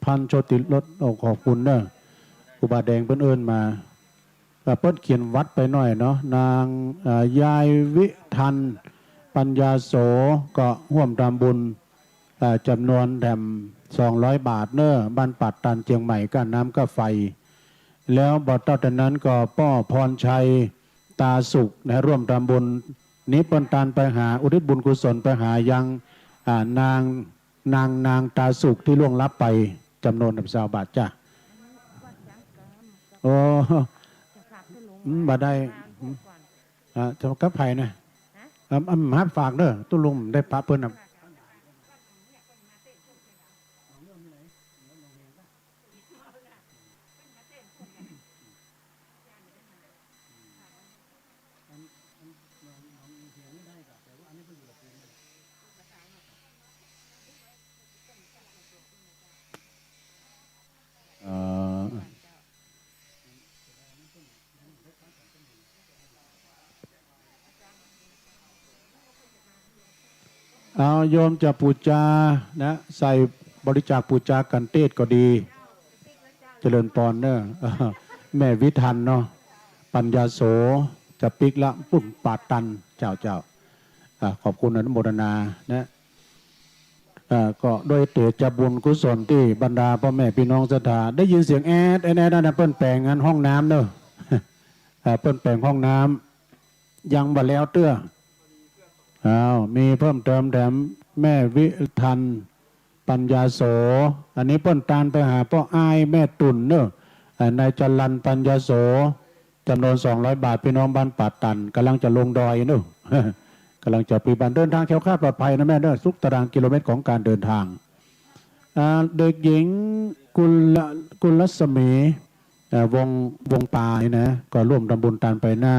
พันโชติรสขอบคุณเนอะครูบาแดงเพิ่นเอิ้นมาเพิ่นเขียนวัดไปหน่อยเนาะนางยายวิทันปัญญาโสก็ร่วมทำบุญจำนวนแถม200 บาทเนอะบ้านปัดตันเชียงใหม่ก็น้ำก็ไฟแล้วบอต่อจากนั้นก็ป้อพรชัยตาสุขนะร่วมทำบุญนี้ปนตานไปหาอุทิศบุญกุศลไปหายังนางตาสุขที่ล่วงลับไปจำนวน20 บาทจ้ะโอ้บาได้จะกับไผ่นะฮับฝากเด้อตุ้ลุงได้พระเพิ่นนะเอาโยมจะปูจานะใส่บริจาคปูจากันเทศก็ดีเจริญปอนเนอะแม่วิทันเนาะปัญญาโสจะปิกละปุ่นปาตันเจ้าขอบคุณอนุโมทนานะก็โดยเตจะบุญกุศลที่บรรดาพ่อแม่พี่น้องศรัทธาได้ยินเสียงแอดนั่นเปิ้นแปลงงานห้องน้ำเนอะเปิ้นแปลงห้องน้ำยังบ่แล้วเตื้อมีเพิ่มเติมแถมแม่วิทันปัญญาโสอันนี้เปิ้นตานไปหาพ่ออ้ายแม่ตุ่นเนอะนายจรันปัญญาโสจำนวน200 บาทพี่น้องบ้านป่าตันกำลังจะลงดอยเนอะกำลังจะปีบันเดินทางแคล้วคลาดปลอดภัยนะแม่เนอะทุกตารางกิโลเมตรของการเดินทางเด็กหญิงกุลรัศมีวงปาเนี่ยนะก็ร่วมทำบุญตานไปหน้า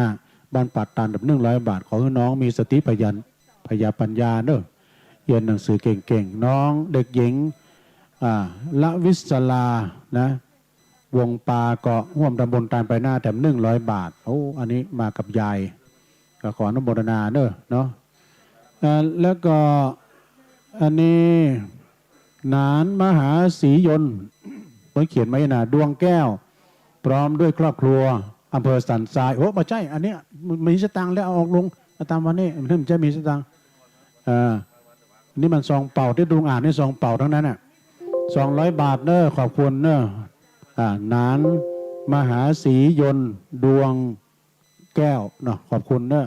บ้านป่าตันแบบ100 บาทขอให้น้องมีสติพยาปัญญาเนอะเรียนหนังสือเก่งๆน้องเด็กหญิงละวิศลานะวงปาก็ร่วมทำบุญตานไปหน้าแถม100 บาทอันนี้มากับยายก็ขออนุโมทนาเนอะเนาะแล้วก็อันนี้นานมหาศรียนต์เขียนไว้นะดวงแก้วพร้อมด้วยครอบครัวอำเภอสันทรายไม่ใช่อันนี้มีสตังค์แล้วเอาออกลงตามวันนี้มันจะมีสตังค์นี่มันซองเป่าที่ดุงอ่านนี่ซองเป่าทั้งนั้น200 บาทเนอะขอบคุณเนอะนานมหาศรียนต์ดวงแก้วเนาะขอบคุณเนอะ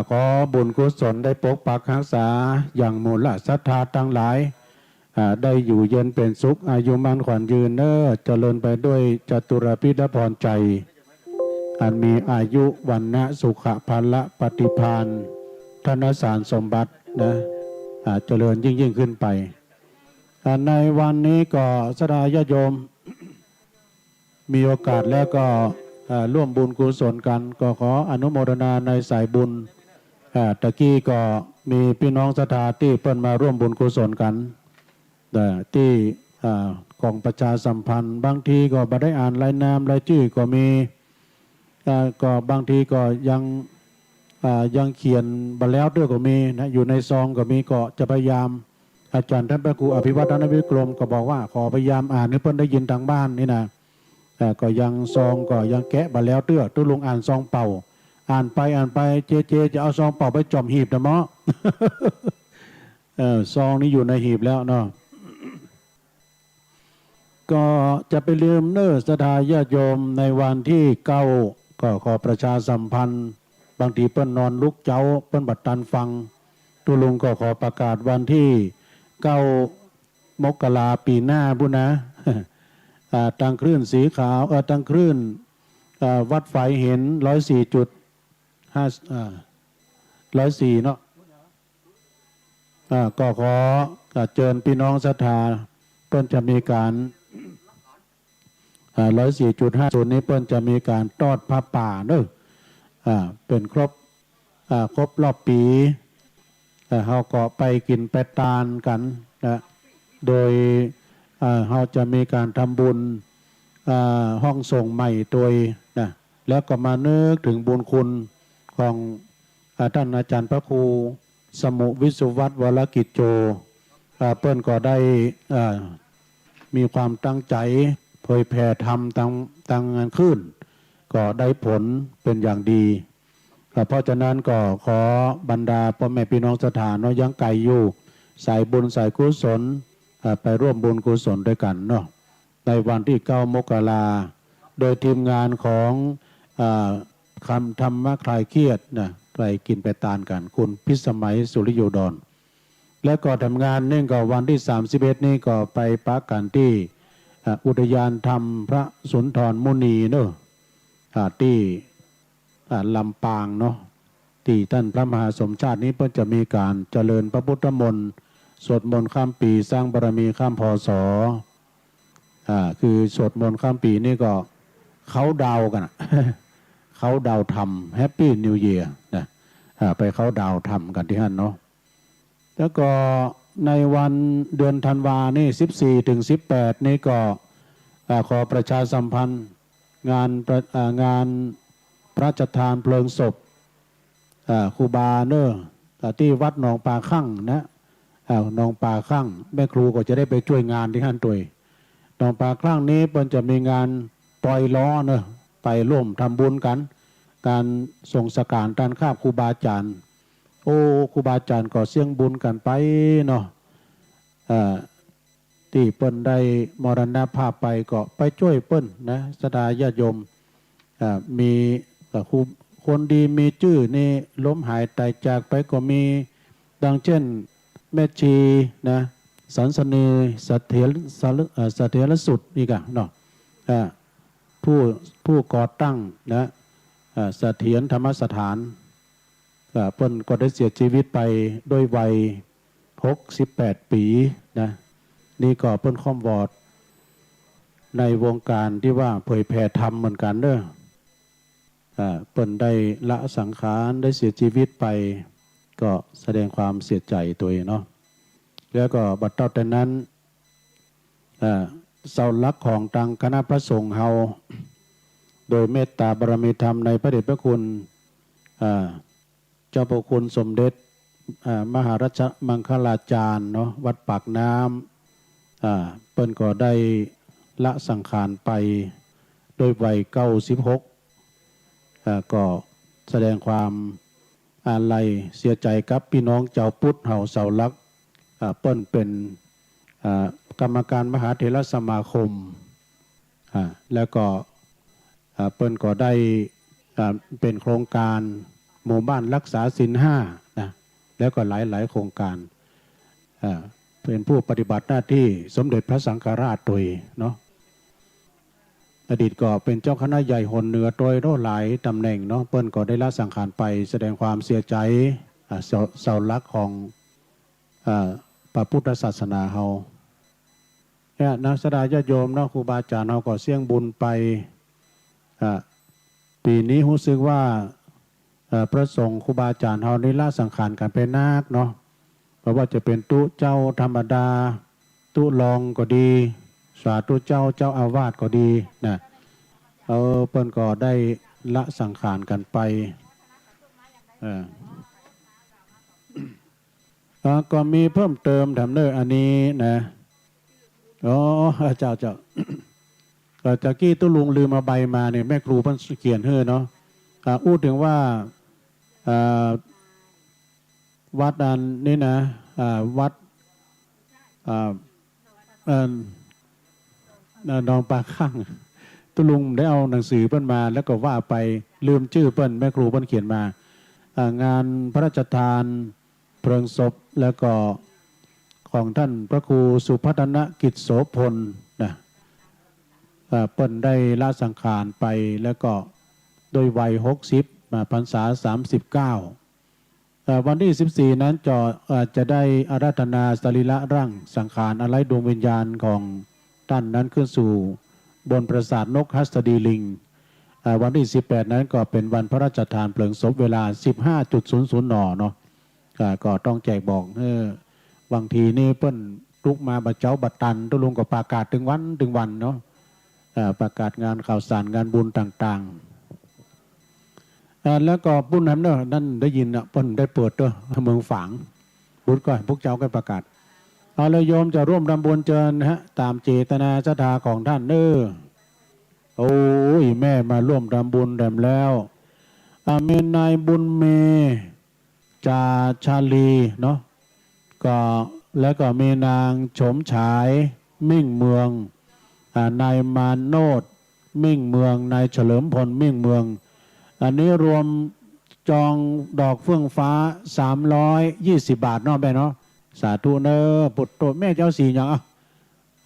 ขอบุญกุศลได้ปกปักรักษาอย่างมูลศรัทธาทั้งหลายได้อยู่เย็นเป็นสุขอายุมั่นขวัญยืนเนอะเจริญไปด้วยจตุรพิธพรใจอันมีอายุวันนะสุขภาละปฏิภาณธนสารสมบัตินะเจริญยิ่งขึ้นไปในวันนี้ก็ศรัทธาญาติโยมมีโอกาสแล้วก็ร่วมบุญกุศลกันก็ขออนุโมทนาในสายบุญตะกี้ก็มีพี่น้องศรัทธาที่เปิ้นมาร่วมบุญกุศลกันที่กองประชาสัมพันธ์บางทีก็บ่ได้อ่านรายนามรายชื่อก็มีก็บางทีก็ยังเขียนบัแล้วด้วยก็มีนะอยู่ในซองก็มีก็จะพยายามอาจารย์ท่านพระครูอภิวัฒนวิกรมก็บอกว่าขอพยายามอ่านให้เพิ่นได้ยินทางบ้านนี่นะก็ยังซองก็ยังแกะบัแล้วตุ้ลุงอ่านซองเป่าอ่านไปเจจะเอาซองเป่าไปจอมหีบนะเมาะซองนี้อยู่ในหีบแล้วเนาะก็จะไปลืมเนื้อศรัทธาญาติโยมในวันที่9ก็ขอประชาสัมพันธ์บางทีเปิ้นนอนลุกเจ้าเปิ้นบัดตันฟังตุลุงก็ขอประกาศวันที่9 มกราปีหน้าบุญนะทางคลื่นสีขาวทางคลื่นวัดไฟเห็น104.5 104เนาะก็ขอเชิญพี่น้องศรัทธาเปิ้นจะมีการ104.50นี้เปิ้นจะมีการทอดผ้าป่าเนอะเป็นครบรอบปีเขาก็ไปกินไปทานกันนะโดยเขาจะมีการทำบุญห้องส่งใหม่โดยนะแล้วก็มานึกถึงบุญคุณของท่านอาจารย์พระครูสมุวิสุวัตวรกิจโจ เปิ้นก็ได้มีความตั้งใจเผยแผ่ธรรมตั้งงานขึ้นก็ได้ผลเป็นอย่างดีเพราะฉะนั้นก็ขอบรรดาพ่อแม่พี่น้องสถานเนาะยังไกลอยู่สายบุญสายกุศลไปร่วมบุญกุศลด้วยกันเนาะในวันที่9 มกราโดยทีมงานของคำธรรมะคลายเครียดนะไปกินไปตานกันคุณพิสมัยสุริโยดรและก็ทำงานนี่ก็วันที่31นี่ก็ไปปักกันที่อุทยานธรรมพระสุนทรมุนีเนอะที่ลำปางเนาะที่ท่านพระมหาสมชาตินี้เพิ่งจะมีการเจริญพระพุทธมนต์สวดมนต์ข้ามปีสร้างบารมีข้ามพศคือสวดมนต์ข้ามปีนี่ก็เขาดาวกัน เขาดาวทำแฮปปี้นิวเยียร์นะไปเขาดาวทำกันที่นั่นเนาะแล้วก็ในวันเดือนธันวานี่14 ถึง 18นี่ก็ขอประชาสัมพันธ์งานพระราชทานเพลิงศพครูบาเนอร์ที่วัดหนองป่าคั่งนะหนองป่าคั่งแม่ครูก็จะได้ไปช่วยงานที่นั่นตัวหนองป่าคั่งนี้เพิ่นจะมีงานปล่อยล้อเนอะไปร่วมทำบุญกันการส่งสการการข้าบครูบาอาจารย์โอ้ครูบาอาจารย์ก็เสี่ยงบุญกันไปเนาะที่เปิ้นได้มรณภาพไปก็ไปช่วยเปิ้นนะสดาญาติโยมมีครูคนดีมีชื่อนี่ล้มหายตายจากไปก็มีดังเช่นแม่ชีนะสันสนีเสถียรสุดอีกอ่ะเนาะผู้ก่อตั้งนะเสถียรธรรมสถานเพิ่นก็ได้เสียชีวิตไปด้วยวัย68 ปีนะนี่ก็เพิ่นค่อมวอดในวงการที่ว่าเผยแผ่ธรรมเหมือนกันเด้อเพิ่นได้ละสังขารได้เสียชีวิตไปก็แสดงความเสียใจตัวเองเนาะแล้วก็บัดเท่าแต่นั้นเสาหลักของทางคณะพระสงฆ์เฮาโดยเมตตาบารมีธรรมในพระเดชพระคุณเจ้าพระคุณสมเด็จมหาราชมังคลาจารย์เนาะวัดปากน้ำเปิ้นก็ได้ละสังขารไปโดยวัย96ก็แสดงความอาลัยเสียใจกับพี่น้องเจ้าพุทธเฮาเสาหลักเปิ้นเป็นกรรมการมหาเถรสมาคมแล้วก็เปิ้นก็ได้เป็นโครงการหมู่บ้านรักษาศีล5นะแล้วก็หลายโครงการเป็นผู้ปฏิบัติหน้าที่สมเด็จพระสังฆราชโดยเนาะอดีตก็เป็นเจ้าคณะใหญ่หนเหนือโดยหลายตำแหน่งเนาะเปิ้นก็ได้ละสังขารไปแสดงความเสียใจเสาหลักของพระพุทธศาสนาเฮาเนี่ยนักสดาญาติโยมเนาะครูบาอาจารย์เฮาก็เสี่ยงบุญไปปีนี้รู้สึกว่าพระสงฆ์ครูบาอาจารย์เฮาได้ละสังขารกันไปนักเนาะเพราะว่าจะเป็นตุเจ้าธรรมดาตุรองก็ดีสาธุเจ้าอาวาสก็ดีนะเปิ้นก็ได้ละสังขารกันไปก็มีเพิ่มเติมทำเนออันนี้นะเจ้าจากกี้ตุลุงลืมมาใบมาเนี่ยแม่ครูเพิ่นเขียนให้เนาะอู้ถึงว่าวัดอันนี้นะวัดหนองปลาข้างตุลุงได้เอาหนังสือเปิ้นมาแล้วก็ว่าไปลืมชื่อเปิ้นแม่ครูเปิ้นเขียนมางานพระราชทานเพลิงศพแล้วก็ของท่านพระครูสุพัฒนกิจโสพลนะเปิ้นได้ละสังขารไปแล้วก็โดยวัย60พรรษา39วันที่14นั้นจะได้อาราธนาสรีระร่างสังขารอะไรดวงวิญญาณของท่านนั้นขึ้นสู่บนปราสาทนกหัสดีลิงวันที่18นั้นก็เป็นวันพระราชทานเพลิงศพเวลา 15:00 นเนาะก็ต้องแจกบอกบางทีนี่เปิ้นลุกมาบัดเจ้าบัดตันตุลุงก็ประกาศถึงวันเนาะประกาศงานข่าวสารงานบุญต่างๆแล้วก็บุญนั้นเนาะนั่นได้ยินเปิ้นได้เปิดเด้อเมืองฝางบุญก็พวกเจ้าก็ประกาศ เอาเลยโยมจะร่วมทำบุญเจิญฮะตามเจตนาศรัทธาของท่านเน้อโอ้ยแม่มาร่วมทำบุญแด่มแล้วมีนายบุญเมจาชาลีเนาะก็แล้วก็มีนางโฉมฉายมิ่งเมืองนายมาโนดมิ่งเมืองนายเฉลิมพลมิ่งเมืองอันนี้รวมจองดอกเฟื่องฟ้า320 บาทเนาะแม่เนาะสาธุเนอปุตโตแม่เจ้าสีอย่างอ่ะ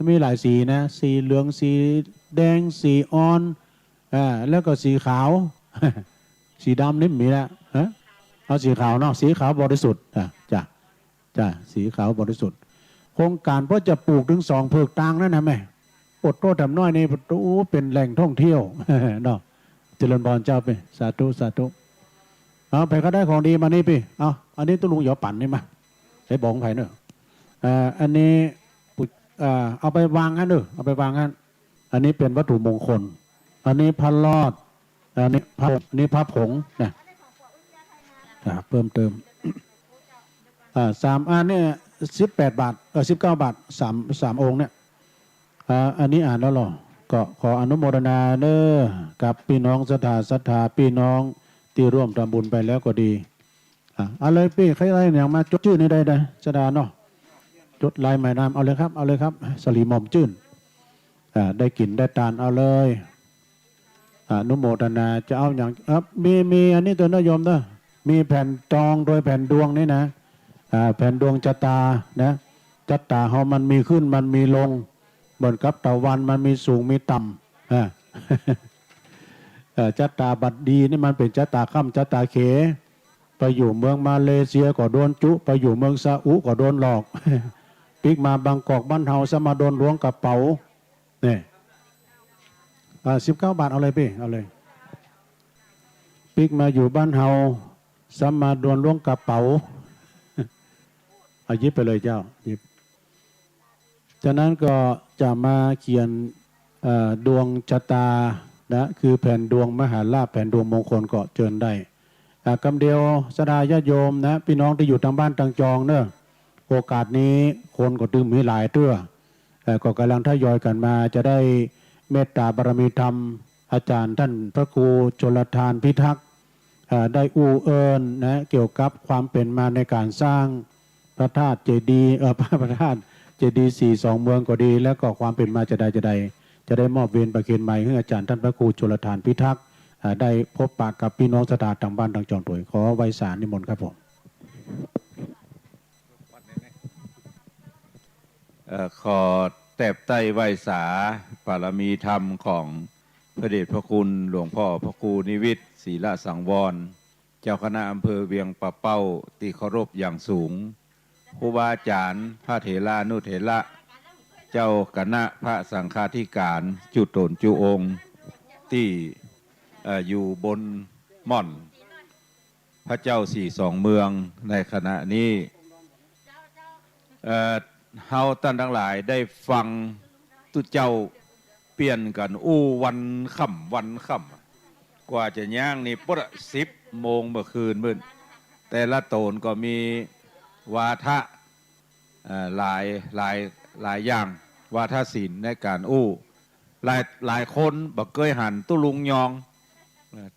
มีหลายสีนะสีเหลืองสีแดงสีอ่อนแล้วก็สีขาว สีดำนี่มีแล้วเอาสีขาวเนาะสีขาวบริสุทธิ์จ้ะสีขาวบริสุทธิ์โครงการเพื่อจะปลูกถึง2 เพิกตางนั่นนะแม่ปดโตทำน้อยนี่ปดโตเป็นแหล่งท่องเที่ยว เนาะเจริญพรเจ้าไปสาธุสาธุเอาไปก็ได้ของดีมานี่พี่เอาอันนี้ตุ้ลุงหยอปั่นนี่มาใช้บองไผ่เนอะอันนี้เอาไปวางกันเนอะเอาไปวางกันอันนี้เป็นวัตถุมงคลอันนี้พระรอดอันนี้พระผงเนี่ยเพิ่มเติม3 อันเนี่ย18 บาท19 บาท3 องค์เนี่ยอันนี้อ่านแล้วหรอก็ขออนุโมทนาเนอกับพี่น้องศรัทธาพี่น้องที่ร่วมทำบุญไปแล้วก็ดีเอาเลยพี่ใครอะไรอย่างมาจดชื่อนี่ได้ศรัทธาเนาะจดลายหมายนามเอาเลยครับสลีหม่อมจื้นได้กินได้ทานเอาเลยอนุโมทนาจะเอาอย่างมีอันนี้ตัวนิยมเนอะมีแผ่นจองโดยแผ่นดวงนี่นะแผ่นดวงชะตานะชะตาเขามันมีขึ้นมันมีลงเหมือนกับตะวันมันมีสูงมีต่ำชะตาบัดดีนี่มันเป็นชะตาค่ำชะตาเขไปอยู่เมืองมาเลเซียก็โดนจุไปอยู่เมืองซาอุก็โดนหลอก ปิกมาบางกอกบ้านเฮาสมาโดนล้วงกระเป๋าเนี่ย19 บาทเอาเลยพี่เอาเลยปิกมาอยู่บ้านเฮาสมาโดนล้วงกระเป๋า เอายิบไปเลยเจ้ายิบจากนั้นก็จะมาเขียนดวงชะตานะคือแผ่นดวงมหาลาภแผ่นดวงมงคลก็เชิญได้คำเดียวสดาญาโยมนะพี่น้องที่อยู่ทางบ้านทางจองเนอะโอกาสนี้คนก็ดื่มมีหลายเตื้อก็กำลังทยอยกันมาจะได้เมตตาบารมีธรรมอาจารย์ท่านพระครูชลทานพิทักษ์ได้อู้เอิญนะเกี่ยวกับความเป็นมาในการสร้างพระธาตุเจดีย์พระธาตุเจดีย์42 เมืองก็ดีแล้วก็ความเป็นมาจะได้มอบเวรประเคนใหม่ให้อาจารย์ท่านพระครูชลทานพิทักษ์ได้พบปะกับพี่น้องศรัทธาทางบ้านทางจองตัวขอไว้สารนิมนต์ครับผมขอแตบไต้ไหว้สาบารมีธรรมของพระเดชพระคุณหลวงพ่อพระครูนิวิทย์ศรีละสังวรเจ้าคณะอำเภอเวียงปะเป้าที่เคารพอย่างสูงครูบาอาจารย์พระเถรานุเถระเจ้าคณะพระสังฆาธิการจุตนจุองค์ที่อยู่บนม่อนพระเจ้า42 เมืองในขณะนี้เฮาท่านทั้งหลายได้ฟังตุเจ้าเปลี่ยนกันวันค่ำกว่าจะย่างนี่ปุ๊บ10 โมงเมื่อคืนมื้อแต่ละโตนก็มีวาทะหลายอย่างวาทศิลป์ในการหลายคนบักเกยหันตุลุงยอง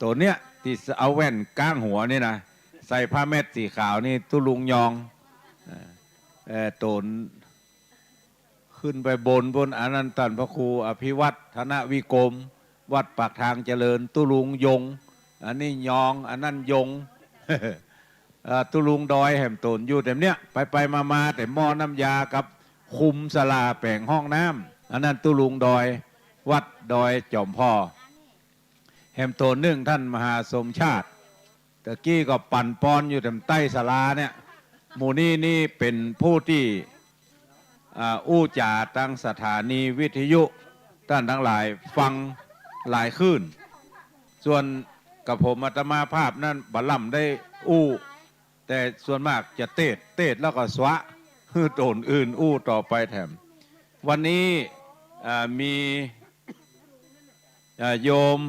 ตัวเนี้ยที่เอาแว่นก้างหัวนี่นะใส่ผ้าเม็ดสีขาวนี่ตุลุงยองตนขึ้นไปบนอนันตันพระครูอภิวัตธนวิกรมวัดปากทางเจริญตุลุงยงอันนี้ยองอันนั้นยง ตุลุงดอยแห่มตนอยู่แต่เนี้ยไปมาแต่หม้อน้ำยากับคุมสลาแปลงห้องน้ำอันนั้นตุลุงดอยวัดดอยจอมพ่อแห่มตนนึ่งท่านมหาสมชาติตะกี้ก็ปั่นปอนอยู่แต่ใต้สลาเนี่ยหมู่นี่เป็นผู้ที่อู้จ่าตั้งสถานีวิทยุท่านทั้งหลายฟังหลายขึ้นส่วนกับผมอาตมาภาพนั่นบัลลัมได้แต่ส่วนมากจะเตดแล้วก็สวะโตนอื่นต่อไปแถมวันนี้มีโยม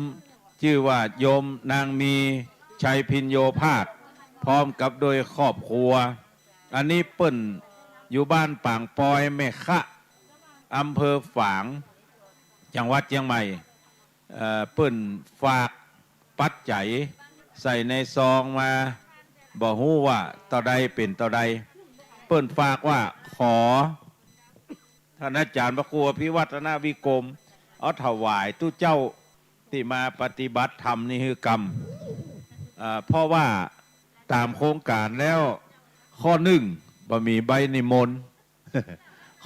ชื่อว่าโยมนางมีชัยพินโยภาสพร้อมกับโดยครอบครัวอันนี้เปิ้น อยู่บ้านปางปอยแม่คะอำเภอฝางจังหวัดเชียงใหม่เปิ้นฝากปัจจัยใส่ในซองมาบอกฮู้ว่าต่อใดเป็นต่อใดเปิ้นฝากว่าขอท่านอาจารย์พระครูพิวัฒนาวิกรมเอาถวายตู้เจ้าที่มาปฏิบัติธรรมนี่คือกรรมเพราะว่าตามโครงการแล้วข้อหนึ่งบ่มีใบนิมนต์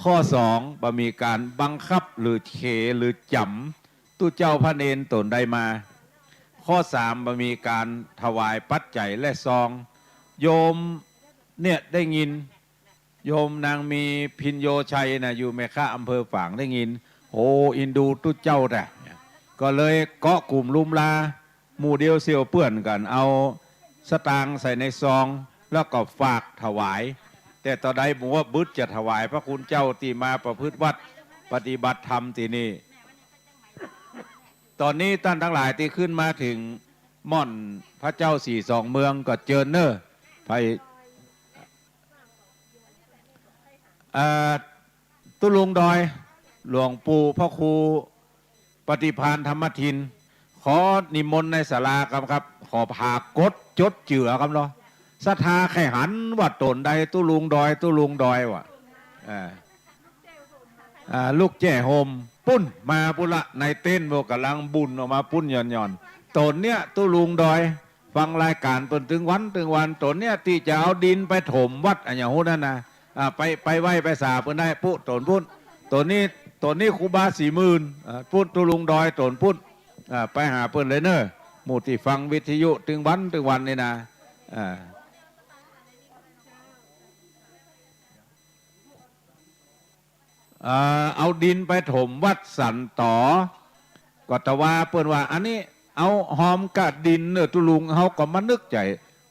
ข้อสองบ่มีการบังคับหรือเขหรือจำตู้เจ้าพระเนนตนใดมา ข้อสามบ่มีการถวายปัจจัยและซองโยมเนี่ยได้ยินโยมนางมีพินโยชัยนะอยู่แม่ค้าอำเภอฝางได้ยินโอ้อินดูตู้เจ้าแต่ก็เลยเกาะกลุ่มลุมลาหมู่เดียวเซียวเปื่อนกันเอาสตางค์ใส่ในซองแล้วก็ฝากถวายแต่ต่อใดบอกว่าบึดจะถวายพระคุณเจ้าที่มาประพฤติวัดปฏิบัติธรรมที่นี่ตอนนี้ท่านทั้งหลายที่ขึ้นมาถึงม่อนพระเจ้าสี่สองเมืองก็เจิญเนอไปตุลุงดอยหลวงปู่พระครูปฏิภาณธรรมทินขอนิมนต์ในศาลาครับขอผากดจดเจือครับเนาะศรัทธาแข่หันวัดตนใดตุลุงดอยว่ะลูกแจ้โฮมปุ้นมาปุละในเต้นโบกำลังบุญออกมาปุ้นย่อนตนเนี้ยตุลุงดอยฟังรายการเปิ่นถึงวันตนเนี้ยที่จะเอาดินไปถมวัดอันอย่างโหนั่นนะไปไหว้ไปสาเปิ่นได้ปุ๊ตนปุ้นตนนี้ครูบา40,000ปุ้นตุลุงดอยตนปุ้นไปหาเปิ่นเลยเนอะหมู่ที่ฟังวิทยุถึงวันนี่นะเอาดินไปถมวัดสันต่อก็ตะว่าเปิ้นว่าอันนี้เอาหอมกะดินเนอตุลุงเขาก็มานึกใจ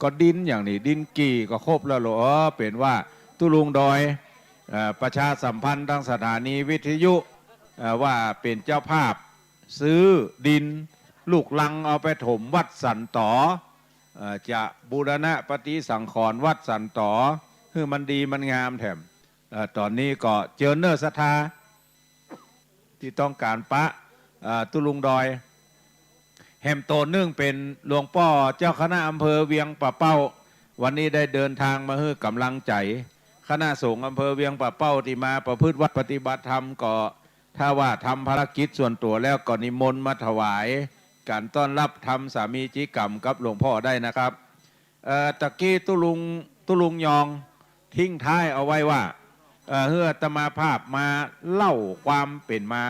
ก็ดินอย่างนี้ดินกี่ก็ครบแล้วหรอเป็นว่าตุลุงดอยประชาสัมพันธ์ทางสถานีวิทยุว่าเป็นเจ้าภาพซื้อดินลูกลังเอาไปถมวัดสันต่อจะบูรณะปฏิสังขรณ์วัดสันต่อคือมันดีมันงามแถมตอนนี้ก็เจอเนอร์ศรัทธาที่ต้องการปะตุลุงดอยแฮมโตนึ่งเป็นหลวงพ่อเจ้าคณะอำเภอเวียงป่าเป้าวันนี้ได้เดินทางมาให้กำลังใจคณะสงฆ์อำเภอเวียงป่าเป้าที่มาประพฤติวัดปฏิบัติธรรมก็ถ้าว่าทำภารกิจส่วนตัวแล้วก็นิมนต์มาถวายการต้อนรับทำสามีจิกรรมกับหลวงพ่อได้นะครับตะกี้ตุลุงยองทิ้งท้ายเอาไว้ว่าเฮืออาตมาภาพมาเล่าความเป็นมา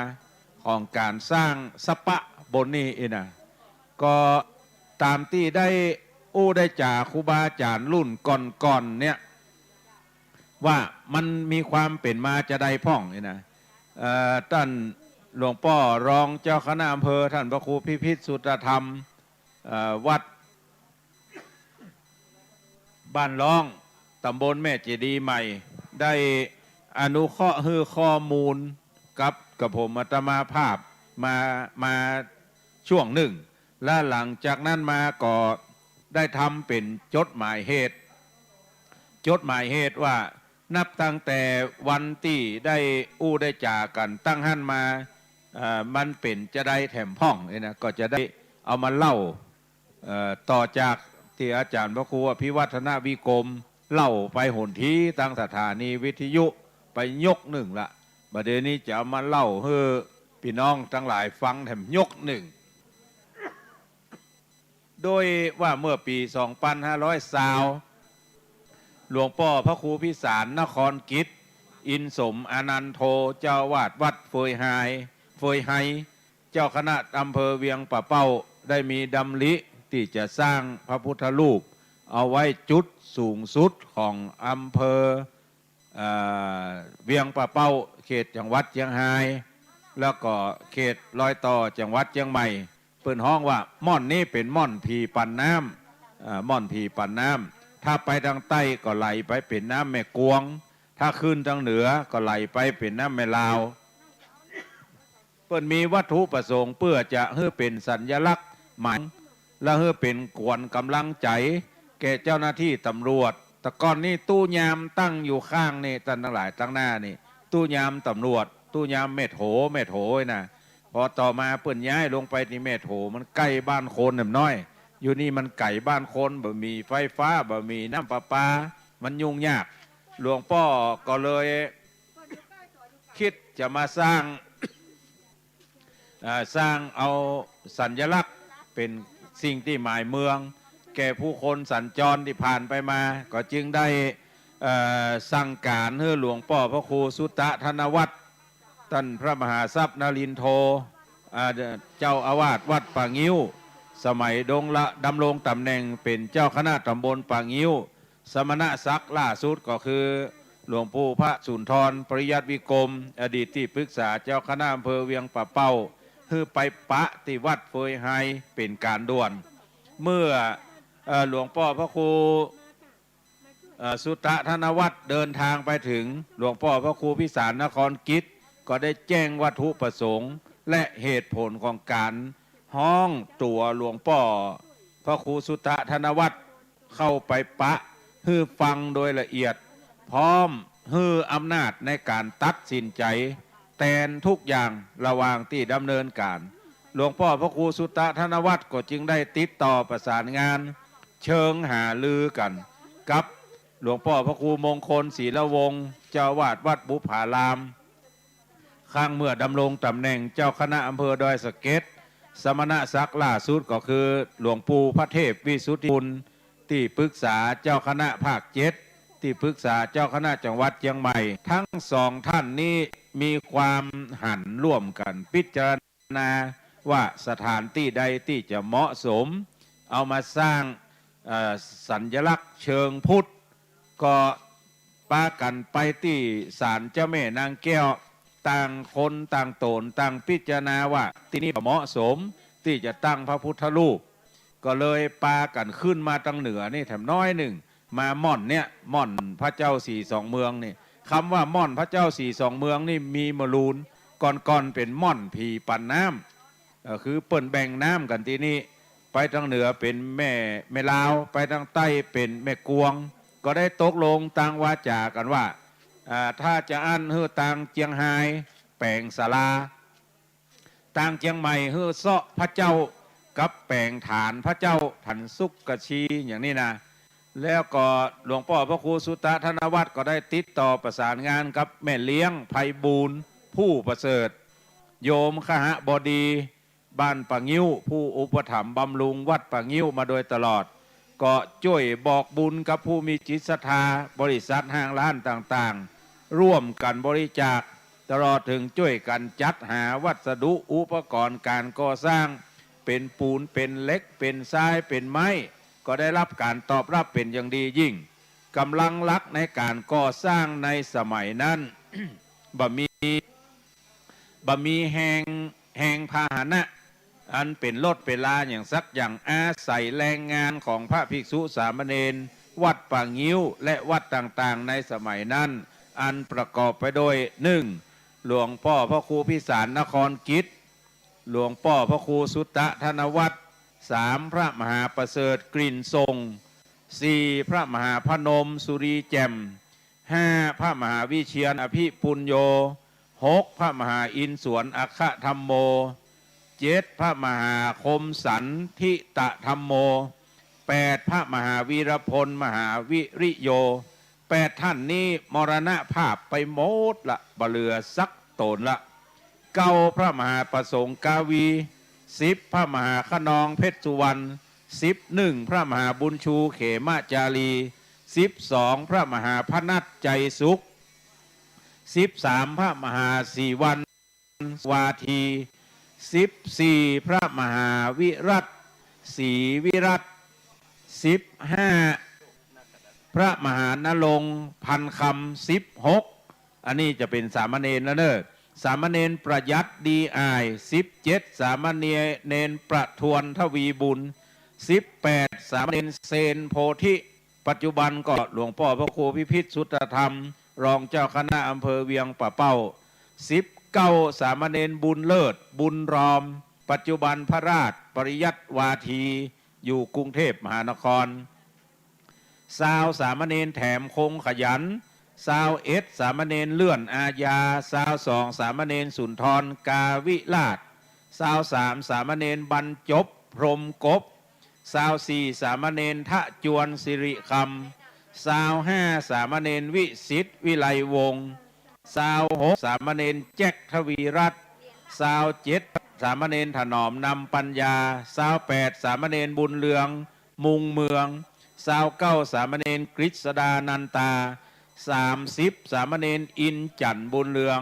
ของการสร้างสปะบนนี้นะก็ตามที่ได้จากครูบาอาจารย์รุ่นก่อนเนี่ยว่ามันมีความเป็นมาจะได้พ่องนะท่านหลวงพ่อรองเจ้าคณะอำเภอท่านพระครูพิพิธสุตธรรมวัดบ้านร้องตำบลแม่เจดีย์ใหม่ได้อนุเคราะห์ให้ข้อมูลกับผมอาตมาภาพมาช่วงหนึ่งและหลังจากนั้นมาก็ได้ทำเป็นจดหมายเหตุว่านับตั้งแต่วันที่ได้จากกันตั้งหั่นมามันเป็นจะได้แถมพ่องนะก็จะได้เอามาเล่าต่อจากที่อาจารย์พระครูพิวัฒนาวิกรมเล่าไปหนทีตั้งสถานีวิทยุไปยกหนึ่งละประเดี๋ยวนี้จะเอามาเล่าให้พี่น้องทั้งหลายฟังแถมยกหนึ่งโดยว่าเมื่อปี2520หลวงพ่อพระครูพิสารนครกิจอินสมอนันโทเจ้าวาดวัดเฟยไฮเจ้าคณะอำเภอเวียงป่าเป้าได้มีดำริที่จะสร้างพระพุทธรูปเอาไว้จุดสูงสุดของอำเภอเวียงป่าเป้าเขตจังหวัดเชียงรายแล้วก็เขตรอยต่อจังหวัดเชียงใหม่เปิดห้องว่าม่อนนี้เป็นม่อนผีปั่นน้ำม่อนผีปั่นน้ำถ้าไปทางใต้ก็ไหลไปเป็นน้ำแม่กวงถ้าขึ้นทางเหนือก็ไหลไปเป็นน้ำแม่ลาวเปิดมีวัตถุประสงค์เพื่อจะให้เป็นสัญลักษณ์หมายและให้เป็นกวนกำลังใจแก่เจ้าหน้าที่ตำรวจ แต่ก่อนนี่ตู้ยามตั้งอยู่ข้างนี่ท่านทั้งหลายตั้งหน้านี่ตู้ยามตำรวจตู้ยามเม็ดโหนะพอต่อมาเปิ่นย้ายลงไปที่เม็ดโหมันใกล้บ้านคนหน่อยน้อยอยู่นี่มันไก่บ้านคนบ่มีไฟฟ้าบ่มีน้ำประปามันยุ่งยากหลวงพ่อก็เลยคิดจะมาสร้างเอาสัญลักษณ์เป็นสิ่งที่หมายเมืองแก่ผู้คนสัญจรที่ผ่านไปมาก็จึงได้สั่งการให้หลวงพ่อพระครูสุตตะธนวัฒน์ท่านพระมหาทรัพย์นรินทร์โทเจ้าอาวาสวัดป่างิ้วสมัยดำรงตำแหน่งเป็นเจ้าคณะตำบลป่างิ้วสมณศักดิ์ล่าสุดก็คือหลวงปู่พระสุนทรปริยัติวิกรมอดีตที่ปรึกษาเจ้าคณะอำเภอเวียงป่าเป้าคือไปปะที่วัดเฟยไฮเป็นการด่วนเมื่อหลวงพ่อพระครูสุตตะธนวัฒน์เดินทางไปถึงหลวงพ่อพระครูพิสารนครกิจก็ได้แจ้งวัตถุประสงค์และเหตุผลของการห้องตัวหลวงพ่อพระครูสุตตะธนวัฒน์เข้าไปปะฮือฟังโดยละเอียดพร้อมฮืออำนาจในการตัดสินใจแทนทุกอย่างระหว่างที่ดำเนินการหลวงพ่อพระครูสุตตะธนวัฒน์ก็จึงได้ติดต่อประสานงานเชิงหาลือกันกับหลวงพ่อพระครูมงคลศรีละวงศ์เจ้าวาดวัดบุพารามข้างเมื่อดำรงตำแหน่งเจ้าคณะอำเภอดอยสะเก็ดสมณศักดิ์ล่าสุดก็คือหลวงปู่พระเทพวิสุทธิคุณที่ปรึกษาเจ้าคณะภาค7ที่ปรึกษาเจ้าคณะจังหวัดเชียงใหม่ทั้งสองท่านนี้มีความหันร่วมกันพิจารณาว่าสถานที่ใดที่จะเหมาะสมเอามาสร้างสัญลักษณ์เชิงพุทธก็ปากันไปที่ศาลเจ้าแม่นางแก้วต่างคนต่างตนต่างพิจารณาว่าที่นี่เหมาะสมที่จะตั้งพระพุทธรูปก็เลยปากันขึ้นมาทางเหนือนี่แถมน้อยหนึ่งมาม่อนเนี่ยม่อนพระเจ้าสี่สองเมืองนี่คำว่าม่อนพระเจ้าสี่สองเมืองนี่มีมรูนก่อนเป็นม่อนผีปั่นน้ำคือเปิ่นแบ่งน้ำกันที่นี่ไปทางเหนือเป็นแม่ลาวไปทางใต้เป็นแม่กวงก็ได้ตกลงต่างวาจากันว่าถ้าจะอั้นเฮือต่างเจียงไฮ้แปลงศาลาต่างเจียงใหม่เฮือเซาะพระเจ้ากับแปลงฐานพระเจ้าถันสุกกะชีอย่างนี้นะแล้วก็หลวงพ่อพระครูสุตตะธนวัฒน์ก็ได้ติดต่อประสานงานกับแม่เลี้ยงไพบูลย์ผู้ประเสริฐโยมขหบดีบ้านป่างิ้วผู้อุปถัมภ์บำรุงวัดป่างิ้วมาโดยตลอดก็ช่วยบอกบุญกับผู้มีจิตศรัทธาบริษัทห้างร้านต่างๆร่วมกันบริจาคตลอดถึงช่วยกันจัดหาวัสดุอุปกรณ์การก่อสร้างเป็นปูนเป็นเหล็กเป็นทรายเป็นไม้ก็ได้รับการตอบรับเป็นอย่างดียิ่งกำลังลักในการก่อสร้างในสมัยนั้น บ่มีแห่งพาหนะอันเป็นรถเป็นลาอย่างสักอย่างอาศัยแรงงานของพระภิกษุสามเณรวัดป่างิ้วและวัดต่างๆในสมัยนั้นอันประกอบไปโดย 1. หลวงพ่อพระครูพิสารนครกิจหลวงพ่อพระครูสุตตะธนวัฒน์ 3. พระมหาประเสริฐกลิ่นทรง 4. พระมหาพนมสุรีแจ่ม 5. พระมหาวิเชียรอภิปุญโญ 6. พระมหาอินทร์สวนอัคคธรรมโม 7. พระมหาคมสันทิตะธรรมโม 8. พระมหาวีรพลมหาวิริโย 8 ท่านนี้มรณภาพไปหมดละบ่เหลือสักตนละ 9. พระมหาประสงค์กาวี 10. พระมหาขนองเพชรสุวรรณ 11. พระมหาบุญชูเขมาจารี 12. พระมหาพนัสใจสุข 13. พระมหาสีวันวาที 14. พระมหาวิรัตศรีวิรัต 15. พระมหานรงค์พันคำ 16. อันนี้จะเป็นสามเณรแล้วเนอะสามเณรประยัดดีอาย 17. สามเณรประทวนทวีบุญ 18. สามเณรเซนโพธิปัจจุบันก็หลวงพ่อพระครูพิพิธสุตธรรมรองเจ้าคณะอำเภอเวียงป่าเป้า 19. สามเณรบุญเลิศบุญรอมปัจจุบันพระราชปริยัติวาทีอยู่กรุงเทพมหานคร สาวสามเณรแถมคงขยันสาวเอ็ดสามเณรเลื่อนอาญาสาวสองสามเณรสุนทรกาวิลาศสาวสามสามเณรบรรจบพรหมกบสาวสี่สามเณรทะจวนสิริคำสาวห้าสามเณรวิสิทธิ์วิไลวงศ์สาวหกสามเณรแจ็คทวีรัตน์สาวเจ็ดสามเณรถนอมนำปัญญาสาวแปดสามเณรบุญเรืองมุงเมืองสาวเก้าสามเณรกฤษดานันตา30สามเณรอินจันบุญเรือง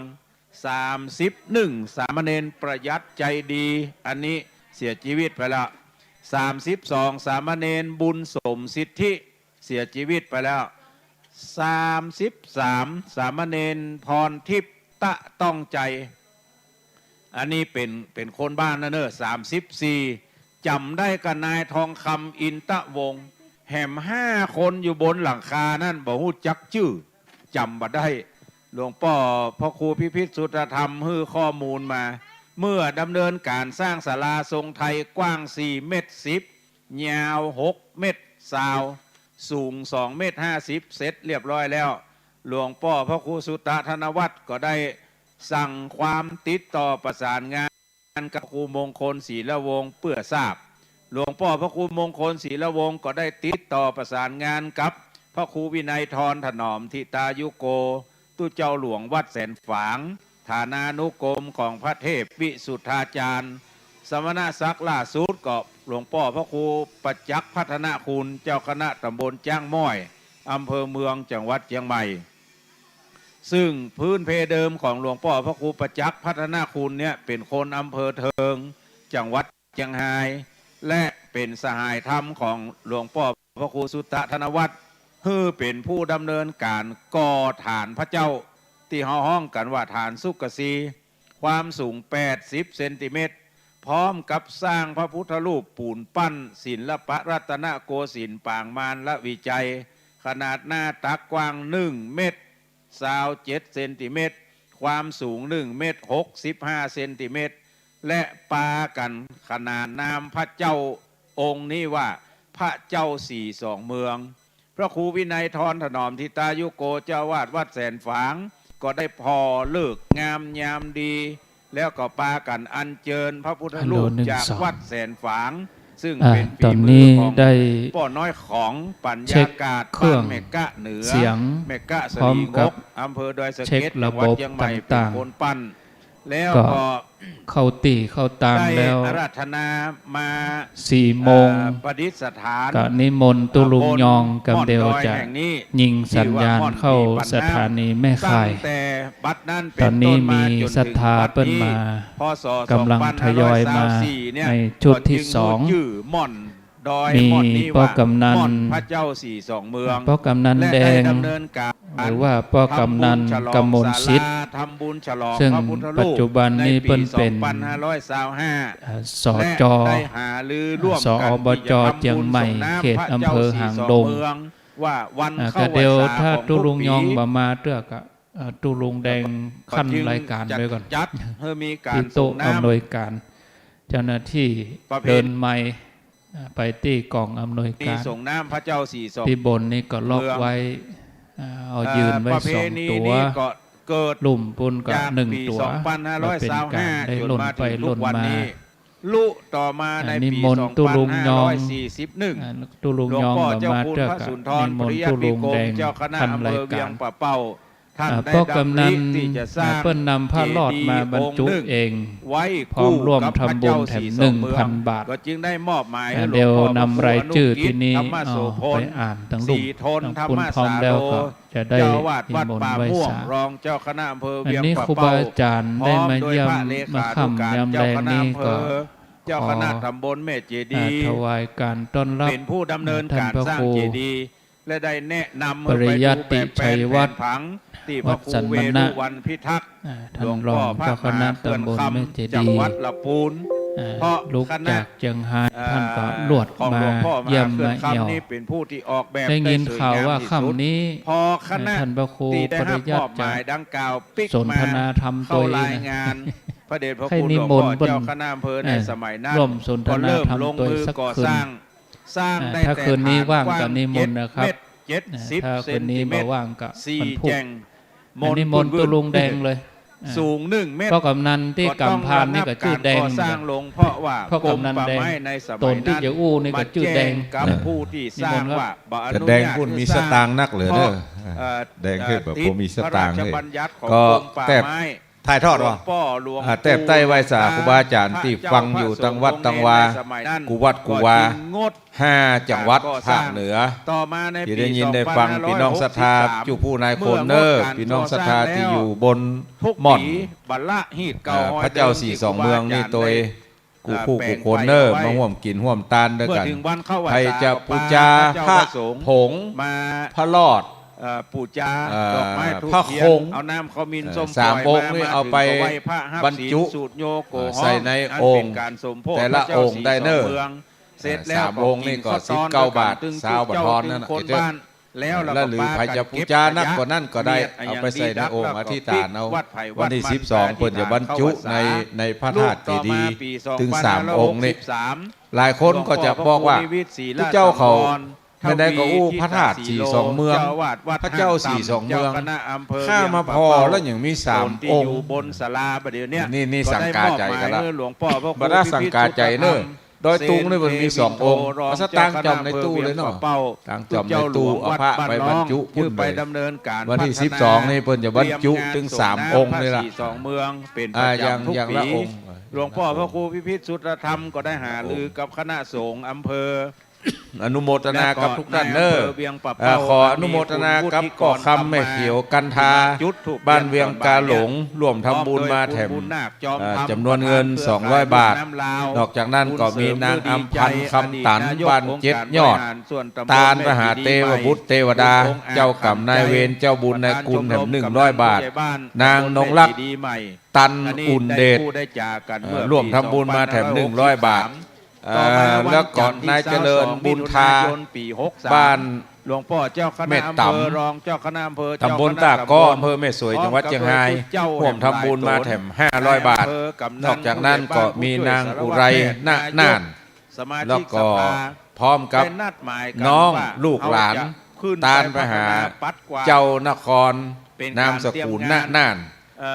31สามเณรประยัดใจดีอันนี้เสียชีวิตไปแล้ว32สามเณรบุญสมสิทธิเสียชีวิตไปแล้ว33สามเณรพรทิพย์ตะต้องใจอันนี้เป็นคนบ้านนะเนอะ34จำได้กับนายทองคำอินตะวงศ์แหม5คนอยู่บนหลังคานั่นบอกฮู้จักชื่อจำบ่ได้หลวงพ่อพระครูพิพิธสุตธรรมฮื้อข้อมูลมาเมื่อดำเนินการสร้างศาลาทรงไทยกว้าง4 เมตร 10ยาว6 เมตรซาวสูง2 เมตร 50เสร็จเรียบร้อยแล้วหลวงพ่อพระครูสุตธนวัฒน์ก็ได้สั่งความติดต่อประสานงานกับครูมงคลศรีละวงศ์เพื่อทราบหลวงพ่อพระครูมงคลศรีละวงศ์ก็ได้ติดต่อประสานงานกับพระครูวินัยทรถนอมทิตายุโกตู้เจ้าหลวงวัดแสนฝางฐานานุกรมของพระเทพวิสุทธาจารย์สมณศักดิ์ล่าสุดก็หลวงพ่อพระครูประจักษ์พัฒนาคุณเจ้าคณะตำบลจ้างม้อยอำเภอเมืองจังหวัดเชียงใหม่ซึ่งพื้นเพเดิมของหลวงพ่อพระครูประจักษ์พัฒนาคุณเนี่ยเป็นคนอำเภอเทิงจังหวัดเชียงรายและเป็นสหายธรรมของหลวงพ่อพระครูสุตตธนวัฒน์คือเป็นผู้ดำเนินการก่อฐานพระเจ้าที่ห้องกันว่าฐานสุกสีความสูง80เซนติเมตรพร้อมกับสร้างพระพุทธรูปปูนปั้นศิลปรัตนโกสินทร์ปางมารและวิจัยขนาดหน้าตักกว้าง1 เมตร27เซนติเมตรความสูง1 เมตร65เซนติเมตรและปากันขนาดนามพระเจ้าองค์นี้ว่าพระเจ้า42เมืองพระครูวินัยทรถนอมทิตายุโกเจ้าวาดวัดแสนฝางก็ได้พอเลิกงามยามดีแล้วก็ปากันอัญเชิญพระพุทธรูปจากวัดแสนฝางซึ่งเป็นฝีมือของป้อน้อยของปัญญากาศบ้านเมกะเหนือเมกะสลีงกอำเภอดอยสะเก็ดจังหวัดเชียงใหม่เป็นคนปั้นแล้วก็เข้าตีเข้าตามแล้วอาราธนามา4 โมงประดิษฐานก็นิมนต์ตุลุงยองกับเดียวจะยิงสัญญาณเข้าสถานีแม่ข่ายตอนนี้มีศรัทธาเปิ้นมากำลังทยอยมาในชุดที่2มีป้อกำนันพระเจ้า42เมืองป้อกำนันแดงหรือว่าป้อกำนันกำมลศิษย์ซึ่งปัจจุบันนี้เป็นสจสอบจเชียงใหม่เขตอำเภอหางดงก็เดียวถ้าตุลุงยองมาเตื้อกตุลุงแดงขั้นรายการไว้ก่อนที่โต๊ะอำนวยการเจ้าหน้าที่เดินไม้ไปที่กองอำนวยการส่งน้ำพระเจ้าที่บนนี้ก็ล็อกไว้เอายืนไว้2 ตัวลุ่มปุนก็1 ตัวเป็นการได้หล่นไปหล่นมาลุต่อมาในปี2541ตุลุงยองมาเจ้ากับนิมนต์ตุลุงแดงทันรายการพ่อกำนันเปิ้นนำผ้าลอดมาบรรจุเองพร้อมร่วมทำบุญแถม 1,000 บาทก็จึงได้มอบหมายเดี๋ยวนำรายชื่อที่นี้ไปอ่านทั้งลุ่มคุณพร้อมแล้วก็จะได้นิมนต์ไว้สารองเจ้าคณะอำเภอเวียงป่าเป้าครูบาอาจารย์ได้มาเยี่ยมมาค่ำยามแรงนี้ก็เจ้าคณะตำบลแม่เจดีถวายการต้อนรับเป็นผู้ดำเนินการสร้างเจดีย์และได้แนะนำปริยัติชัยวัฒน์ที่พระครูเวรุวันพิทักษ์หลวงพ่อพระคณะตำบลแม่เจดีย์จังหวัดลำพูนเพราะลุกจากเชียงรายท่านก็ลวดมาเยี่ยมมาเอี่ยวได้ยินข่าวว่าค่ำนี้ท่านพระครูปริยัติจะสนทนาธรรมตัวเองพระเดชพระคุณหลวงพ่อเจ้าคณะอำเภอในสมัยนั้นร่วมสนทนาธรรมตัวสักคืนถ้าคืนนี้ว่างก็นิมนต์นะครับ 70 ถ้า เซ คน น นี้ ติเม บ่ ตร ว่างก็ สี่ มันพุก แจง อันนี้มนต์ตุลุงแดงเลยอ่า สูง1 เมตร พ่อกำนันที่กำพานนี่ก็ชื่อแดง ก่อสร้างลงเพราะว่า พ่อกำนัน รมป่า แดง ไม้ในสมัย ตนที่ นั้น จะอู้นี่ก็ชื่อแดง มาจ้กับผู้ที่สร้างว่าบ่อนุ แต่ ญาต แดงพุ่นมีสตางค์นักเหลือเด้อแดงขึ้นแบบผมมีสตางค์ ติด เลย พระราชบัญญัติของ ก็ กรมป่า แทบ ไม้ ถ่ายทอด หลว วะ งพ่อหลวง แทบใต้ไหว้สาครูบาอาจารย์ที่ฟังอยู่ตังวัดตังวากูวัดกูวา งด 5 จังหวัดภาคเหนือ ต่อมาใน ที่ ปี ได้ยินได้ฟังพี่น้องศรัทธา 2563 จูผู้นายคนเนอร์พี่น้องศรัทธาที่อยู่บน ทุก ม่อน ปีบัลละฮีดเก่าห้อย พระเจ้าสี่สองเมืองนี่ตัวกูคู่กูคนเนอร์มาห่วมกินห่วมตานด้วย เมื่อ กัน ถึงวันเข้าวั ใครจะปูจาพระผง มา พระรอด ปู่จา ด ดอกไม้ทูบ พระ เทีย โคน ง เอาน้ำเขามินส้ม สาม ปล่ย องค์นี่ ม เอาไป ถึงก็หว้พระห้า บรรจุ ศีลสูตรโยโกห้อง ใส่ใน อั โอ่ง เป็นการสมโภช แต่ละ พรเจ้า องค์ได้เนอร์ สี่สงมืองเสร็จแล้ว สามองค์นี่ก็ ข้วต้อน 19 บาท ตึง สาวบาททอนนั่นน่ะ คน ไอ้เจ้า บ้านแล้วเรา แล้ว ก็ หรือ ปา ใคร กัน จะปู เก็บ จานัก ขยะ กว่านั้นก็ได้ เนี่ย เอาไปใส่ในโอ่ง แล้วก็ อธิษฐานเอา วัดไผ่ วันที่ วัดมัน 12เพิ่นจะบรรจุในพระธาตุเจดีย์ถึง3 องค์นี่ หลายคนก็จะบอกว่าทุกเจ้าเขาไม่ได้ก็อู้พระธาตุสี่สองเมือง พระเจ้าสี่สองเมืองข้ามาพอแล้วอย่างมี3 องค์ อยู่บนศาลาประเดี๋ยวเนี้ย นี่สังกาใจกันละ ก็ได้มอบหมายหลวงพ่อพระครู บรรดาสังกาใจเนอะ พิพิธ โดยตุงนี่มันมี2 องค์พระสตางค์จำในตู้เลยเนาะ เป้า ตั้งจำในตู้เอาพระไปบรรจุพุ่น ไป เลย ดำเนินการ วันที่ พัฒา 12นี่เพิ่นจะบรรจุถึง3 องค์นี่ล่ะ พระสี่สองเมืองเป็นป อ่า ระ อย่าง จำทุก อย่าง ปี ละองค์ หลวงพ่อพระครูพิพิธสุตธรรมก็ได้หารือกับคณะสงฆ์อำเภอ อนุโมทนากับทุกท่านเนอ และก็ในอำเภอเวียงปะเป้า ขออนุโมทนากับก่อคำแม่เขียวกันทาบ้านเวียงกาหลงร่วมทำบุญมาแถมจำนวนเงิน200 บาท นอกจากนั้นก็มีนางอัมพันธ์คำตันบ้านเจ็ดยอด ตาลมหาเทวบุตรเทวดา เจ้ากรรมนายเวรเจ้าบุญนายคุณแถม100 บาท นางนงลักษณ์ตันอุ่นเดชร่วมทำบุญมาแถม100 บาทแล้วก่อนนายเจริญบุญทาบ้าน หลวงพ่อเจ้าคณะ เม็ด อำ ต่ำ เภอรองเจ้าคณะอำเภอ ตำบลตากก้ออำเภอแม่สวยจังหวัดเชียงรายร่วมทำบุญมาแถม500 บาท นอกจากนั้นก็มีนางอุไรณน่าน สมาชิ แล้วก็ สภา พร้อมกับ ได้นัดหมายกั น้อง ว่า ลูกหลาน เอจะขึ้น ตาลไปหา ปัดกวาด เจ้านคร เป็น นามสกุลณน่าน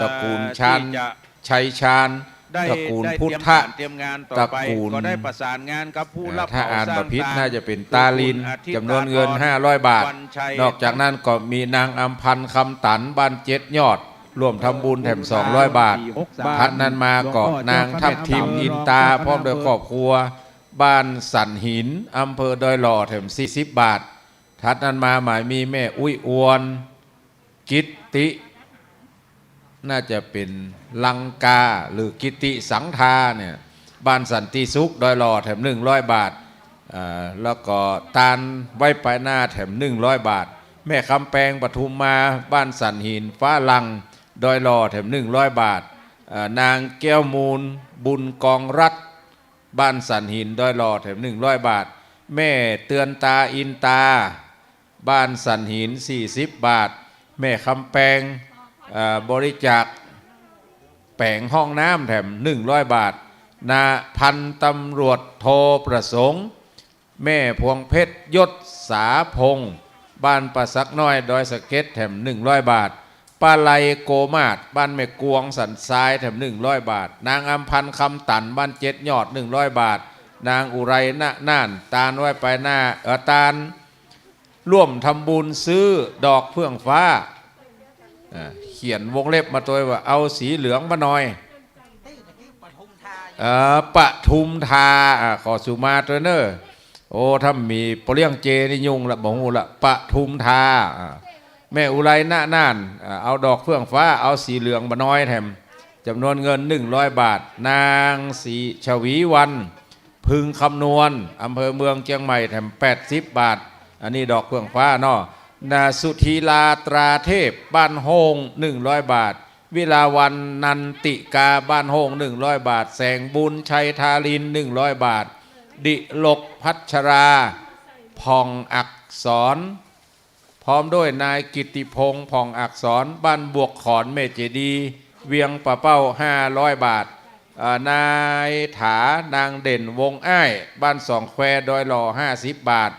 ตระกูลชาญ ที่จะ ชัยชาญ ได้ ตระกูล ได้ พุท เตรียม ธะ การเตรียมงานต่อ ตระ ไป กูล ก็ได้ประสานงานกับผู้รับ ถ้าอ่าน เห ประพิษ สร้ง น่าจะเป็นตาลิน คุณอาทิตย์ จำนวนเงิน 500 บาท วันชัย นอกจากนั้นก็มีนางอัมพันธ์คำตันบ้านเจ็ดยอดร่วมทำบุญแถม200 บาท พัดนั้นมาก็นางทับทิมอินตาพร้อมโดยครอบครัว บ้านสันหินอำเภอดอยหล่อแถม40 บาท ทัดนั้นมาหมายมีแม่อุ้ยอวนกิตติ น่าจะเป็นลังกาหรือกิติสังทาเนี่ยบ้านสันติสุขดอยหล่อแถม100 บาทแล้วก็ตาลไว้ปลายหน้าแถม100 บาท แม่คำแปงปทุมมาบ้านสันหินฟ้าลังดอยหล่อแถม100 บาทนางแก้วมูลบุญกองรัฐบ้านสันหินดอยหล่อแถม100 บาท แม่เตือนตาอินตาบ้านสันหิน40 บาท แม่คำแปงบริจาคแปลงห้องน้ำแถม100 บาทนาพันตำรวจโทประสงค์แม่พวงเพชรยศสาพงศ์บ้านประสักน้อยดอยสะเก็ดแถม100 บาทป้าไลโกมาศบ้านแม่กวงสันทรายแถม100 บาทนางอัมพันธ์คำตันบ้านเจ็ดยอด100 บาทนางอุไรณน่านตาลไว้ไปหน้าตาลร่วมทำบุญซื้อดอกเฟื่องฟ้าเขียนวงเล็บมาตัวว่าเอาสีเหลืองมาหน่อยปทุมทาขอสุมาเทรนเนอร์โอ้ถ้ามีปเลี้ยงเจนี่ยุงละบอกงูละปทุมทาแม่อุไรน่านเอาดอกเฟื่องฟ้าเอาสีเหลืองมาน้อยแถมจำนวนเงิน100 บาทนางสีชวีวันพึงคำนวณอำเภอเมืองเชียงใหม่แถม80 บาทอันนี้ดอกเฟื่องฟ้าเนาะนาสุธีลาตราเทพบ้านโฮง100 บาทวิลาวันนันติกาบ้านโฮง100 บาทแสงบุญชัยทาริน100 บาทดิลกพัชราผ่องอักษรพร้อมด้วยนายกิติพงษ์ผ่องอักษรบ้านบวกขอนเมเจดีเวียงปะเป้า500 บาทนายถานางเด่นวงอ้ายบ้านสองแควดอยหล่อ50 บาท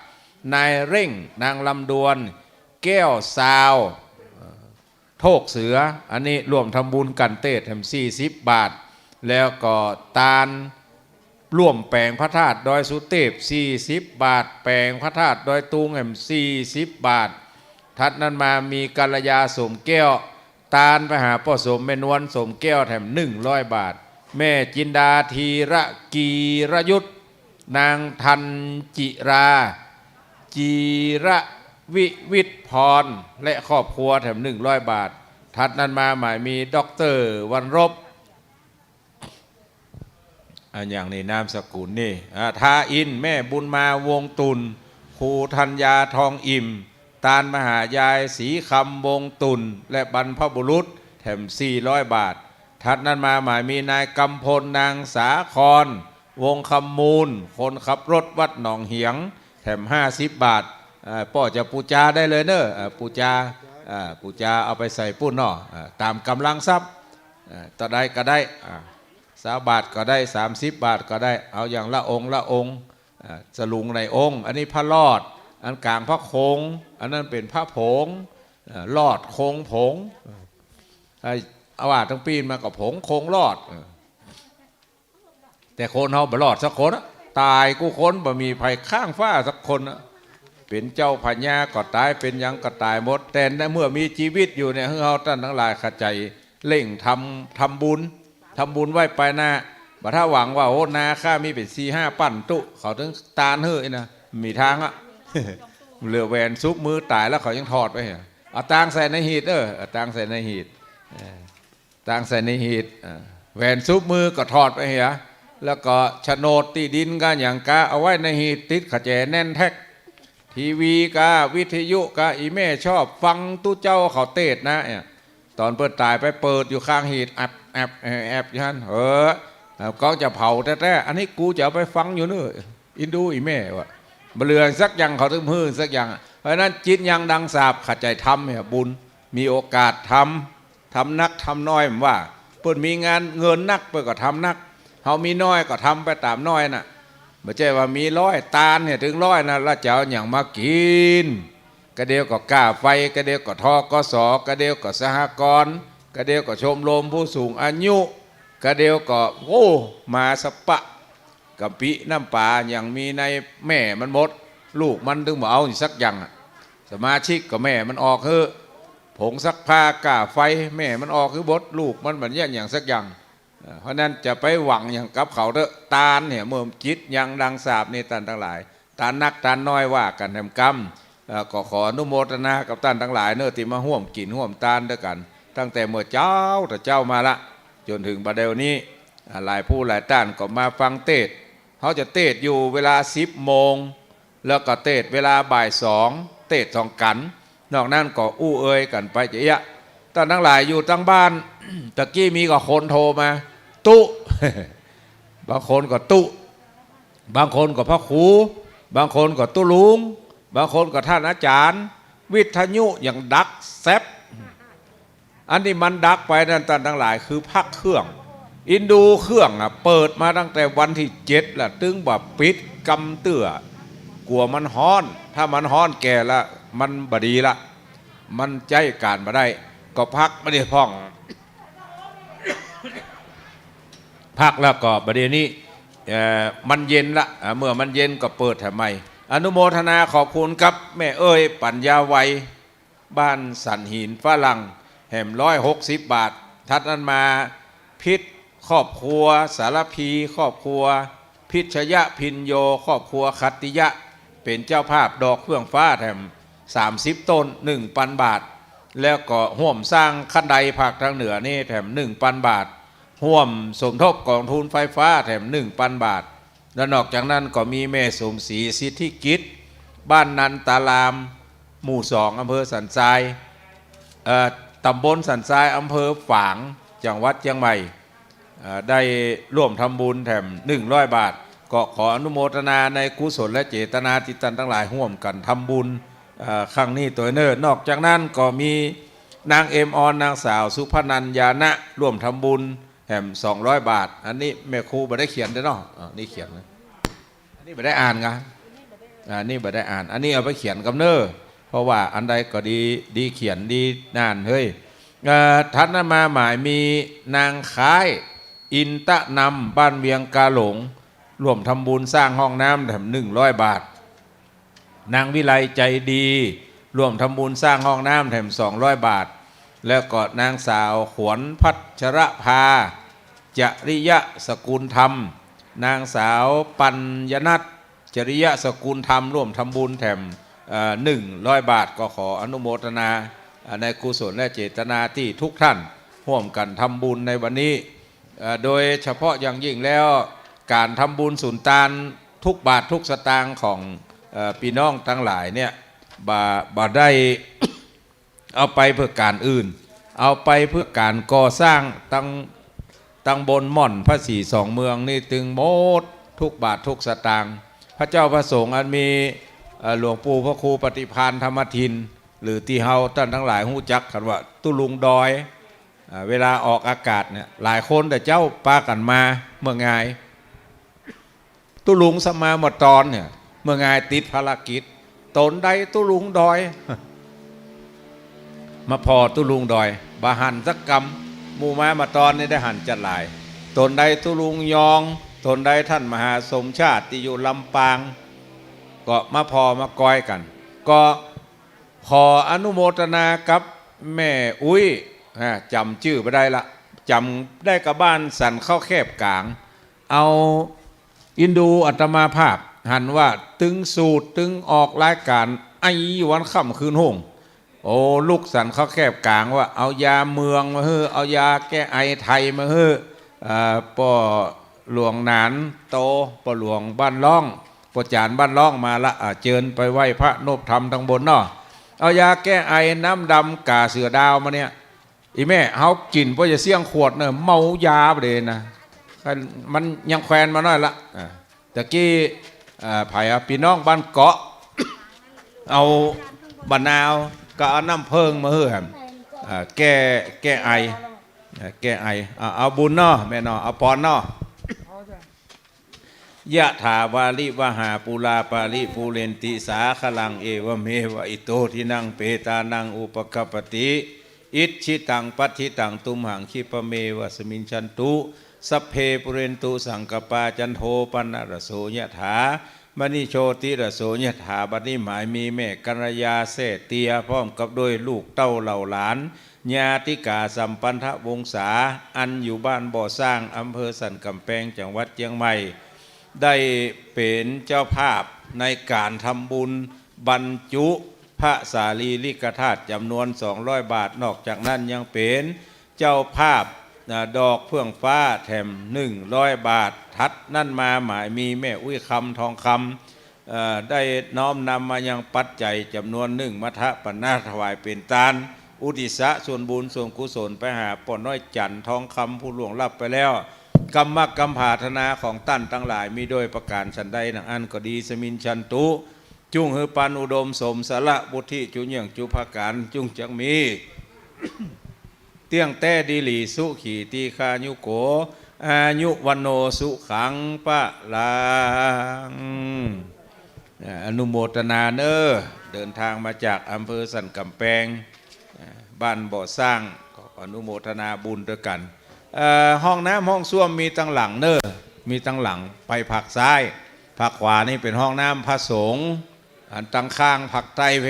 นายเร่งนางลำดวนแก้วซาวโทกเสืออันนี้รวมทำบุญกันเตศแถม40 บาทแล้วก็ตาลร่วมแปลงพระธาตุดอยสุเทพ40 บาทแปลงพระธาตุดอยตุงแถม40 บาททัดนั้นมามีกัลยาสมแก้วตาลไปหาพ่อสมแม่นวลสมแก้วแถม100 บาทแม่จินดาธีระกีรยุทธนางทันจิราจีระวิวิทพรและครอบครัวแถม100 บาททัดนั้นมาหมายมีด็อกเตอร์วันรบอันอย่างนี้นามสกุลนี่ทาอินแม่บุญมาวงตุลครูธัญญาทองอิ่มตาลมหายายศรีคำวงตุลและบรรพบุรุษแถม400 บาททัดนั้นมาหมายมีนายกำพลนางสาครวงคำมูลคนขับรถวัดหนองเหียงแถม50 บาทป่อจะปูจาได้เลยเนอะปูจาเอาไปใส่ปุ้นเนาะตามกำลังทรัพย์ต่อได้ก็ได้20 บาทก็ได้30 บาทก็ได้เอาอย่างละองค์ละองค์สลุงในองค์อันนี้พระรอดอันกลางพระโคงอันนั้นเป็นพระผงรอดโคงผงเอาว่าทั้งปีนมากับผงโคงรอดแต่คนเขาบ่รอดสักคนตายกูคนบ่มีภัยข้างฟ้าสักคนเป็นเจ้าพญาก็ตายเป็นยังก็ตายหมดแต่เมื่อมีชีวิตอยู่เนี่ยเขาท่านทั้งหลายขัดใจเร่งทำบุญไว้ไปหน้าบ่ถ้าหวังว่าโอ้นาข้ามีเป็น4-5 ปั้นตุเขาถึงตาลเฮ้ยนะมีทางอ่ะ เหลือแหวนซุปมือตายแล้วเขายังถอดไปเหรอเอาตังใส่ในหีดเอาตังใส่ในหีดตังใส่ในหีดแหวนซุปมือก็ถอดไปเหรอแล้วก็โฉนดที่ดินก็อย่างกาเอาไว้ในหีดติดขแจแน่นแท็กทีวีกาวิทยุกาอีแม่ชอบฟังตู้เจ้าเขาเตดนะตอนเปิดตายไปเปิดอยู่ข้างหีดแอบอยู่ฮั่นก็จะเผาแต่อันนี้กูจะเอาไปฟังอยู่นู่นอินดูอีแม่วะบเรือนสักอย่างเขาถึงมือสักอย่างเพราะนั้นจิตยังดังสาบขัดใจทำเนี่ยบุญมีโอกาสทำนักทำน้อยผมว่าเปิดมีงานเงินนักเปิดก็ทำนักเขามีน้อยก็ทำไปตามน้อยน่ะไม่ใช่ว่ามี100 ตาลเนี่ยถึง100นะแล้วจะเอาอย่างมากินกระเดียวก็กล้าไฟกระเดียวก็ทกสกระเดียวก็สหกรณ์กระเดียวก็ชมรมผู้สูงอายุกระเดียวก็โอ้มาสปะกะปิน้ำปลาอย่างมีในแม่มันหมดลูกมันถึงมาเอาสักอย่างสมาชิกก็แม่มันออกคือผงซักผ้ากล้าไฟแม่มันออกคือบดลูกมันเหมือนอย่างสักอย่างเพราะนั้นจะไปหวังอย่างกับเขาเถอะตาลเนี่ยเมื่อจิตยังดังสาบในท่านทั้งหลายตาลนักตาลน้อยว่ากันแห่งกรรมก็ขออนุโมทนากับท่านทั้งหลายเนื้อที่มาห่วมกินห่วมตาลด้วยกันตั้งแต่เมื่อเจ้ามาละจนถึงบัดเดี๋ยวนี้หลายผู้หลายท่านก็มาฟังเทศเขาจะเทศอยู่เวลา10 โมงแล้วก็เทศเวลาบ่าย 2เทศ2 กันนอกนั้นก็อู้เอ่ยกันไปเยอะท่านทั้งหลายอยู่ทั้งบ้านตะกี้มีก็คนโทรมาตุบางคนก็ตุบางคนก็พระครูบางคนก็ตุลุงบางคนก็ท่านอาจารย์วิทยุอย่างดักแซบอันนี้มันดักไปนั่นท่านทั้งหลายคือพักเครื่องอินดูเครื่องเปิดมาตั้งแต่วันที่7ละตึงแบบปิดกำเตื้อกลัวมันฮ้อนถ้ามันฮ้อนแก่ละมันบดีละมันใจการมาได้ก็พักไม่ได้พ้องพักแล้วก็ประเดี๋ยวนี้มันเย็นละเมื่อมันเย็นก็เปิดทำไมอนุโมทนาขอบคุณครับแม่เอ้ยปัญญาไวบ้านสันหินฝรั่งแห่ม160 บาททัดนั้นมาพิษครอบครัวสารพีครอบครัวพิชยะพินโยครอบครัวคัตติยะเป็นเจ้าภาพดอกเครื่องฟ้าแถม30 ต้น 1,000 บาทแล้วก็ห่วมสร้างขั้นใดภาคทางเหนือนี่แถม 1,000 บาทห่วมสมทบกองทุนไฟฟ้าแถม 1,000 บาทและนอกจากนั้นก็มีแม่สมศรีสิทธิกิจบ้านนันตารามหมู่ 2อำเภอสันทรายตำบลสันทรายอำเภอฝางจังหวัดเชียงใหม่ได้ร่วมทำบุญแถม100 บาทก็ขออนุโมทนาในกุศลและเจตนาที่ท่านทั้งหลายร่วมกันทำบุญครั้งนี้ตัวเนิ่นนอกจากนั้นก็มีนางเอ็มออนนางสาวสุพนัญญานะร่วมทำบุญแถม200 บาทอันนี้แม่ครูไม่ได้เขียนด้วยเนาะนี่เขียนนะอันนี้ไม่ได้อ่านกัน อันนี้บ่ได้อ่านอันนี้เอาไปเขียนกับเนอเพราะว่าอันใดก็ดีเขียนดีนานเฮ้ยทัดนั้นมาหมายมีนางคายอินตะนำบ้านเวียงกาหลงร่วมทำบุญสร้างห้องน้ำแถม100 บาทนางวิไลใจดีร่วมทำบุญสร้างห้องน้ำแถม200 บาทแล้วก็นางสาวขวนพัชรภาจริยะสกุลธรรมนางสาวปัญญนัทจริยะสกุลธรรมร่วมทำบุญแถม100 บาทก็ขออนุโมทนาในกุศลและเจตนาที่ทุกท่านร่วมกันทำบุญในวันนี้โดยเฉพาะอย่างยิ่งแล้วการทำบุญสุนทานทุกบาททุกสตางค์ของพี่น้องทั้งหลายเนี่ยบ่ได้ เอาไปเพื่อการอื่นเอาไปเพื่อการก่อสร้างตั้งบนม่อนพระศรีสองเมืองนี่ตึงโมดทุกบาททุกสตางค์พระเจ้าพระสงฆ์อันมีหลวงปู่พระครูปฏิภาณธรรมทินหรือที่เฮาท่านทั้งหลายหู้จักกันว่าตุลุงดอยเวลาออกอากาศเนี่ยหลายคนแต่เจ้าปากันมาเมื่อไงตุลุงสมาหมดตอนเนี่ยเมื่อไงติดภารกิจตนใดตุลุงดอย มาพอตุลุงดอยบาหันสักกรรมมูมาตอนนี้ได้หันจัดหลายตนใดตุลุงยองตนใดท่านมหาสมชาติที่อยู่ลำปางก็มาพอมากอยกันก็ขออนุโมทนากับแม่อุ้ยจำชื่อไม่ได้ละจำได้กับบ้านสันเข้าแคบกลางเอาอินดูอัตมาภาพหันว่าตึงสูตรตึงออกรายการไอ้วันค่ำคืนห้องโอ้ลูกสันเข้าแคบกลางว่าเอายาเมืองมาเฮ้อเอายาแก้ไอไทยมาเฮ้อป่อหลวงหนานโตป่อหลวงบ้านล่องป่อจานบ้านล่องมาละเจิญไปไหว้พระนบธรรมทางบนเนาะเอายาแก้ไอน้ำดำกาเสือดาวมาเนี่ยอีแม่เขากินเพราะจะเสี่ยงขวดเนี่ยเมายาไปเลยนะมันยังแควนมาหน่อยละตะกี้ไผ่พี่น้องบ้านเกาะเอาบะนาวก็เอาน้ำเพิงมาเฮ้อแก้ไอแก้ไอเอาบุญเนาะแม่เนาะเอาปอนเนาะยะถาวาลิวหาปูลาปาลิปูเรนติสาขลังเอวเมวะอิโตทินังเปตานังอุปกปติอิชิตังปัฏฐิตังตุมหังคิปเมวะสมินชันตุสัพเพปุเรนตุสังกปาจันโทปนรโสยะถามณีโชติรโสยะถาบัดนี้หมายมีแม่กัญญาเสเตียพร้อมกับด้วยลูกเต้าเหล่าหลานญาติกาสัมปันทวงศาอันอยู่บ้านบ่อสร้างอำเภอสันกำแพงจังหวัดเชียงใหม่ได้เป็นเจ้าภาพในการทำบุญบรรจุพระสารีริกธาตุจำนวน200 บาทนอกจากนั้นยังเป็นเจ้าภาพดอกเฟื่องฟ้าแถม100 บาททัดนั่นมาหมายมีแม่อุ้ยคำทองคำได้น้อมนำมายังปัจจัยจำนวน1 มัทะปันนาถวายเป็นทานอุทิศส่วนบุญส่วนกุศลไปหาป่อน้อยจันทองคำผู้ล่วงลับไปแล้วกรรมกรรมภาธนาของตั้นทั้งหลายมีโดยประการฉันใดนังอันก็ดีสมินชันตุจุงหือปันอุดมสมสละบุธิจุเยี่ยงจุภาการจุงจังมี เตี้ยงแต่ดีหลีสุขีตีคายุโกอายุวันโนสุขังปะลังอนุโมทนาเนอเดินทางมาจากอำเภอสันกำแพงบ้านบ่อสร้างก็อนุโมทนาบุญด้วยกันห้องน้ำห้องส้วมมีตั้งหลังเนอมีตั้งหลังไปผักซ้ายผักขวานี่เป็นห้องน้ำพระสงฆ์อันตั้งข้างผักใต้เพ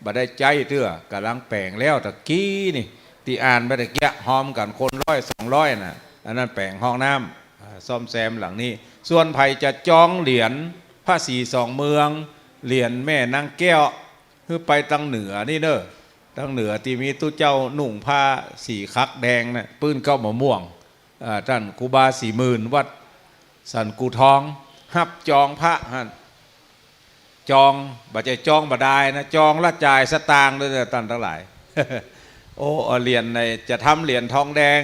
บ่ได้ใจเตื้อกำลังแปลงแล้วตะกี้นี่ที่อ่านไปตะกี้หอมกันคน100-200น่ะอันนั้นแปลงห้องน้ำซ่อมแซมหลังนี้ส่วนไผ่จะจองเหรียญพระศรีสองเมืองเหรียญแม่นางแก้วคือไปทางเหนือนี่เนอะทางเหนือที่มีตู้เจ้าหนุ่งผ้าสีคักแดงนะปื้นเก้ามะม่วงท่านครูบา40,000วัดสันกูทองหับจองพระหันจองบัจจัยจองบดายนะจองละจ่ายสตางค์ด้วยท่านทั้งหลาย โอ้เหรียญในจะทำเหรียญทองแดง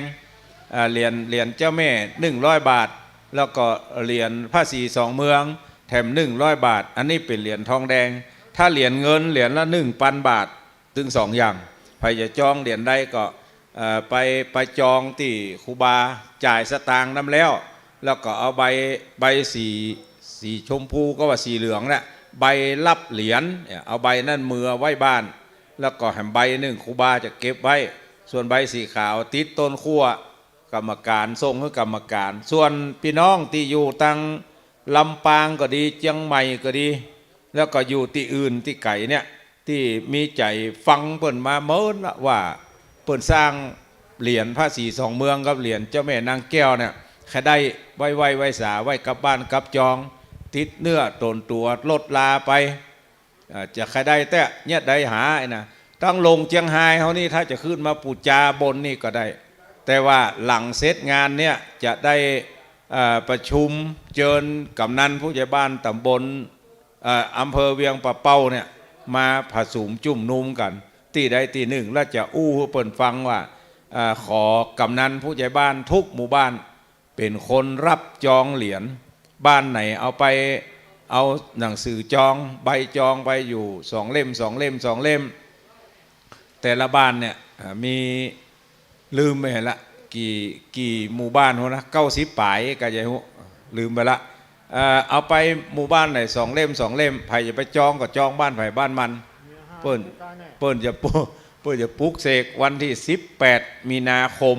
เหรียญเจ้าแม่100 บาทแล้วก็เหรียญพระศรีสองเมืองแถม100 บาทอันนี้เป็นเหรียญทองแดงถ้าเหรียญเงินเหรียญละ1,000 บาทถึง2 อย่างใครจะจองเหรียญได้ก็ไปจองที่ครูบาจ่ายสตางค์น้ำแล้วก็เอาใบสีชมพูก็ว่าสีเหลืองแหละ ใบรับเหรียญเอาใบนั่นมือไว้บ้านแล้วก็แหมใบหนึ่งครูบาจะเก็บไว้ส่วนใบสีขาวติดต้นขั้วกรรมการส่งให้กรรมการส่วนพี่น้องที่อยู่ตั้งลำปางก็ดีเชียงใหม่ก็ดีแล้วก็อยู่ที่อื่นที่ไก่เนี่ยที่มีใจฟังเปิ่นมาเมินละว่าเปิ่นสร้างเหรียญพระศรีสองเมืองกับเหรียญเจ้าแม่นางแก้วเนี่ยใครได้ไว้สาไว้กับบ้านกับจองติดเนื้อตนตัวลดลาไปจะใครได้แต่เนี่ยได้หาไอ้นะตั้งลงเชียงไฮ้เขานี่ถ้าจะขึ้นมาปูจาบนนี่ก็ได้แต่ว่าหลังเสร็จงานเนี่ยจะได้ประชุมเชิญกำนันผู้ใหญ่บ้านตำบลอำเภอเวียงปะเป้าเนี่ยมาผสมจุ่มนุ่มกันตีใดตีหนึ่งแล้วจะอู้เปิ่นฟังว่าขอกำนันผู้ใหญ่บ้านทุกหมู่บ้านเป็นคนรับจองเหรียญบ้านไหนเอาไปเอาหนังสือจองใบจองไปอยู่2 เล่ม 2 เล่ม 2 เล่มแต่ละบ้านเนี่ยมีลืมไปละกี่หมู่บ้านหัวนะ90 ป่ายก็จะลืมไปละเอาไปหมู่บ้านไหน2 เล่ม 2 เล่มไผ่จะไปจองก็จองบ้านไผ่บ้านมันเปิ้นจะปลุกเสกวันที่18 มีนาคม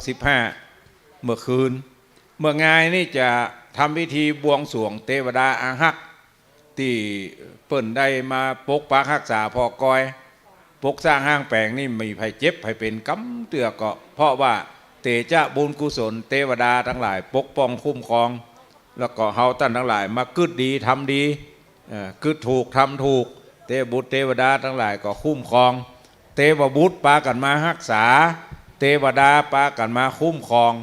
2565เมื่อคืนเมื่องายนี่จะทำพิธีบวงสรวงเทวดาอาหักที่เปิ้นได้มาปกปักรักษาพอกอยปกสร้างห้างแปลงนี่มีไผ่เจ็บไผ่เป็นกำเตือก็เพราะว่าเตจะบุญกุศลเทวดาทั้งหลายปกป้องคุ้มครองแล้วก็เฮาท่านทั้งหลายมากึดดีทำดีกึดถูกทำถูกเทพบุตรเทวดาทั้งหลายก็คุ้มครองเทวบุตรปากันมารักษาเทวดาปากันมาคุ้มครอง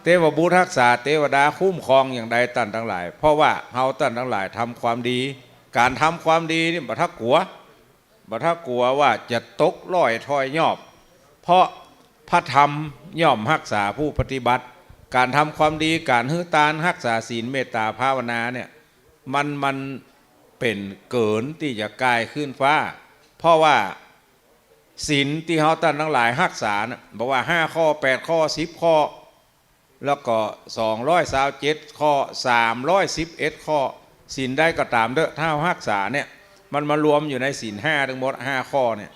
เทวบุตรรักษาเทวดาคุ้มครองอย่างใดท่านทั้งหลายเพราะว่าเฮาท่านทั้งหลายทำความดีการทำความดีนี่บ่ทักกลัวว่าจะตกล่อยถอยยอบเพราะพระธรรมย่อมรักษาผู้ปฏิบัติการทำความดีการหื้อตานรักษาศีลเมตตาภาวนาเนี่ยมันเป็นเกินที่จะกายขึ้นฟ้าเพราะว่าศีลที่เขาท่านทั้งหลายรักษานะบอกว่า5 ข้อ 8 ข้อ 10 ข้อแล้วก็227 ข้อ311 ข้อศีลได้ก็ตามเด้อถ้ารักษาเนี่ยมันมารวมอยู่ในศีล5ทั้งหมด5 ข้อเนี่ย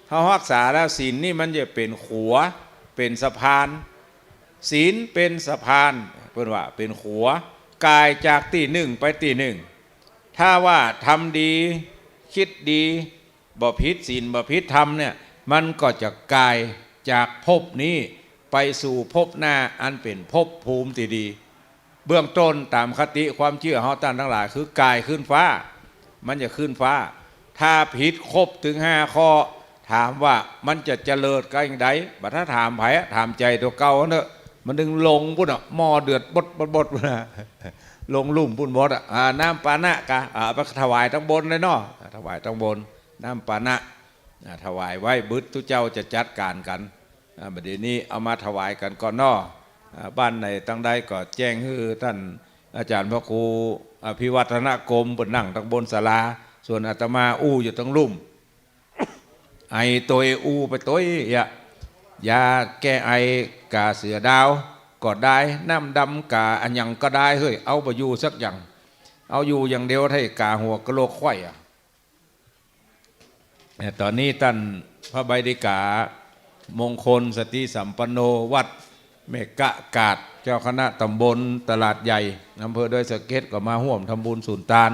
เขารักษาแล้วศีลนี่มันจะเป็นขัวเป็นสะพานศีลเป็นสะพานเพื่อนว่าเป็นขัวกายจากที่หนึ่งไปที่หนึ่งถ้าว่าทำดีคิดดีบ่ผิดศีลบ่ผิดธรรมเนี่ยมันก็จะกายจากภพนี้ไปสู่ภพหน้าอันเป็นภพภูมิที่ดีเบื้องต้นตามคติความเชื่อเฮาท่านทั้งหลายคือกายขึ้นฟ้ามันจะขึ้นฟ้าถ้าผิดครบถึง5 ข้อถามว่ามันจะเจริญกันอย่างไรบัดถ้าถามไผถามใจตัวเก่าเนอะมันดึงลงพุ่นอ่ะหม้อเดือดบดนะลงลุ่มพุ่นบดอ่ะน้ำปานะกะไปถวายทั้งบนเลยเนาะถวายทั้งบนน้ำปานะถวายไว้บึ้ทุเจ้าจะจัดการกันบัดนี้เอามาถวายกันก่อนเนาะบ้านไหนตั้งใดก็แจ้งให้ท่านอาจารย์พระครูอภิวัฒนกรมเปิดนั่งทั้งบนศาลาส่วนอาตมาอู้อยู่ทั้งลุ่มไอตัวอู้ไปตัวยาแก้ไอกาเสือดาวก็ได้น้ำดำกาอันยังก็ได้เฮ้ยเอาไปอยู่สักอย่างเอาอยู่อย่างเดียวให้กาหัวกะโหลกไข่ตอนนี้ท่านพระใบดิกามงคลสติสัมปันโนวัดเมกะกาดเจ้าคณะตำบลตลาดใหญ่อำเภอดอยสะเก็ดก็มาห่วมทำบุญสุนตาน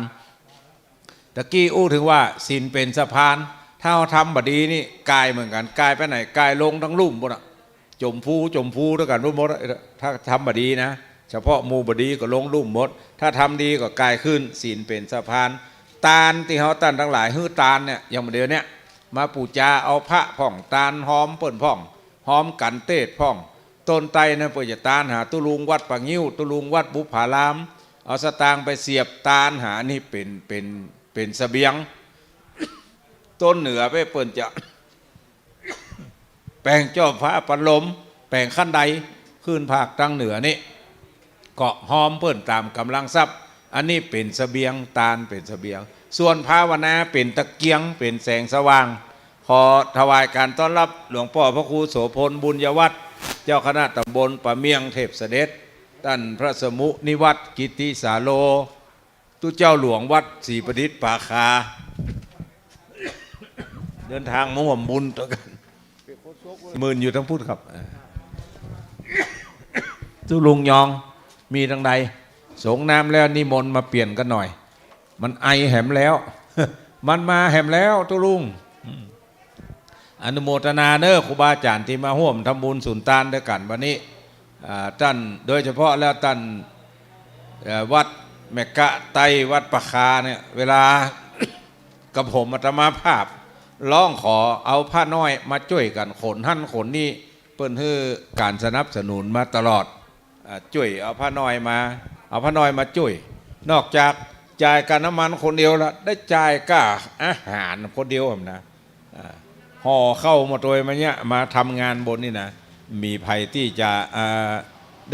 ตะกี้อู้ถึงว่าศีลเป็นสะพานถ้าเราทำบดีนี่กายเหมือนกันกายไปไหนกายลงทั้งลุ่มหมดจมฟูด้วยกันรุ่มหมดถ้าทำบดีนะเฉพาะมูบดีก็ลงลุ่มหมดถ้าทำดีก็กายขึ้นศีลเป็นสะพานตาลที่เขาตันทั้งหลายฮื้อตาลเนี่ยอย่างเดียวเนี่ยมาปูจาเอาพระพ่องตาลหอมเปิ่นพ่องหอมกันเตศพ่องต้นไตนะเปิ่นจะตาลหาตุลุงวัดปางยิ้วตุลุงวัดบุพารามเอาสตางค์ไปเสียบตาลหานี่เป็นเสบียงต้นเหนือไปเปิ่นจะแปลงเจ้าพระปลมแปลงขั้นใดขึ้นภาคตั้งเหนือนี่เกาะหอมเปิ่นตามกำลังทรัพย์อันนี้เป็นเสบียงตาลเป็นเสบียงส่วนภาวนาเป็นตะเกียงเป็นแสงสว่างขอถวายการต้อนรับหลวงพ่อพระครูโสพลบุญยวัฒน์เจ้าคณะตำบลปะเมียงเทพเสด็จท่านพระสมุนิวัตรกิติสาโล ตู้เจ้าหลวงวัดศรีประดิษฐ์ป่าคาเดินทางมาห่วมบุญต่อกันหมื่นอยู่ทั้งพูดครับตู้ลุงยองมีทางใดสงน้ำแล้วนิมนต์มาเปลี่ยนกันหน่อยมันไอแหมแล้ว มันมาแหมแล้วตู้ลุงอนุโมทนาเนอครูบาอาจารย์ที่มาห่วมทำบุญสุนทานด้วยกันวันนี้ท่านโดยเฉพาะแล้วท่านวัดแมกะไตวัดปะคาเนี่ยเวลา กับผมอาตมาภาพร้องขอเอาผ้าน้อยมาช่วยกันขนหั่นขนนี่เปิ้นให้การสนับสนุนมาตลอดช่วยเอาผ้าน้อยมาช่วยนอกจากจ่ายการน้ำมันคนเดียวละได้จ่ายค่าอาหารคนเดียวนะห่อเข้ามาโดยมาเนี่ยมาทำงานบนนี่นะมีภัยที่จะ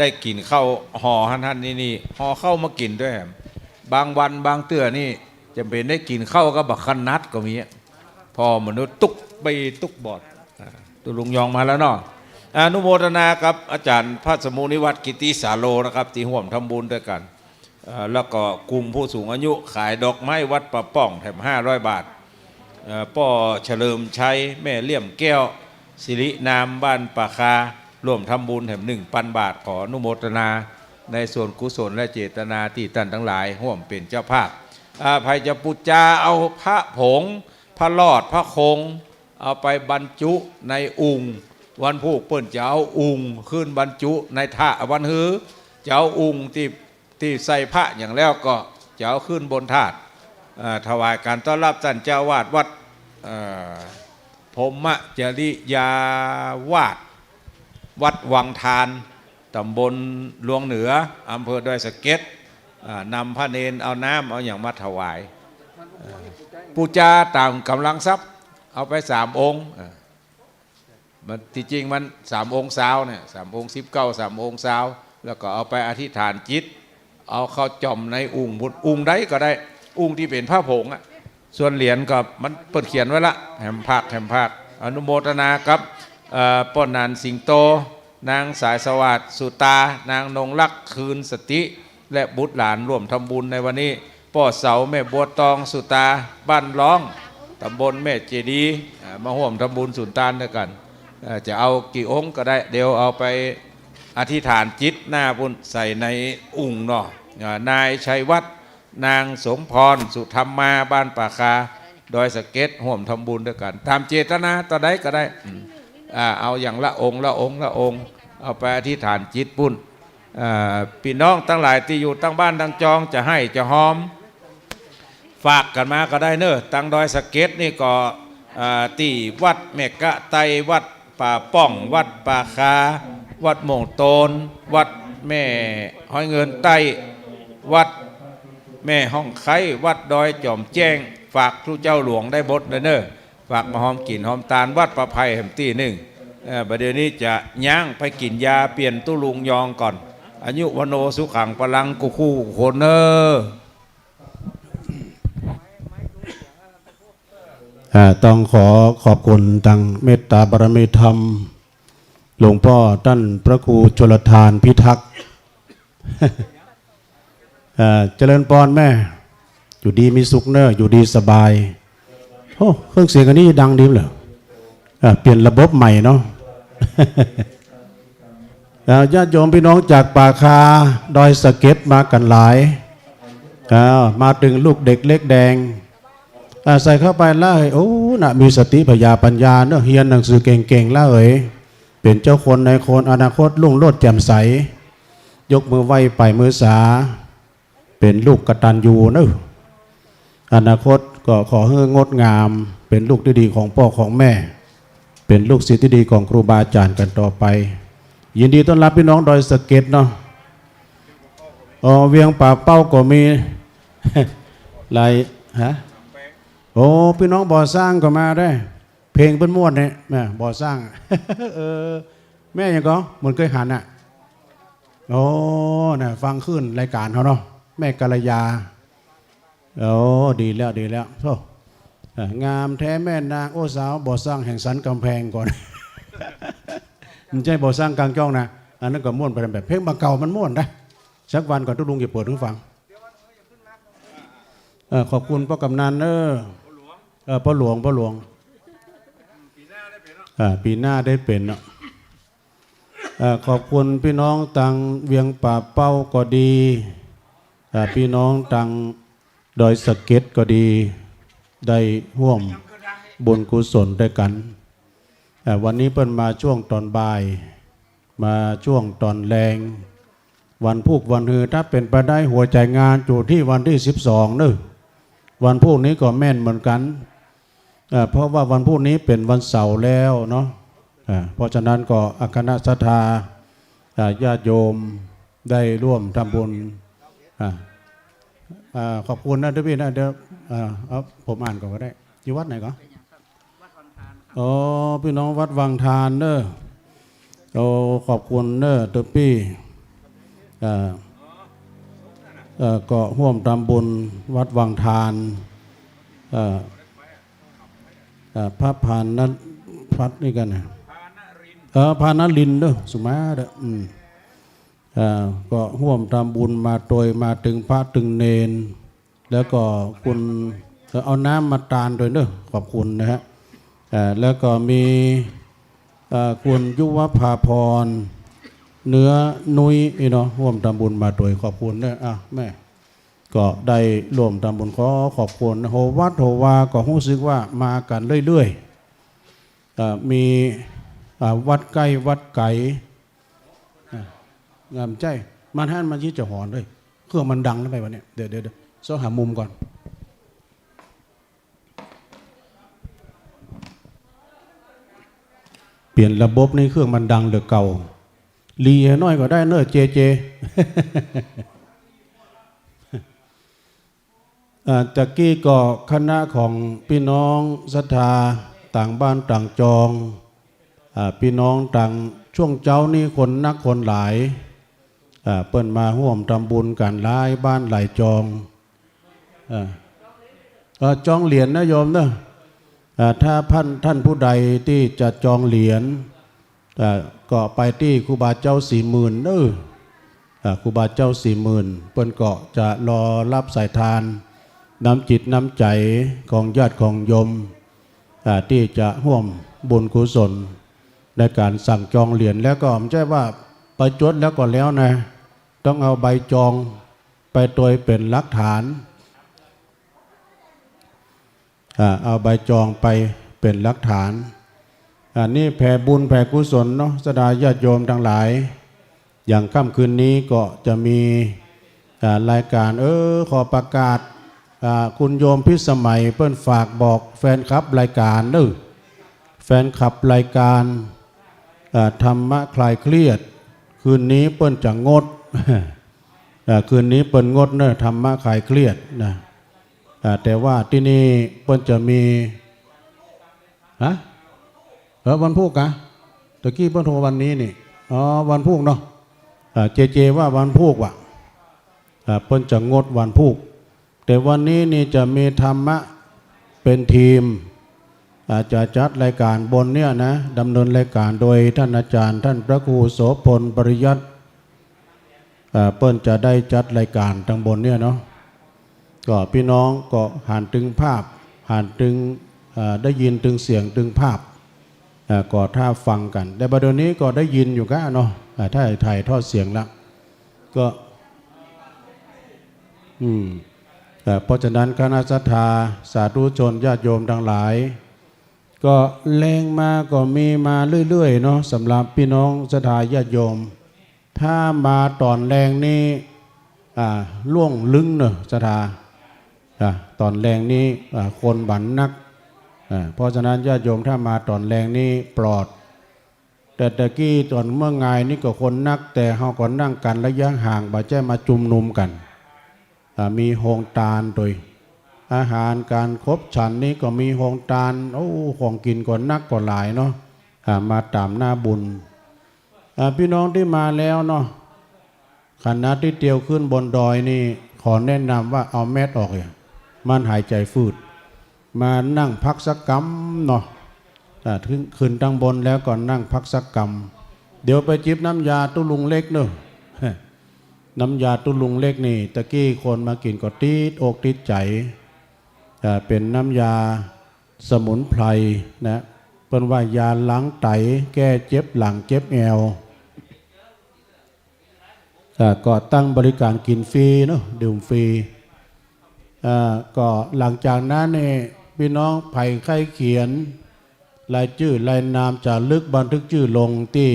ได้กินข้าวห่อหั่นนี่ห่อเข้ามากินด้วยบางวันบางเตื้อนี่จำเป็นได้กินข้าวก็บักขนัดก็มีพอมนุษย์ตุกไปตุกบอดตัวลุงยองมาแล้วเนาะอนุโมทนากับอาจารย์พระสมุนิวัฒน์กิติสาโลนะครับที่ห่วมทำบุญด้วยกันแล้วก็กลุ่มผู้สูงอายุขายดอกไม้วัดประป้องแถม500 บาทป้อเฉลิมชัยแม่เลี่ยมแก้วสิรินามบ้านป่าคาร่วมทำบุญแถม1,000 บาทขออนุโมทนาในส่วนกุศลและเจตนาที่ท่านทั้งหลายร่วมเป็นเจ้าภาพภัยจะปุจจาเอาพระผงพระลอดพระคงเอาไปบรรจุในอุงวันพูกเปิ้นจะเอาอุงขึ้นบรรจุในถาวันฮือจะเอาอุงที่ใส่พระอย่างแล้วก็จะเอาขึ้นบนถาดถวายการต้อนรับท่านเจ้าวาดวัดพรหมจริยาวาดวัดวังทานตำบลหลวงเหนืออำเภอดอยสะเก็ดนำพระเนนเอาน้ำเอาอย่างมาถวายปูจาตามกำลังทรัพย์เอาไป3 องค์มันที่จริงมัน3 องค์สาวเนี่ย3 องค์ 19 3 องค์สาวแล้วก็เอาไปอธิษฐานจิตเอาเข้าจอมในอุงใดก็ได้อุงที่เป็นผ้าผงส่วนเหรียญก็มันเปิดเขียนไว้ละแหมภาคอนุโมทนากับป้อนนานสิงโตนางสายสวัสดิ์สุตานางนงลักษ์คืนสติและบุตรหลานร่วมทำบุญในวันนี้ป้อเสาแม่บัวตองสุตาบ้านร้องตำบลแม่เจดีมาร่วมทำบุญสุนทานด้วยกันจะเอากี่องค์ก็ได้เดี๋ยวเอาไปอธิษฐานจิตหน้าบุญใส่ในอุงเนาะนายชัยวัฒน์นางสมพรสุธรรมมาบ้านป่าคาดอยสะเก็ดร่วมทำบุญด้วยกันตามเจตนาต่อใดก็ได้เอาอย่างละองค์เอาไปอธิษฐานจิตบุญพี่น้องทั้งหลายที่อยู่ตั้งบ้านตั้งจองจะให้จะหอมฝากกันมาก็ได้เนอะตั้งดอยสะเก็ดนี่ก็ที่วัดแม่กะไตวัดป่าป้องวัดป่าคาวัดโมงโตนวัดแม่ห้อยเงินใต้วัดแม่ห้องไข่วัดดอยจอมแจ้งฝากครูเจ้าหลวงได้บทเลยเนอะฝากมาหอมกลิ่นหอมตาลวัดประไพแห่งที่1ประเดี๋ยวนี้จะย่างไปกินยาเปลี่ยนตู้ลุงยองก่อนอายุวโนสุขังพลังกุคู่คนเนอต้องขอบคุณทางเมตตาบารมีธรรมหลวงพ่อท่านพระครูชลทานพิทักษ์ เจริญพรแม่อยู่ดีมีสุขเนอะอยู่ดีสบายโอ้เครื่องเสียงอันนี้ดังดีเลยเปลี่ยนระบบใหม่เนาะ ญาติโยมพี่น้องจากป่าคาดอยสะเก็ดมากันหลายมาถึงลูกเด็กเล็กแดงใส่เข้าไปแล้วโอ้น่ะมีสติปัญญาเนอะเรียนหนังสือเก่งๆแล้วเป็นเจ้าคนในคนอนาคตรุ่งโรจน์แจ่มใสยกมือไหว้ไปมือสาเป็นลูกกตัญญูเนอะอนาคตก็ขอให้งดงามเป็นลูกที่ดีของพ่อของแม่เป็นลูกศิษย์ที่ดีของครูบาอาจารย์กันต่อไปยินดีต้อนรับพี่น้องดอยสะเก็ดเนาะเวียงป่าเป้าก็มี หลายโอ้พี่น้องบ่อสร้างก็มาได้เพลงเป็นม้วนเนี่ยแม่บ่อสร้าง แม่ยังก็เหมือนเคยหันโอ้เนี่ยฟังขึ้นรายการเขาเนาะแม่กัลยาโอ้ดีแล้วโธ่งามแท้แม่นางโอ้สาวบ่อสร้างแห่งสันกำแพงก่อน มันใช่บ่อสร้างกลางจ้องนะอันนั้นก็ม้วนไปแบบเพลงบางเก่ามันม้วนได้สักวันก่อนทุกลุงจะเปิดให้ฟัง ขอบคุณพ่อกำนันพ่อหลวงปีหน้าได้เป็นเนาะขอบคุณพี่น้องตังเวียงป่าเป้าก็ดีพี่น้องตังดอยสะเก็ดก็ดีได้ร่วมบุญกุศลด้วยกันวันนี้เปิ้นมาช่วงตอนบ่ายมาช่วงตอนแรงวันพุกวันฮือถ้าเป็นไปได้หัวใจงานอยู่ที่วันที่12นึวันพุกนี้ก็แม่นเหมือนกันเพราะว่าวันพุกนี้เป็นวันเสาร์แล้วเนาะเพราะฉะนั้นก็คณะศรัทธาญาติโยมได้ร่วมทำบุญขอบคุณนะทุกพี่นะเดี๋ยวผมอ่านก่อนก็ได้อยู่วัดไหนก่อนอ๋อพี่น้องวัดวังทานเนอะขอบคุณเนอะทุกพี่ก็ร่วมทำบุญวัดวังทานพระพานนั้นพัดนี่กันนะพานรินเด้อสุมาเด้อก็ร่วมทำบุญมาโดยมาถึงพระถึงเนนแล้วก็คุณเอาน้ำมาตาลด้วยเด้อขอบคุณนะฮะแล้วก็มีคุณยุวภาพรเนื้อนุ้ยเนาะร่วมทำบุญมาโดยขอบคุณเด้อแม่ก็ได้ร่วมทำบุญขอบคุณโหวัดโหวาก็รู้สึกว่ามากันเรื่อยๆมีวัดใกล้วัดไกลงามใจมันหันมาชี้จะหอนเลยเครื่องมันดังแล้วไปวันนี้เดี๋ยวซ้อหามุมก่อนเปลี่ยนระบบนี่เครื่องมันดังเหลือเก่ารีให้น้อยก็ได้เนอะเจตะกี้ก็คณะของพี่น้องศรัทธาต่างบ้านต่างจองพี่น้องต่างช่วงเจ้านี่คนนักคนหลายเปิ้นมาร่วมทำบุญกันหลายบ้านหลายจองจองเหรียญนะโยมเนอะถ้าท่านผู้ใดที่จะจองเหรียญก็ไปที่ครูบาเจ้า40,000ครูบาเจ้า40,000เปิ้นก็จะรอรับสายทานน้ำจิตน้ำใจของญาติของโยมที่จะร่วมบุญกุศลในการสั่งจองเหรียญแล้วก็ไม่ใช่ว่าไปจดแล้วก็แล้วนะต้องเอาใบจองไปตัวเป็นหลักฐานเอาใบจองไปเป็นหลักฐานนี่แผ่บุญแผ่กุศลเนาะสดาญาติโยมทั้งหลายอย่างค่ำคืนนี้ก็จะมีรายการขอประกาศคุณโยมพิสมัยเปิ้นฝากบอกแฟนคลับรายการแฟนคลับรายการธรรมะคลายเครียดคืนนี้เปิ้นจะงดคืนนี้เปิ้นงดเนอะธรรมะคลายเครียดนะแต่ว่าที่นี่เปิ้นจะมีวันพุธกะตะกี้เปิ้นโทรวันนี้นี่วันพุธเนาะเจว่าวันพุธว่ะเปิ้นจะงดวันพุธแต่วันนี้นี่จะมีธรรมะเป็นทีมจะจัดรายการบนเนี่ยนะดำเนินรายการโดยท่านอาจารย์ท่านพระครูโสพลปริยัติเปิ้นจะได้จัดรายการทางบนเนี่ยเนาะก็พี่น้องก็หันถึงภาพหันถึงได้ยินถึงเสียงถึงภาพก็ถ้าฟังกันแต่ประเดี๋ยวนี้ก็ได้ยินอยู่ก็เนาะถ้าถ่ายทอดเสียงแล้วก็เพราะฉะนั้นคณะศรัทธาสาธุชนญาติโยมทั้งหลายก็แรงมาก็มีมาเรื่อยๆเนาะสำหรับพี่น้องศรัทธาญาติโยมถ้ามาตอนแรงนี้ล่วงลึงเนอะศรัทธาตอนแรงนี้คนบันนักเพราะฉะนั้นญาติโยมถ้ามาตอนแรงนี้ปลอดแต่ตะกี้ตอนเมื่อไงนี่ก็คนนักแต่เขาก็นั่งกันระยะห่างบ่ใช่มาจุ่มนุมกันมีโฮงตาลโดยอาหารการครบฉันนี้ก็มีโฮงตาลของกินก็นักก็หลายเนาะมาตามหน้าบุญพี่น้องที่มาแล้วเนาะขณะที่เตียวขึ้นบนดอยนี่ขอแนะนำว่าเอาแมสออกเลยมันหายใจฟืดมานั่งพักสักกำเนาะขึ้นตั้งบนแล้วก่อนนั่งพักสักกำเดี๋ยวไปจิบน้ำยาตุ้ลุงเล็กเนาะ น้ำยาตุลุงเล็กนี่ตะกี้คนมากินก็ติดอกติดใจเป็นน้ำยาสมุนไพรนะเป็นว่ายาล้างไตแก้เจ็บหลังเจ็บแอวก็ตั้งบริการกินฟรีเนาะดื่มฟรีก็หลังจากนั้นเนี่ยพี่น้องไผ่ไข้เขียนรายชื่อรายนามจะลึกบันทึกชื่อลงที่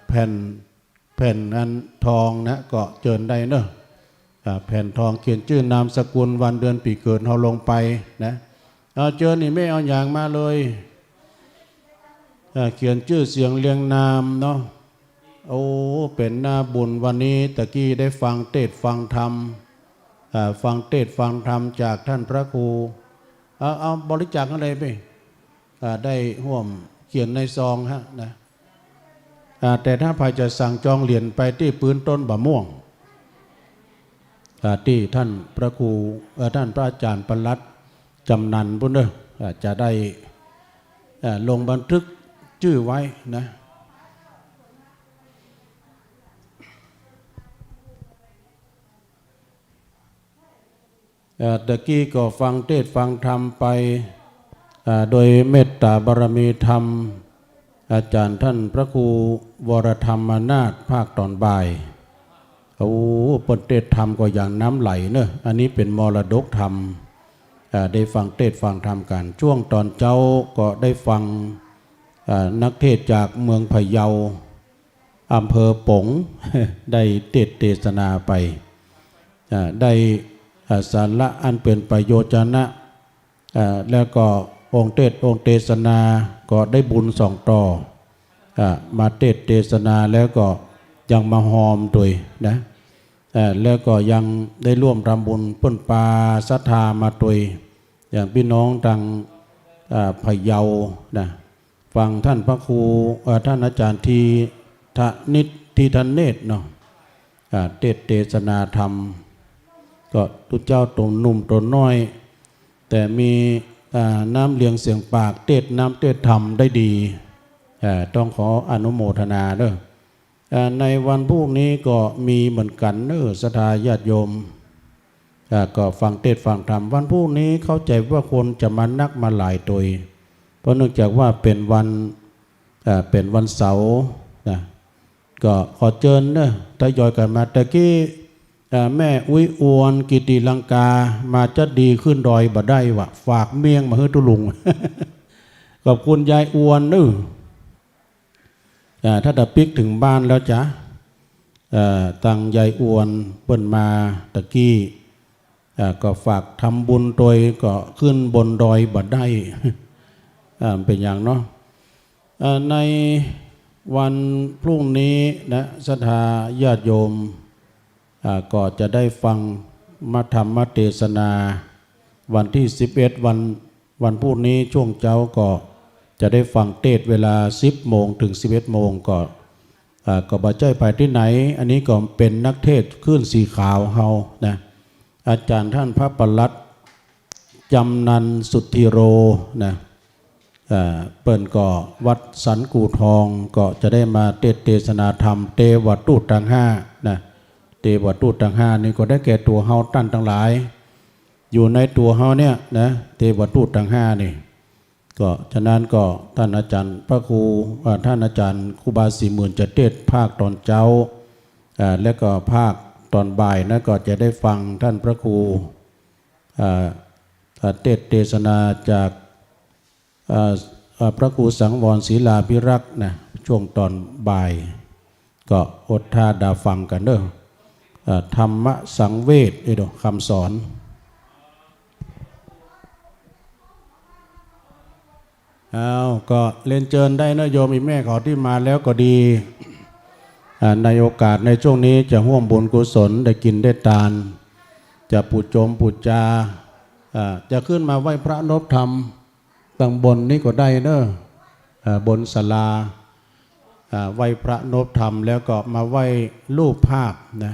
แผ่นอันทองนะก็เจิญได้เนาะแผ่นทองเขียนชื่อนามสกุลวันเดือนปีเกิดเราลงไปนะเจิญนี่ไม่เอาอย่างมาเลยเขียนชื่อเสียงเรียงนามเนาะโอ้เป็นหน้าบุญวันนี้ตะกี้ได้ฟังเทศฟังธรรมฟังเทศฟังธรรมจากท่านพระครูเอาบริจาคอะไรไปได้ห่วมเขียนในซองฮะนะแต่ถ้าใครจะสั่งจองเหรียญไปที่ปืนต้นบะม่วงที่ท่านพระครูท่านพระอาจารย์ปลัดจำนันพุ่นเด้อจะได้ลงบันทึกชื่อไว้นะตะกี้ก็ฟังเทศฟังธรรมไปโดยเมตตาบารมีธรรมอาจารย์ท่านพระครูวรธรรมนาถภาคตอนบ่ายโอ้ปนเทศธรรมก็อย่างน้ำไหลเนอะอันนี้เป็นมรดกธรรมได้ฟังเทศฟังธรรมกันช่วงตอนเจ้าก็ได้ฟังนักเทศจากเมืองพะเยาอำเภอป๋งได้เทศนาไปได้สาระอันเป็นประโยชนะแล้วก็องค์เทศนาก็ได้บุญสองต่อมาเทศนาแล้วก็ยังมาหอมด้วยนะแล้วก็ยังได้ร่วมทำบุญเพิ่นปาศรัทธามาด้วยอย่างพี่น้องทางพะเยานะฟังท่านพระครูท่านอาจารย์ทีธเนศเนาะเทศนาธรรมก็ทุกเจ้าตัวหนุ่มตัวน้อยแต่มีน้ำเลี้ยงเสียงปากเทศน้ำเทศธรรมได้ดีต้องขออนุโมทนาเด้อในวันพรุ่งนี้ก็มีเหมือนกันเด้อศรัทธาญาติโยมก็ฟังเทศฟังธรรมวันพรุ่งนี้เข้าใจว่าคนจะมานักมาหลายตัวเพราะเนื่องจากว่าเป็นวันเสาร์นะก็ขอเชิญเด้อทยอยกันมาตะกี้แม่อุ้ยอวนกิติลังกามาจะดีขึ้นดอยบ่ได้วะฝากเมียงมาให้ตุลุง ขอบคุณยายอวนนึถ้าตะปิกถึงบ้านแล้วจ้ะตังยายอวนเปิ้นมาตะกี้ก็ฝากทำบุญโดยก็ขึ้นบนดอยบ่ได้ เป็นอย่างเนาะในวันพรุ่งนี้นะศรัทธาญาติโยมก็จะได้ฟังธรรมเทศนาวันที่11วันพรุ่งนี้ช่วงเช้าก็จะได้ฟังเทศเวลา10 โมงถึง11 โมงก็บ่ใจไปที่ไหนอันนี้ก็เป็นนักเทศขึ้นสีขาวเฮานะอาจารย์ท่านพระปลัดจำนันสุทธิโรนะเปิ้นก็วัดสันกูทองก็จะได้มาเทศนาธรรมเทวทูตทั้ง5นะเทวทูตทั้ง5นี่ก็ได้แก่ตัวเฮาท่านทั้งหลายอยู่ในตัวเฮาเนี่ยนะเทวทูตทั้ง5นี่ก็ฉะนั้นก็ท่านอาจารย์พระครูท่านอาจารย์ครูบาศรีหมื่นจะเทศภาคตอนเช้าและก็ภาคตอนบ่ายนะก็จะได้ฟังท่านพระครูเทศนาจากพระครูสังวรศิลาภิรักษ์นะช่วงตอนบ่ายก็อดทาดาฟังกันเด้อธรรมสังเวชคำสอนก็เรียนเชิญได้นะโยมอีแม่เขาที่มาแล้วก็ดีในโอกาสในช่วงนี้จะร่วมบุญกุศลได้กินได้ทานจะปูจมปูจาจะขึ้นมาไหว้พระนพธรรมตั้งบนนี้ก็ได้เนอะบนศาลาไหว้พระนพธรรมแล้วก็มาไหว้รูปภาพนะ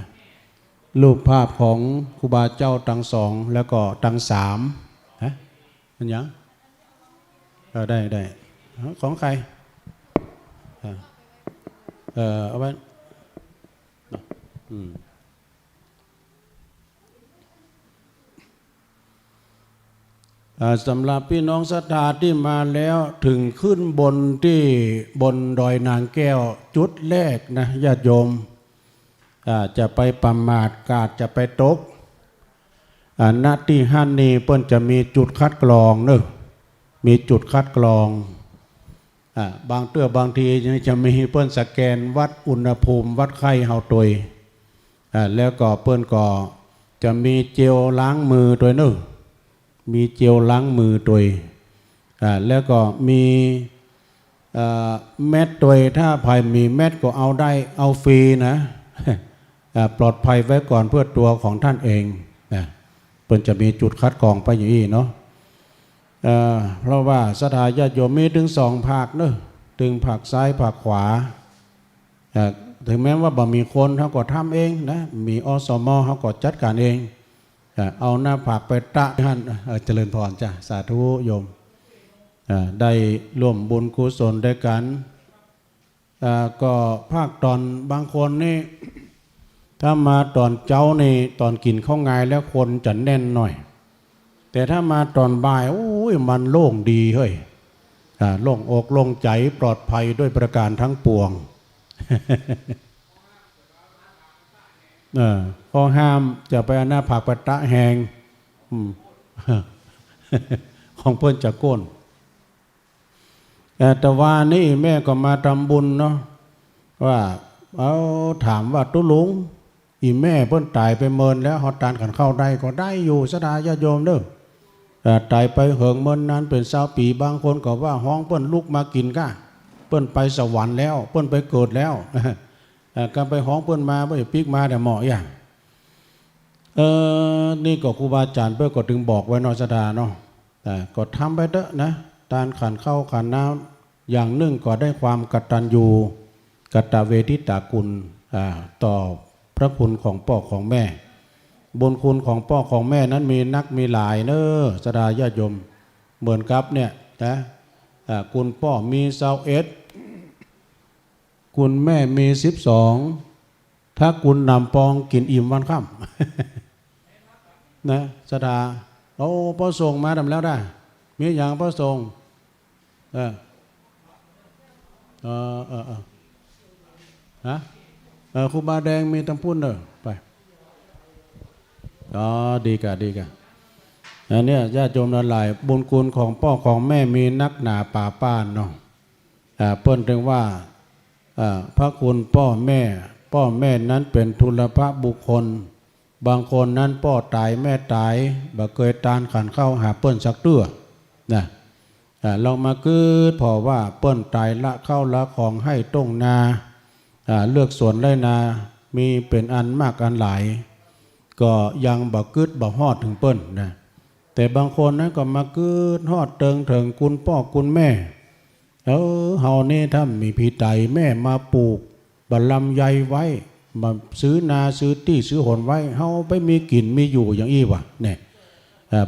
รูปภาพของครูบาเจ้าทั้งสองแล้วก็ทั้ง3มันยังได้ของใครเอาไว้ สำหรับพี่น้องศรัทธาที่มาแล้วถึงขึ้นบนที่บนดอยนางแก้วจุดแรกนะญาติโยมจะไปประมาทกาดจะไปตกณที่ห้านนี้เปิ้นจะมีจุดคัดกรองเนอะมีจุดคัดกรองบางบางทีจะมีเปิ้นสแกนวัดอุณหภูมิวัดไข้เฮาตัวแล้วก็เปิ้นก็จะมีเจลล้างมือตัวเนอะมีเจลล้างมือตัวแล้วก็มีแมสตัวถ้าภายมีแมสก็เอาได้เอาฟรีนะปลอดภัยไว้ก่อนเพื่อตัวของท่านเองนะเพิ่นจะมีจุดคัดกรองไปอย่างนี้เนาะเพราะว่าสถาญาติโยมมีถึง2 ภาคเนอะถึงภาคซ้ายภาคขวาถึงแม้ว่าบ่มีคนเขาก็ทำเองนะมีอสมเขาก็จัดการเองเอาหน้าผากไปตะท่านเจริญพรจ้ะสาธุโยมได้ร่วมบุญกุศลด้วยกันก็ภาคตอนบางคนนี่ถ้ามาตอนเจ้านี่ตอนกินข้าวงายแล้วคนจะแน่นหน่อยแต่ถ้ามาตอนบ่ายโอ้ยมันโล่งดีเฮ้ยโล่งอกโล่งใจปลอดภัยด้วยประการทั้งปวงข้อห้ามจะไปเอาหน้าผากไปตะแหงของเพื่อนจะก้นแต่ว่านี่แม่ก็มาทำบุญเนาะว่าเอาถามว่าตุลุงอีแม่เพิ่นตายไปเมินแล้วฮอดตานขันเข้าได้ก็ได้อยู่สดาญาติโยมเด้อตายไปเหิงเมินนั้นเป็น20 ปีบางคนก็ว่าห้องเพิ่นลุกมากินก้าเพิ่นไปสวรรค์แล้วเพิ่นไปเกิดแล้วการไปห้องเพิ่นมาเพิ่นปีกมาแต่เหมาะอย่างนี่ก็ครูบาอาจารย์เพิ่นก็ถึงบอกไว้นอสดาเนาะก็ทำไปเถอะนะตานขันเข้าขันน้ำอย่างหนึ่งก็ได้ความกตัญญูกตเวทิตาคุณต่อพระคุณของพ่อของแม่บุญคุณของพ่อของแม่นั้นมีนักมีหลายเนอะสดาญาติโยมเหมือนกับเนี่ยนะคุณพ่อมี21คุณแม่มี12ถ้าคุณนำปองกินอิ่มวันค่ำนะสดาโอ้พ่อส่งมาทำแล้วได้มีอย่างพ่อส่งฮะครูบาแดงมีตำพุ่นเนอะไปดีกะอันนี้ญาติโยมหลายบุญคุณของพ่อของแม่มีนักหนาป่าป้านเนาะเพิ่นถึงว่าพระคุณพ่อแม่นั้นเป็นทุลภบุคคลบางคนนั้นพ่อตายแม่ตายบ่เคยตานขันเข้าหาเปิ้นสักเตื้อนะเรามาคืดพอว่าเปิ้นตายละเข้าละของให้ต้งนาเลือกสวนไรนามีเป็นอันมากอันหลายก็ยังบ่กึดบ่ฮอดถึงเปิ้นนะแต่บางคนนั้นก็มากึดฮอดเติงถึงคุณพ่อคุณแม่เฮานี่ถ้ามีพี่ไตแม่มาปลูกบะลำไยไว้มาซื้อนาซื้อที่ซื้อหนไว้เฮาไปมีกินมีอยู่อย่างอี้วะเนี่ย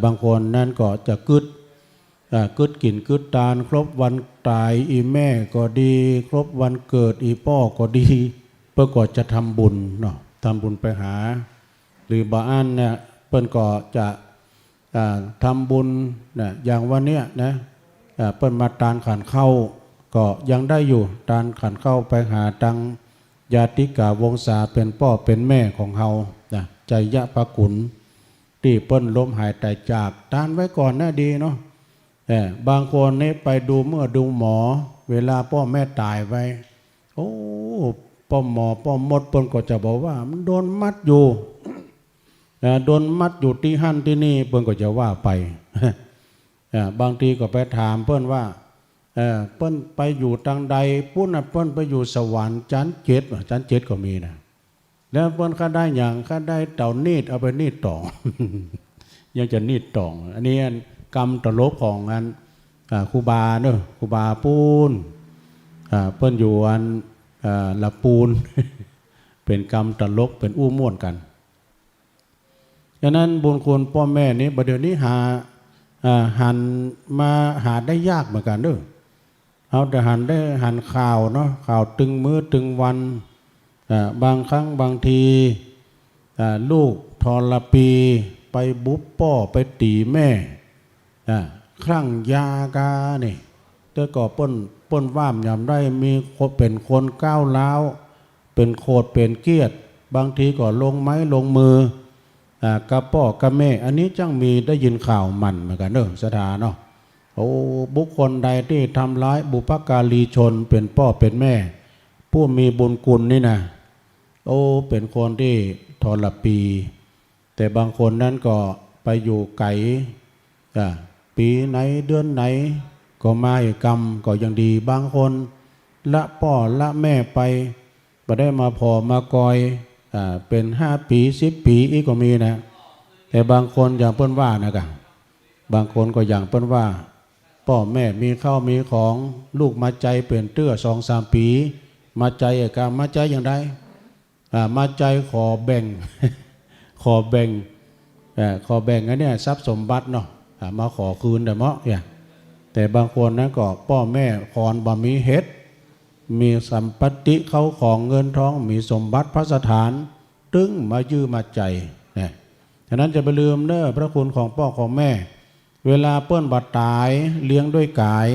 บางคนนั้นก็จะกึดกินกึดตาลครบวันตายอีแม่ก็ดีครบวันเกิดอีพ่อก็ดีเพื่อก็จะทำบุญเนาะทำบุญไปหาหรือบางอันเนี่ยเปิ้นก็จะทำบุญนะอย่างวันเนี้ยนะเปิ้นมาตานขันเข้าก็ยังได้อยู่ตานขันเข้าไปหาตังญาติกาวงศาเป็นพ่อเป็นแม่ของเฮานะใจยะปะกุลที่เปิ้นล้มหายตายจากตานไว้ก่อนน่าดีเนาะบางคนนี่ไปดูเมื่อดูหมอเวลาพ่อแม่ตายไปโอ้พ่อหมอพ่อมดเปิ้นก็จะบอกว่ามันโดนมัดอยู่โดนมัดอยู่ที่หั่นที่นี่เปิ้นก็จะว่าไปบางทีก็ไปถามเปิ้นว่าเปิ้นไปอยู่ทางใดปุ้นเปิ้นไปอยู่สวรรค์ชั้น7ก็มีนะแล้วเปิ้นข้าได้อย่างข้าได้เต่านีดเอาไปนีดต่อ ยังจะนีดต่ออันนี้กรรมตลบของอันครูบาเนอะครูบาปูนเปิ้นอยู่อันละปูน เป็นกรรมตลบเป็นอู้ม่วนกันฉะนั้นบุญคุณพ่อแม่นี้ประเดี๋ยวนี้หันมาหาได้ยากเหมือนกันเด้อเอาแต่หันข่าวเนาะข่าวตึงมื้อตึงวัน บางครั้งบางทีลูกทรปีไปบุบป้อไปตีแม่คลั่งยากานี่แต่ก็ป้นว่ามยำได้มีเป็นคนก้าวล้าวเป็นโคตรเป็นเกียรติบางทีก็ลงไม้ลงมือกระป้อกระแม่อันนี้จังมีได้ยินข่าวมันเหมือนกันเนอะสถานเนาะโอ้บุคคลใดที่ทำร้ายบุพการีชนเป็นพ่อเป็นแม่ผู้มีบุญคุณนี่นะโอ้เป็นคนที่ทรปีแต่บางคนนั้นก็ไปอยู่ไกลปีไหนเดือนไหนก็มาอีกกรรมก็ยังดีบางคนละพ่อละแม่ไปได้มาพอมากอยเป็น5 ปี10 ปีอีกก็มีนะแต่บางคนอย่างเปิ้นว่านะกันบางคนก็อย่างเปิ้นว่าพ่อแม่มีข้าวมีของลูกมาใจเป็นเตื้อ2-3 ปีมาใจการมาใจอย่างไรมาใจขอแบ่ง ขอแบ่งอันเนี้ยทรัพย์สมบัติเนาะมาขอคืนแต่เมาะอย่างแต่บางคนนั้นก็พ่อแม่คอนบ่มีเฮ็ดมีสัมปติเขาของเงินทองมีสมบัติพระสถานตึงมายื้อมาใจเนี่ยฉะนั้นจะไปลืมเน้อพระคุณของพ่อของแม่เวลาเปิ้นบัดตายเลี้ยงด้วยกาย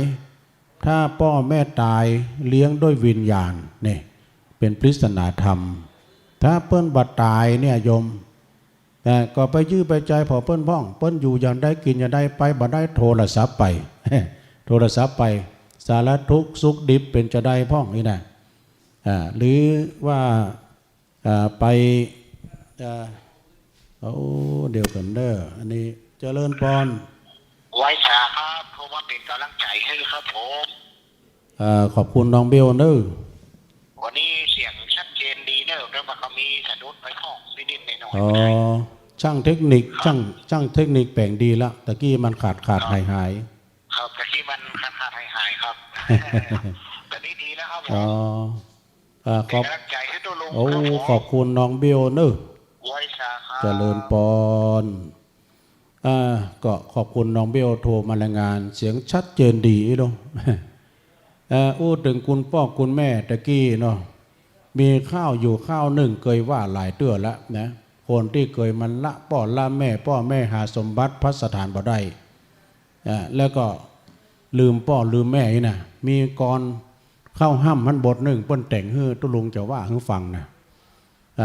ถ้าพ่อแม่ตายเลี้ยงด้วยวิญญาณเนี่ยเป็นปริศนาธรรมถ้าเปิ้นบัดตายเนี่ยโยมก็ไปยื้อไปใจพอเปิ้นพ้องเปิ้นอยู่อย่างได้กินอย่างได้ไปบัดได้โทรศัพท์ไป โทรศัพท์ไปสารทุกข์สุขดิบเป็นจะได้พ้องนี่นะหรือว่าไปเดี๋ยวกันเด้ออันนี้เจริญพรไว้ชาครับโทรมาเป็นกำลังใจให้ครับผมขอบคุณน้องเบลเนอวันนี้เสียงชัดเจนดีเนอะแล้วมันก็มีสะดุดไปห้องนิดๆหน่อยๆช่างเทคนิคช่างเทคนิคแปลงดีละตะกี้มันขาดหายครับตะกี้มันขาดหายครับตอนนี้ดีแล้วครับขอบใจให้ตัวลุงขอบคุณน้องเบลเนอไว้ชาครับเจริญพรก็ขอบคุณน้องเบลโทรมารายงานเสียงชัดเจนดีเนาะอู้ถึงคุณพ่อคุณแม่ตะกี้เนาะมีข้าวอยู่ข้าวหนึ่งเคยว่าหลายเตื้อแล้วนะคนที่เคยมันละพ่อแม่หาสมบัติพระสถานบ่ได้แล้วก็ลืมพ่อลืมแม่นี่นะมีกรเข้าห้ำมันบทหนึ่งเปิ้นแต่งฮือตุลุงจะว่าให้ฟังนะ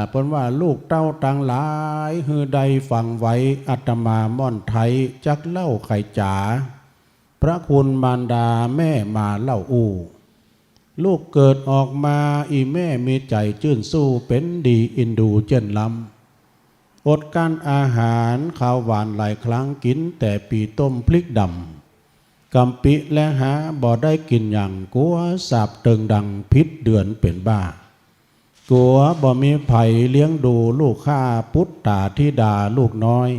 เปิ้นว่าลูกเต้าตังหลายฮือใดฟังไว้อาตมาม่อนไทยจักเล่าไข่จ๋าพระคุณมารดาแม่มาเล่าอูลูกเกิดออกมาอีแม่มีใจจื่นสู้เป็นดีอินดูเจนลำอดการอาหารข้าวหวานหลายครั้งกินแต่ปีต้มพริกดำกำปิและหาบ่ได้กินอย่างกลัวสาบเติงดังพิษเดือนเป็นบ้ากลัวบ่มีไผ่เลี้ยงดูลูกข้าพุทธาธิดาลูกน้อย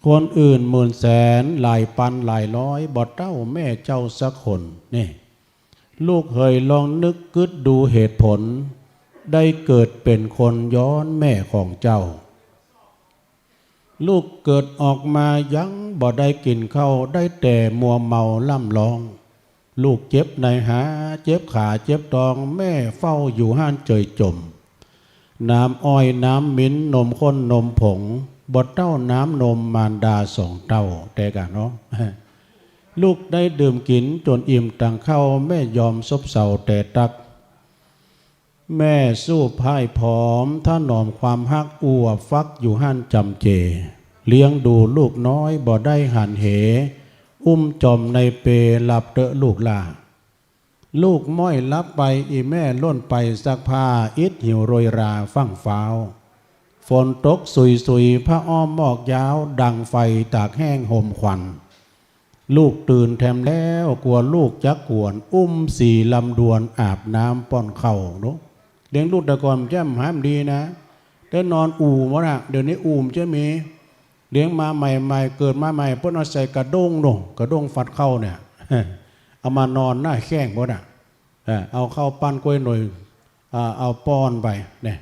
คนอื่น10,000 แสนหลายพันหลายร้อยบ่เต้าแม่เจ้าสักคนนี่ลูกเคยลองนึกกึดดูเหตุผลได้เกิดเป็นคนย้อนแม่ของเจ้าลูกเกิดออกมายังบ่ได้กินข้าวได้แต่มัวเมาล่ำลองลูกเจ็บในหาเจ็บขาเจ็บตองแม่เฝ้าอยู่ห้านเจยจมน้ำอ้อยน้ำมิ้นนมข้นนมผงบ่เต้าน้ำนมมารดา2 เต้าแต่กันเนาะลูกได้ดื่มกินจนอิ่มตังเข้าแม่ยอมซบเซาแต่ตักแม่สู้พ่ายผอมถ้าหนอมความฮักอัวฟักอยู่ห้านจำเจเลี้ยงดูลูกน้อยบ่ได้หันเหอุ้มจอมในเปหลับเตอะลูกลาลูกม้อยลับไปอีแม่ล้นไปซักผ้าอิดหิวโรยราฟั่งฟ้าวฝนตกสุยผ้าอ้อมหมอกยาวดังไฟตากแห้งห่มควันลูกตื่นแถมแล้วกลัวลูกจักกวนอุ้ม4 ลำดวนอาบน้ำป้อนเข่าเนาะเลี้ยงลูกแต่ก่อนแจ่มหามดีนะแต่นอนอู่วะนะเดี๋ยวนี้อู่จะมีเลี้ยงมาใหม่ๆเกิดมาใหม่เพิ่นเอาใส่กระด้งเนาะกระด้งฟัดเข้าเนี่ย เอามานอนหน้าแข้งบ่น่ะเอาเข้าปั้นกล้วยหน่อยเอาป้อนไปเนี่ย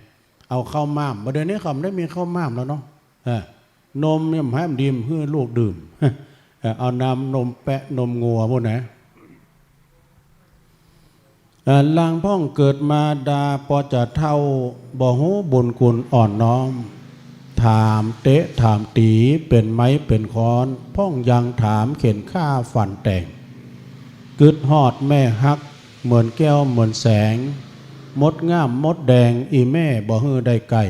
เอาเข้าม่ามเดี๋ยวนี้เขาได้มีเข้าม่ามแล้วเนาะนมเนี่ยหามดีมเพื่อลูกดื่ม เอาน้ำนมแปะนมงัวพวกนะ ลางพ่องเกิดมาดาปอจะเท่าบ่หูบุญคุณอ่อนน้อมถามเตะถามตีเป็นไม้เป็นค้อนพ่องยังถามเข็นข้าฝันแต่งกึดหอดแม่ฮักเหมือนแก้วเหมือนแสงมดง่ามมดแดงอีแม่บ่ฮือได้ไก่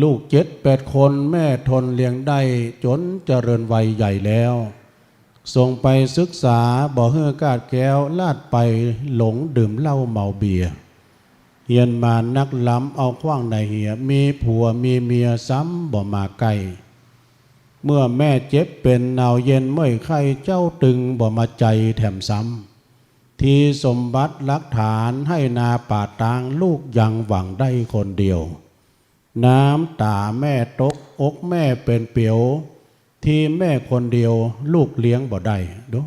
ลูก7-8 คนแม่ทนเลี้ยงได้จนเจริญวัยใหญ่แล้วส่งไปศึกษาบ่ฮือกาดแก้วลาดไปหลงดื่มเหล้าเมาเบียร์เฮียนมานักล้ำเอาขว้างในเหียมีผัวมีเมียซ้ำบ่มาไกลเมื่อแม่เจ็บเป็นหนาวเย็นเมื่อยไข้เจ้าตึงบ่มาใจแถมซ้ำที่สมบัติหลักฐานให้นาป่าตางลูกยังหวังได้คนเดียวน้ำตาแม่ตกอกแม่เป็นเปียวที่แม่คนเดียวลูกเลี้ยงบ่ได้ดู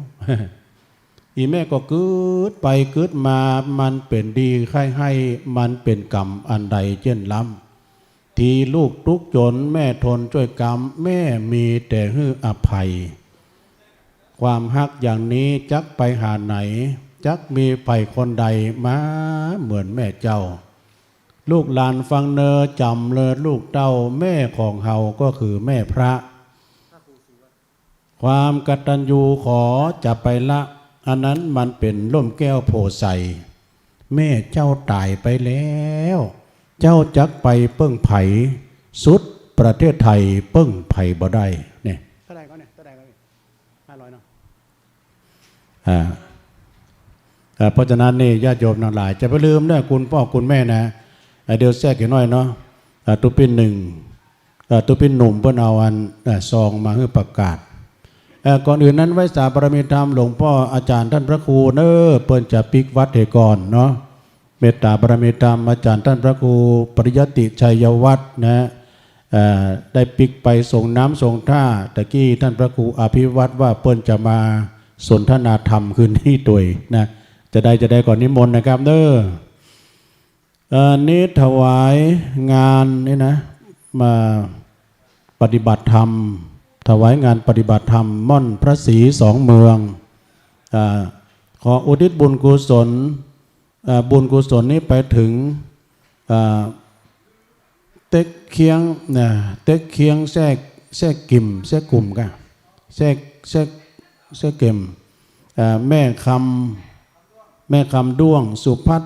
อีแม่ก็กึดไปกึดมามันเป็นดีใครให้มันเป็นกรรมอันใดเช่นล้ำที่ลูกทุกข์จนแม่ทนช่วยกรรมแม่มีแต่ฮื้ออภัยความฮักอย่างนี้จักไปหาไหนจักมีไผคนใดมาเหมือนแม่เจ้าลูกหลานฟังเนอจำเลยลูกเต้าแม่ของเฮาก็คือแม่พระความกตัญญูขอจะไปละอันนั้นมันเป็นล่มแก้วโพไสแม่เจ้าตายไปแล้วเจ้าจักไปเปิ้งไผ่สุดประเทศไทยเปิ้งไผ่บ่ได้เนี่ยเท่าไหร่ก็เนี่ยเท่าไหร่ก็500เนาะเพราะฉะนั้นนี่ญาติโยมทั้งหลายจะไปลืมนะคุณพ่อคุณแม่นะเดี๋ยวแทรกอีกหน่อยเนาะตุปิน1ตุปินหนุ่มเพิ่นเอาอันซองมาให้ประกาศก่อนอื่นนั้นไว้สาบารมีธรรมหลวงพ่ออาจารย์ท่านพระครูเเปิ้นจะปิกวัดเหก่อนเนาะเมตตาบารมีธรรมอาจารย์ท่านพระครูปริยติชัยวัฒน์นะได้ปิกไปส่งน้ำส่งท่าตะกี้ท่านพระครูอภิวัตรว่าเปิ้นจะมาสนทนาธรรมคืนนี้ตัวนะจะได้ก่อนนิมนต์นะครับนี้ถวายงานนี่นะมาปฏิบัติธรรมถวายงานปฏิบัติธรรมม่อนพระศรี2 เมืองขออุทิศบุญกุศลนี้ไปถึงเต็กเคียงแทรกกิ่มแทรกกลุ่มกันแทรกเก็มแม่คำด้วงสุพั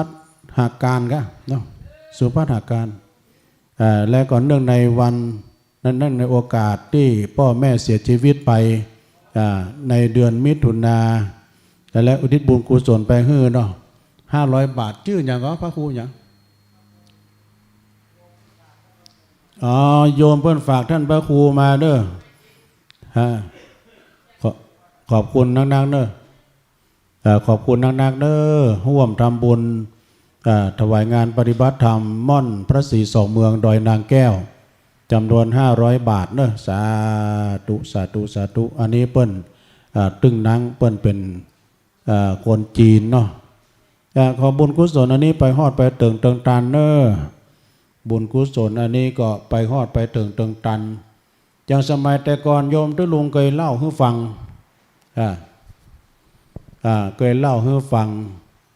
ฒหาการก็เนาะสุพัฒหาการและก่อนเนื่องในวันนั้นในโอกาสที่พ่อแม่เสียชีวิตไปในเดือนมิถุนาและอุทิศบุญกุศลไปให้เนาะ500 บาทชื่ออย่างก็พระครูอย่างโยมเพิ่นฝากท่านพระครูมาเด้อขอบคุณนักๆเด้อขอบคุณนักๆเด้อร่วมทำบุญถวายงานปฏิบัติธรรมม่อนพระศรี2 เมืองดอยนางแก้วจำนวน500 บาทเนอะสาธุอันนี้เปิ้นตึงนังเปิ้นเป็นคนจีนเนาะขอบุญกุศลอันนี้ไปฮอดไปเติงตันเนอะบุญกุศลอันนี้ก็ไปฮอดไปเติงตันอย่างสมัยแต่ก่อนโยมทุลุงเคยเล่าให้ฟังเคยเล่าให้ฟัง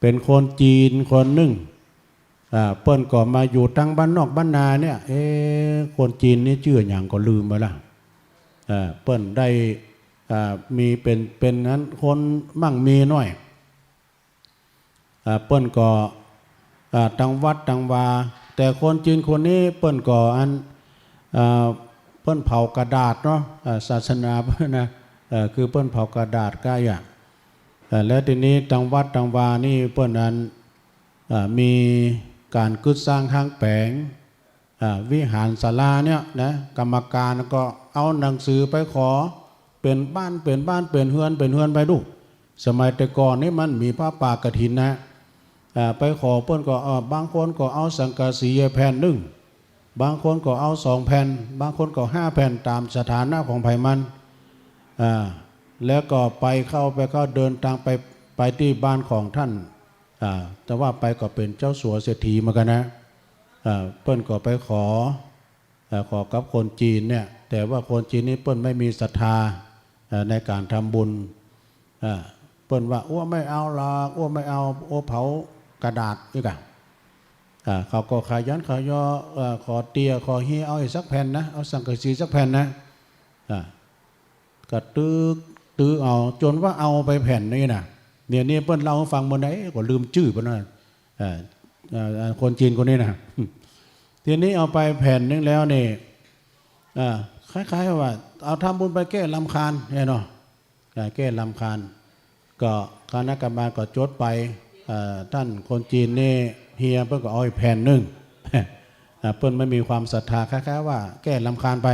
เป็นคนจีนคนหนึ่งเปิ้นก็มาอยู่ตั้งบ้านนอกบ้านนาเนี่ยคนจีนนี่ชื่ออย่างก็ลืมไปละเปิ้นได้มีเป็นนั้นคนมั่งมีหน่อยเปิ้นก็ตั้งวัดตั้งวาแต่คนจีนคนนี้เปิ้นก็เปิ้นเผากระดาษเนาะศาสนาเปิ้นนะคือเปิ้นเผากระดาษก็อย่างและทีนี้ตั้งวัดตั้งวานี่เปิ้นนั้นมีการกึศสร้างห้างแปลงวิหารศาลาเนี่ยนะกรรมการก็เอาหนังสือไปขอเป็นบ้านเป็นเฮือนไปดูสมัยแต่ก่อนนี่มันมีผ้าป่ากฐินนะไปขอเปิ้นก็บางคนก็เอาสังกะสีแผ่นหนึ่งบางคนก็เอา2 แผ่นบางคนก็5 แผ่นตามสถานะของไผมันแล้วก็ไปเข้าเดินทางไปที่บ้านของท่านแต่ว่าไปก็เป็นเจ้าสัวเศรษฐีเหมือนกันนะเปิ้นก็ไปขอกับคนจีนเนี่ยแต่ว่าคนจีนนี่เปิ้นไม่มีศรัทธาในการทำบุญเ ปิ้นว่าอ้วไม่เอาหรอกอ้วไม่เอาอ้วเผากระดาษอีกอ่ะเขาก็ขยันขยอขอเตียขอเฮียเอาอีกสักแผ่นนะเอาสังกะสีสักแผ่นนะก็ตื้อเอาจนว่าเอาไปแผ่นนี่นะเนี่ยนี่เปิ้นเล่าให้ฟังบนไหนก็ลืมชื่อเปิ้นนะคนจีนคนนี้นะทีนี้เอาไปแผ่นนึงแล้วนี่คล้ายๆว่าเอาทำบุญไปแก้ลำคาญเนี่ยเนาะแก้ลำคาญก็คณะกรรมการก็จดไปท่านคนจีนนี่เฮียเพิ่นก็เอาอีกแผ่นนึงเพิ่นไม่มีความศรัทธาคล้ายๆว่าแก้ลำคาญไป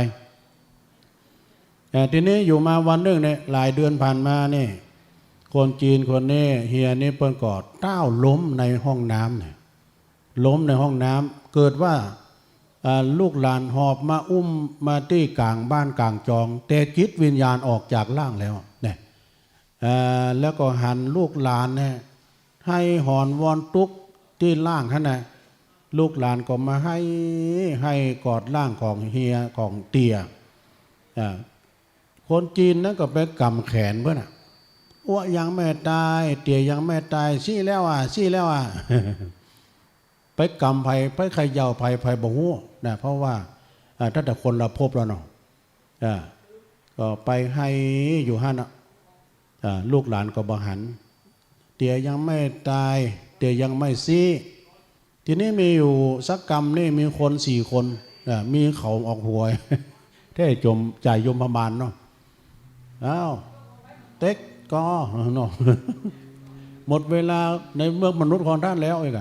ทีนี้อยู่มาวันนึงเนี่ยหลายเดือนผ่านมานี่คนจีนคนนี้เฮียนี่เพิ่นก็ต้าวล้มในห้องน้ำเนี่ยล้มในห้องน้ำเกิดว่าลูกหลานหอบมาอุ้มมาที่กลางบ้านกลางจองแต่จิตวิญญาณออกจากร่างแล้วเนี่ยแล้วก็หันลูกหลานเนี่ยให้หอนวอนตุกที่ร่างท่านนะลูกหลานก็มาให้กอดร่างของเฮียของเตียคนจีนนั้นก็ไปกำแขนเพื่อนอ้วยังไม่ตายเตียยังไม่ตายซี่แล้วไปกำไผ่ไปใครยาวไผ่บ่ฮู้นะเพราะว่าถ้าแต่คนเราพบแล้วเนาะก็ไปให้อยู่หั่นลูกหลานก็บ่หันเตียยังไม่ตายเตียยังไม่ซี่ทีนี้มีอยู่สักกรรมนี่มีคน4 คนมีเขาออกหัวแท้จมจ่ายยมพบาลเนาะอ้าวเต็กก็เนาะหมดเวลาในเมืองมนุษย์ของท่านแล้วอีก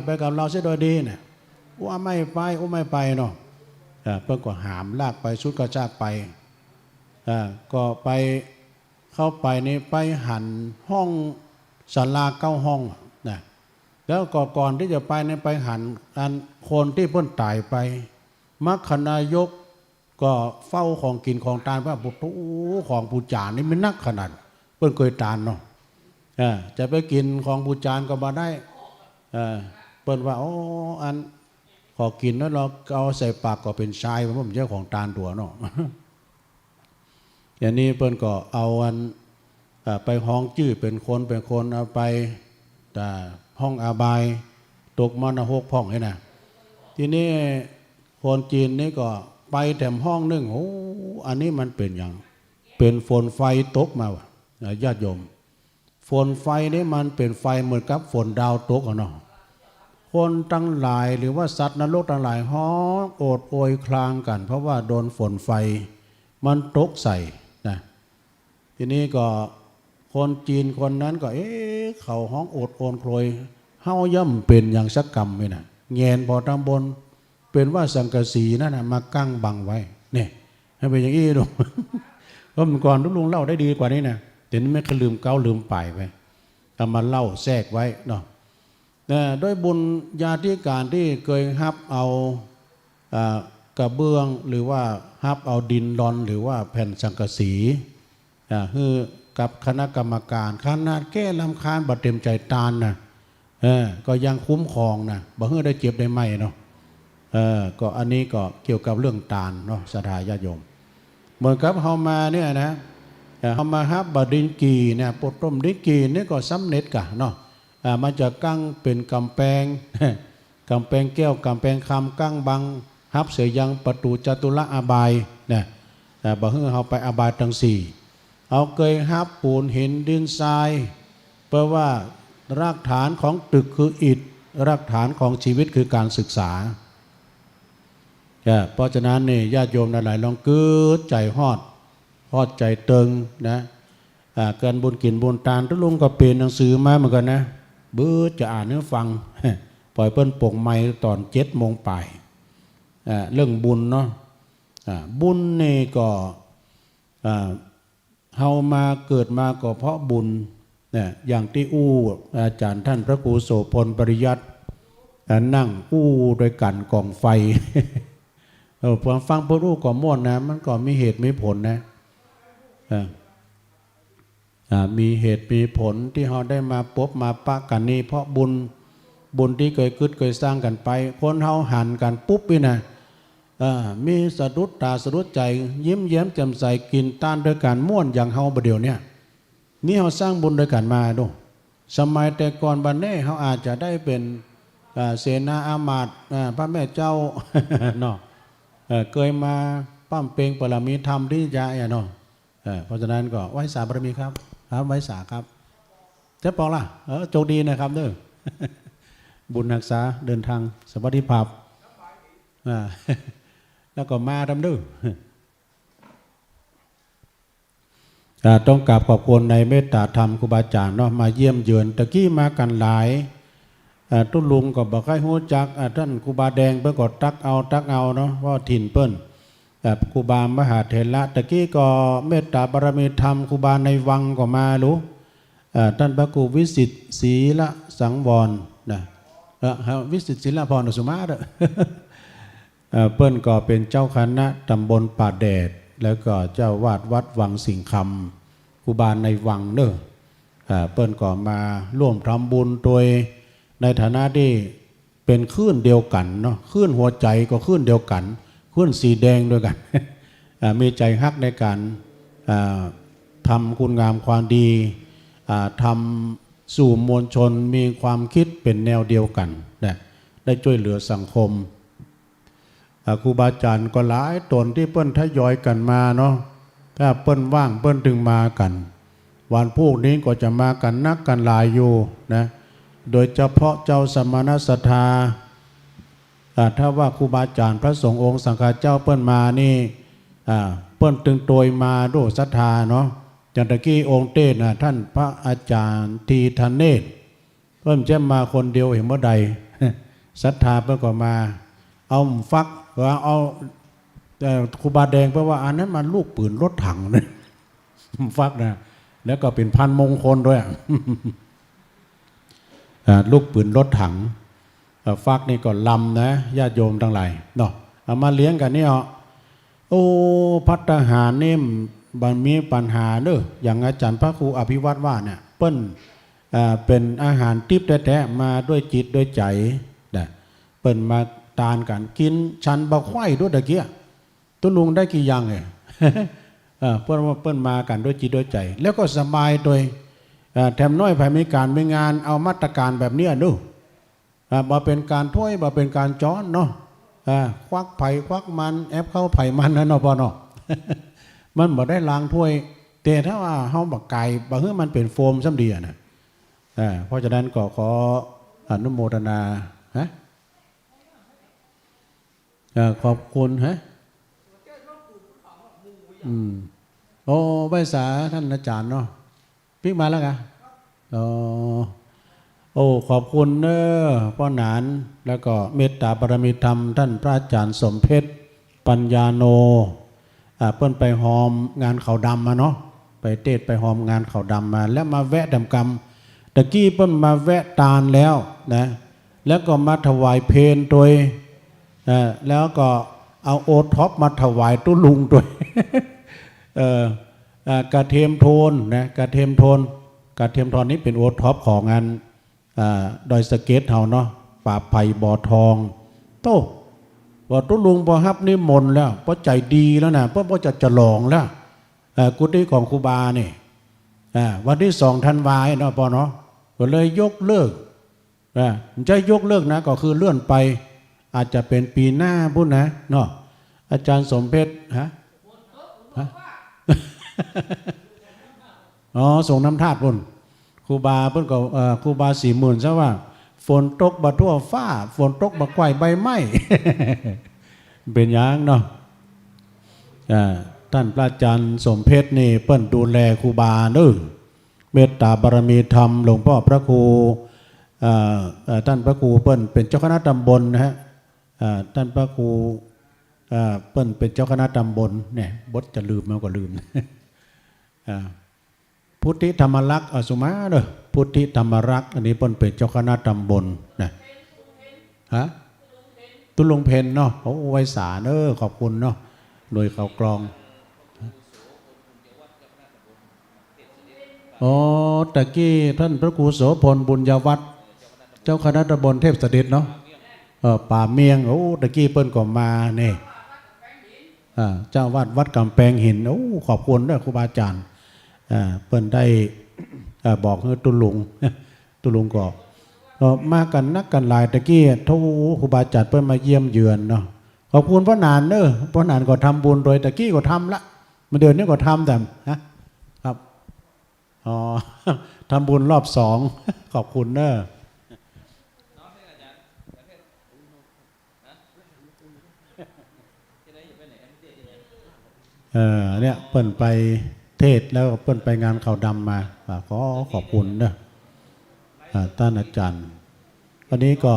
ไปกับเราเสียโดยดีเนี่ยว่าไม่ไปเนาะเพิ่งก็หามลากไปชุดกระชากไปก็ไปเข้าไปนี่ไปหันห้องศาลา9 ห้องนะแล้วก็ก่อนที่จะไปนี่ไปหันอันคนที่เพิ่นตายไปมัคคณายกก็เฝ้าของกินของทานว่าบุตรของปูจานนี่มันนักขนาดเพิ่นเคยทานเนาะจะไปกินของปูจานก็บ่ได้เปิ้นว่าอันขอกินแล้วเราเอาใส่ปากก็เป็นชายเพราะผมเจ้าของตาลตัวเนาะอย่างนี้เปิ้นก็เอาอันไปห้องจื้อเป็นคนเอาไปห้องอาบายตกมรณะ6 ห้องให้นะทีนี้คนจีนนี่ก็ไปแถมห้องนึงอันนี้มันเป็นอย่างเป็นฝนไฟตกมาว่ะญาติโยมฝนไฟนี่มันเป็นไฟเหมือนกับฝนดาวตกเนาะคนทั้งหลายหรือว่าสัตว์นรกทั้งหลายฮ้องโอดโอยคลางกันเพราะว่าโดนฝนไฟมันตกใส่นะทีนี้ก็คนจีนคนนั้นก็เขาฮ้องโอดโอนโคลยเฮาย่ำเป็นอย่างสักกรรมนี่นะแงนพอตำบนเป็นว่าสังกะสีนั่นนะมากั้งบังไว้เนี่ยให้เป็นอย่างนี้ดูเพราะมันก่อนลุงเล่าได้ดีกว่านี้นะแต่นี่ไม่เคยลืมเก้าลืมป่ายไปเอามาเล่าแทรกไว้เนาะด้วยบุญญาธิการที่เคยฮับเอากระเบื้องหรือว่าฮับเอาดินดอนหรือว่าแผ่นสังกะสีคือกับคณะกรรมการขนาดแก้ลำคาญบัดเต็มใจตานนะก็ยังคุ้มครองนะบ่เฮือได้เจ็บได้ไหมเนาะก็อันนี้ก็เกี่ยวกับเรื่องตานเนาะศรัทธาญาติโยมเหมือนกับเฮามาเนี่ยนะเฮามาฮับบดินกีเนี่ยปดต้มดินกีนี่ก็สำเร็จกะเนาะมันจะกั้งเป็นกำแพงแก้วกำแพงคำกั้งบังฮับเสียยังประตูจตุรอาบายเนี่ยบ่เฮือเฮาไปอาบายทั้ง4เอาเคยฮับปูนหินดินทรายเพราะว่ารากฐานของตึกคืออิฐรากฐานของชีวิตคือการศึกษาเพราะฉะนั้นนี่ญาติโยมหลายๆลองเกิดใจฮอดใจเติงนะเกินบุญกินบุญทานทุลุงก็เปลี่ยนหนังสือมาเหมือนกันนะเบื่อจะอ่านให้ฟังปล่อยเปิ้นปกไม้ตอน7 โมงป่ายเรื่องบุญเนาะบุญนี่ก็เฮามาเกิดมาก็เพราะบุญเนี่ยอย่างที่อาจารย์ท่านพระครูโสพลปริยัตินั่งโดยกันกองไฟพอฟังพระรูปก็ม่วนนะมันก็มีเหตุมีผลนะมีเหตุมีผลที่เราได้มาพบมาปะกันนี่เพราะบุญที่เคยสร้างกันไปคนเราหันกันปุ๊บนี่นะมีสะดุดตาสะดุดใจยิ้มแย้มแจ่มใสกินต้านด้วยการม่วนอย่างเฮาประเดี๋ยวเนี่ย นี่เราสร้างบุญด้วยกันมาดูสมัยแต่ก่อนบัดนี้เขาอาจจะได้เป็นเสนาอามาตย์พระแม่เจ้า เนาะเคยมาปั้มเปงปรมีธรรมที่จะเนาะเพราะฉะนั้นก็ไหว้สาบารมีครับไหว้สาครับเจ๊ปองล่ะโชคดีนะครับเด้อ บุญรักษาเดินทางสวัสดิภาพแล้วก็มาดำดื้อต้องกราบขอบคุณในเมตตาธรรมครูบาอาจารย์เนาะมาเยี่ยมเยือนตะกี้มากันหลายตุ้ลุงก็บอกให้ฮู้จักท่านครูบาแดงเพิ่นก็ตักเอาเนาะว่าถิ่นเปิ้นครูบามหาเถระตะกี้ก็เมตตาบารมีธรรมครูบาในวังก็มารู้ท่านพระครูวิสิตศรีละสังวรนะวิสิตศรีละพรสุมาเด้อ เปิ้นก็เป็นเจ้าคณะตำบลป่าแดดแล้วก็เจ้าวาดวัดวังสิงคำครูบาในวังเด้อเปิ้นก็มาร่วมทำบุญโดยในฐานะที่เป็นคลื่นเดียวกันเนาะคลื่นหัวใจก็คลื่นเดียวกันคลื่นสีแดงด้วยกัน มีใจฮักในการทำคุณงามความดีทำสู่มวลชนมีความคิดเป็นแนวเดียวกันนะได้ช่วยเหลือสังคมครูบาอาจารย์ก็หลายตนที่เปิ้นทยอยกันมาเนาะถ้าเปิ้นว่างเปิ้นถึงมากันวันพวกนี้ก็จะมากันนักกันหลายอยู่นะโดยเฉพาะเจ้าสมณศรัทธาถ้าว่าครูบาอาจารย์พระสงฆ์องค์สังฆเจ้าเปิ้นมานี่เปิ้นตึงโดยมาด้วยศรัทธาเนาะจันตะกี้องค์เต้นะท่านพระอาจารย์ทีธเนศเพิ่มจะมาคนเดียวเห็นเมื่อใด ศรัทธาเพิ่นก็มาเอาฟักว่าเอาครูบาแดงเพราะว่าอันนั้นมันลูกปืนรถถังนะ ฟักนะแล้วก็เป็นพันมงคลด้วย ลูกปืนรถถังฟักนี่ก็ลำนะญาติโยมทั้งหลายเนาะเอามาเลี้ยงกันนี่โอ้ภัตตาหารนี่มันมีปัญหาเด้ออย่างอาจารย์พระครูอภิวัตรว่าเนี่ยเปิ้นเป็นอาหารทิพย์แท้ๆมาด้วยจิตด้วยใจนะเปิ้นมาตานกันกินชันบะไข่ด้วยตะเกียตุ้ลุงได้กี่อย่างเลยเปิ้นว่าเปิ้นมากันด้วยจิตด้วยใจแล้วก็สบายโดยแถมน้อยภายมีการมีงานเอามาตรการแบบนี้ดูมาเป็นการถ้วยมาเป็นการจ้อนเนาะควักไผ่ควักมันแอบเข้าไผ่มันนะเนาะพอเนาะ มันบ่ได้ล้างถ้วยแต่ถ้าว่าเฮาบักไก่บางเฮือมันเป็นโฟมซ้ำดีนะเพราะฉะนั้นก็ขออนุโมทนาขอบคุณโอ้ใบสาท่านอาจารย์เนาะพิกมาแล้วกันโอ้ขอบคุณเนอะพ่อหนานแล้วก็เมตตาบารมีธรรมท่านพระอาจารย์สมเพชรปัญญาโนเปิ้นไปหอมงานเขาดำมาเนาะไปเทศไปหอมงานเขาดำมาแล้วมาแวะดำกรรมตะกี้เปิ้นมาแวะตาลแล้วนะแล้วก็มาถวายเพลโดยแล้วก็เอาโอท็อปมาถวายตุ้ลุงด้วย กระเทียมโทนนะกระเทียมโทนนี้เป็นโอท็อปของงานดอยสะเก็ดเฮาเนาะป่าไผ่บ่อทองโตว่าตุ้ลุงพอฮับนิมนต์แล้วเพราะใจดีแล้วนะเพราะจะฉลองแล้วกุฏิของครูบาเนี่ยวันที่2 ธันวาคมเนาะพอเนาะก็เลยยกเลิกจะยกเลิกนะก็คือเลื่อนไปอาจจะเป็นปีหน้าพุ่นนะเนาะอาจารย์สมเพชรส่งน้ำธาตุพุ่นครูบาเพิ่นก็ครูบา40,000ซะว่าฝนตกบ่ทั่วฟ้าฝนตกบ่ไกวใบไม้ เป็นอย่างเนาะท่านพระอาจารย์สมเพชรนี่เปิ้นดูแลครูบาเด้อเมตตาบารมีธรรมหลวงพ่อพระครูท่านพระครูเปิ้นเป็นเจ้าคณะตำบลนะฮะท่านพระครูเปิ้นเป็นเจ้าคณะตำบลเนี่ยบทจะลืมมันก็ลืม พุทธิธรรมรักษ์สุมาเด้อพุทธิธรรมรักษ์อันนี้เปิ้นเป็นเจ้าคณะตำบลนะตุลงเพนเนาะโอ้ไวสาขอบคุณเนาะโดยเขากรองตะกี้ท่านพระครูโสพลบุญญวัฒน์เจ้าคณะตำบลเทพเสด็จเนาะป่าเมียงโอ้ตะกี้เปิ้นก็มาเนี่ยเจ้าวาดวัดกำแพงหินโอ้ขอบคุณด้วยครูบาอาจารย์เปิ้นได้ บอกให้ตุลุง ตุลุงก็มากันนักกันหลายตะกี้ทุกครูบาอาจารย์เพิ่นมาเยี่ยมเยือนเนาะขอบคุณพ่อนานพ่อนานก็ทำบุญโดยตะกี้ก็ทำละมาเดือนนี้ก็ทำแต่ครับอ๋อ ทำบุญรอบสอง ขอบคุณเนอะเนี่ยเปิ้นไปเทศแล้วเปิ้นไปงานข่าวดำมาขอขอบคุณเนอะท่านอาจารย์วันนี้ก็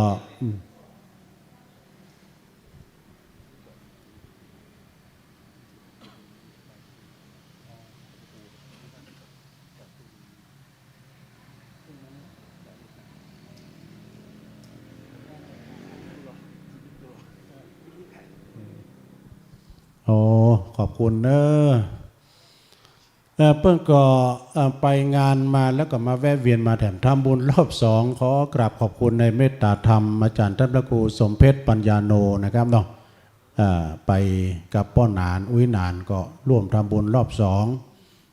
ขอบคุณเนอะเพิ่งก็ไปงานมาแล้วก็มาแวะเวียนมาแถมทำบุญรอบสองขอกราบขอบคุณในเมตตาธรรมอาจารย์ท่านพระครูสมเพชรปัญญาโนนะครับเนาะไปกับป้อนานอุ้ยนานก็ร่วมทำบุญรอบสอง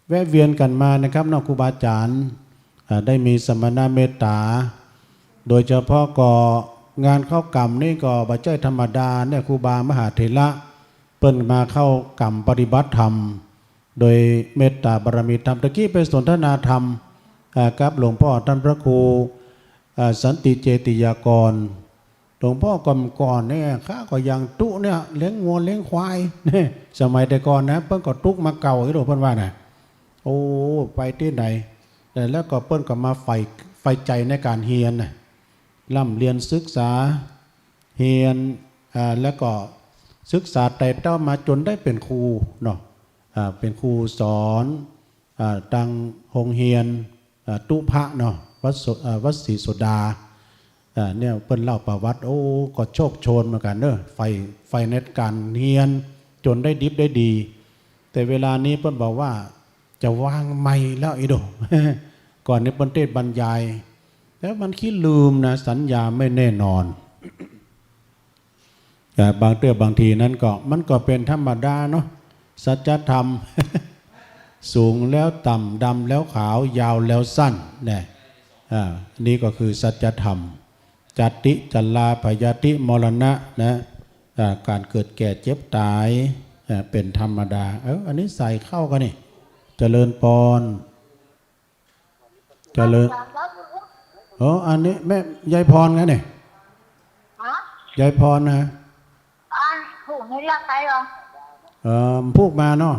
แวะเวียนกันมานะครับเนาะครูบาอาจารย์ได้มีสมณะเมตตาโดยเฉพาะก็งานเข้ากรรมนี่ก็บัจเจธรรมดาเนี่ยครูบามหาเถระเปิ้นมาเข้ากรรมปฏิบัติธรรมโดยเมตตาบารมีธรรมตะกี้ไปสนทนาธรรมกับหลวงพ่อท่านพระครูสันติเจติยากรหลวงพ่ก่อนเนี่ยข้าก็ยังตุเนี่ยเลี้ยงวัวเลี้ยงควายเนี่ยสมัยแต่ก่อนนะเปิ้นก็ตุกมาเก่าที่หลวงเปิ้นว่าน่ะโอ้ไปที่ไหนแล้วก็เปิ้นก็มาไฟใจในการเรียนน่ะร่ำเรียนศึกษาเรียนแล้วก็ศึกษาแต่เต้ามาจนได้เป็นครูเนาะเป็นครูสอนตังหงเฮียนตุพระเนาะวัดศรีโสดาเนี่ยเปิ้นเล่าประวัติโอ้ก็โชคโชนเหมือนกันเนอะไฟในการเฮียนจนได้ดิบได้ดีแต่เวลานี้เปิ้นบอกว่าจะวางไม่แล้วไอ้โด ก่อนนี้เปิ้นเทศบรรยายแล้วมันคิดลืมนะสัญญาไม่แน่นอนแต่บางเรื่องบางทีนั้นก็มันก็เป็นธรรมดาเนาะสัจธรรม สูงแล้วต่ำดำแล้วขาวยาวแล้วสั้นเนี่ยนี่ก็คือสัจธรรมจัตติจัลลาพยาธิมรณะนะการเกิดแก่เจ็บตายเป็นธรรมดาอันนี้ใส่เข้ากันนี่เจริญปอนเจริญอันนี้แม่ยายพรไงเนี่ยยายพรนะผูกนี่รักใครหรอพูกมาเนาะ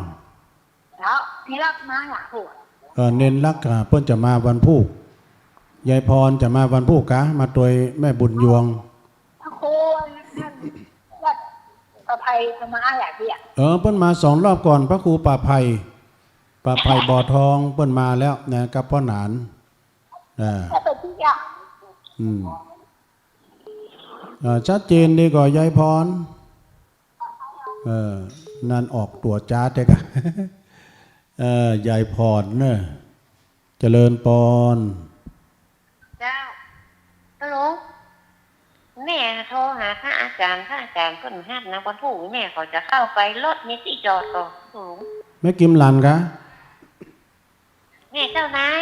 แล้วนี่รักมาอยากผูกเน้นรักเพิ่นจะมาวันพูกยายพรจะมาวันพูกกะมาตัวแม่บุญยวงพระครูวัดประภัยมาอยากเรียกเพิ่นมา2 รอบก่อนพระครูป่าไผ่บ่อทองเพิ่นมาแล้วนะกับพ่อหนานเป็นที่อยากชัดเจนดีกว่ายายพรนั่นออกตัวจ้าเด็กยายพรเนอะเจริญปอนเจ้าฮัลโหลแม่โทรหาพระอาจารย์ก็หนูห้ามนะวันผู้แม่เขาจะเข้าไปรถมีที่จอดก่อนสูงแม่กิมหลันกะแม่เจ้านาย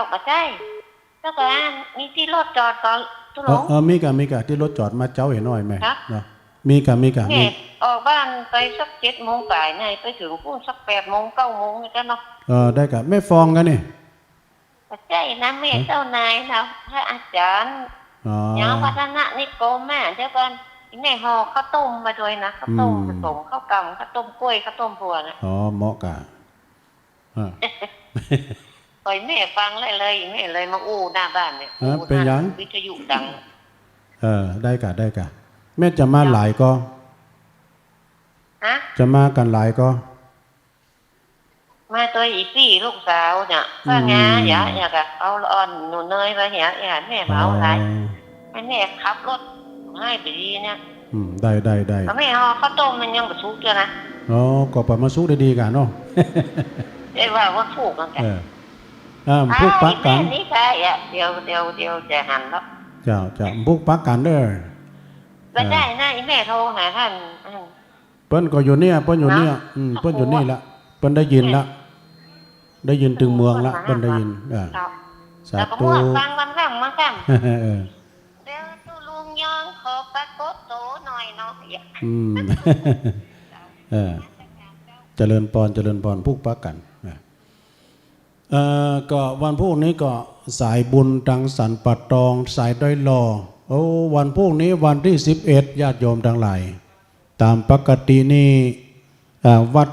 ไม่ใช่แล้วก็มีที่รถจอดก่อนตุลงมีกะที่รถจอดมาเจ้าเห็นหน่อยไหมเนาะมีกะออกบ้านไปสัก7 โมงป่ายไงไปถึงพูดสัก8 โมง9 โมงนี่กันเนาะได้กะแม่ฟองกันนี่ใช่นะแม่เจ้านายนะพระอาจารย์ยาวัฒนะนิโกแม่เจ้ากันแม่ห่อข้าวต้มมาด้วยนะข้าวต้มผสมข้าวกำข้าวต้มกล้วยข้าวต้มผัวนะเหมาะกะปล่อยแม่ฟังเลยแม่เลยมาอู้หน้าบ้านเนี่ยเป็นยังวิทยุดังได้กะแม่จะมาหลายก็จะมากันหลายก็มาตัวอีพี่ลูกสาวเนี่ยป้างาอย่ากะเอาอ่อนหนูเนยไปเหี่ยแม่เมาอะไรให้แม่ขับรถให้ไปดีเนี่ยได้แม่ห่อข้าวต้มมันยังบะซุกเลยนะก็ปมาซุกได้ดีกันเนาะได้ว่าถูกกันพวกปักกันนี่ใช่เดี๋ยวจะหันแล้วจะพวกปักกันเด้อไม่ได้นะแม่โทรหาท่านเปิ้นก็อยู่เนี่ยเปิ้นอยู่นี่ละเปิ้นได้ยินละ ได้ยินถึงเมืองละเพิ่นได้ยินสา แล้วก็ ธุ เมื่อฟังวันแรกมากัน เออ เดี๋ยวตู้ลุงยองขอปรากฏโตหน่อยเนาะ เออเจริญพรเจริญพรพุกปะกันก็วันพวกนี้ก็สายบุญตังสันปัดตองสายด้อยลอโอ้วันพวกนี้วันที่11ญาติโยมทั้งหลายตามปกตินี่วัด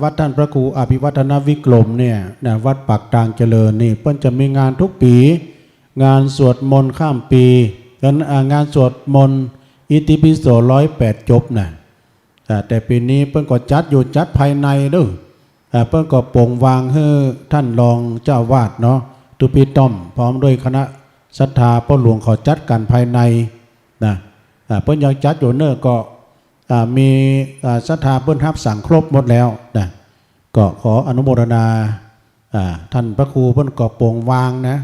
วัดท่านพระครูอภิวัฒนวิกรมเนี่ยวัดปากตางเจริญนี่เพิ่นจะมีงานทุกปีงานสวดมนต์ข้ามปีงานสวดมนต์อิติปิโส108จบนะแต่ปีนี้เพิ่นก็จัดอยู่จัดภายในเด้อเพิ่นก็โปร่งวางให้ท่านรองเจ้าวาดเนาะตุปีต้อมพร้อมด้วยคณะศรัทธาพ่อหลวงเขาจัดกันภายในนะเพิ่นยังจัดอยู่เน้อก็มีศรัทธาเพิ่นรับสั่งครบหมดแล้วนะก็ขออนุโมทนาท่านพระครูเพิ่นก็โปร่งวางนะ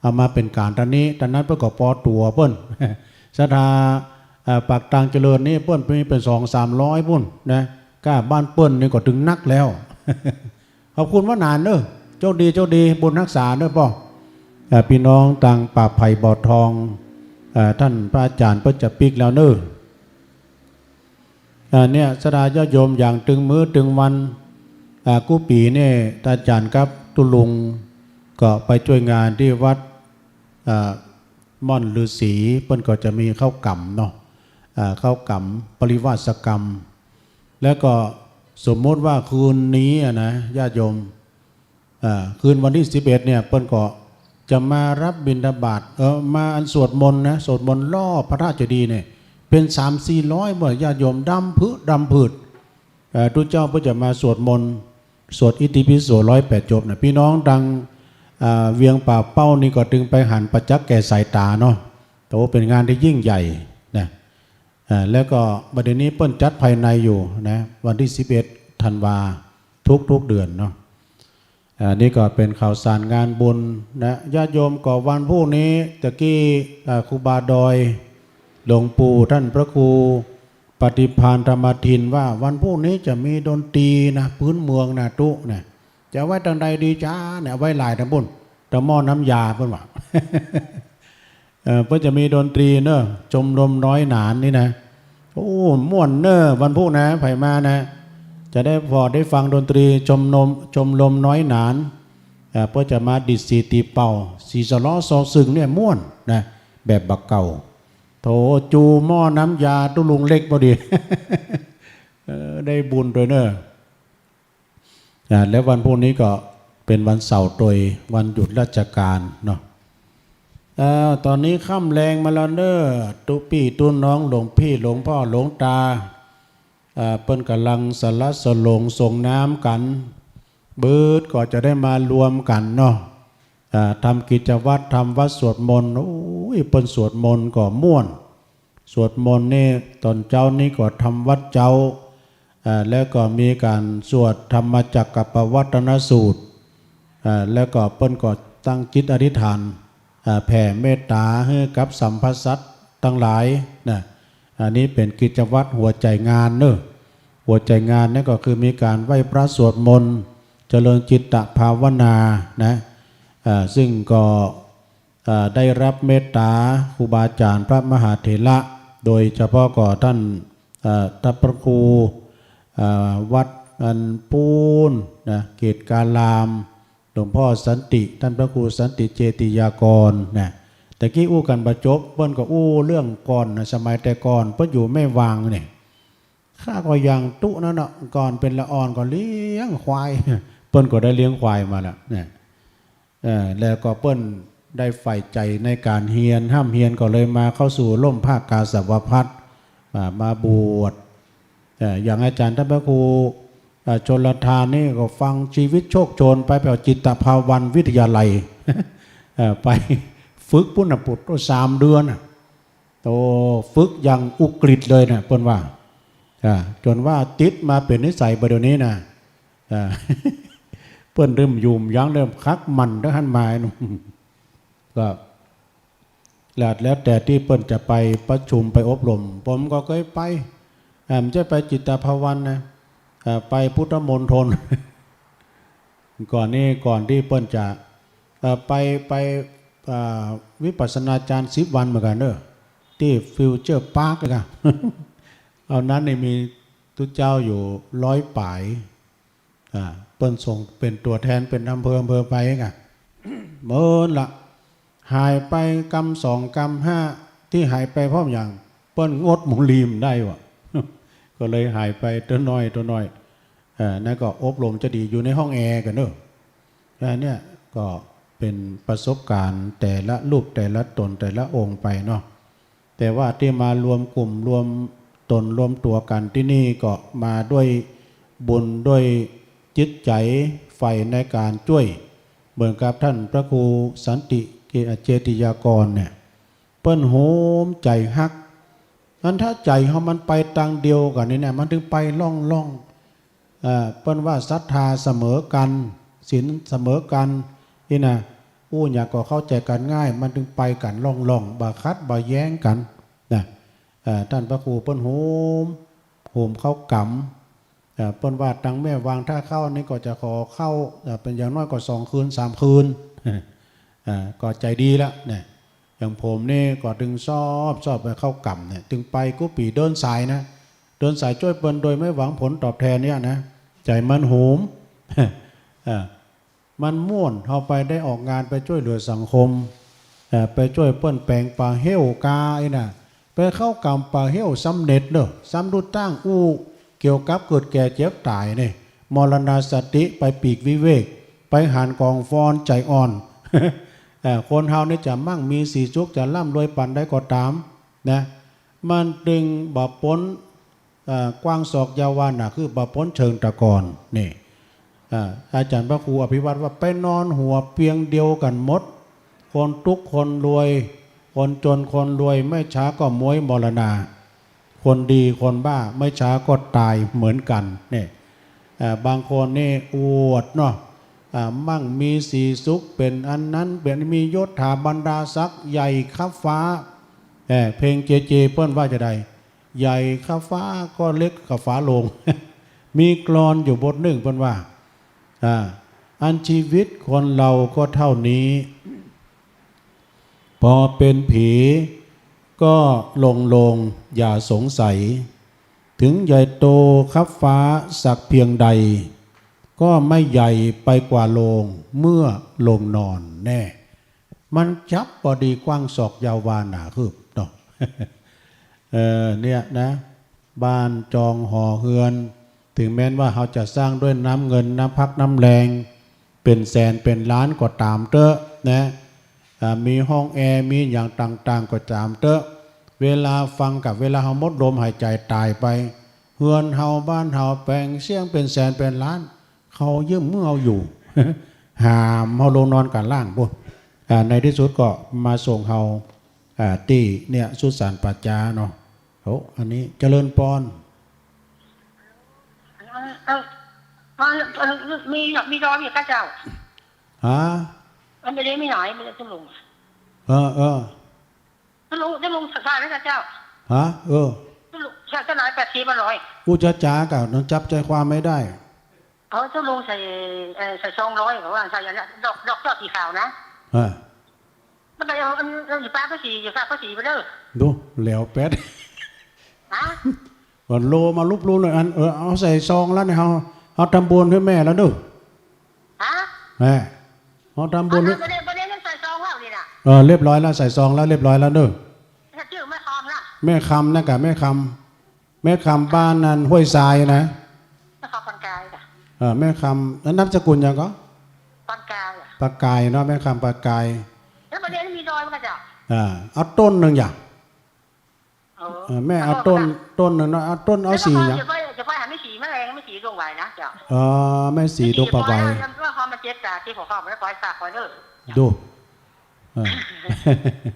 เอามาเป็นการตอนนี้ตอนนั้นเพิ่นก็ปอตัวเพิ่นศรัทธาปากตางเจริญนี่เพิ่นมีเป็น200-300พุ่นนะก้าบ้านเปิ้นนี่ก็ถึงนักแล้วขอบคุณว่านานเด้อโชคดีบุญรักษาเด้อป่อพี่น้องต่างป่าไผ่บ่อทองท่านพระอาจารย์เพิ่นจะปิกแล้วเด้อเนี่ยสดาญาโยมอย่างตึงมื้อตึงวันกู้ปีเนี่ยอาจารย์ครับตุลุงก็ไปช่วยงานที่วัดม่อนฤาษีเพิ่นก็จะมีข้าวกำเนาะข้าวกำปริวาสกรรมแล้วก็สมมติว่าคืนนี้นะญาติโยมคืนวันที่11เนี่ยเพิ่นก็จะมารับบิณฑบาตมาอันสวดมนต์นะสวดมนต์รอบพระราชเจดีย์เนี่ยเป็น300-400บ่ญาติโยมดำผืดทุกเจ้าเพื่อจะมาสวดมนต์สวดอิติปิโส108จบนะพี่น้องดังเวียงป่าเป้านี่ก็ถึงไปหันประจักษ์แก่สายตาเนาะแต่ว่าเป็นงานที่ยิ่งใหญ่นะแล้วก็ประเด็นนี้เปิ้นจัดภายในอยู่นะวันที่11ธันวาทุกเดือนเนาะนี่ก็เป็นข่าวสารงานบุญนะญาติโยมก็วันพรุ่งนี้ตะกี้ครูบาดอยหลวงปู่ท่านพระครูปฏิภาณธรรมทินว่าวันพรุ่งนี้จะมีดนตรีนะพื้นเมืองนะตุนะจะไว้ทางใดดีจ้าเนี่ยไว้หลายทั้งบุญตะหม้อน้ำยาเพิ่นว่าเพิ่นจะมีดนตรีเนอะชมรมน้อยหนานนี่นะโอ้ม่วนเนอะวันพรุ่งนะไผมานะจะได้พอได้ฟังดนตรีชมรมน้อยหนานเพื่อจะมาดิดสีตีเป่าสีสล้อซอซึงเนี่ยม่วนนะแบบบักเก่าโถจูหม้อน้ำยาตุลุงเล็กพอดี ได้บุญด้วยเนอะแล้ววันพรุ่งนี้ก็เป็นวันเสาร์โดยวันหยุดราชการเนาะตอนนี้ค่ำแรงมาแล้วเนอะตุพี่ตุน้องหลวงพี่หลวงพ่อหลวงตาเปิ้นกำลังสละสลงส่งน้ำกันเบิดก็จะได้มารวมกันเนาะทำกิจวัตรทำวัดสวดมนต์โอ้ยเปิ้นสวดมนต์ก็ม่วนสวดมนต์นี่ตอนเจ้านี่ก็ทำวัดเจ้าแล้วก็มีการสวดธรรมจักรปวัตนสูตรแล้วก็เปิ้นก็ตั้งจิตอธิษฐานแผ่เมตตาให้กับสัมภสัตทั้งหลายนะอันนี้เป็นกิจวัตรหัวใจงานเนอะหัวใจงานนี่ก็คือมีการไหว้พระสวดมนต์เจริญจิตตภาวนานะซึ่งก็ได้รับเมตตาครูบาอาจารย์พระมหาเถระโดยเฉพาะก่อท่านพระครูวัดอันปูนนะเกตการามหลวงพ่อสันติท่านพระครูสันติเจติยากรนะแต่กี้อู้กันประจบเปิ้นก็อู้เรื่องก่อนนะสมัยแต่ก่อนเปิ้นอยู่ไม่วางเนี่ยข้าก็ยังตุนั่นเนาะก่อนเป็นละอ่อนก็เลี้ยงควายเปิ้นก็ได้เลี้ยงควายมาแล้วเนี่ยแล้วก็เปิ้นได้ใฝ่ใจในการเฮียนห้ามเฮียนก็เลยมาเข้าสู่ร่มภาคกาสาวพัฒน์มาบวชอย่างอาจารย์ท่านพระครูชลทานนี่ก็ฟังชีวิตโชคโชนไปแบบจิตภาวันวิทยาลัย ไปฝึกปุณณปุตร3 เดือนโตฝึกอย่างอุกฤษเลยนะเปิ้นว่าจนว่าติดมาเป็นนิสัยประเดี๋ยวนี้นะเปิ้นเริ่มยุ่มยั้งเริ่มคักมันทั้งหันมาก็แล้วแต่ที่เปิ้นจะไปประชุมไปอบรมผมก็เคยไปไม่ใช่ไปจิตภาวันนะไปพุทธมณฑล ก่อนที่เปิ้นจะไปวิปัสสนาจารย์10 วันเหมือนกันเนอะที่ฟิวเจอร์พาร์คเลยค่ะ เอานั้นนี่มีทุกเจ้าอยู่100 ป่ายเปิ้นส่งเป็นตัวแทนเป็นอำเภอไปค่ะเมินละหายไปกำ2 กำ 5ที่หายไปเพราะอย่างเปิ้นงดหมูลีมได้วะ ก็เลยหายไปตัวน้อยนั่นก็อบรมจะดีอยู่ในห้องแอร์กันเนอะเนี่ยก็เป็นประสบการณ์แต่ละรูปแต่ละตนแต่ละองค์ไปเนาะแต่ว่าที่มารวมกลุ่มรวมตนรวมตัวกันที่นี่ก็มาด้วยบุญด้วยจิตใจใฝ่ในการช่วยเหมือนกับท่านพระครูสันติเจติยากรเนี่ยเปิ้นโหมใจฮักนั้นถ้าใจเขามันไปทางเดียวกันนี่เนี่ยมันถึงไปล่องเปิ้นว่าศรัทธาเสมอกันศีลเสมอกันนี่นะอยากก็เข้าใจกันง่ายมันถึงไปกันล่องบ่คัดบ่แย้งกันนะท่านพระครูเปิ้นโหมเข้ากำเปิ้นว่าตังแม่วางถ้าเข้านี่ก็จะขอเข้าเป็นอย่างน้อยก็2 คืน 3 คืนก็ใจดีแล้วเนี่ยอย่างผมนี่ก็ถึงชอบไปเข้ากำเนี่ยถึงไปกุปีเดินสายนะเดินสายช่วยเปิ้นโดยไม่หวังผลตอบแทนเนี่ยนะใจมันโหม มันม่วนเอาไปได้ออกงานไปช่วยเหลือสังคมไปช่วยเปิ้นแปลงป่าเหี้ยวกาไอ้น่ะไปเข้ากำป่าเหี้ยวสำเร็จเด้อสำรุดตั้งเกี่ยวกับเกิดแก่เจ็บตายนี่มรณาสติไปปีกวิเวกไปหานกองฟอนใจอ่อน คนเฮานี่จะมั่งมีสีสุขจะร่ำรวยปันได้ก็ตามนะมันดึงบ่พ้นกว้างศอกยาววานะคือบ่พ้นเชิงตะกอนนี่อาจารย์พระครูอภิวัตว่าไปนอนหัวเปียงเดียวกันหมดคนทุกข์คนรวยคนจนคนรวยไม่ช้าก็ม้วยมรณาคนดีคนบ้าไม่ช้าก็ตายเหมือนกันนี่บางคนนี่อวดเนาะมั่งมีสีสุขเป็นอันนั้นเป็นมียศถาบรรดาศักดิ์ใหญ่ข้าฟ้าเพลงเจเปิ้นว่าจะได้ใหญ่ข้าฟ้าก็เล็กข้าฟ้าลง มีกลอนอยู่บทหนึ่งเปิ้นว่าอันชีวิตคนเราก็เท่านี้พอเป็นผีก็ลงอย่าสงสัยถึงใหญ่โตคับฟ้าสักเพียงใดก็ไม่ใหญ่ไปกว่าโลงเมื่อลงนอนแน่มันจับพอดีกว้างศอกยาววาหนาคืบเนาะ เนี่ยนะบ้านจองหอเฮือนถึงแม้ว่าเขาจะสร้างด้วยน้ำเงินน้ำพักน้ำแรงเป็นแสนเป็นล้านก็ตามเถอะนะมีห้องแอร์มีอย่างต่างๆก็ตามเถอะเวลาฟังกับเวลาเขาหมดลมหายใจตายไปเฮือนเฮาบ้านเฮาแปลงเสี่ยงเป็นแสนเป็นล้านเขายืมเมื่อเอาอยู่ หามเฮาลงนอนกันล่างปุ๊บในที่สุดก็มาส่งเฮาตีเนี่ยสุสานปัจจาเนาะอันนี้เจริญปอนมีรอยอยู่กับเจ้ามันไม่ได้มีหน่อยไม่ได้จะลงจะลงสายแล้วกับเจ้าจะหน่อย80 100กูจ้ากับน้องจับใจความไม่ได้จะลงใส่200หรือว่าใส่ดอกสีขาวนะมันไปเอาอยู่ป้าก็สีอยู่ป้าก็สีไปเด้อดูเหลวเป็ดก่อนโลมาลุบลูหน่อยเอาใส่ซองแล้วเนี่ยเอาทำบุญให้แม่แล้วดูแม่เอาทำบุญประเด็นใส่ซองแล้วนี่นะเรียบร้อยแล้วใส่ซองแล้วเรียบร้อยแล้วเด้อชื่อแม่คำนะแม่คำนะกับแม่คำบ้านนั้นห้วยทรายนะแม่คำปันกายแม่คำนั้นนามสกุลยังก็ปันกายปากกายเนาะแม่คำปากกายแล้วประเด็นมีรอยมั้งจ้ะเอาต้นหนึ่งอย่างแม่เอาต้นหนึ่งเนาะเอาต้นเอาสีอย่างจะไปหาไม่สีแม่แรงไม่สีดวงไหวนะจ้ะแม่สีดวงปากไหวว่าความมันเจ็บจ้ะที่ผมเข้าไม่ได้ปล่อยสากปล่อยเลิกดู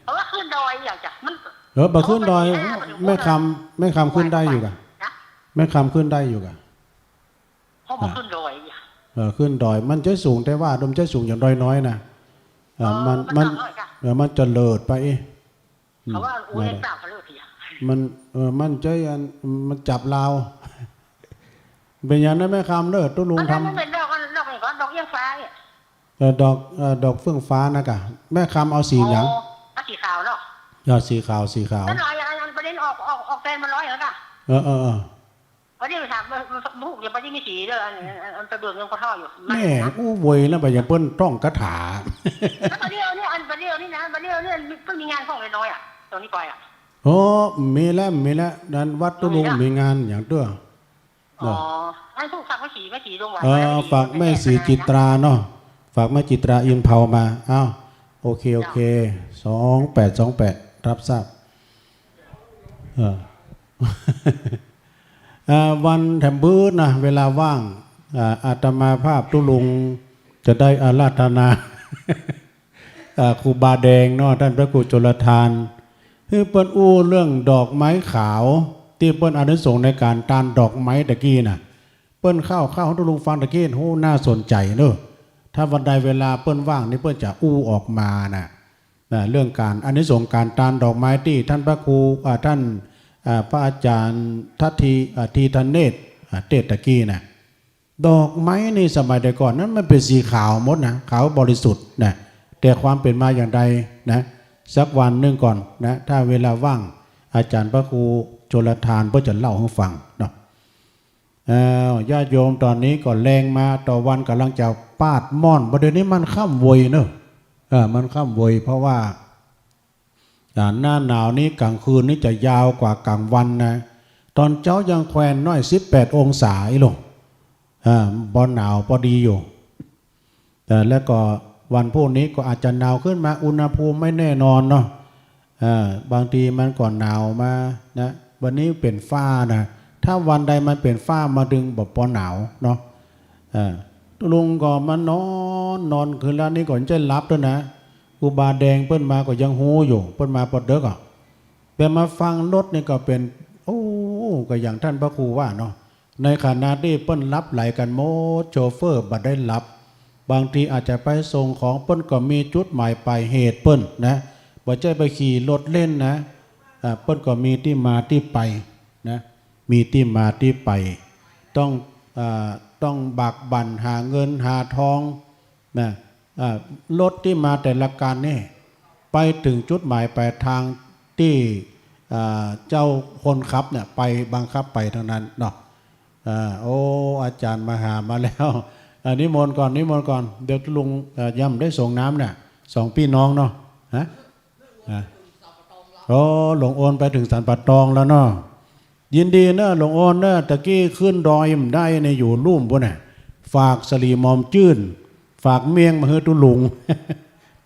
เพราะว่าขึ้นดอยอย่างจ้ะมันบ่ขึ้นดอยแม่คำขึ้นได้อยู่กันแม่คำขึ้นได้อยู่กันเพราะมันขึ้นดอยขึ้นดอยมันจะสูงแต่ว่าดมจะสูงอย่างดอยน้อยนะมันจะเลิศไปเขาว่าโอ้ยต่างกันเลยทีมันใจมันจับลาวเป็นอย่างนั้นแม่คำเลิศตุ้ลุงทำมันเป็นดอกอะไรก่อนดอกเอี้ยงฟ้า ดอกเฟื่องฟ้านะกะแม่คำเอาสีหยังเอาสีขาวเนาะยอดสีขาวแล้วน้อยอันประเด็นออกแฟนมาร้อยแล้วค่ะประเดี๋ยวถามบุกอย่าประเดี๋ยวมีสีเด้ออันตะเดือดยังกระท่ออยู่แม่อู้บวยแล้วไปยังเปิ้นต้องกระถาแล้วประเดี๋ยวนี่อันประเดี๋ยวนี่นะประเดี๋ยวนี่เพิ่งมีงานของน้อยอ่ะตรงนี้ไปอ่ะโอ้มีแล้วดันวัดตุลุงมีงานอย่างตัวอ๋ออันทุกฝากไม่สีลงไว้ฝากแม่สีจิตราเนาะฝากแม่จิตราอินเผามาอ้าวโอเค2828รับทราบวันแถมบื้อนะเวลาว่างอาตมาภาพตุลุงจะได้อาราธนาครูบาแดงเนาะท่านพระครูจุลทานคือเปิ้นอู้เรื่องดอกไม้ขาวที่เปิ้นอานิสงส์ในการตานดอกไม้ตะกี้น่ะเปิ้นเข้าตุลุงฟังตะกี้โหน่าสนใจเนอะถ้าวันใดเวลาเปิ้นว่างนี่เปิ้นจะอู้ออกมาน่ะเรื่องการอานิสงส์การตานดอกไม้ที่ท่านพระครูท่านพระอาจารย์ทัตทีธเนศเตตะกี้น่ะดอกไม้ในสมัยแต่ก่อนนั้นมันเป็นสีขาวหมดนะขาวบริสุทธิ์นะแต่ความเป็นมาอย่างใดนะสักวันนึงก่อนนะถ้าเวลาว่างอาจารย์พระครูโจรทานก็จะเล่าให้ฟังเนาะญาติโยมตอนนี้ก็แรงมาต่อวันกำลังจะปาดม่อนประเดี๋ยวนี้มันค่ำวยเนอะมันค่ำวยเพราะว่าหน้าหนาวนี้กลางคืนนี้จะยาวกว่ากลางวันนะตอนเจ้ายังแควนน้อย18 องศาอีหลงบอนหนาวพอดีอยู่แต่แล้วก็วันพวกนี้ก็อาจจะหนาวขึ้นมาอุณหภูมิไม่แน่นอนเนาะบางทีมันก่อนหนาวมานะวันนี้เป็นฟ้านะถ้าวันใดมันเป็นฟ้ามาดึงแบบปอหนาวเนาะลุงก็มานอนคืนแล้วนี้ก่อนจะรับด้วยนะอุบาแดงเปิ้นมาก็ยังหูอยู่เปิ้นมาปอดเด็กอ่ะแต่มาฟังรถนี่ก็เป็นโอ้ก็อย่างท่านพระครูว่าเนาะในขณะที่เปิ้นรับไหลกันโมโชเฟอร์บัดได้รับบางทีอาจจะไปส่งของเปิ้นก็มีจุดหมายปลายเหตุเปิ้นนะบ่ใช่ไปขี่รถเล่นนะเปิ้นก็มีที่มาที่ไปนะมีที่มาที่ไปต้องบักบั่นหาเงินหาทองนะรถที่มาแต่ละการนี่ไปถึงจุดหมายปลายทางที่เจ้าคนขับเนี่ยไปบังคับไปทั้งนั้นเนาะโอ้อาจารย์มาหามาแล้วนิมนต์ก่อนเดี๋ยวลุงย่ำได้ส่งน้ำเนี่ย2 พี่น้องเนาะฮะโอ้หลวงโอนไปถึงสันปัตตองแล้วเนาะยินดีเนอะหลวงโอนเนอะตะกี้ขึ้นดอยมได้ในอยู่ลุ่มบนน่ะฝากสลีมอมจื้นฝากเมียงมาเฮือตุลุง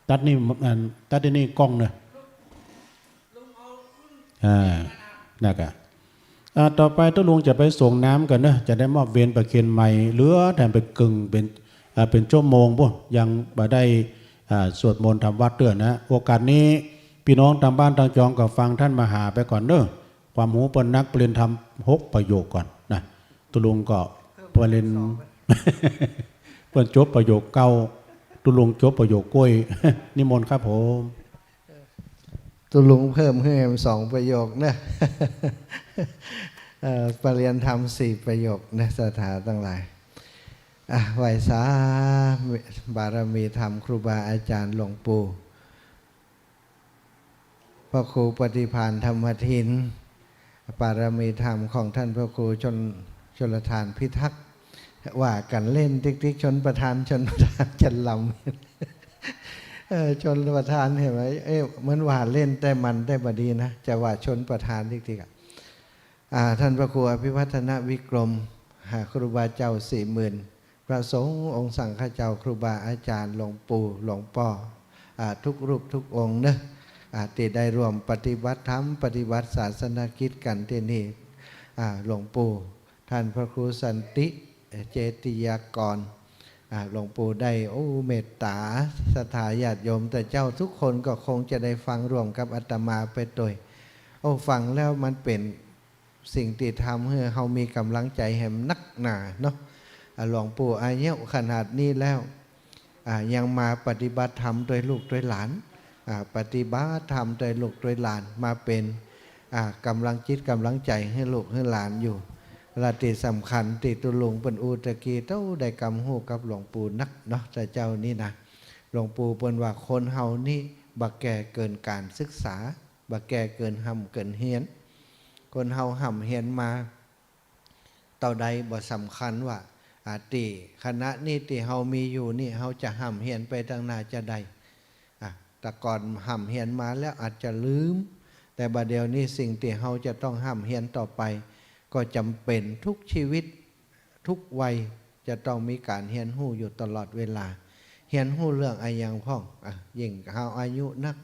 ตัดนี่กล้องเนอะนักต่อไปตุลุงจะไปส่งน้ำกันนะจะได้มอบเวรประเคนใหม่เหลือแถมไปกึ่งเป็นชั่วโมงพวกยังบ่ได้สวดมนต์ทำวัดเตือนนะโอกาสนี้พี่น้องทางบ้านทางจองก็ฟังท่านมหาไปก่อนเนอะความหูปนนักเปลี่ยนทำ6 ประโยคก่อนนะตุลุงก็เปลี่ยนเปิดจบประโยคเก่าตุลุงจบประโยคกล้วยนิมนต์ครับผมตุลุงเพิ่มให้2 ประโยคนะปริยันธรรม4 ประโยคนะสถาตั้งหลายไหวสาบารมีธรรมครูบาอาจารย์หลวงปู่พระครูปฏิภาณธรรมทินบารมีธรรมของท่านพระครูชลทานพิทักษ์ว่ากันเล่นติ๊กชนประธานจันลำชนประธานเห็นไหมเหมือนว่าเล่นแต่มันได้บดีนะจะว่าชนประธานติ๊กท่านพระครูอภิวัฒนวิกรมครูบาเจ้า40,000พระสงฆ์องค์สังฆเจ้าครูบาอาจารย์หลวงปู่หลวงพ่อทุกรูปทุกองค์เนอะที่ได้ร่วมปฏิบัติธรรมปฏิบัติศาสนกิจกันที่นี่หลวงปู่ท่านพระครูสันติเจติยากรหลวงปู่ได้เมตตาศรัทธาญาติโยมแต่เจ้าทุกคนก็คงจะได้ฟังร่วมกับอาตมาไปโดยฟังแล้วมันเป็นสิ่งที่ทำให้เรามีกำลังใจแห่งนักหนาเนาะหลวงปู่อายุขนาดนี้แล้วยังมาปฏิบัติธรรมโดยลูกโดยหลานปฏิบัติธรรมโดยลูกโดยหลานมาเป็นกำลังจิตกำลังใจให้ลูกให้หลานอยู่ ลาติสำคัญติตุลุงเป็นอูตะกีเต้าได้กำหูกับหลวงปู่นักเนาะแต่เจ้านี่นะหลวงปู่เปิ้นว่าคนเฮานี่บักแก่เกินการศึกษาบักแก่เกินห่ำเกินเฮียนคนเฮาห่ำเฮียนมาเต่าใดบ่สำคัญว่าติคณะนี่ติเฮามีอยู่นี่เฮาจะห่ำเฮียนไปทางหน้าจะใดแต่ก่อนห่ำเฮียนมาแล้วอาจจะลืมแต่บัดเดี๋ยวนี้สิ่งที่เฮาจะต้องห่ำเฮียนต่อไปก็จำเป็นทุกชีวิตทุกวัยจะต้องมีการเฮียนหู้อยู่ตลอดเวลาเฮียนหู้เรื่องอะไรอย่างพ่องยิ่งเฮาอายุนัก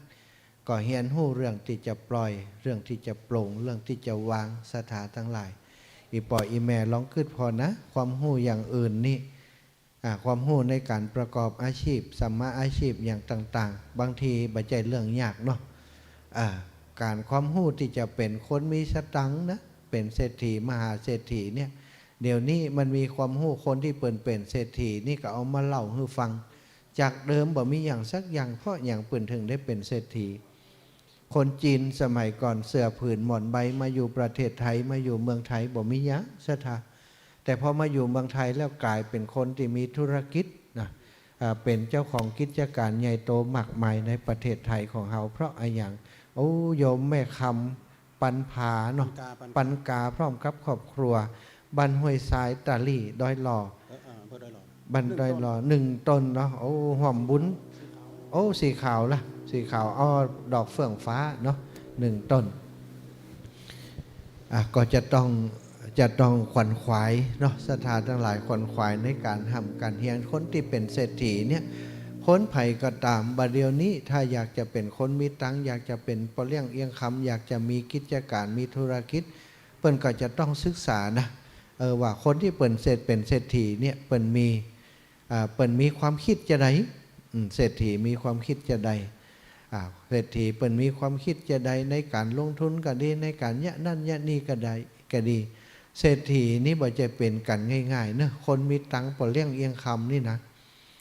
ก็เฮียนหู้เรื่องที่จะปล่อยเรื่องที่จะปลงเรื่องที่จะวางสถาทั้งหลายอีปล่อยอีแม่ลองคิดพอนะความหู้อย่างอื่นนี่ความหู้ในการประกอบอาชีพสัมมาอาชีพอย่างต่างๆบางทีบัจจัยเรื่องยากเนาะการความหู้ที่จะเป็นคนมีสตังค์นะเป็นเศรษฐีมหาเศรษฐีเนี่ยเดี๋ยวนี้มันมีความหู้คนที่เป็นเศรษฐีนี่ก็เอามาเล่าให้ฟังจากเดิมบ่มีอย่างสักอย่างเพราะอย่างเปิ่นถึงได้เป็นเศรษฐีคนจีนสมัยก่อนเสื้อผืนหมอนใบมาอยู่ประเทศไทยมาอยู่เมืองไทยบ่มีหยังศรัทธาแต่พอมาอยู่เมืองไทยแล้วกลายเป็นคนที่มีธุรกิจนะเป็นเจ้าของกิจการใหญ่โตมากมายในประเทศไทยของเราเพราะอะไรอย่างโอ้โยมแม่คำปันผาเนาะปันกาพร้อมกับครอบครัวบันห้วยทรายตาลี่ดอยหล่อบันดอยหล่อ1 ต้นเนาะโอ้หอมบุญโอ้สีขาวล่ะสีขาวอ้อดอกเฟื่องฟ้าเนาะ1 ต้นก็จะต้องขวัญขวายเนาะสถานทั้งหลายขวัญขวายในการทำการเฮียนคนที่เป็นเศรษฐีเนี่ยพ้นภัยก็ตามบัดเดี๋ยวนี้ถ้าอยากจะเป็นคนมีตังอยากจะเป็นปเลี้ยงเอียงคำอยากจะมีกิจการมีธุรกิจเปิ้นก็จะต้องศึกษานะว่าคนที่เป็นเศรษฐีเนี่ยเปิ้นมีความคิดจะใดเศรษฐีมีความคิดจะใดเศรษฐีเปิ้นมีความคิดจะใดในการลงทุนก็ดีในการยะนั่นยะนี่ก็ดีเศรษฐีนี่บ่จะเป็นกันง่ายๆเนอะคนมีตังปเลี้ยงเอียงคำนี่นะ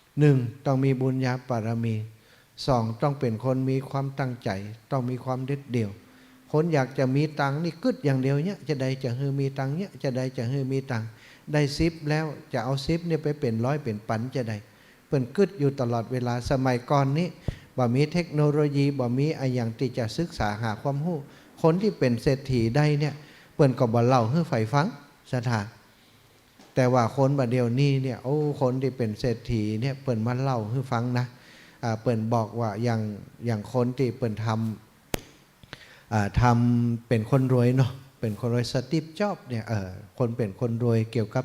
1ต้องมีบุญญาบารมี2ต้องเป็นคนมีความตั้งใจต้องมีความเด็ดเดี่ยวคนอยากจะมีตังนี่กึดอย่างเดียวเนี่ยจะได้จะฮือมีตังเนี่ยจะได้จะฮือมีตังได้10แล้วจะเอา10เนี่ยไปเป็น100เป็นปันจะได้เปิ้นกึดอยู่ตลอดเวลาสมัยก่อนนี้บ่มีเทคโนโลยีบ่มีอะไรอย่างที่จะศึกษาหาความรู้คนที่เป็นเศรษฐีได้เนี่ยเปิ้นก็บ่เล่าให้ใครฟังสถานแต่ว่าคนบัดเดียวนี้เนี่ยโอ้คนที่เป็นเศรษฐีเนี่ยเปิ้นมาเล่าให้ฟังนะเปิ้นบอกว่าอย่างคนที่เปิ้นทำเป็นคนรวยเนาะเป็นคนรวยสตีฟจ็อบส์เนี่ยคนเป็นคนรวยเกี่ยวกับ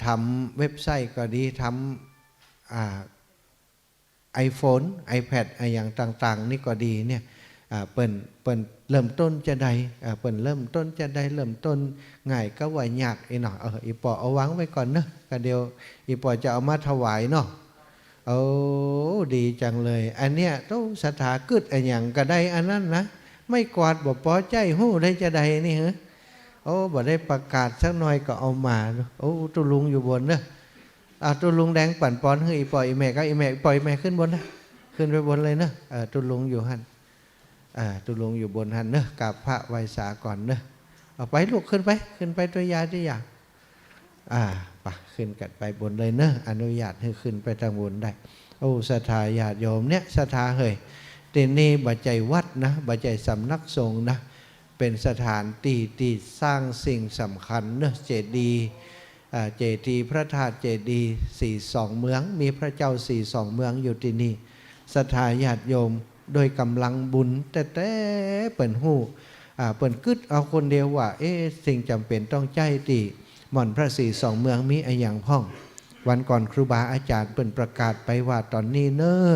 ทำเว็บไซต์ก็ดีทำiPhone iPad อย่างต่างๆนี่ก็ดีเนี่ยเปิ้นเริ่มต้นจะใดเปิ้นเริ่มต้นจะใดเริ่มต้นง่ายก็ว่ายากไอ้หน่ออีปอเอาวางไว้ก่อนเนาะก็เดี๋ยวอีปอจะเอามาถวายเนาะโอ้ดีจังเลยอันเนี้ยต้องสถากึดอะไรอย่างก็ได้อันนั้นนะไม่กวาดบ่พอใจหู้ได้จะใดนี่เหรอโอ้บ่ได้ประกาศสักหน่อยก็เอามาโอ้ตุลุงอยู่บนเนอะตุลุงแดงปั่นปอนให้อีปออีแม่ก็อีแม่ปล่อยแม่ขึ้นบนนะขึ้นไปบนเลยเนอะตุลุงอยู่หันตุลุงอยู่บนหันเนอะกราบพระไหว้สาก่อนเนอะเอาไปลูกขึ้นไปตัวยาที่อยากไปขึ้นกันไปบนเลยเนอะอนุญาตให้ขึ้นไปทางบนได้โอ้ศรัทธาญาติโยมเนี่ยศรัทธาเฮ้ยที่นี่บัจจัยวัดนะบัจจัยสำนักสงฆ์นะเป็นสถานที่สร้างสิ่งสำคัญเนอะเจดีย์พระธาตุเจดีย์42 เมืองมีพระเจ้า42 เมืองอยู่ที่นี่ศรัทธาญาติโยมโดยกำลังบุญแต่เปิ่นหู้เปิ่นกึดเอาคนเดียวว่าสิ่งจำเป็นต้องใจตีหม่อนพระ42 เมืองมีอะไรอย่างพ่องวันก่อนครูบาอาจารย์เปิ่นประกาศไปว่าตอนนี้เนอะ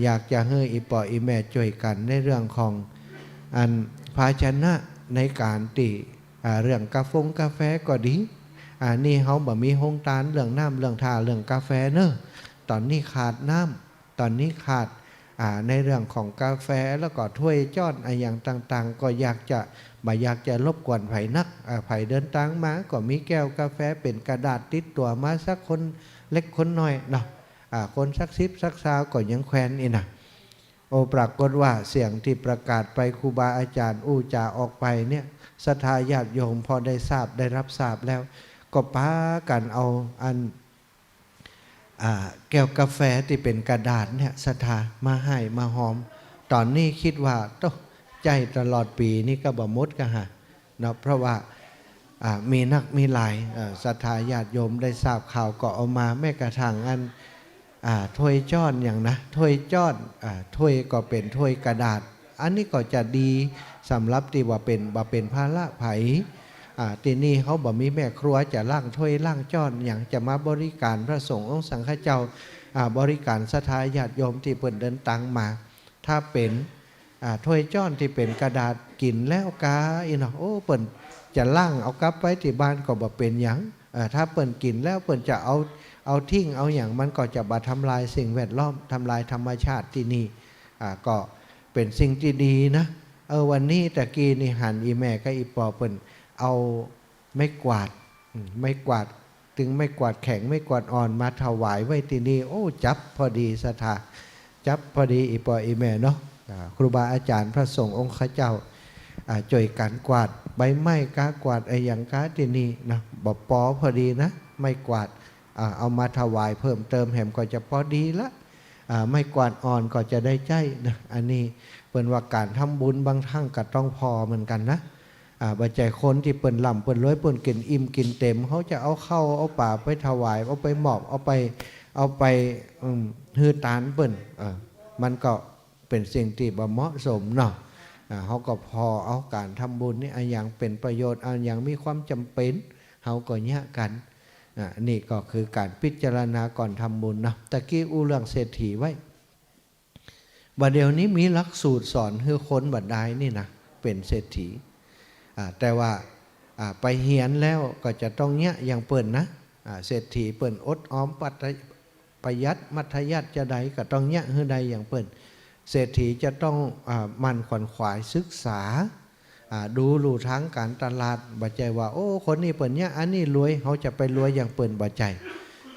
อยากจะให้อีปออีแม่ช่วยกันในเรื่องของอันภาชนะในการตีเรื่องกาแฟก็ดีนี่เขาบ่มีโฮงตานเรื่องน้ำเรื่องท่าเรื่องกาแฟเนอะตอนนี้ขาดน้ำตอนนี้ขาดในเรื่องของกาแฟแล้วก็ถ้วยจ้อนอย่างต่างๆก็อยากจะรบกวนไผ่นักไผ่เดินทางมาก็มีแก้วกาแฟเป็นกระดาษติดตัวมาสักคนเล็กคนน้อยเนาะคนสัก10 สัก20ก็ยังแควนนี่นะ โอปรากฏว่าเสียงที่ประกาศไปครูบาอาจารย์อู้จาออกไปเนี่ยศรัทธาญาติโยมพอได้ทราบได้รับทราบแล้วก็พากันเอาอันแก้วกาแฟที่เป็นกระดาษเนี่ยศรัทธามาให้มาหอมตอนนี้คิดว่าต้องใจตลอดปีนี่ก็บ่หมดกันฮะเนาะเพราะว่ามีนักมีหลายศรัทธาญาติโยมได้ทราบข่าวก็เอามาแม้กระทั่งอันถ้วยจ้อนอย่างนะถ้วยจ้อนถ้วยก็เป็นถ้วยกระดาษอันนี้ก็จะดีสำหรับที่ว่าเป็นภาระไผที่นี่เขาบอกมีแม่ครัวจะล่างถ้วยล่างจ้อนอย่างจะมาบริการพระสงฆ์องค์สังฆเจ้าบริการศรัทธาญาติโยมที่เปิ่นเดินตังมาถ้าเป็นถ้วยจ้อนที่เป็นกระดาษกินแล้วกาอีเนาะโอ้เปิ่นจะล่างเอากลับไว้ที่บ้านก็บ่เป็นหยังถ้าเปิ่นกินแล้วเปิ่นจะเอาทิ้งเอาอย่างมันก็จะบาทำลายสิ่งแวดล้อมทำลายธรรมชาติที่นี่ก็เป็นสิ่งที่ดีนะวันนี้ตะกี้นี่หันอีแม่กับอีปอเปิ่นเอาไม่กวาดถึงไม่กวาดแข็งไม่กวาดอ่อนมาถวายไว้ที่นี่โอ้จับพอดีศรัทธาจับพอดีอีปออีแม่เนาะครูบาอาจารย์พระสงฆ์องค์ข้าเจ้าจ่วยกันกวาดใบไม้กากวาดอย่างกาที่นี่นะบอกปอพอดีนะไม่กวาดเอามาถวายเพิ่มเติมแหมก็จะพอดีละไม่กวาดอ่อนก็จะได้ใจนะอันนี้เป็นว่าการทำบุญบางครั้งก็ต้องพอเหมือนกันนะบัจจัยคนที่เปิ่นล่ำเปิ่นรวยเปิ่นกินอิ่มกินเต็มเขาจะเอาเข้าเอาป่าไปถวายเอาไปหมอบเอาไปฮือตานเปิ่นมันก็เป็นสิ่งที่บ่เหมาะสมเนาะเขาก็พอเอาการทำบุญนี่อย่างเป็นประโยชน์อย่างมีความจำเป็นเขาก็แยกกันนี่ก็คือการพิจารณาก่อนทำบุญนะตะกี้อู้เรื่องเศรษฐีไว้บัดเดี๋ยวนี้มีหลักสูตรสอนให้คนบัดได้นี่นะเป็นเศรษฐีแต่ว่าไปเฮียนแล้วก็จะต้องเนี้ยอย่างเปิ่นนะเศรษฐีเปิ่นอดออมประหยัดมัธยัติจะใดก็ต้องเนี้ยให้ใดอย่างเปิ่นเศรษฐีจะต้องมันขวนขวายศึกษาดูรูทางการตลาดบัจจัยว่าโอ้คนนี้เปิ่นเนี้ยอันนี้รวยเขาจะไปรวยอย่างเปิ่นบัจจัย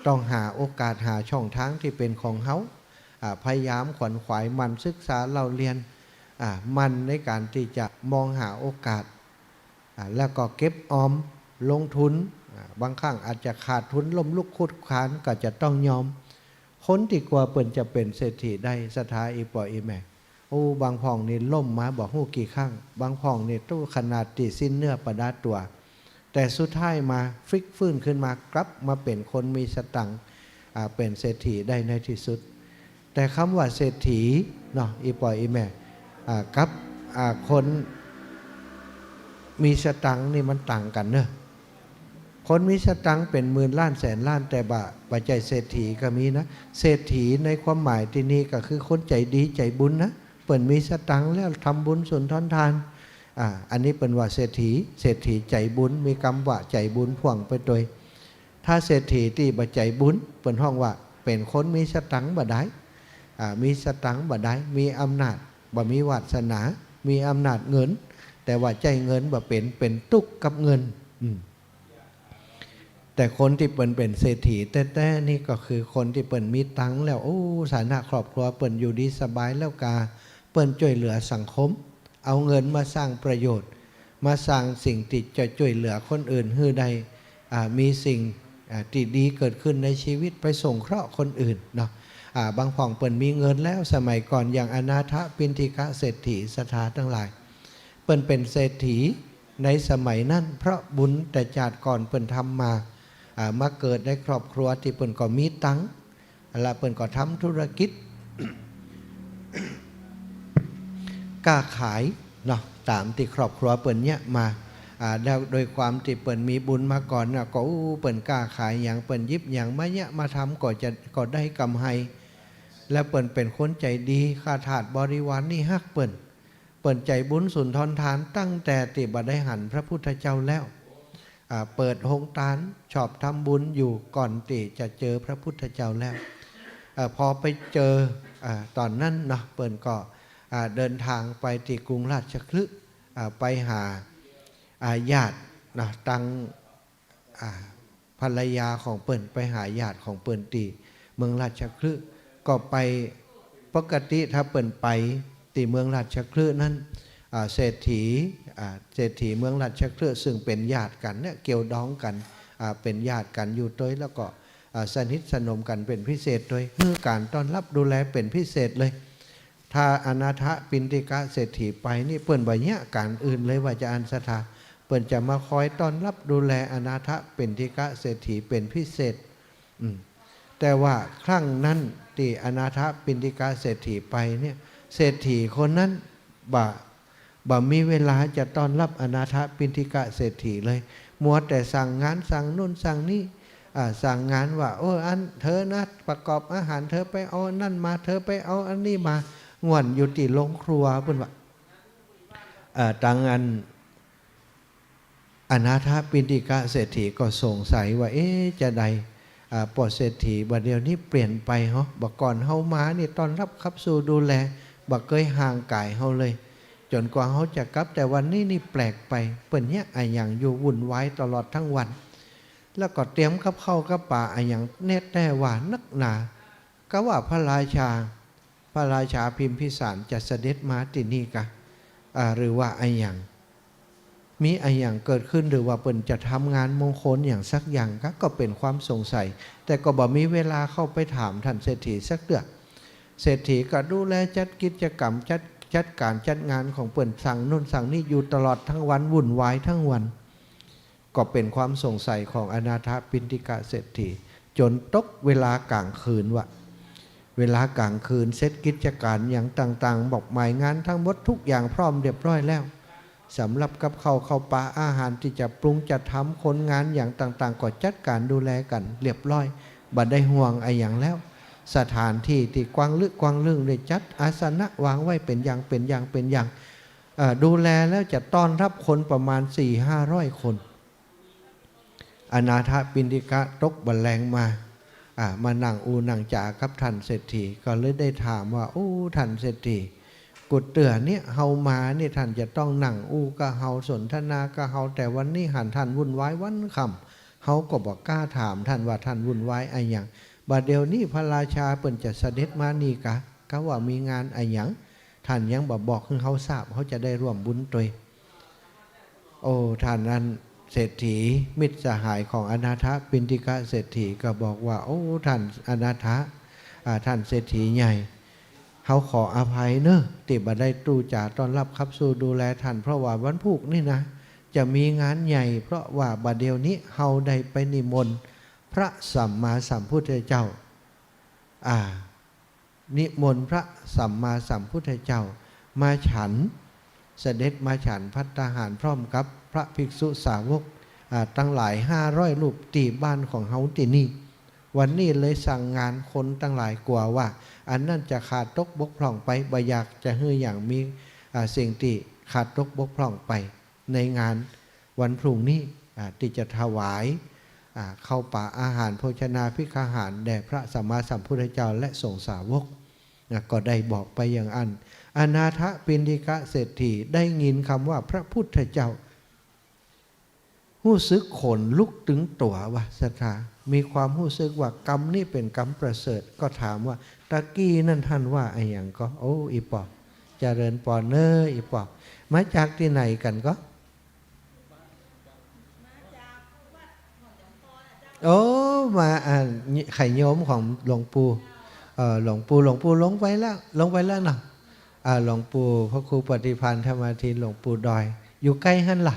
ต้องหาโอกาสหาช่องทางที่เป็นของเขาพยายามขวนขวายมันศึกษาเราเรียนมันในการที่จะมองหาโอกาสแล้วก็เก็บออมลงทุนบางครั้งอาจจะขาดทุนล้มลุกคุดคานก็จะต้องยอมคนที่กลัวเปิ่นจะเป็นเศรษฐีได้ศรัทธาอีปออีแม่โอ้บางพ่องนี่ล่มมาบอกหู้กี่ข้างบางพ่องนี่ตู้ขนาดที่สิ้นเนื้อประดาตัวแต่สุดท้ายมาฟลิกฟื้นขึ้นมากลับมาเป็นคนมีสตังค์เป็นเศรษฐีได้ในที่สุดแต่คำว่าเศรษฐีเนาะอีปออีแม่กับคนมีสตังค์นี่มันต่างกันเนอะคนมีสตังค์เป็นหมื่นล้านแสนล้านแต่ปัจจัยเศรษฐีก็มีนะเศรษฐีในความหมายที่นี่ก็คือคนใจดีใจบุญนะเปิ่นมีสตังค์แล้วทำบุญสุนทรทานอันนี้เป็นว่าเศรษฐีใจบุญมีคำว่าใจบุญพ่วงไปโดยถ้าเศรษฐีที่บ่ใจบุญเปิ่นห้องว่าเป็นคนมีสตังค์บ่ได้มีสตังค์บ่ได้มีอำนาจบ่มีวาสนามีอำนาจเงินแต่ว่าใจเงินบ่เป็นตุกกับเงินแต่คนที่เปิ่นเป็นเศรษฐีแต่นี่ก็คือคนที่เปิ่นมีตังค์แล้วโอ้ฐานะครอบครัวเปิ่นอยู่ดีสบายแล้วกาเปิ่นช่วยเหลือสังคมเอาเงินมาสร้างประโยชน์มาสร้างสิ่งที่จะช่วยเหลือคนอื่นให้ได้มีสิ่งที่ดีเกิดขึ้นในชีวิตไปส่งเคราะห์คนอื่นเนาะบางพ่องเปิ่นมีเงินแล้วสมัยก่อนอย่างอนาถปิณฑิกะเศรษฐีศรัทธาทั้งหลายเปิ่นเป็นเศรษฐีในสมัยนั้นเพราะบุญแต่ชาติก่อนเปิ่นทำมาเกิดในครอบครัวที่เปิ่นก็มีตังค์และเปิ่นก็ทำธุรกิจ กล้าขายเนาะตามที่ครอบครัวเปิ่นเนี่ยมาแล้วโดยความที่เปิ่นมีบุญมาก่อนก็เปิ่นกล้าขายอย่างเปิ่นยิบอย่างมาเนี่ยมาทำก็ได้กำไรและเปิ่นเป็นคนใจดีข้าทาสบริวารนี่ฮักเปิ่นใจบุญสุนทรทานตั้งแต่ติบได้หันพระพุทธเจ้าแล้วเปิดโรงทานชอบทำบุญอยู่ก่อนที่จะเจอพระพุทธเจ้าแล้วพอไปเจอตอนนั้นเนาะเปิ่นก็เดินทางไปที่กรุงราชคฤห์ไปหาญาตินะตั้งภรรยาของเปิ่นไปหาญาติของเปิ่นที่เมืองราชคฤห์ก็ไป ปกติถ้าเปิ่นไปตีเมืองราชคฤห์นั้นเศรษฐีเมืองราชคฤห์ซึ่งเป็นญาติกันเนี่ยเกี่ยวดองกันเป็นญาติกันอยู่ด้วยแล้วก็สนิทสนมกันเป็นพิเศษโดยคือการต้อนรับดูแลเป็นพิเศษเลยถ้าอนาถปิณฑิกะเศรษฐีไปนี่เปิ้นบ่เนี่ยการอื่นเลยว่าจะอันสถาเปิ้นจะมาคอยต้อนรับดูแลอนาถปิณฑิกะเศรษฐีเป็นพิเศษแต่ว่าครั้งนั้นที่อนาถปิณฑิกะเศรษฐีไปเนี่ยเศรษฐีคนนั้นบ่มีเวลาจะต้อนรับอนาถปิณฑิกะเศรษฐีเลยมัวแต่สั่งงานสั่งนู่นสั่งนี่สั่งงานว่าอันเธอนะประกอบอาหารเธอไปเอานั่นมาเธอไปเอาอันนี้มาง่วนอยู่ที่โรงครัวเพิ่นว่าต่างอันอนาถปิณฑิกะเศรษฐีก็สงสัยว่าจะใดปอดเศรษฐีบัดเดียวนี้เปลี่ยนไปเหรอบักก่อนเฮามานี่ตอนรับขับสู่ดูแลบักเคยห่างกายเฮาเลยจนกว่าเฮาจะกลับแต่วันนี้นี่แปลกไปเปิ้นเนี่ยอย่างอยู่วุ่นวายตลอดทั้งวันแล้วก็เตรียมกับข้าวกับป่าอย่างแน่แต่ว่านักหนาก็ว่าพระราชาพิมพิสารจะเสด็จมาที่นี่กะหรือว่าอย่างมีอย่างเกิดขึ้นหรือว่าเปิ้นจะทำงานมงคลอย่างสักอย่างก็เป็นความสงสัยแต่ก็บ่มีเวลาเข้าไปถามท่านเศรษฐีสักเดือนเศรษฐีก็ดูแลจัดกิจกรรมจัดการจัดงานของเปิ้นสั่งนู่นสั่งนี่อยู่ตลอดทั้งวันวุ่นวายทั้งวันก็เป็นความสงสัยของอนาถปิณฑิกะเศรษฐีจนตกเวลากลางคืนว่าเวลากลางคืนเสร็จกิจการอย่างต่างๆบอกหมายงานทั้งหมดทุกอย่างพร้อมเรียบร้อยแล้วสำหรับกับข้าวปลาอาหารที่จะปรุงจะทำคนงานอย่างต่างๆก็จัดการดูแลกันเรียบร้อยบัดได้ห่วงอย่างแล้วสถานที่ที่กว้างลึกกว้างลึกได้จัดอาสนะวางไว้เป็นอย่างดูแลแล้วจะต้อนรับคนประมาณ 400-500 คนอนาถปิณฑิกะตกบัลแลงมานั่งนั่งจ่ากับท่านเศรษฐีก็เลยได้ถามว่าท่านเศรษฐีกุดเตือเนี่ยเฮามานี่ท่านจะต้องนั่งก็เฮาสนทนาก็เฮาแต่วันนี้หันท่านวุ่นวายวันค่ำเฮาก็บอกกล้าถามท่านว่าท่านวุ่นวายอย่างบัดเดี๋ยวนี้พระราชาเปิ้นจะเสด็จมานี่ก็ว่ามีงานอย่างท่านยังบอกให้เฮาทราบเขาจะได้ร่วมบุญด้วยท่านนั้นเศรษฐีมิตรสหายของอนาถปิณฑิกะเศรษฐีก็บอกว่าท่านอนาถท่านเศรษฐีใหญ่เขาขออภัยเนอะที่บ่ได้ตู้จ่าต้อนรับขับสู่ดูแลท่านเพราะว่าวันพุกนี่นะจะมีงานใหญ่เพราะว่าบัดเดี๋ยวนี้เฮาได้ไปนิมนต์พระสัมมาสัมพุทธเจ้านิมนต์พระสัมมาสัมพุทธเจ้ามาฉันเสด็จมาฉันภัตตาหารพร้อมกับพระภิกษุสาวกตั้งหลาย500 รูปที่บ้านของเฮาที่นี่วันนี้เลยสั่งงานคนตั้งหลายกว่าว่าอันนั้นจะขาดตกบกพร่องไปบ่อยากจะให้อย่างมีสิ่งที่ขาดตกบกพร่องไปในงานวันพรุ่งนี้ที่จะถวายเข้าป่าอาหารโภชนาภิกขาหารแด่พระสัมมาสัมพุทธเจ้าและสงฆ์สาวกก็ได้บอกไปอย่างอนาถปิณฑิกะเศรษฐีได้ยินคำว่าพระพุทธเจ้ารู้สึกขนลุกถึงตัวว่าศรัทธามีความรู้สึกว่ากรรมนี่เป็นกรรมประเสริฐก็ถามว่าตะกี้นั่นท่านว่าอย่างก็อีปอบเจริญปอนเนออีปอบมาจากที่ไหนกันก็มาไข่โยมของหลวงปู่หลวงปู่ลงไปแล้วเนาะหลวงปู่พระครูปฏิพันธ์ธรรมทินหลวงปู่ดอยอยู่ใกล้หันล่ะ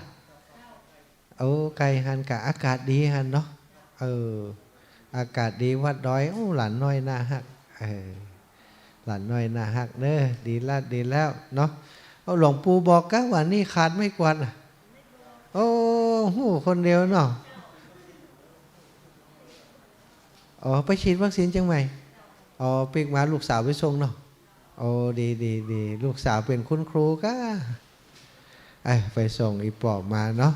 ไกลหันกับอากาศดีหันเนาะอากาศดีวัดดอยหลานน้อยน่าฮักหลานน้อยน่าฮักเด้อดีแล้วเนาะหลวงปู่บอกกันว่านี่ขาดไม่กวาดคนเดียวเนาะไปฉีดวัคซีนจังไหมปีกมาลูกสาวไปส่งเนาะดีลูกสาวเป็นคุณครูก็ไปส่งอีปอบมาเนาะ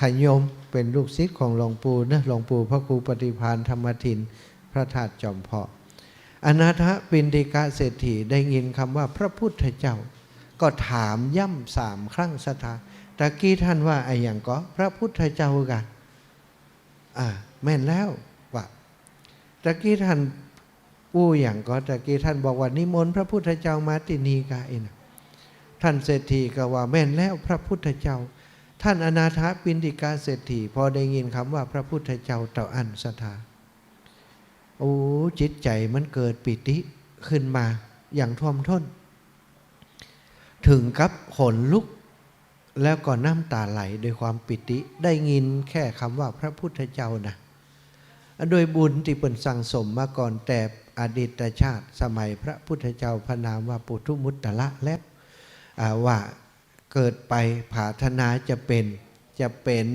ขยมเป็นลูกศิษย์ของหลวงปู่นะหลวงปู่พระครูปฏิภาณธรรมทินพระธาตุจอมเพาะอนาถปิณฑิกะเศรษฐีได้ยินคำว่าพระพุทธเจ้าก็ถามย่ำ3 ครั้งศรัทธาตะกี้ท่านว่าอย่างก็พระพุทธเจ้ากันแม่นแล้วว่าตะกี้ท่าน อย่างก็ตะกี้ท่านบอกว่านิมนต์พระพุทธเจ้ามาที่นี่กะเองท่านเศรษฐีก็ว่าแม่นแล้วพระพุทธเจ้าท่านอนาถปิณฑิกาเศรษฐีพอได้ยินคำว่าพระพุทธเจ้าต่ออันศรัทธาโอ้จิตใจมันเกิดปิติขึ้นมาอย่างท่วมท้นถึงกับขนลุกแล้วก็น้ำตาไหลด้วยความปิติได้ยินแค่คำว่าพระพุทธเจ้านะโดยบุญที่เปิ่นสั่งสมมาก่อนแต่อดีตชาติสมัยพระพุทธเจ้าพระนามว่าปุถุมุตตะแล้วว่าเกิดไปปรารถนาจะเป็น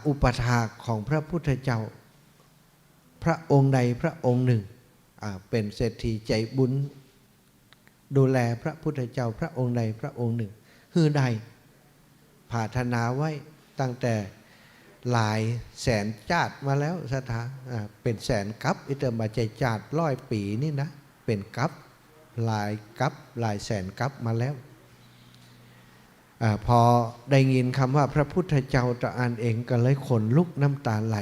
อุปถากของพระพุทธเจ้าพระองค์ใดพระองค์หนึ่งเป็นเศรษฐีใจบุญดูแลพระพุทธเจ้าพระองค์ใดพระองค์หนึ่งฮือใดปรารถนาไว้ตั้งแต่หลายแสนจาดมาแล้วสถาเป็นแสนกัปอิเตอร์มาใจจาด100 ปีนี่นะเป็นกัปหลายแสนกัปมาแล้วพอได้ยินคำว่าพระพุทธเจ้าตรัสอ่านเองก็เลยขนลุกน้ำตาไหล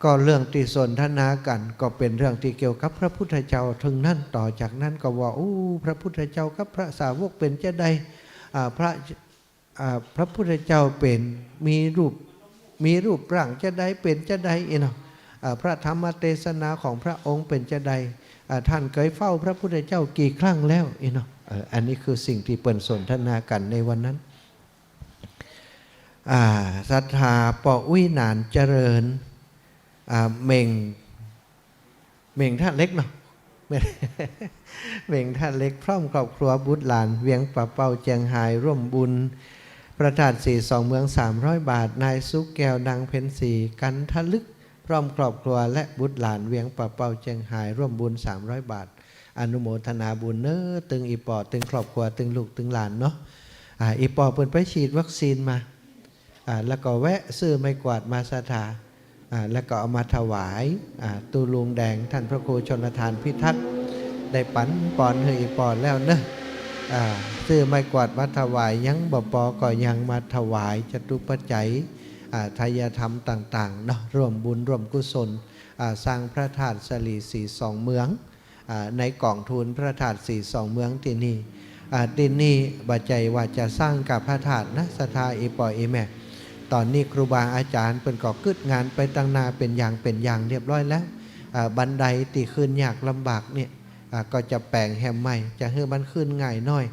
ก็เรื่องที่สนทนากันก็เป็นเรื่องที่เกี่ยวกับพระพุทธเจ้าถึงนั่นต่อจากนั้นก็ว่าพระพุทธเจ้ากับพระสาวกเป็นเจ้าใดพระพุทธเจ้าเป็นมีรูปร่างเจ้าใดเป็นเจ้าใดเนาะพระธรรมเทศนาของพระองค์เป็นเจ้าใดท่านเคยเฝ้าพระพุทธเจ้ากี่ครั้งแล้วเนาะอันนี้คือสิ่งที่เปิ่นสนทนากันในวันนั้นศรัทธาปออุ้ยนานเจริญเม่งท่าเล็กเนาะเม่งท่าเล็กพร้อมครอบครัวบุตรหลานเวียงป่าเป่าเจียงไฮ้ร่วมบุญประทาน4 2 เมือง300 บาทนายสุกแก้วนางเพ็ญศรีกันทะลึกพร้อมครอบครัวและบุตรหลานเวียงป่าเป่าเจียงไฮ้ร่วมบุญ300 บาทอนุโมทนาบุญเนอตึงอีปอตึงครอบครัวตึงลูกตึงหลานเนาะอีปอเปิดไปฉีดวัคซีนมาแล้วก็แวะซื้อไม้กวาดมาสถาแล้วก็เอามาถวายตูลุงแดงท่านพระครูชนทานพิทักษ์ได้ปันปอนเฮยปอนแล้วเนอะซื้อไม้กวาดมาถวายยังบ่ปอก็ยังมาถวายจตุปัจจัยทายธรรมต่างๆเนาะร่วมบุญร่วมกุศลสร้างพระธาตุสลี42 เมืองในกองทุนพระธาตุ42 เมืองที่นี่บัจจัยว่าจะสร้างกับพระธาตุนะศรัทธาอีปออีแม่ตอนนี้ครูบาอาจารย์เป็นก่อกึดงานไปตั้งนาเป็นอย่างเรียบร้อยแล้วบันไดตีขึ้นยากลำบากเนี่ยก็จะแปลงแฮมใหม่จะให้มันขึ้นง่ายน้อย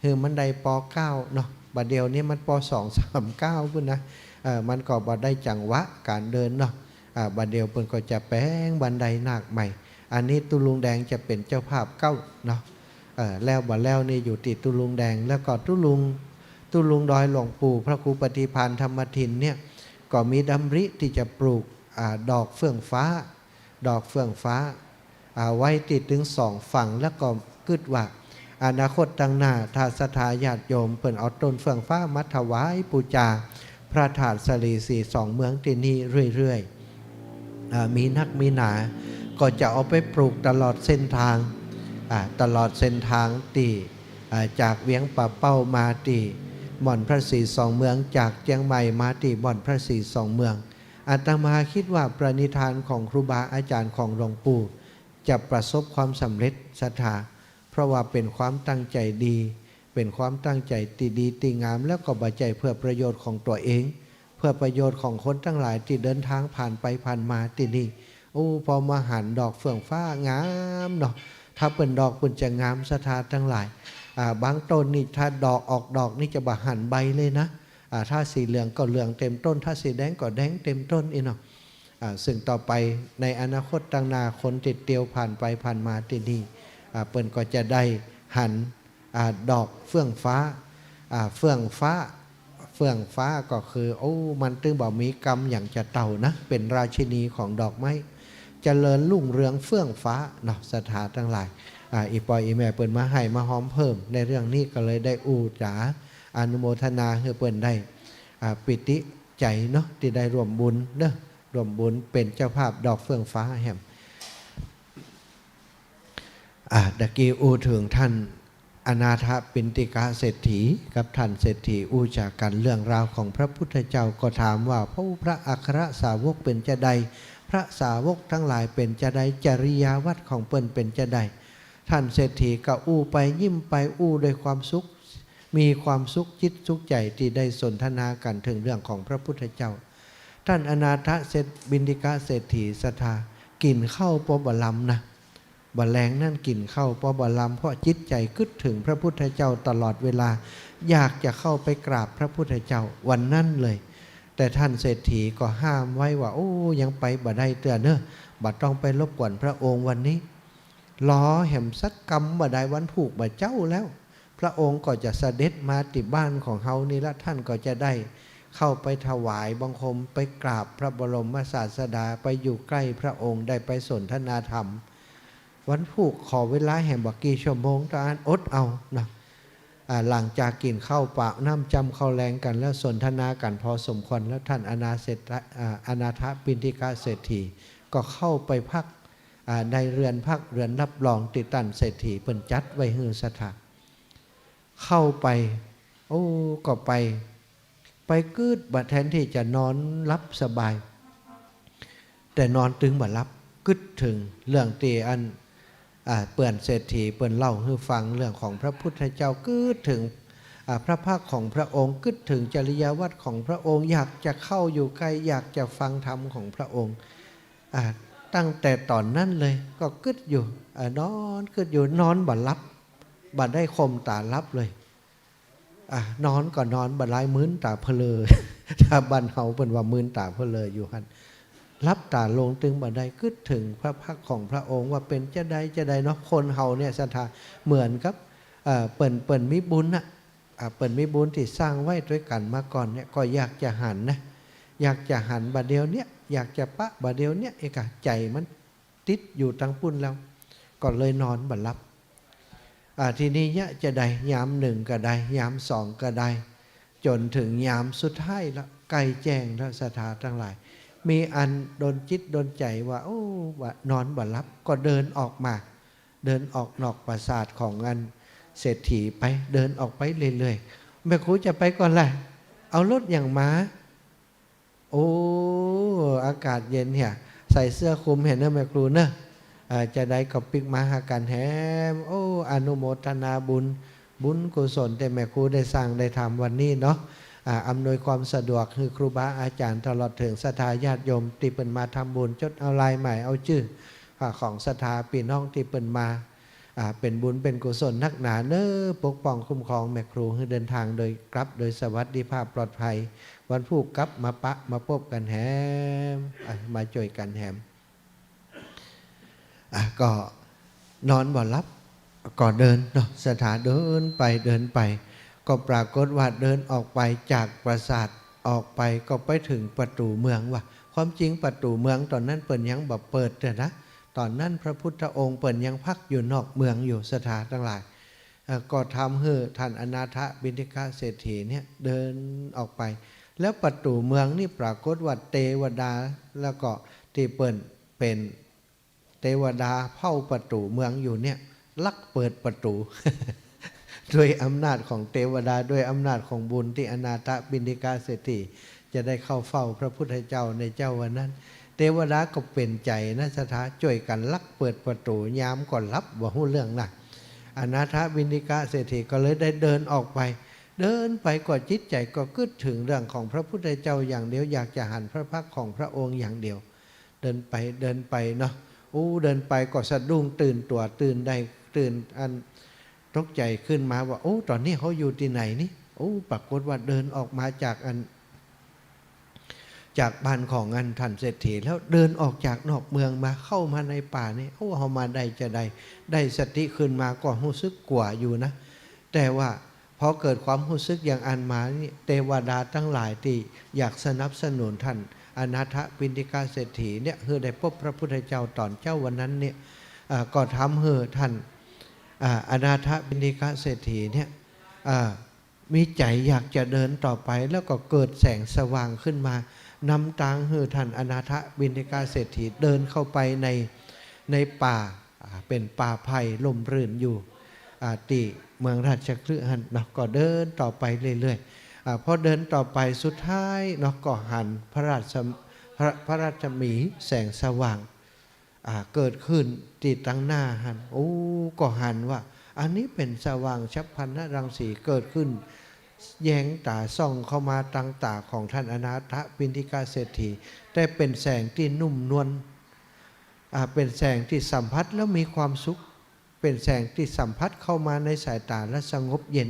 คือบันไดป.9 เนาะบัดเดียวนี้มันป.2 3 9พุ่นนะมันก็บ่ได้จังหวะการเดินเนาะบัดเดียวเพิ่นก็จะแปลงบันไดนาคใหม่อันนี้ตุลุงแดงจะเป็นเจ้าภาพเก้าเนาะแล้วบ่แล้วนี่อยู่ติดตุลุงแดงแล้วก็ตุลุงดอยหลวงปู่พระครูปฏิภาณธรรมทินเนี่ยก็มีดำริที่จะปลูกดอกเฟื่องฟ้าไว้ติดถึง2 ฝั่งแล้วก็กึดว่าอนาคตต่างหน้าถ้าศรัทธาญาติโยมเปิ่นเอาต้นเฟื่องฟ้ามาถวายปูจาพระธาตุสลี42 เมืองที่นี่เรื่อยๆมีนักมีหนาก็จะเอาไปปลูกตลอดเส้นทางตีจากเวียงป่าเป้ามาตีบ่อนพระ42 เมืองจากเชียงใหม่มาตีบ่อนพระ42 เมืองอาตมาคิดว่าปณิธานของครูบาอาจารย์ของหลวงปู่จะประสบความสำเร็จศรัทธาเพราะว่าเป็นความตั้งใจดีเป็นความตั้งใจตีดีตีงามแล้วก็บัจจัยเพื่อประโยชน์ของตัวเองเพื่อประโยชน์ของคนทั้งหลายที่เดินทางผ่านไปผ่านมาที่นี่พอมาหันดอกเฟื่องฟ้างามเนาะถ้าเป็นดอกเป็นจะงามศรัทธาทั้งหลายบางต้นนี่ถ้าดอกออกดอกนี่จะบะหันใบเลยนะถ้าสีเหลืองก็เหลืองเต็มต้นถ้าสีแดงก็แดงเต็มต้นเนาะซึ่งต่อไปในอนาคตต่างหน้าคนติดเตียวผ่านไปผ่านมาที่นี่เปิ้นก็จะได้หันดอกเฟื่องฟ้าก็คือมันตึงบอกมีกรรมอย่างจะเต่านะเป็นราชินีของดอกไม้เจริญรุ่งเรืองเฟื่องฟ้าเนาะศรัทธาทั้งหลายอีปอยอีแม่เปิ้นมาให้มาหอมเพิ่มในเรื่องนี้ก็เลยได้จ๋าอนุโมทนาให้เปิ้นได้ปิติใจเนาะที่ได้ร่วมบุญเด้อร่วมบุญเป็นเจ้าภาพดอกเฟื่องฟ้าแห่มตะกี้ถึงท่านอนาถปิณฑิกาเศรษฐีกับท่านเศรษฐีจากกันเรื่องราวของพระพุทธเจ้าก็ถามว่าพระอัครสาวกเป็นจะใด พระสาวกทั้งหลายเป็นจะใดจริยาวัดของเปิ้นเป็นจะใดท่านเศรษฐีก็อู้ไปยิ้มไปอู้ด้วยความสุขมีความสุขจิตสุขใจที่ได้สนทนากันถึงเรื่องของพระพุทธเจ้าท่านอนาถบิณฑิกะเศรษฐีศรัทธากินข้าวปอบลำนะบะแลงนั่นกินข้าวปอบลำเพราะจิตใจคิดถึงพระพุทธเจ้าตลอดเวลาอยากจะเข้าไปกราบพระพุทธเจ้าวันนั้นเลยแต่ท่านเศรษฐีก็ห้ามไว้ว่าโอ้ยังไปบ่ได้เตือนเนอะบ่ต้องไปรบกวนพระองค์วันนี้ล้อแหมสักกรรมบ่ได้วันผูกบ่เจ้าแล้วพระองค์ก็จะเสด็จมาติบ้านของเฮานี่ละท่านก็จะได้เข้าไปถวายบังคมไปกราบพระบรมศาสดาไปอยู่ใกล้พระองค์ได้ไปสนทนาธรรมวันผูกขอเวลาแห่งบักกี่ชั่วโมงตาอันอดเอานะหลังจากกินข้าวปะน้ำจำข้าวแรงกันแล้วสนทนากันพอสมควรแล้วท่านอนาถปิณฑิกะเศรษฐีก็เข้าไปพักในเรือนพักเรือนรับรองติตันเศรษฐีเปิ่นจัดไว้ฮือสถานเข้าไปโอ้ก็ไปกืดบัดแทนที่จะนอนรับสบายแต่นอนตึงบัดรับกึดถึงเรื่องตีอันเปื่อนเศรษฐีเปื่อนเล่าให้ฟังเรื่องของพระพุทธเจ้ากึดถึงพระภาคของพระองค์กึดถึงจริยวัตรของพระองค์อยากจะเข้าอยู่ใกล้อยากจะฟังธรรมของพระองค์ตั้งแต่ตอนนั้นเลยก็กึดอยู่นอนกึดอยู่นอนบัดรับบัดได้คมตารับเลยนอนก็นอนบัดลายมื้นตาเพลอถ้าบันเฮาเป็นว่ามื้นตาเพลออยู่หันรับตาลงตึงบัดได้กึดถึงพระพักของพระองค์ว่าเป็นจะใดเนาะคนเฮาเนี่ยศรัทธาเหมือนกับเปิ่นมีบุญนะเปิ่นมีบุญที่สร้างไว้ด้วยกันมาก่อนเนี่ยก็อยากจะหันนะอยากจะหันบัดเดียวเนี่ยอยากจะปะบัดเดียวเนี่ยเอกใจมันติดอยู่ทั้งปุ่นแล้วก็เลยนอนบัดรับทีนี้เนี่ยจะได้ยามหนึ่งก็ได้ยามสองก็ได้จนถึงยามสุดท้ายแล้วใกล้แจ้งแล้วศรัทธาทั้งหลายมีอันโดนจิตโดนใจว่าโอ้นอนบัดรับก็เดินออกมาเดินออกนอกปราสาทของอันเศรษฐีไปเดินออกไปเรื่อยๆแม่ครูจะไปก่อนแหละเอารถอย่างม้าโอ้อากาศเย็นเนี่ยใส่เสื้อคลุมเห็นเนอะแม่ครูเนอะจะได้กับปิกมาหากันแฮมโอ้อนุโมทนาบุญกุศลแต่แม่ครูได้สร้างได้ทำวันนี้เนาะอำนวยความสะดวกคือครูบาอาจารย์ตลอดถึงศรัทธาญาติโยมที่เปิ่นมาทำบุญจดเอาลายใหม่เอาชื่อของศรัทธาพี่น้องที่เปิ่นมาเป็นบุญเป็นกุศลนักหนาเน้อปกป้องคุ้มครองแม่ครูให้เดินทางโดยกลับโดยสวัสดิภาพปลอดภัยวันผู้กลับมามาพบกันแฮมมาจ่วยกันแฮมก็นอนบ่หลับก็เดินเนาะสถานเดินไปก็ปรากฏว่าเดินออกไปจากปราสาทออกไปก็ไปถึงประตูเมืองว่ะความจริงประตูเมืองตอนนั้นเปิ่นยังแบบเปิดแต่นะตอนนั้นพระพุทธองค์เปิ่นยังพักอยู่นอกเมืองอยู่สถานทั้งหลายก็ทำให้ท่านอนาถบิณฑิกะเศรษฐีเนี่ยเดินออกไปแล้วประตูเมืองนี่ปรากฏว่าเทวดาแล้วก็ที่เปิ่นเป็นเทวดาเฝ้าประตูเมืองอยู่เนี่ยลักเปิดประตู ด้วยอำนาจของเทวดาด้วยอำนาจของบุญที่อนาถบิณฑิกะเศรษฐีจะได้เข้าเฝ้าพระพุทธเจ้าในเจ้าวันนั้นเทวดาก็เป็นใจนะสถาช่วยกันลักเปิดประตูยามก่อนรับบ่ฮู้เรื่องนะอนาถบิณฑิกะเศรษฐีก็เลยได้เดินออกไปเดินไปก็จิตใจก็คิดถึงเรื่องของพระพุทธเจ้าอย่างเดียวอยากจะหันพระพักของพระองค์อย่างเดียวเดินไปเนาะเดินไปก็สะดุ้งตื่นตัวตื่นอันตกใจขึ้นมาว่าตอนนี้เขาอยู่ที่ไหนนี่ปรากฏว่าเดินออกมาจากบ้านของท่านเศรษฐีแล้วเดินออกจากนอกเมืองมาเข้ามาในป่านี่เขามาได้สติขึ้นมาก็รู้สึกกลัวอยู่นะแต่ว่าพอเกิดความรู้สึกอย่างอันมานี่เทวดาทั้งหลายที่อยากสนับสนุนท่านอนาถบิณฑิกะเศรษฐีเนี่ยคือได้พบพระพุทธเจ้าตอนเจ้าวันนั้นเนี่ยก็ทำให้ท่านอนาถบิณฑิกะเศรษฐีเนี่ยมีใจอยากจะเดินต่อไปแล้วก็เกิดแสงสว่างขึ้นมานำทางให้ท่านอนาถบิณฑิกะเศรษฐีเดินเข้าไปในป่าเป็นป่าไผ่ล่มรื่นอยู่ที่เมืองราชคฤห์เนาะก็เดินต่อไปเรื่อยๆพอเดินต่อไปสุดท้ายเนาะก็หันพระ พระราชมีแสงสว่างเกิดขึ้นติดตั้งหน้าหันโอ้ก็หันว่าอันนี้เป็นสว่างฉับพลันรังสีเกิดขึ้นแยงตาส่องเข้ามาตั้งตาของท่านอนาถปิณฑิกเศรษฐีแต่เป็นแสงที่นุ่มนวลเป็นแสงที่สัมผัสแล้วมีความสุขเป็นแสงที่สัมผัสเข้ามาในสายตาและสงบเย็น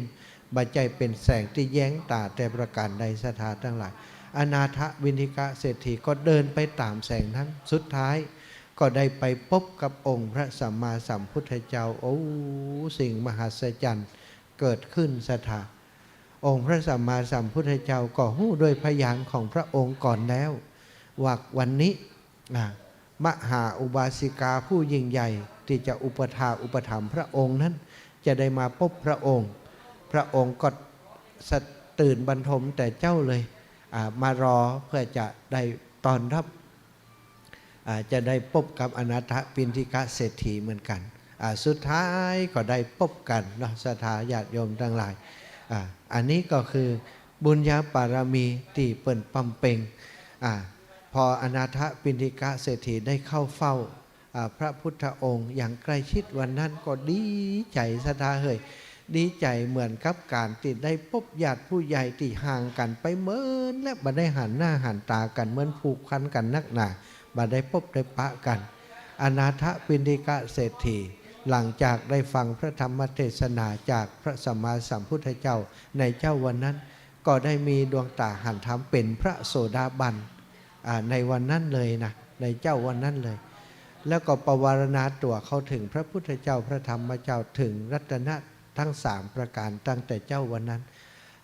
บัจจัยเป็นแสงที่แย้งตาแต่ประการใดสถานทั้งหลายอนาถปิณฑิกเศรษฐีก็เดินไปตามแสงนั้นสุดท้ายก็ได้ไปพบกับองค์พระสัมมาสัมพุทธเจ้าโอ้สิ่งมหัศจรรย์เกิดขึ้นสถานองค์พระสัมมาสัมพุทธเจ้าก็หู้ด้วยพยานของพระองค์ก่อนแล้วว่าวันนี้มหาอุบาสิกาผู้ยิ่งใหญ่ที่จะอุปถัมภ์พระองค์นั้นจะได้มาพบพระองค์พระองค์ก็ตื่นบรรทมแต่เจ้าเลยมารอเพื่อจะได้ตอนรับจะได้พบกับอนาถปิณฑิกเศรษฐีเหมือนกันสุดท้ายก็ได้พบกันเนาะศรัทธาญาติโยมทั้งหลายอันนี้ก็คือบุญญาบารมีที่เปิ่นปั๊มเป่งพออนาถปิณฑิกเศรษฐีได้เข้าเฝ้าพระพุทธองค์อย่างใกล้ชิดวันนั้นก็ดีใจศรัทธาเฮ้ยดีใจเหมือนกับการที่ได้พบญาติผู้ใหญ่ที่ห่างกันไปเหมือนและบัดได้หันหน้าหันตากันเหมือนผูกพันกันนักหนาบัดได้พบได้ปะกันอนาถปิณฑิกเศรษฐีหลังจากได้ฟังพระธรรมเทศนาจากพระสัมมาสัมพุทธเจ้าในเจ้าวันนั้นก็ได้มีดวงตาหันธรรมเป็นพระโสดาบันในวันนั้นเลยนะในเจ้าวันนั้นเลยแล้วก็ประวารณาตัวเขาถึงพระพุทธเจ้าพระธรรมเจ้าถึงรัตนะทั้ง3ประการตั้งแต่เจ้าวันนั้น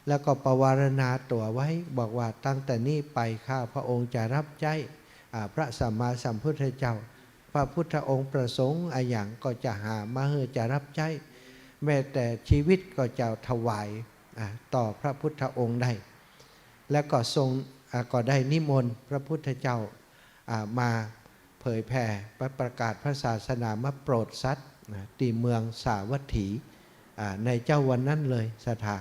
แล้วก็ประวารณาตัวไว้บอกว่าตั้งแต่นี้ไปข้าพระองค์จะรับใช้พระสัมมาสัมพุทธเจ้าพระพุทธองค์ประสงค์อย่างก็จะหามาเพื่อจะรับใช้แม้แต่ชีวิตก็จะถวายต่อพระพุทธองค์ได้แล้วก็ทรงก็ได้นิมนต์พระพุทธเจ้ามาเผยแผ่ประกาศพระศาสนามาโปรดสัตว์ที่เมืองสาวัตถีในเจ้าวันนั้นเลยศรัทธา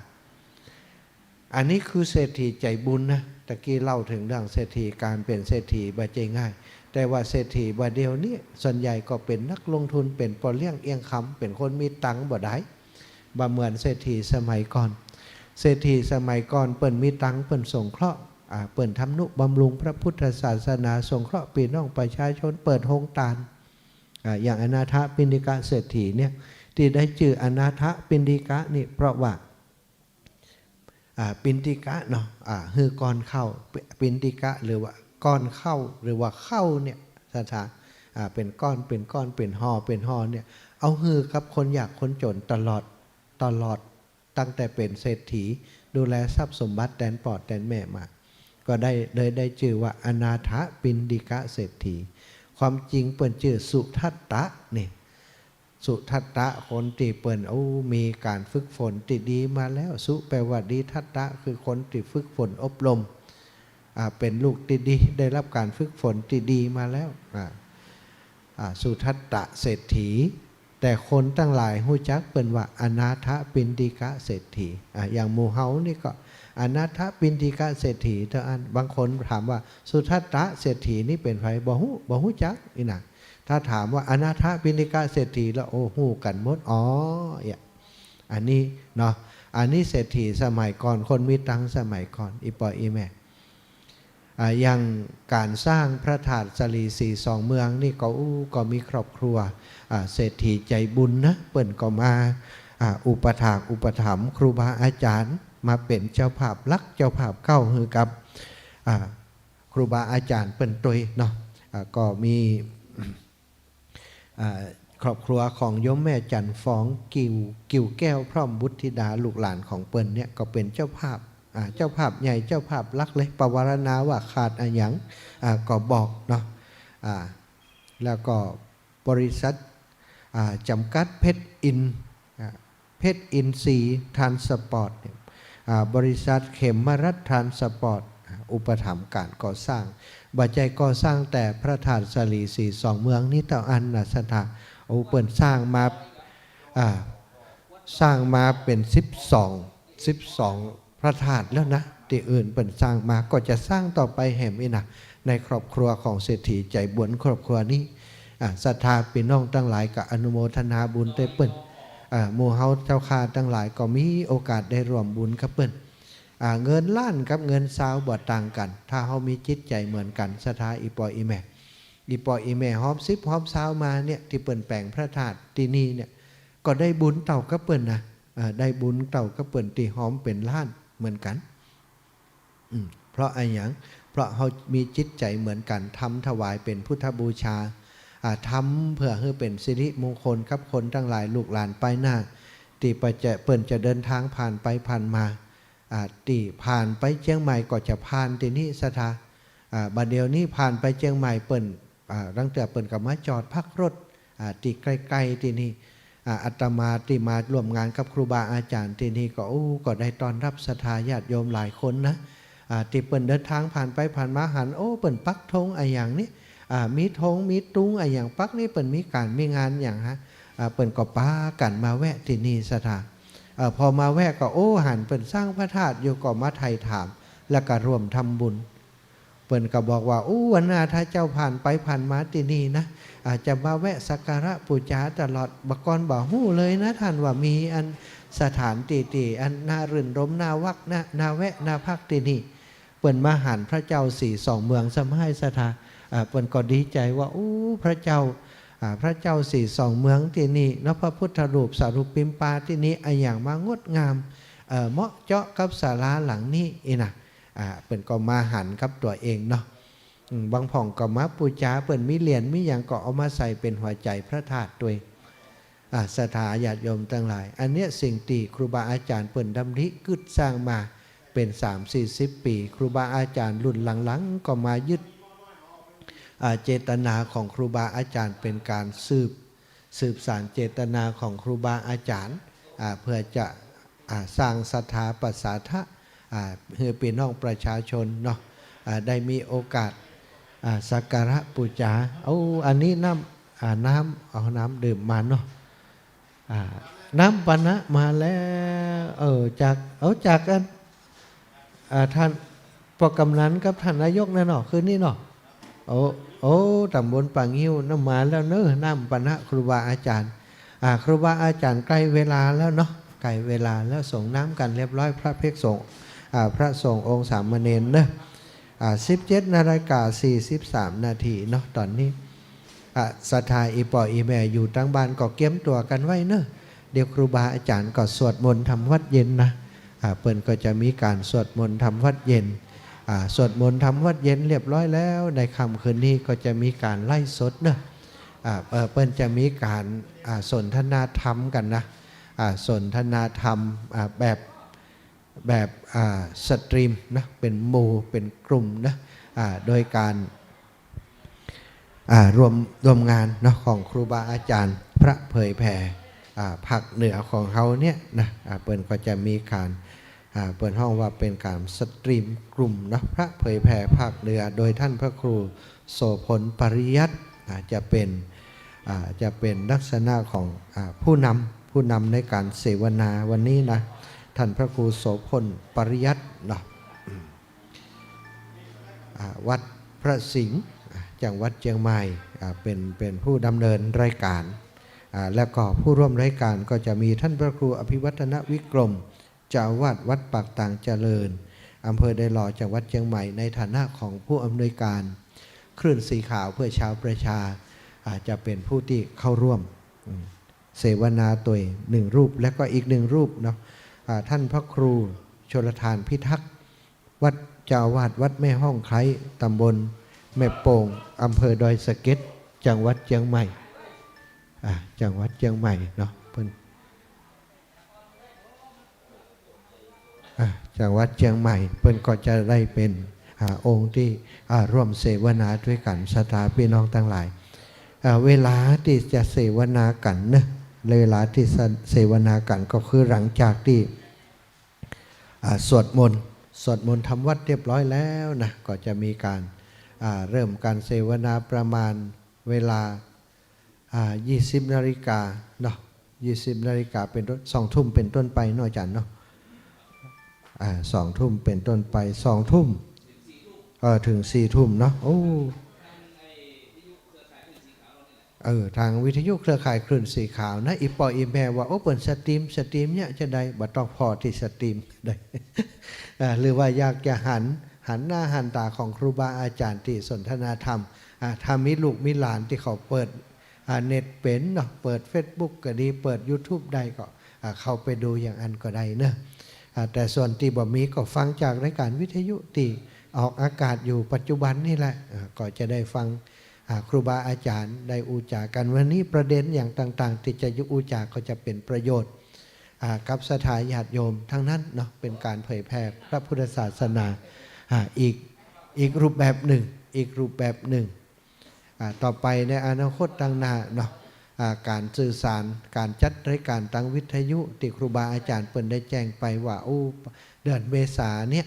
อันนี้คือเศรษฐีใจบุญนะตะกี้เล่าถึงเรื่องเศรษฐีการเป็นเศรษฐีบ่ใจง่ายแต่ว่าเศรษฐีบ่เดียวนี้ส่วนใหญ่ก็เป็นนักลงทุนเป็นปอเลี้ยงเอียงคำเป็นคนมีตังค์บ่ได้บ่เหมือนเศรษฐีสมัยก่อนเศรษฐีสมัยก่อนเปิ่นมีตังค์เปิ่นสงเคราะห์เปิ่นทำนุบำรุงพระพุทธศาสนาสงเคราะห์พี่น้องประชาชนเปิดโรงทานอย่างอนาถปิณฑิกเศรษฐีเนี่ยที่ได้ชื่ออนาถปิณฑิกะนี่เพราะว่าปิณฑิกะเนาะคือก่อนเข้าปิณฑิกะหรือว่าก้อนเข้าหรือว่าเข้าเนี่ยสถานเป็นก้อนเป็นก้อนเป็นห่อเนี่ยเอาฮือกับคนอยากคนจนตลอดตั้งแต่เป็นเศรษฐีดูแลทรัพย์สมบัติแดนปอดแดนแม่มาก็ได้ชื่อว่าอนาถปิณฑิกเศรษฐีความจริงเปิ่นชื่อสุทัตตะนี่สุทัตตะคนที่เปิ่นมีการฝึกฝนที่ดีมาแล้วสุแปลว่าดีทัตตะคือคนที่ฝึกฝนอบรมเป็นลูกที่ดีได้รับการฝึกฝนที่ดีมาแล้วสุทัตตะเศรษฐีแต่คนตั้งหลายหู้จักเปิ่นว่าอนาถปิณฑิกเศรษฐีอย่างหมู่เฮานี่ก็อนาถปิณฑิกเศรษฐีเท่านั้นบางคนถามว่าสุทัตตะเศรษฐีนี่เป็นไผบ่ฮู้จักอีน่ะถ้าถามว่าอนาถปิณฑิกเศรษฐีแล้วฮู้กันหมดอันนี้เนาะอันนี้เศรษฐีสมัยก่อนคนมีตังค์สมัยก่อนอีปออีแม่อย่างการสร้างพระธาตุสลีสีสองเมืองนี่ก็มีครอบครัวเศรษฐีใจบุญนะเปิ่นก็มาอุปถัมภ์ครูบาอาจารย์มาเป็นเจ้าภาพลักเจ้าภาพเข้าฮือกับครูบาอาจารย์เปิ่นตุยเนาะก็มีครอบครัวของโยมแม่จันฟองกิ่วแก้วพร้อมบุตรธิดาลูกหลานของเปิ่นเนี่ยก็เป็นเจ้าภาพใหญ่เจ้าภาพลักเลยประวารณาว่าขาดอะไรอย่างก็บอกเนาะแล้วก็บริษัทจำกัดเพชรอินทรีย์ทรานสปอร์ตบริษัทเข็มมรัฐทรานสปอร์ตอุปถัมภ์การก่อสร้างบัจจัยก่อสร้างแต่พระธาตุสลีสีสองเมืองนี้ต่ออันนะสถานเปิ่นสร้างมาเป็น12พระธาตุแล้วนะที่อื่นเปิ่นสร้างมาก็จะสร้างต่อไปแห่มอีนะ ในครอบครัวของเศรษฐีใจบุญครอบครัวนี้ศรัทธาพี่น้องตั้งหลายกับอนุโมทนาบุญเต้เปิ้นหมู่เฮาเจ้าข้าตั้งหลายก็มีโอกาสได้ร่วมบุญกับเปิ้นเงินล้านกับเงินซาวบ่ต่างกันถ้าเฮามีจิตใจเหมือนกันศรัทธาอีปออีแม่หอม10หอมซาวมาเนี่ยที่เปิ้นแปลงพระธาตุที่นี่เนี่ยก็ได้บุญเต่ากับเปิ้นนะได้บุญเต่ากับเปิ้นที่หอมเป็นล้านเหมือนกันเพราะอะไรอย่างเพราะเขามีจิตใจเหมือนกันทำถวายเป็นพุทธบูชาทำเพื่อให้เป็นสิริมงคลกับคนทั้งหลายลูกหลานไปหน้าที่เปิ้นจะเดินทางผ่านไปผ่านมาที่ผ่านไปเชียงใหม่ก็จะผ่านที่นี่สถาบัดเดียวนี้ผ่านไปเชียงใหม่เปิ้นรังเตือเปิ้นกับมาจอดพักรถที่ใกล้ๆที่นี่อาตมาที่มาร่วมงานกับครูบาอาจารย์ที่นี่ก็ได้ต้อนรับศรัทธาญาติโยมหลายคนนะที่เปิ้นเดินทางผ่านไปผ่านมาหันเปิ้นปักธงอย่างนี้มีธงมีตุงอย่างปักนี่เปิ้นมีการมีงานอย่างฮะเปิ้นก็ป้ากันมาแวะที่นี่ศรัทธาพอมาแวะก็หันเปิ้นสร้างพระธาตุอยู่ก็มาไถ่ถามแล้วก็ร่วมทำบุญเปิ้นก็บอกว่าวันหน้าถ้าเจ้าผ่านไปผ่านมาที่นี่นะจะมาแวะสักการะบูชาตลอดบกรบ่ฮู้เลยนะท่านว่ามีอันสถานที่อันน่ารื่นรมน่าวักน่าแวะน่าพักที่นี่เปิ้นมาหันพระเจ้า4-2 เมืองสมัยศรัทธาเปิ้นก็ดีใจว่าพระเจ้า4-2 เมืองที่นี่เนาะพระพุทธรูปสารูปปิมปาที่นี้อย่างมางดงามเหมาะเจาะกับศาลาหลังนี้นะเปิ้นก็มาหันกับตัวเองเนาะบางผ่องก็มาปูจาเปิ้นมีเหรียญมีอย่างก็เอามาใส่เป็นหัวใจพระธาตุด้วยศรัทธาญาติโยมทั้งหลายอันเนี้ยสิ่งที่ครูบาอาจารย์เปิ้นดำริกึศสร้างมาเป็น30-40 ปีครูบาอาจารย์รุ่นหลังๆก็มายึดเจตนาของครูบาอาจารย์เป็นการสืบสานเจตนาของครูบาอาจารย์เพื่อจะสร้างศรัทธาประสาทะให้พี่น้องประชาชนเนาะได้มีโอกาสสักการะบูชาอันนี้น้ำเอาน้ำดื่มมาเนาะน้ำปานะมาแล้วจากกันท่านปกำนันกับท่านนายกนั่นเนาะคืนนี้เนาะตำบลปางหิ้วน้ำมาแล้วเนอะน้ำปานะครูบาอาจารย์ครูบาอาจารย์ใกล้เวลาแล้วเนาะใกล้เวลาแล้วส่งน้ำกันเรียบร้อยพระภิกษุพระสงฆ์องค์สามเณรเนอะ17:43 นาทีเนาะตอนนี้ศรัทธาอีปออีแม่อยู่ตั้งบ้านก็เก็บตัวกันไว้เนอะเดี๋ยวครูบาอาจารย์ก็สวดมนต์ทำวัดเย็นนะเปิ้นก็จะมีการสวดมนต์ทำวัดเย็นสวดมนต์ทำวัดเย็นเรียบร้อยแล้วในค่ำคืนนี้ก็จะมีการไล่สดเนอะเปิ้นจะมีการสนทนาธรรมกันนะสนทนาธรรมแบบสตรีมนะเป็นหมู่เป็นกลุ่มนะโดยการรวมงานเนาะของครูบาอาจารย์พระเผยแผ่ภาคเหนือของเขาเนี่ยนะเปิ้นก็จะมีการเปิดห้องว่าเป็นการสตรีมกลุ่มนะพระเผยแผ่ภาคเหนือโดยท่านพระครูโสพลปริยัติจะเป็นลักษณะของผู้นำในการเสวนาวันนี้นะท่านพระครูโสพลปริยัติเนาะวัดพระสิงห์จังหวัดเชียงใหม่เป็นผู้ดำเนินรายการและก็ผู้ร่วมรายการก็จะมีท่านพระครูอภิวัฒนวิกรมเจ้าอาวาสวัดปากต่างเจริญอำเภอไดหล่อจังหวัดเชียงใหม่ในฐานะของผู้อำนวยการคลื่นสีขาวเพื่อชาวประชาจะเป็นผู้ที่เข้าร่วมเสวนาตัวหนึ่งรูปและก็อีกหนึ่งรูปเนาะท่านพระครูชลทานพิทักษ์วัดเจ้าอาวาสวัดแม่ห้องไคล้ตำบลแม่โป่งอำเภอดอยสะเก็ดจังหวัดเชียงใหม่จังหวัดเชียงใหม่เนาะจังหวัดเชียงใหม่เพิ่นก็จะได้เป็นองค์ที่ร่วมเสวนาด้วยกันศรัทธาพี่น้องทั้งหลายเวลาที่จะเสวนากันนะเวลาที่เสวนากันก็คือหลังจากที่สวดมนต์ทำวัดเรียบร้อยแล้วนะก็จะมีการเริ่มการเสวนาประมาณเวลา20 นาฬิกาเนาะ20 นาฬิกาเป็น2 ทุ่มเป็นต้นไปเนาะอาจารย์เนาะ2 ทุ่มเป็นต้นไป2 ทุ่ม ถึง4 ทุ่มเนาะโอ้ทางวิทยุเครือข่ายคลื่นสีขาวนะอีปออีแม่ว่าโอ้เปิดสตรีมเนี่ยจะได้บัต้องพอที่สตรีมได้ หรือว่าอยากจะหันหน้าหันตาของครูบาอาจารย์ที่สนทนาธรรมถ้ามีลูกมีหลานที่เขาเปิดเน็ตเป็นเนาะเปิด Facebook ก็ดีเปิด YouTube ได้ก็เข้าไปดูอย่างอันก็ได้เนอะแต่ส่วนที่บ่มีก็ฟังจากรายการวิทยุที่ออกอากาศอยู่ปัจจุบันนี่แหละก็จะได้ฟังครูบาอาจารย์ได้อูจากันวันนี้ประเด็นอย่างต่างๆที่จะยุอูจาก็จะเป็นประโยชน์กับศรัทธาญาติโยมทั้งนั้นเนาะเป็นการเผยแผ่พระพุทธศาสนาอีกรูปแบบหนึ่งต่อไปในอนาคตต่างหน้าเนาะการสื่อสารการจัดรายการทางวิทยุที่ครูบาอาจารย์เปิ่นได้แจ้งไปว่าเดือนเมษาเนี่ย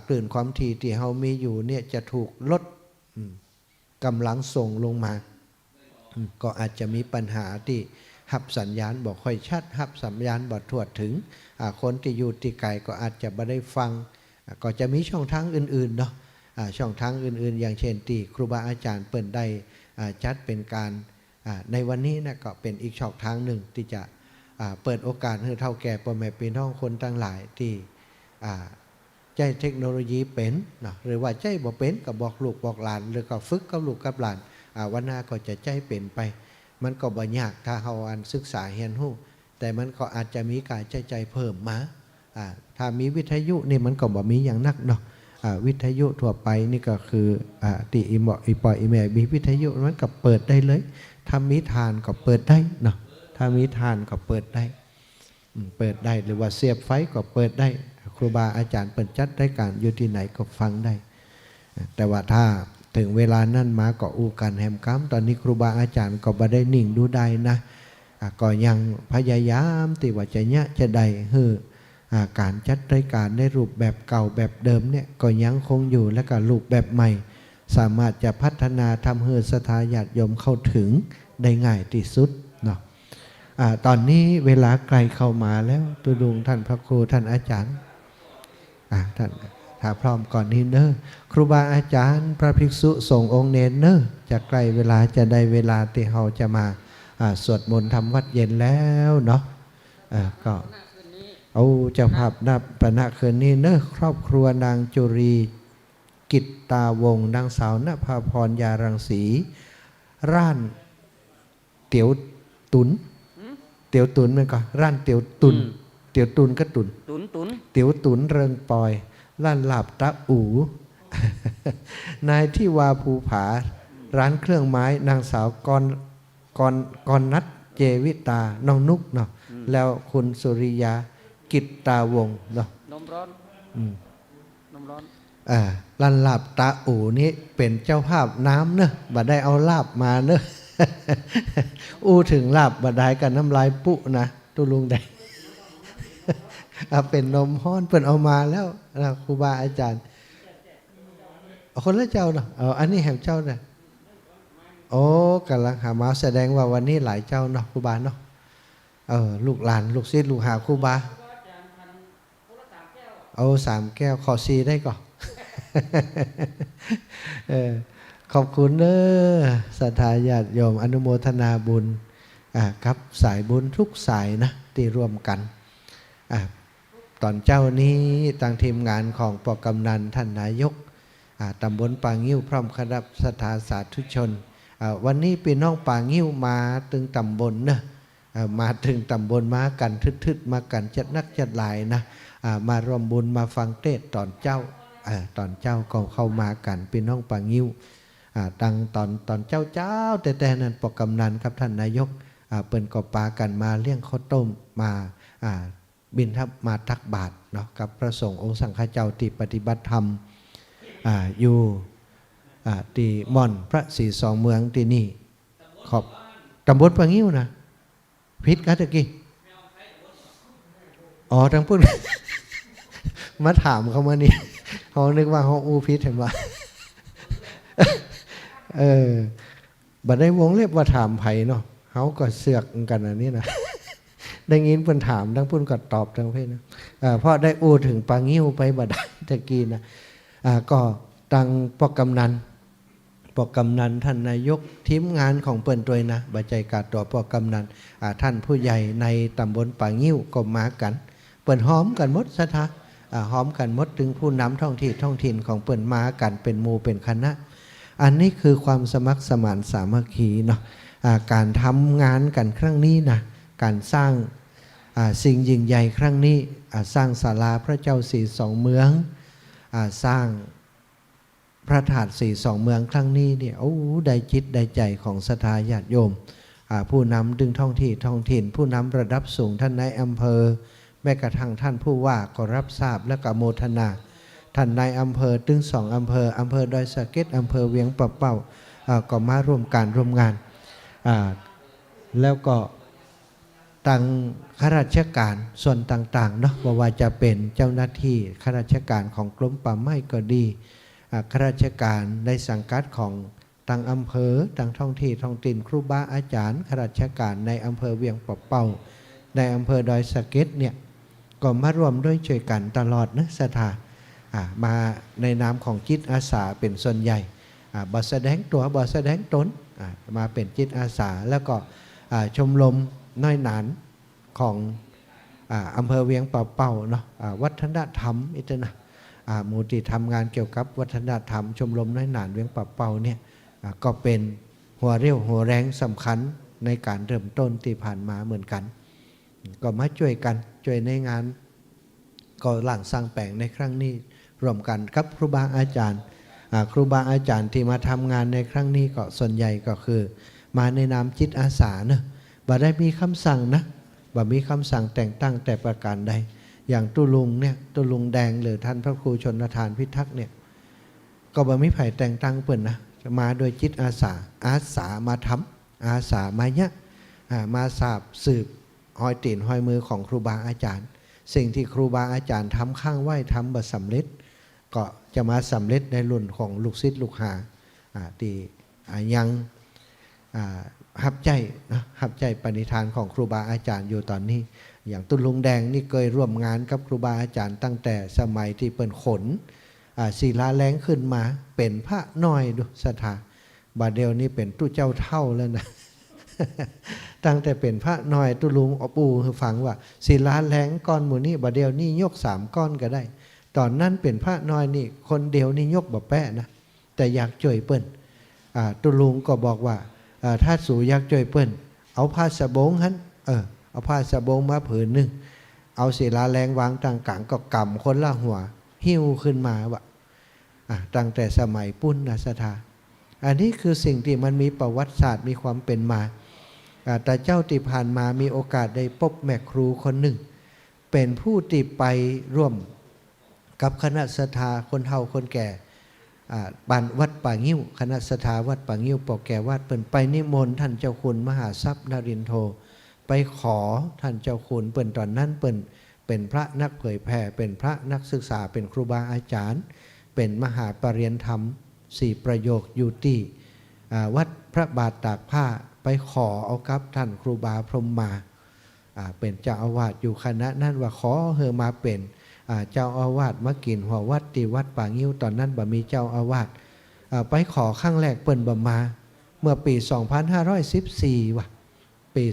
คลื่นความถี่ที่เรามีอยู่เนี่ยจะถูกลดกำลังส่งลงมาก็อาจจะมีปัญหาที่หับสัญญาณบอกค่อยชัดหับสัญญาณบอกทั่วถึงคนที่อยู่ที่ไกลก็อาจจะไม่ได้ฟังก็จะมีช่องทางอื่นๆเนาะช่องทางอื่นๆอย่างเช่นที่ครูบาอาจารย์เปิ่นได้จัดเป็นการในวันนี้นะก็เป็นอีกช่องทางหนึ่งที่จะเปิดโอกาสให้เท่าแก่พ่อแม่พี่น้องคนทั้งหลายที่ใจเทคโนโลยีเป็นนะหรือว่าใจบ่เป็นก็บอกลูกบอกหลานหรือก็ฝึกกับลูกกับหลานวันหน้าก็จะใจเป็นไปมันก็บ่ยากถ้าเราศึกษาเรียนรู้แต่มันก็อาจจะมีการใจเพิ่มมาถ้ามีวิทยุนี่มันก็บ่มีอย่างนักเนาะวิทยุทั่วไปนี่ก็คือตีอีหมออีปออีแม่มีวิทยุมันก็เปิดได้เลยถ้ามีทานก็เปิดได้เนาะถ้ามีทานก็เปิดได้หรือว่าเสียบไฟก็เปิดได้ครูบาอาจารย์เปิดจัดรายการอยู่ที่ไหนก็ฟังได้แต่ว่าถ้าถึงเวลานั้นมาก็อูกันแฮมกัมตอนนี้ครูบาอาจารย์ก็บ่ได้นิ่งดูได้นะก็ยังพยายามที่ว่าจะเนี่ยจะได้การจัดรายการในรูปแบบเก่าแบบเดิมเนี่ยก็ยังคงอยู่และก็รูปแบบใหม่สามารถจะพัฒนาทำให้ศรัทธาญาติโยมเข้าถึงได้ง่ายที่สุดเนาะตอนนี้เวลาไกลเข้ามาแล้วตุลุงท่านพระครูท่านอาจารย์ท่านถ้าพร้อมก่อนนี้เนอะครูบาอาจารย์พระภิกษุสงฆ์องค์เนรเนอะจะใกล้เวลาจะได้เวลาที่เราจะมาสวดมนต์ทำวัดเย็นแล้วเนาะก็เอาเจ้าภาพนับปณะคืนนี้เนอะครอบครัวนางจุรีกิตตาวงศ์นางสาวนภาพรยารังสีร้านเตี๋ยวตุนมันก็ร้านเตี๋ยวตุนก็ตุนเตี๋ยวตุนเริงปอยร้านลาบตะอู นายที่วาภูผาร้านเครื่องไม้นางสาวกรนัทเจวิตาน้องนุกเนาะแล้วคุณสุริยากิตตาวงศ์เนาะนมร้อนร้านลาบตาอูนี้เป็นเจ้าภาพน้ำเนอะบ่ได้เอาลาบมาเนอะ ถึงลาบบ่ได้กันน้ำลายปุนะตุลุงได้ เป็นนมฮ้อนเพิ่นเอามาแล้วนะครูบาอาจารย์คนละเจ้าเนาะอันนี้แหมเจ้าเนี่ยโอ้กำลังหามาแสดงว่าวันนี้หลายเจ้าเนาะครูบาเนาะลูกหลานลูกศิษย์ลูกหาครูบา3 แก้วขอซีได้ก่อน ขอบคุณเด้อศรัทธาญาติโยมอนุโมทนาบุญกับสายบุญทุกสายนะที่ร่วมกันตอนเจ้านี้ทางทีมงานของปกำนันท่านนายกตำบลป่างิ้วพร้อมคณะศรัทธาสาธุชนวันนี้พี่น้องป่างิ้วมาถึงตำบลนะมาถึงตำบลมากันทึดๆมากันจัดนักจัดหลายนะมารวมบุญมาฟังเทศตอนเจ้าก็เข้ามากันพี่น้องป่างิ้วดังตอนเจ้าแต่นั้นปกกำนันครับท่านนายกเปิ่นก็ปากันมาเลี้ยงข้าวต้มมาบิณฑบาตตักบาตรเนาะกับพระสงฆ์องค์สังฆเจ้าที่ปฏิบัติธรรมอยู่ที่ม่อนพระศรีสองเมืองที่นี่ขอบตำบลป่างิ้วนะพิษกันตะกี้ทางพูด มาถามเขามานี่เขานึกว่าเขาอูพิษเห็นว่า บัดได้วงเล็บว่าถามไผ่เนาะเขาก็เสือกกันอันนี้นะ ได้ยินเพิ่นถามทั้งพุ่นก็ตอบทั้งเพ่นนะเพราะได้อูถึงปางิ้วไปบัดตะกี้นะ ก็ตั้งปกกำนันท่านนายกทีมงานของเปิ้นตัวยนะบาใจกาดตัวปกกำนันท่านผู้ใหญ่ในตำบลป่างิ้วก็มากันเปิ้นหอมกันหมดซะทะหอมกันหมดถึงผู้นำท้องถิ่นของเปิ้นมากันเป็นหมู่เป็นคณะอันนี้คือความสมัครสมานสามัคคีเนาะการทำงานกันครั้งนี้นะการสร้างสิ่งยิ่งใหญ่ครั้งนี้สร้างศาลาพระเจ้าสีสองเมืองสร้างพระธาตุสีสองเมืองครั้งนี้เนี่ยโอ้ได้จิตได้ใจของศรัทธาญาติโยมผู้นำดึงท้องถิ่นผู้นำระดับสูงท่านนายอำเภอแม้กระทั่งท่านผู้ว่าก็รับทราบและก็โมทนาท่านนายอำเภอถึง2อำเภอดอยสะเก็ดอำเภอเวียงปะเป้าก็มาร่วมงานแล้วก็ตั้งข้าราชการส่วนต่างๆเนาะว่าจะเป็นเจ้าหน้าที่ข้าราชการของกรมป่าไม้ก็ดีข้าราชการในสังกัดของต่างอำเภอต่างท้องถิ่นครูบาอาจารย์ข้าราชการในอำเภอเวียงปะเป้าในอำเภอดอยสะเก็ดเนี่ยก็มาร่วมด้วยช่วยกันตลอดนะศรัทธามาในนามของจิตอาสาเป็นส่วนใหญ่บ่แสดงตัวบ่แสดงตนมาเป็นจิตอาสาแล้วก็ชมรมน้อยหนานของอำเภอเวียงปะเป้าเนาะวัฒนธรรมอิตนะหมู่ที่ทำงานเกี่ยวกับวัฒนธรรมชมรมน้อยหนานเวียงปะเป้าเนี่ยก็เป็นหัวเรี่ยวหัวแรงสำคัญในการเริ่มต้นที่ผ่านมาเหมือนกันก็มาช่วยกันช่วยในงานก็หลั่งสร้างแปลงในครั้งนี้รวมกันกับครูบาอาจารย์ที่มาทำงานในครั้งนี้ก็ส่วนใหญ่ก็คือมาในนามจิตอาสาเนอะบ่ได้มีคำสั่งนะบ่มีคำสั่งแต่งตั้งแต่ประการใดอย่างตุลุงแดงหรือท่านพระครูชนทานพิทักษ์เนี่ยก็บ่มีไผ่แต่งตั้งเปิ้นนะจะมาโดยจิตอาสามาทำอาสามาเนี่ยมาสาบสืบหอยตีนหอยมือของครูบาอาจารย์สิ่งที่ครูบาอาจารย์ทำข้างไหวทำบ่สำเร็จก็จะมาสำเร็จในรุ่นของลูกศิษย์ลูกหาที่ยังหับใจปณิธานของครูบาอาจารย์อยู่ตอนนี้อย่างตุลุงแดงนี่เคยร่วมงานกับครูบาอาจารย์ตั้งแต่สมัยที่เปิ่นขนศิลาแรงขึ้นมาเป็นพระน้อยดูศรัทธาบาเดียวนี่เป็นตู้เจ้าเท่าแล้วนะ ตั้งแต่เป็นพระน้อยตุลุงอปูคือฟังว่าศิลาแรงก้อนหมู่นี่บาเดียวนี่ยก3ก้อนก็ได้ตอนนั้นเป็นพระน้อยนี่คนเดียวนี่ยกบ่แปะนะแต่อยากช่วยเปิ้นตุลุงก็บอกว่าถ้าสู่อยากช่วยเปิ้นเอาผ้าสบงหันเอาผ้าสบงมาผืนหนึ่งเอาศิลาแรงวางต่างกลางก็กำคนละหัวหิ้วขึ้นมาว่าตั้งแต่สมัยปุ้นนะศรัทธาอันนี้คือสิ่งที่มันมีประวัติศาสตร์มีความเป็นมาแต่เจ้าที่ผ่านมามีโอกาสได้พบแม่ครูคนหนึ่งเป็นผู้ที่ไปร่วมกับคณะศรัทธาคนเฒ่าคนแก่บ้านวัดป่างิ้วคณะศรัทธาวัดป่างิ้วปอแก่วัดเปิ่นไปนิมนต์ท่านเจ้าคุณมหาทรัพย์นรินทร์โทไปขอท่านเจ้าคุณเปิ่นตอนนั้นเปิ่นเป็นพระนักเผยแผ่เป็นพระนักศึกษาเป็นครูบาอาจารย์เป็นมหาปรริญญาธรรม4ประโยคอยู่ที่วัดพระบาทตากผ้าไปขอเอากับท่านครูบาพรหมมาเป็นเจ้าอาวาสอยู่คณะนั้นว่าขอเฮอมาเป็นเจ้าอาวาสมากินหัววัดที่วัดป่างิ้วตอนนั้นบ่มีเจ้าอาวาสไปขอครั้งแรกเปิ้นบ่มาเมื่อปี2514ว่ะปี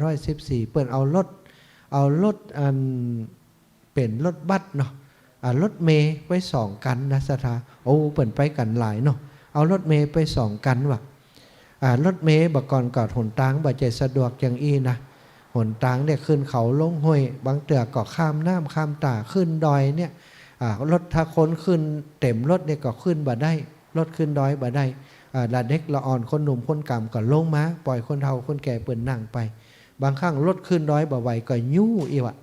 2514เปิ้นเอารถอันเป็นรถบัสเนาะรถเมย์ไป2กันนะศรัทธาโอ้เปิ้นไปกันหลายเนาะเอารถเมย์ไป2กันว่ะรถเมย์บ่ก่อนกอดหนทางบ่ใจสะดวกอย่างอี้นะหนทางเนี่ยขึ้นเขาลงห้วยบางเตือก็ข้ามน้ำข้ามตาขึ้นดอยเนี่ยรถถ้าคนขึ้นเต็มรถเนี่ยก็ขึ้นบ่ได้รถขึ้นดอยบ่ได้ละเด็กละอ่อนคนหนุ่มคนกำก็ลงมาปล่อยคนเฒ่าคนแก่เปิ้นนั่งไปบางครั้งรถขึ้นดอยบ่ไหวก็ยู่อีวะ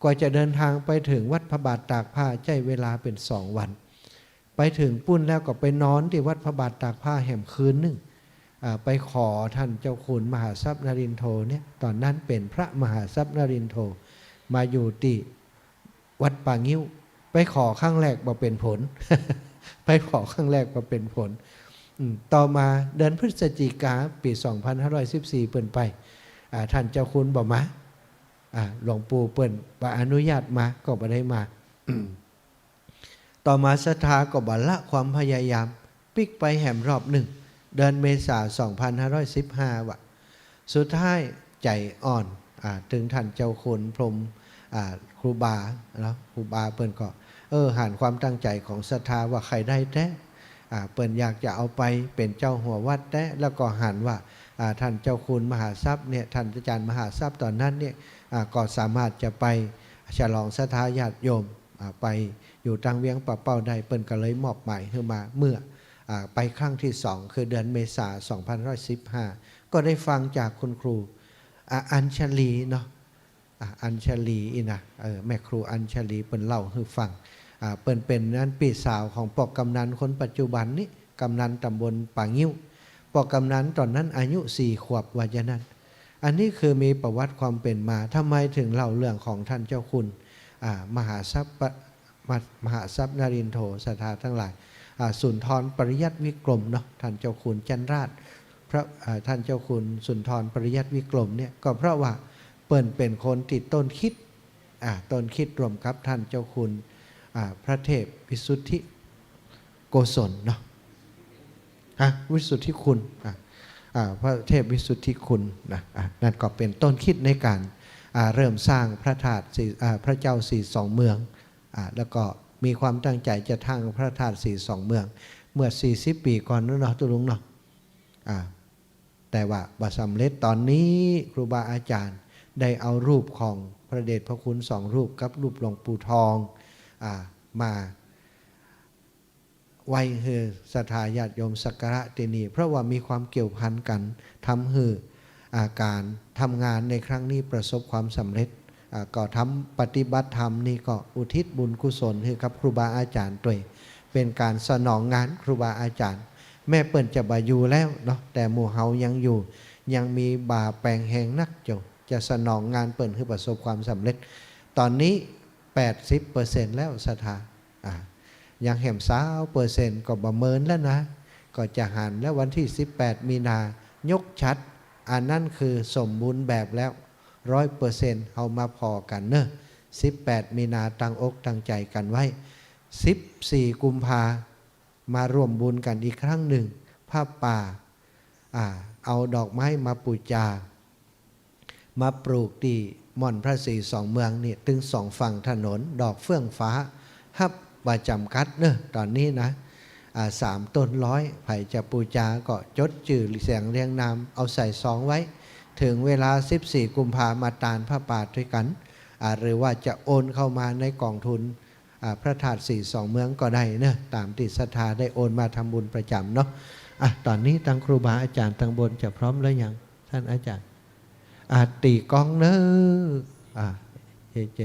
กว่าจะเดินทางไปถึงวัดพระบาทตากผ้าใช้เวลาเป็น2 วันไปถึงปุ้นแล้วก็ไปนอนที่วัดพระบาทตากผ้าแห่มคืนนึงไปขอท่านเจ้าคุณมหาทรัพย์นรินทร์โทเนี่ยตอนนั้นเป็นพระมหาทรัพย์นรินทร์โทมาอยู่ที่วัดป่างิ้วไปขอครั้งแรกบ่เป็นผล ไปขอครั้งแรกบ่เป็นผลต่อมาเดือนพฤศจิกาปี2514เปิ้นไปท่านเจ้าคุณบ่มาหลวงปู่เปิ้นบ่อนุญาตมาก็บ่ได้มา ต่อมาศรัทธาก็บัลละความพยายามปิกไปแหมรอบหนึ่งเดือนเมษายน2515ว่ะสุดท้ายใจอ่อนถึงท่านเจ้าคุณพรหมครูบาแล้วครูบาเปิ้นก็หันความตั้งใจของศรัทธาว่าใครได้แท้เปิ้นอยากจะเอาไปเป็นเจ้าหัววัดแท้แล้วก็หันว่าท่านเจ้าคุณมหาทรัพย์เนี่ยท่านอาจารย์มหาทรัพย์ตอนนั้นเนี่ยก็สามารถจะไปฉลองศรัทธาญาติโยมไปอยู่ตังเวียงปะเป้าได้เปิ้นก็เลยมอบหมายขึ้นมาเมื่อไปครั้งที่สองคือเดือนเมษายน2515ก็ได้ฟังจากคุณครูอัญชลีเนาะอัญชลีนะแม่ครูอัญชลีเปิ้นเล่าให้ฟังเปิ้นเป็นนั้นปีสาวของปอกกำนันคนปัจจุบันนี้กำนันตำบลป่างิ้วปอกกำนันตอนนั้นอายุ4 ขวบว่าอย่างนั้นอันนี้คือมีประวัติความเป็นมาทำไมถึงเล่าเรื่องของท่านเจ้าคุณมหาทรัพย์นรินโทศรัทธาทั้งหลายสุนทรปริยัติวิกรมเนาะท่านเจ้าคุณจันราชพระท่านเจ้าคุณสุนทรปริยัติวิกรมเนี่ยก็เพราะว่าเปิ้นเป็นคนติดต้นคิดรวมกับท่านเจ้าคุณพระเทพวิสุทธิโกศลเนาะวิสุทธิคุณพระเทพวิสุทธิคุณนะนั่นก็เป็นต้นคิดในการเริ่มสร้างพระธาตุพระเจ้า42 เมืองแล้วก็มีความตั้งใจจะทางพระธาตุ42 เมืองเมื่อ40 ปีก่อนนั่นเนาะตุลุงเนาะแต่ว่าบัดสำเร็จตอนนี้ครูบาอาจารย์ได้เอารูปของพระเดชพระคุณ2 รูปกับรูปหลวงปู่ทองมาไว้ให้ศรัทธาญาติโยมสักการะที่นี่เพราะว่ามีความเกี่ยวพันกันทำให้การทำงานในครั้งนี้ประสบความสำเร็จก็ทำปฏิบัติธรรมนี่ก็อุทิศบุญกุศลให้กับครูบาอาจารย์ด้วยเป็นการสนองงานครูบาอาจารย์แม่เปิ้นจะบาอยู่แล้วเนาะแต่หมู่เฮายังอยู่ยังมีบาแปลงแหงนักจะสนองงานเปิ้นให้ประสบความสำเร็จตอนนี้ 80% แล้วศรัทธายังแหม20%ก็ประเมินแล้วนะก็จะหันแล้ววันที่18 มีนายกชัดอันนั้นคือสมบูรณ์แบบแล้ว 100% เอามาพอกันเนอะ18 มีนาตั้งอกตั้งใจกันไว้14 กุมภามาร่วมบุญกันอีกครั้งหนึ่งผ้าป่าเอาดอกไม้มาปูจามาปลูกที่ม่อนพระศรี2 เมืองนี่ถึง2 ฝั่งถนนดอกเฟื่องฟ้าฮับประจำกัดเนอะตอนนี้นะ3 ต้น100ไผ่จะปูจาก็จดจื่อเสียงเรียงนามเอาใส่ซองไว้ถึงเวลา14 กุมภามาตานผ้าป่าด้วยกันหรือว่าจะโอนเข้ามาในกองทุนพระธาตุ42 เมืองก็ได้เนอะตามที่ศรัทธาได้โอนมาทำบุญประจำเนาะตอนนี้ทางครูบาอาจารย์ทางบนจะพร้อมแล้วยังท่านอาจารย์ตีกองเนอะเจ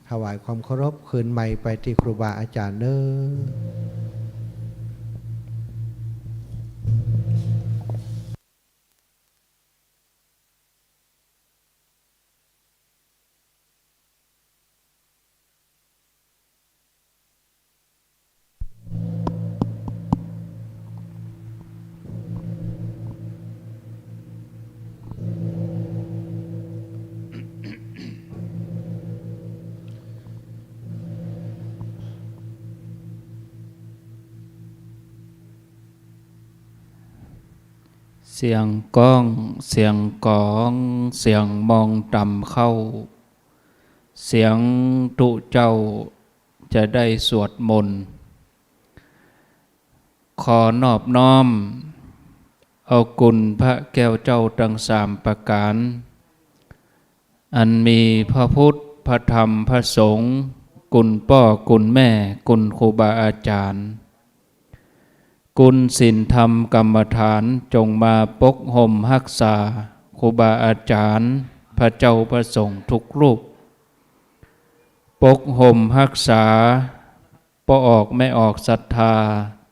ถวายความเคารพคืนไมค์ไปที่ครูบาอาจารย์เนอะเสียงก้องเสียงกองเสียงมองต่ำเข้าเสียงตุเจ้าจะได้สวดมนต์ขอนอบน้อมเอากุลพระแก้วเจ้าทั้ง3 ประการอันมีพระพุทธพระธรรมพระสงฆ์กุลพ่อกุลแม่กุลครูบาอาจารย์กุลศีลธรรมกรรมฐานจงมาปกห่มรักษาครูบาอาจารย์พระเจ้าพระสงฆ์ทุกรูปปกห่มรักษาปออกไม่ออกศรัทธา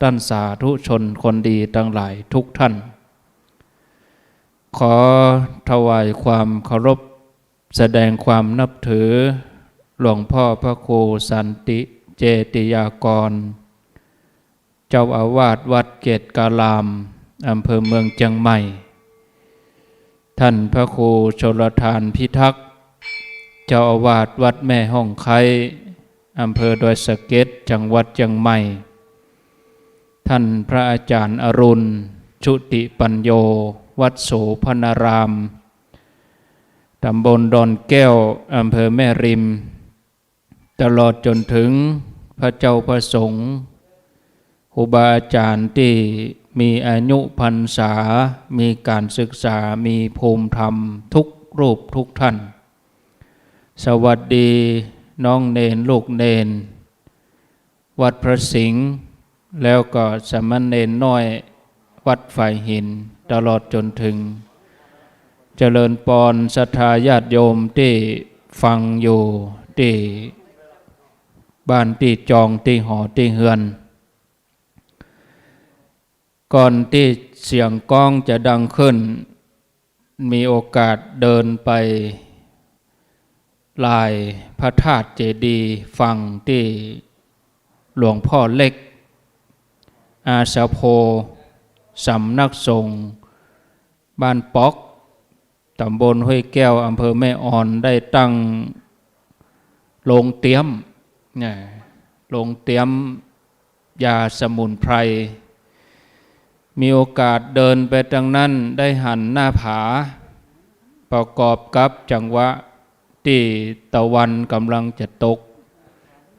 ท่านสาธุชนคนดีทั้งหลายทุกท่านขอถวายความเคารพแสดงความนับถือหลวงพ่อพระครูสันติเจติยากรเจ้าอาวาสวัดเกตกาลามอำเภอเมืองเชียงใหม่ท่านพระครูชลทานพิทักษ์เจ้าอาวาสวัดแม่ห้องไค อำเภอดอยสะเก็ดจังหวัดเชียงใหม่ท่านพระอาจารย์อรุณชุติปัญโยวัดโสพนารามตำบลดอนแก้วอำเภอแม่ริมตลอดจนถึงพระเจ้าพระสงฆ์ครูบาอาจารย์ที่มีอายุพรรษามีการศึกษามีภูมิธรรมทุกรูปทุกท่านสวัสดีน้องเนนลูกเนนวัดพระสิงห์แล้วก็สามเณรน้อยวัดฝ่ายหินตลอดจนถึงเจริญปอนศรัทธาญาติโยมที่ฟังอยู่ที่บ้านที่จองที่หอที่เฮือนก่อนที่เสียงก้องจะดังขึ้นมีโอกาสเดินไปลายพระธาตุเจดีย์ฟังที่หลวงพ่อเล็กอาสาโพสำนักสงฆ์บ้านป๊อกตำบลห้วยแก้วอำเภอแม่อ่อนได้ตั้งโรงเตรียมโรงเตรียมยาสมุนไพรมีโอกาสเดินไปทางนั้นได้หันหน้าผาประกอบกับจังหวะที่ตะวันกำลังจะตก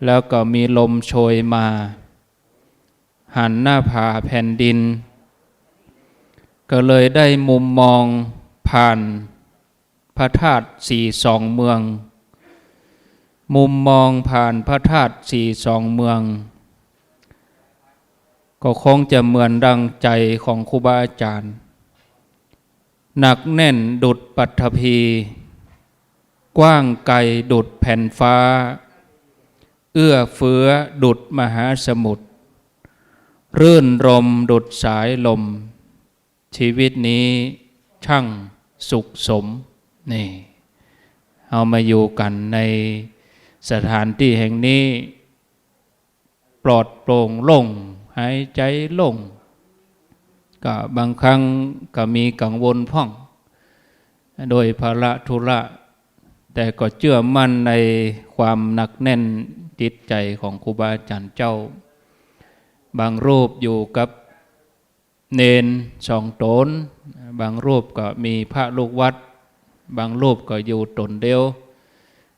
แล้วก็มีลมโชยมาหันหน้าผาแผ่นดินก็เลยได้มุมมองผ่านพระธาตุสี่สองเมืองมุมมองผ่านพระธาตุสี่สองเมืองก็คงจะเหมือนดังใจของครูบาอาจารย์หนักแน่นดุจปัทภีกว้างไกลดุจแผ่นฟ้าเอื้อเฟื้อดุจมหาสมุทรรื่นรมดุจสายลมชีวิตนี้ช่างสุขสมนี่เอามาอยู่กันในสถานที่แห่งนี้ปลอดโปร่งโล่งหายใจโล่งก็บางครั้งก็มีกังวลพ่องโดยภาระธุระแต่ก็เชื่อมั่นในความหนักแน่นจิตใจของครูบาอาจารย์เจ้าบางรูปอยู่กับเนนสองตนบางรูปก็มีพระลูกวัดบางรูปก็อยู่ตนเดียว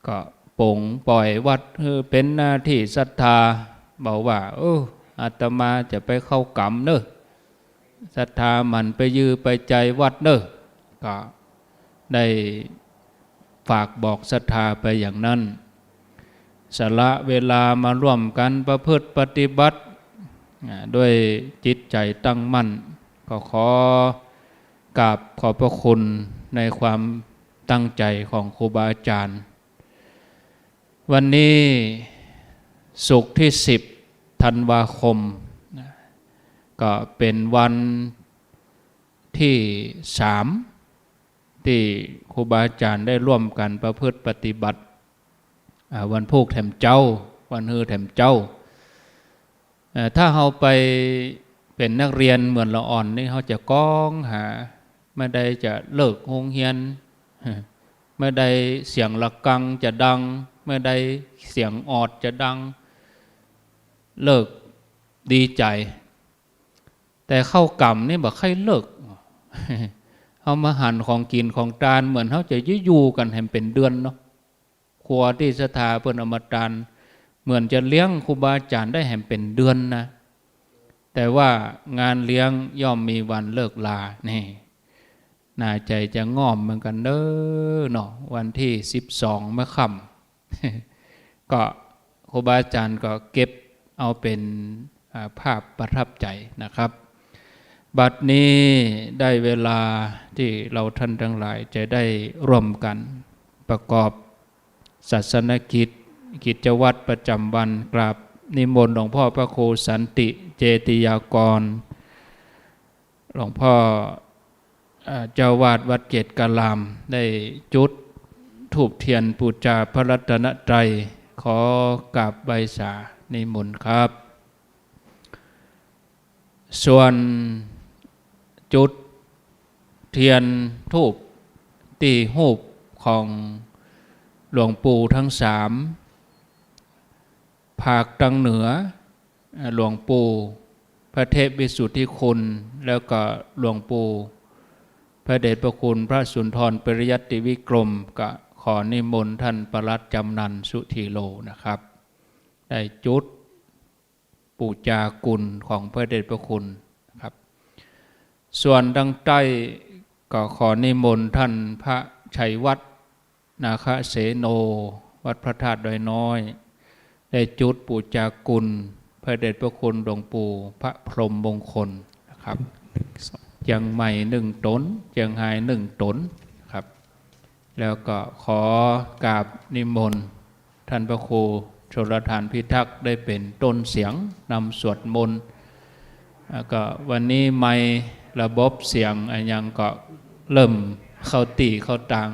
ก็ปลงปล่อยวัดเป็นหน้าที่ศรัทธาบอกว่าอาตมาจะไปเข้ากรรมเนอะศรัทธามันไปยือไปใจวัดเนอะก็ได้ฝากบอกศรัทธาไปอย่างนั้นสละเวลามาร่วมกันประพฤติปฏิบัติด้วยจิตใจตั้งมั่นก็ขอกราบขอบพระคุณในความตั้งใจของครูบาอาจารย์วันนี้ศุกร์ที่10 ธันวาคมก็เป็นวันที่3ที่ครูบาอาจารย์ได้ร่วมกันประพฤติปฏิบัติวันพุธแถมเจ้าวันฮือแถมเจ้าถ้าเราไปเป็นนักเรียนเหมือนละอ่อนนี่เขาจะก้องหาไม่ได้จะเลิกโรงเรียนไม่ได้เสียงระฆังจะดังไม่ได้เสียงออดจะดังเลิกดีใจแต่เข้ากรรมนี่บอกใครเลิกเอามาหั่นของกินของทานเหมือนเขาจะอยู่กันให้เป็นเดือนเนาะครัวที่ศรัทธาเพิ่นเอามาทานเหมือนจะเลี้ยงครูบาอาจารย์ได้แห่งเป็นเดือนนะแต่ว่างานเลี้ยงย่อมมีวันเลิกลานี่น่าใจจะง่อมเหมือนกันเด้อเนาะวันที่12 มะค่ำก็ครูบาอาจารย์ก็เก็บเอาเป็นภาพประทับใจนะครับบัดนี้ได้เวลาที่เราท่านทั้งหลายจะได้ร่วมกันประกอบศาสนกิจวัตรประจำวันกราบนิมนต์หลวงพ่อพระครูสันติเจติยากรหลวงพ่อเจ้าวาดวัดเกตกะลามได้จุดธูปเทียนบูชาพระรัตนตรัยขอกราบใบสานิมนต์ครับส่วนจุดเทียนธูปตีหูปของหลวงปู่ทั้ง3 ภาคทางเหนือหลวงปู่พระเทพวิสุทธิคุณแล้วก็หลวงปู่พระเดชพระคุณพระสุนทรปริยัติวิกรมก็ขอนิมนต์ท่านปลัดจำนันสุธีโลนะครับได้จุดปูจากุลของพระเดชพระคุณครับส่วนดังใต้ก็ขอนิมนต์ท่านพระชัยวัฒน์นาคเสโนวัดพระธาตุดอยน้อยได้จุดปูจากุลพระเดชพระคุณหลวงปู่พระพรหมมงคลนะครับเชียงใหม่1 ตนเชียงราย1 ตนครับแล้วก็ขอกราบนิมนต์ท่านพระครูชลทานพิทักษ์ได้เป็นต้นเสียงนำสวดมนต์ก็วันนี้ไมค์ระบบเสียงยังก็เริ่มเข้าตีเข้าตาง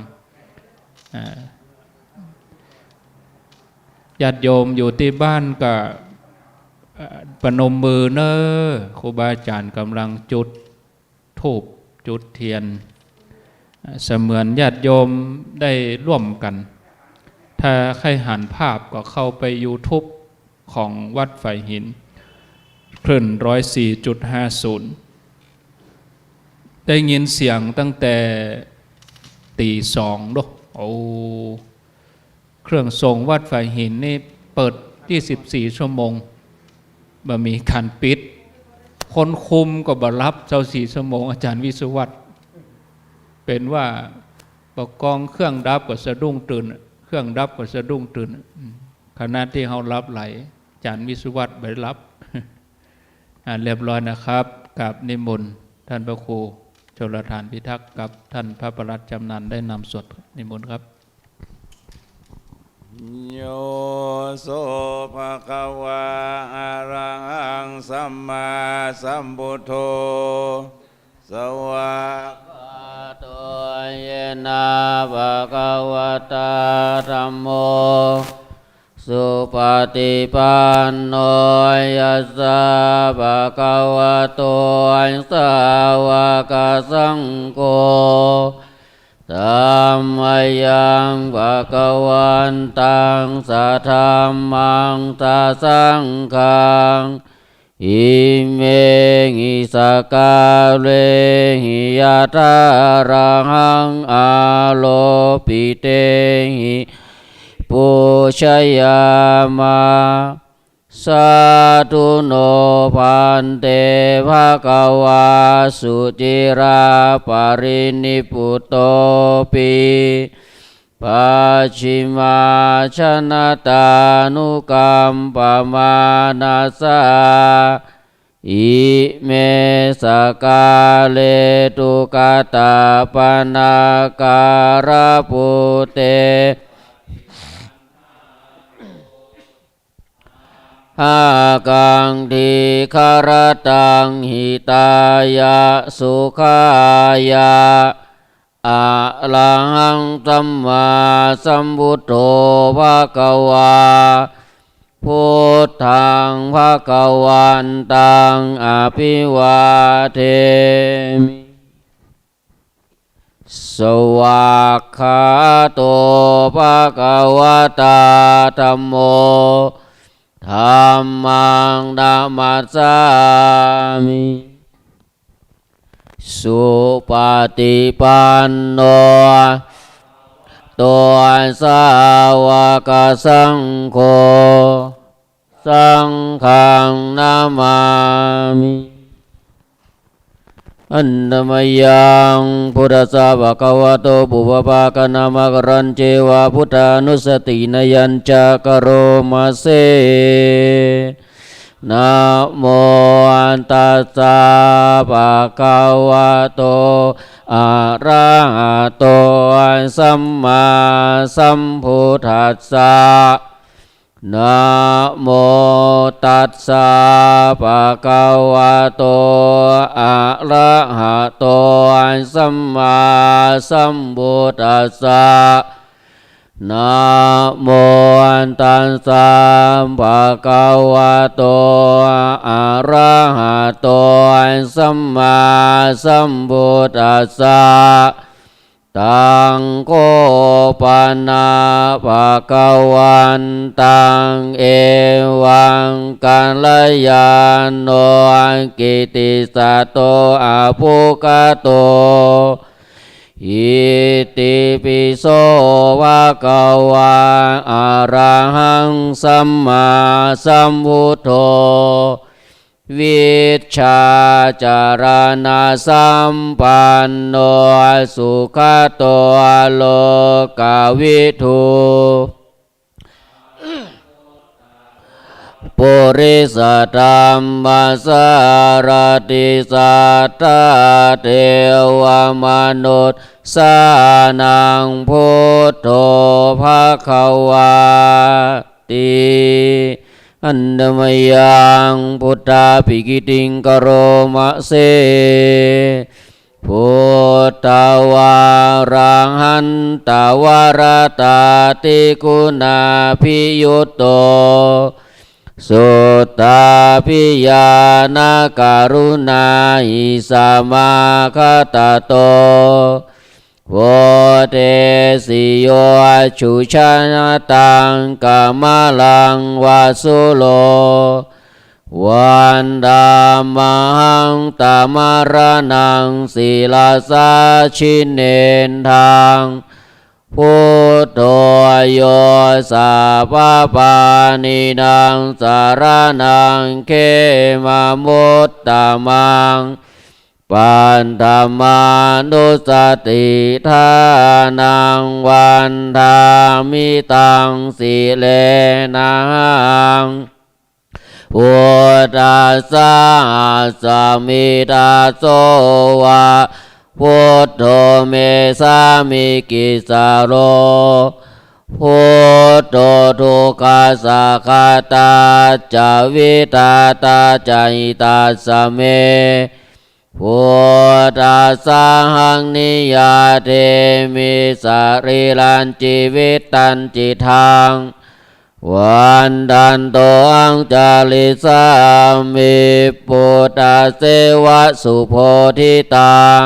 ญาติโยมอยู่ที่บ้านก็ปนมมือเนอครูบาอาจารย์กำลังจุดธูปจุดเทียนเสมือนญาติโยมได้ร่วมกันถ้าใครหันภาพก็เข้าไป YouTube ของวัดไฟหินคลื่น 104.50 ได้ยินเสียงตั้งแต่ตี 2ด้วยโอ้เครื่องส่งวัดไฟหินนี่เปิด24 ชั่วโมงบ่มีการปิดคนคุมก็บ่รับเจ้า4 ชั่วโมงอาจารย์วิศวัตรเป็นว่าประกองเครื่องดับก็สะดุ้งตื่นเครื่องดับก็สะดุ้งตื่นขณะที่เขารับไหลอาจารย์วิศวัตรไปรับเรียบร้อยนะครับกับนิมนต์ท่านพระครูชลทานพิทักษ์กับท่านพระปลัดจำนันได้นำสวดนิมนต์ครับโยโสภะคะวะอะระหังสัมมาสัมพุทโธสวากขาโตเยนะภะคะวะตาธัมโมสุปฏิปันโนยัสสะภะคะวะโตสาวกสังโฆธัมมายังภะคะวันตังสัทธัมมังสัสสังฆังอิเมหิสกาเลหิยะทาระหังอาโลปิเตหิปุชยามะสาธุโนพันเตภะคะวาสุจิราปรินิพพุโตปิปัจฉิมาชนะตานุกัมปมานาสาอิเมสกาเลตุกตาปนาการะปุเตหากังทีคารตังหิตายะสุขายะอะระหังสัมมาสัมพุทโธภะคะวาพุทธังภะคะวันตังอภิวาเทมิสวากขาโตภะคะวะตาธัมโมธัมมังนัมมัสสามิสุปฏิปันโนตัวสาวกสังโฆสังฆังนามามิอันนมยังพุทธัสสะภะคะวะโตปุพพากนามกรันเจวะพุทธานุสตินยัญจกโรมาเสนะโมตัสสะภะคะวะโตอะระหะโตสัมมาสัมพุทธัสสะนะโมตัสสะภะคะวะโตอะระหะโตสัมมาสัมพุทธัสสะนะโมตัสสะภะคะวะโตอะระหะโตสัมมาสัมพุทธัสสะต ตังโกปนาภะคะวันตังเอวังกัลยาณโนกิติสัตโตอาภุคโตอิติปิโสภะคะวะอะระหังสัมมาสัมพุทโธวิชชาจารณะสัมปันโนสุขโตโลกวิทูปุริสธัมมัสสารติสัทธาเทวมนุษย์สานังพุทโธภควาติอันดมยังพุทธาภิกิติงกโรมะเสพุทธวารังหันตวรตาติคุณาภิยุตโตสุตตาภิญาณการุณาอิสมาคตโตโวเทสิโยชุชนะตังกามลังวาสุโลวันดามหังตามารนังศิลาสาชินเนนทางพุทโธโยสัพพปานินางสารนังเขมามุตตะมังปันธมานุสติทานังวันธามิตังสิเลนังพุทธัสสะสมิทาโสวะพุทโธเมสามิกิสารโรพุทโธทุกขาสัคคตาจาวิตาตาจายิตาสเมพุทธัสสะหังนิยาเทมิสรีลันจิวิตันจิทังวันดันโตอังจาริสามิปุตตะเสวะสุโพธิตัง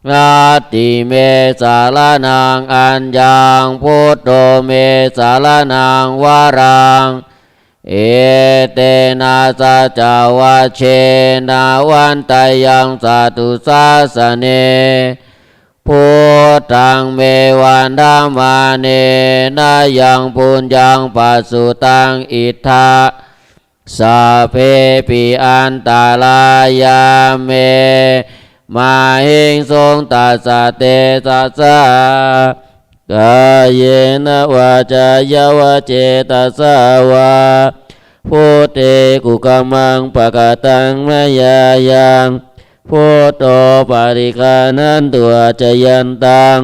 นาติเมสารนังอัญญังพุทโธเมสารนังวารังเอเตนะสัจวะเชนะวันตายังสัตุสาสเนพุทธังเมวันธรรมาเนนะยังปุญญังปัสสุตังอิทธาสัพเพปิอันตรายาเมมาหิงสงตัสสะเตตัสสะกายเนวาจายาวะเจตัสสะวะพุทเตกุกมังปะกตังมยายังพุทโธปาริกานันตัวจยันตัง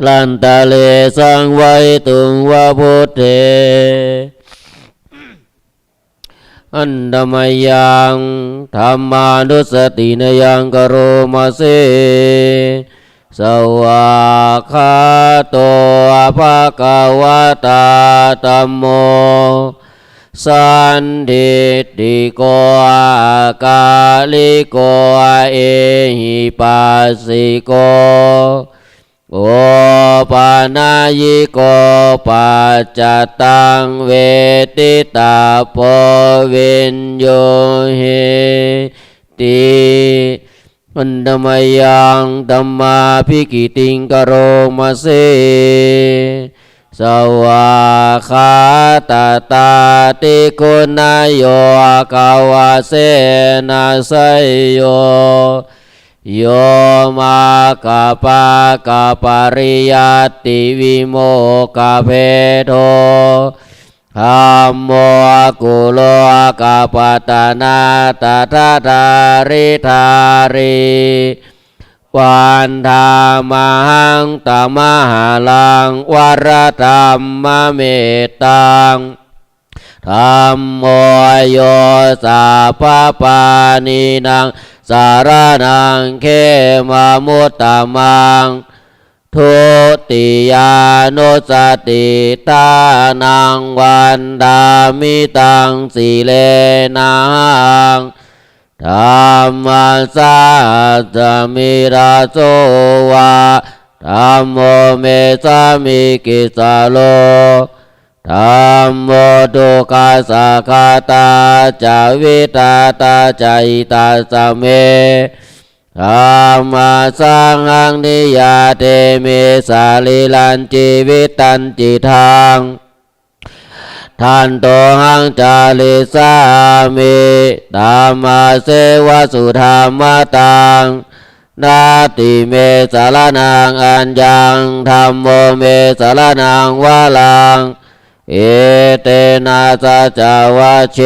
ลันตะเลสังไวตุงวะพุทเทอันดมยังธรรมานุสตินยังกโรมาเสสวากขาโตภะคะวะตาธัมโมสันทิฏฐิโกอากาลิโกเอหิปัสสิโกโอปานายิโกปัจจตังเวทิตาโพวินโยเหติมันธรรมยังธัมมาภิกิติงกโรมาเสสวากขาตาตาติคุณายโยกาวาเสนาไสโยโยมากาปากาปริยัติวิโมกาเพโทธัมโมกุโลกาปตานาตถาทาริธาริวันธามหังตมหาลังวรธรรมเมตตังธัมโมโยสัพพปานินังสารนังเขมามุตตะมังทุติยานุสติตานังวันดามิตังสิเลนังธรรมสาสมิราโสวะ ธัมโมเมสามิกิสาโลธัมโมทุกขาสัคคตาจาวิตาตาจายิตาสเมธัมมาสังฆังนิยาเตเมสาลิลันจีวิตันจิทังทันโตหังจาริสามิธัมมาเสวะสุธรรมตังนาติเมสารนังอัญญังธัมโมเมสารนังวาลังเอเตนะสัจวะเช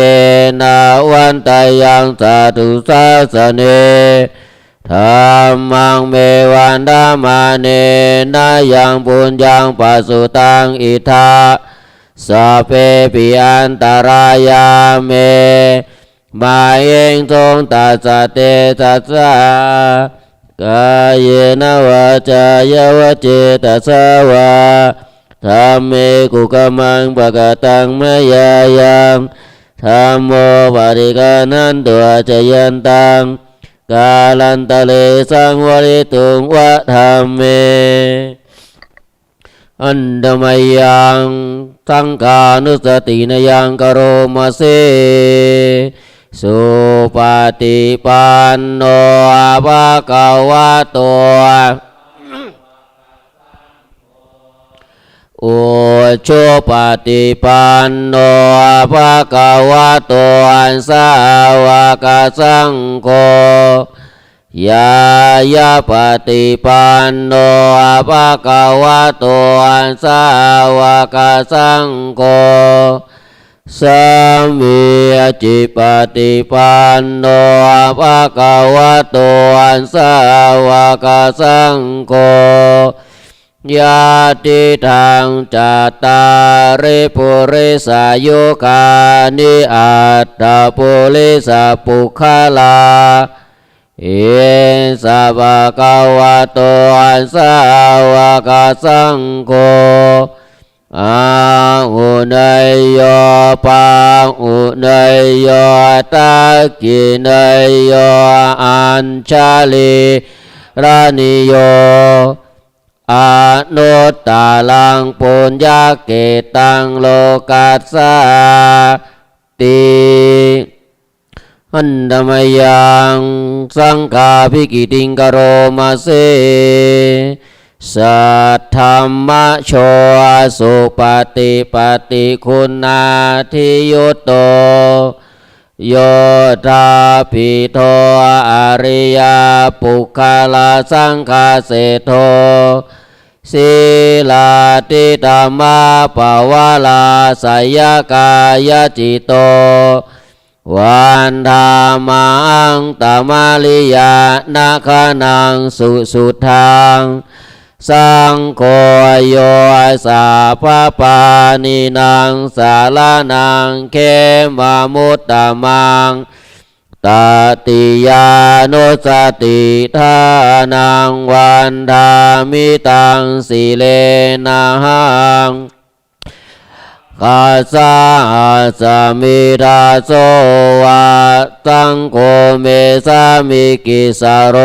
นะวันตายังสาธุสาสเนธัมมังเมวันดามาเนนะยังปุญญังปัสสุตังอิทาสัพเพปิอันตรายาเมมาเองทรงตัสสะเตตัสสะกายนวาจายวเจตสวะธัมเมกุกมังปะกตังมยายังธัมโมปฏิกานันตัวจยันตังกาลันตะเลสังวริตุงวะธัมเมอันดมยังสังฆานุสตินยังกโรมาเสสุปฏิปันโนภะคะวะโตอุชุปฏิปันโนภะคะวะโตอันสาวกสังโฆยายาปฏิปันโนภะคะวะโตอันสาวกสังโฆสัมมิจิปฏิปันโนภะคะวะโตอันสาวกสังโฆยาติทังจัตตาริปุริสายุคานิอัตตปุริสปุคลาเอสะภะคะวะโตอัสสาวกสังโฆอาหุเนยโยปังอุเนยโยตะกิเนยโยอัญชลีรานิโยอนุตตาลังปุญญาเกตังโลกัสสาติอันดมยังสังฆาภิกิติงกโรมาเสสัทธัมมะโชสุปฏิปฏิคุณนาทิยุตโตโยธาปิโทอริยปุคลาสังฆาเสโทศีลาติตามาปวาลาสยกายจิตโตวันธามังตมาลิยานาคานังสุทังสังโฆโยสาภปานินางสาลานังเขมามุตตะมังตติยานุสติทานังวันธามิตังสิเลนะหังกาสาสมิดาโสวะสังโฆเมสามิกิสาโร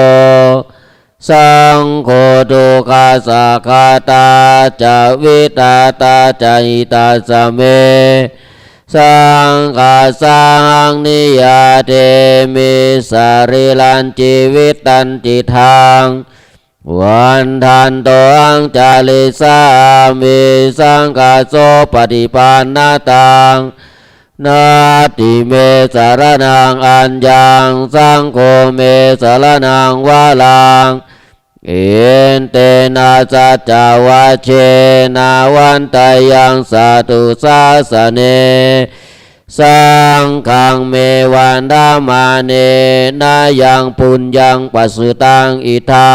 สังโฆทุกขาสัคคตาจาวิตาตาจายิตาสเมสังฆาสังนิยาเตมิสาริลันจีวิตันจิทังวันทันโตอังจาลิสามิสังฆาโสปฏิปันนาตังนาติเมสารนังอัญญังสังโฆเมสารนังวาลังเอนเตนะสัจวะเชนะวันตายังสาธุสาสเนสังฆังเมวันดามาเนนะยังปุญญังปัสสุตังอิทา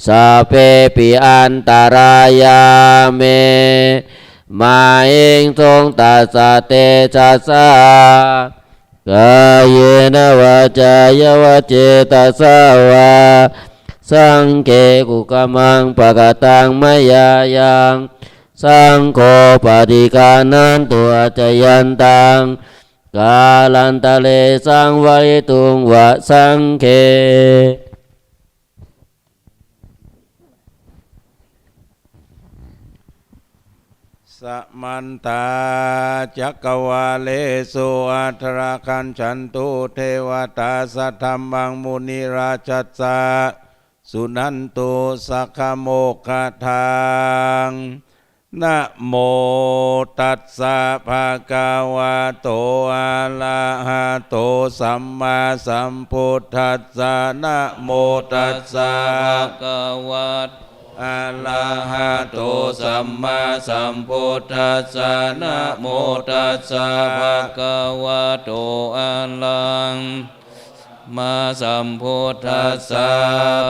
สัพเพปิอันตรายาเมมาเองทรงตัสสะเตจัสสะกายนวาจายวเจตสวะสังเกกุกมังปะกตังมยายังสังโฆปฏิกานันตัวจยันตังกาลันตะเลสังวริตุงวะสังเค สมันตาจักวาเลสุอัทราคันฉันตุเทวตาสัทธัมมังมุนิราชัสสะสุนันตุสัคขโมกขทังนะโมตัสสะภะคะวะโตอะระหะโตสัมมาสัมพุทธัสสะนะโมตัสสะภะคะวะอะระหะโตสัมมาสัมพุทธัสสะนะโมตัสสะภะคะวะโตอะระหะมาสัมพุทธัสสะ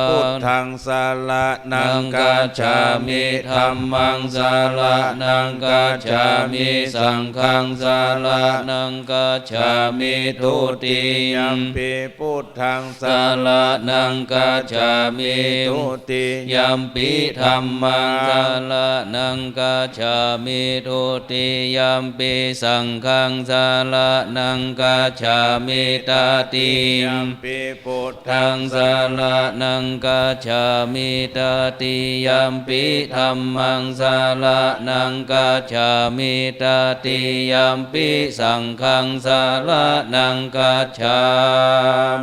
พุทธังสารนังกัจฉามิธัมมังสารนังกัจฉามิสังฆังสารนังกัจฉามิทุติยัมปิพุทธังสารนังกัจฉามิทุติยัมปิธัมมังสารนังกัจฉามิทุติยัมปิสังฆังสารนังกัจฉามิตติยัมปิพุทธังสารนังกัจฉามิตติยัมปิธัมมังสารนังกัจฉามิตติยัมปิสังฆังสารนังกัจฉา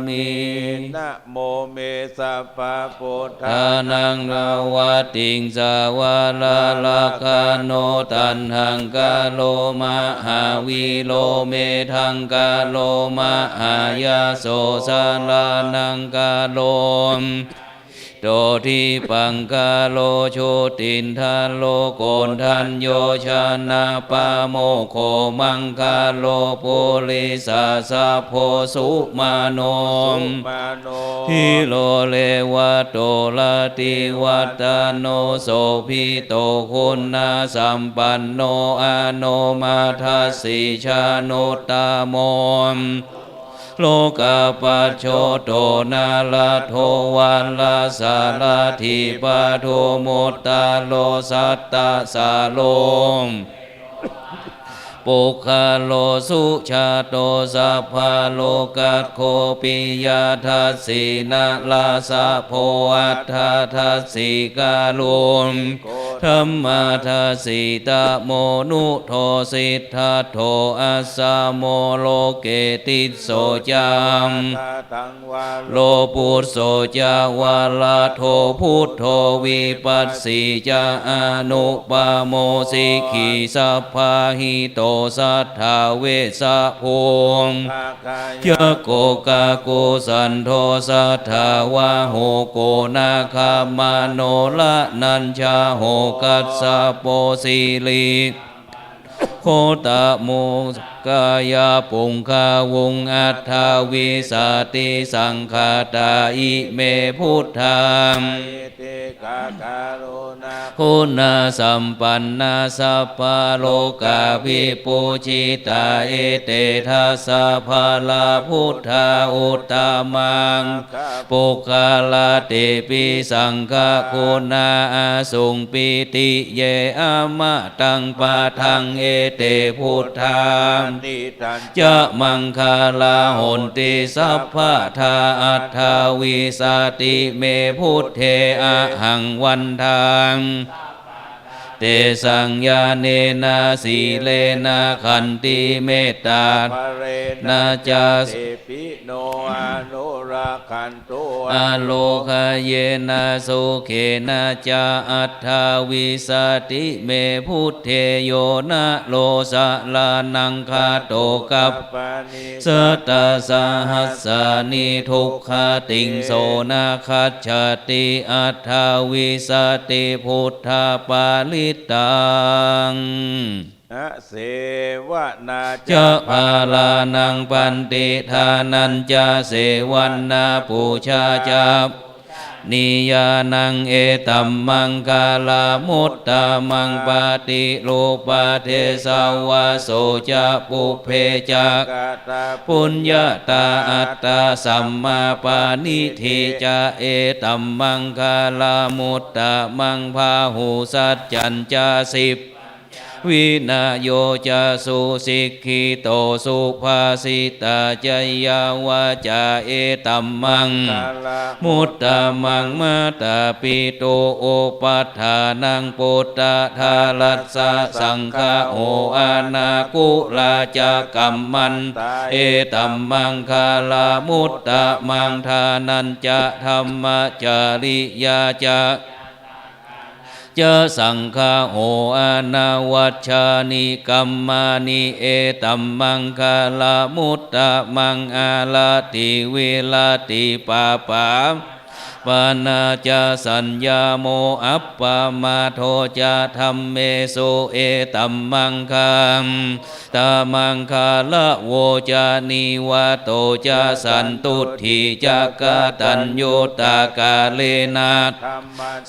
มินะโมเมสัพพะพุทธานังนาวติงสาวาลาลาคาโนตันหังกาโลมหาวิโลเมทังกาโลมหายาโสสารานังกาโลมโตทิปังกาโลโชตินทาโลโกนทันโยชนะปะโมโคมังคาโลปุริสาสะโพสุมาโนมทิโลเลวะโตลาติวัตโนโสภิโตคุณนาสัมปันโนอโนมาทัสสิชานุตตโมโลกาปัจโชโตนาลาโทวันลาสาลาธิปะโทมุตตาโลสัตตาสาโลมปุคคโลสุชาโตสัพพะโลกัสโคปิยาทัสสินาลาสะโพอัฏฐทัสสิกาลุมธัมมาทัสสิตะโมนุโทสิทธัตโถอัสสะโมโลเกติโสจังโลปุสโสจาวาลาโทพุทโธวิปัสสิจาอนุปาโมสิกิสัพพะหิโตสัทธาเวสะภูมิยะโกกาโกสันโทสัทธาวะโหโกนาคามโนละนัญชาโหกัสสะโปสิลิโคตะโมกายาปุงคาวงอัฏฐาวิสาติสังฆาตาอิเมพุทธังคุณาสัมปันนาสัพพะโลกาภิปูชิตาเอเตทัสสะภะลาพุทธาอุตตมังปุคคลาเตปิสังฆคุณาอาสุงปิติเยอมะตังปะทังเอเตพุทธังจะมังคลาหนติสัพพะทาอัฏฐาวิสาติเมพุทเทอะหังวันทังเตสังญาเนนะสีเลนะขันติเมตตานาจาสิโนอนุราคันตุอโลคเยนะสุเขนะจาอัฏฐาวิสาติเมพุทเทโยนะโลสะลานังคาโตกัปสัตตสหัสสานิทุกขติงโสนะคัจฉติอัฏฐาวิสาติพุทธาปาลิตังเสวนาจะภาลานังปันติทานันจะเสวันนาปูชาจับนิยานังเอตัมมังกาลามุตตามังปาติโลปาเทสาวาโสจะปุเพจักปุญญาตาอัตตาสัมมาปานิธิจะเอตัมมังกาลามุตตามังพาหูสัจจัญจาสิบ วินาโยจะสุสิกขิโตสุภาสิตาจยาวาจาเอตัมมังมุตตะมังมาตาปิโตโอปัฏฐานังปุตตะทาลัสสะสังฆโออานากุลาจะกัมมันเอตัมมังคาลามุตตะมังทานันจะธรรมจาริยาจะจะสังฆาโหอานาวัชชานิกัมมานิเอตัมมังคาลามุตตะมังอาลาติเวลาติปาปาปานาจะสัญญาโมอัปปามาโทจะธัมเมโสเอตัมมังคัมตามังคาละโวจานิวาโตจะสันตุถิจักตัญโยตากาเลนะ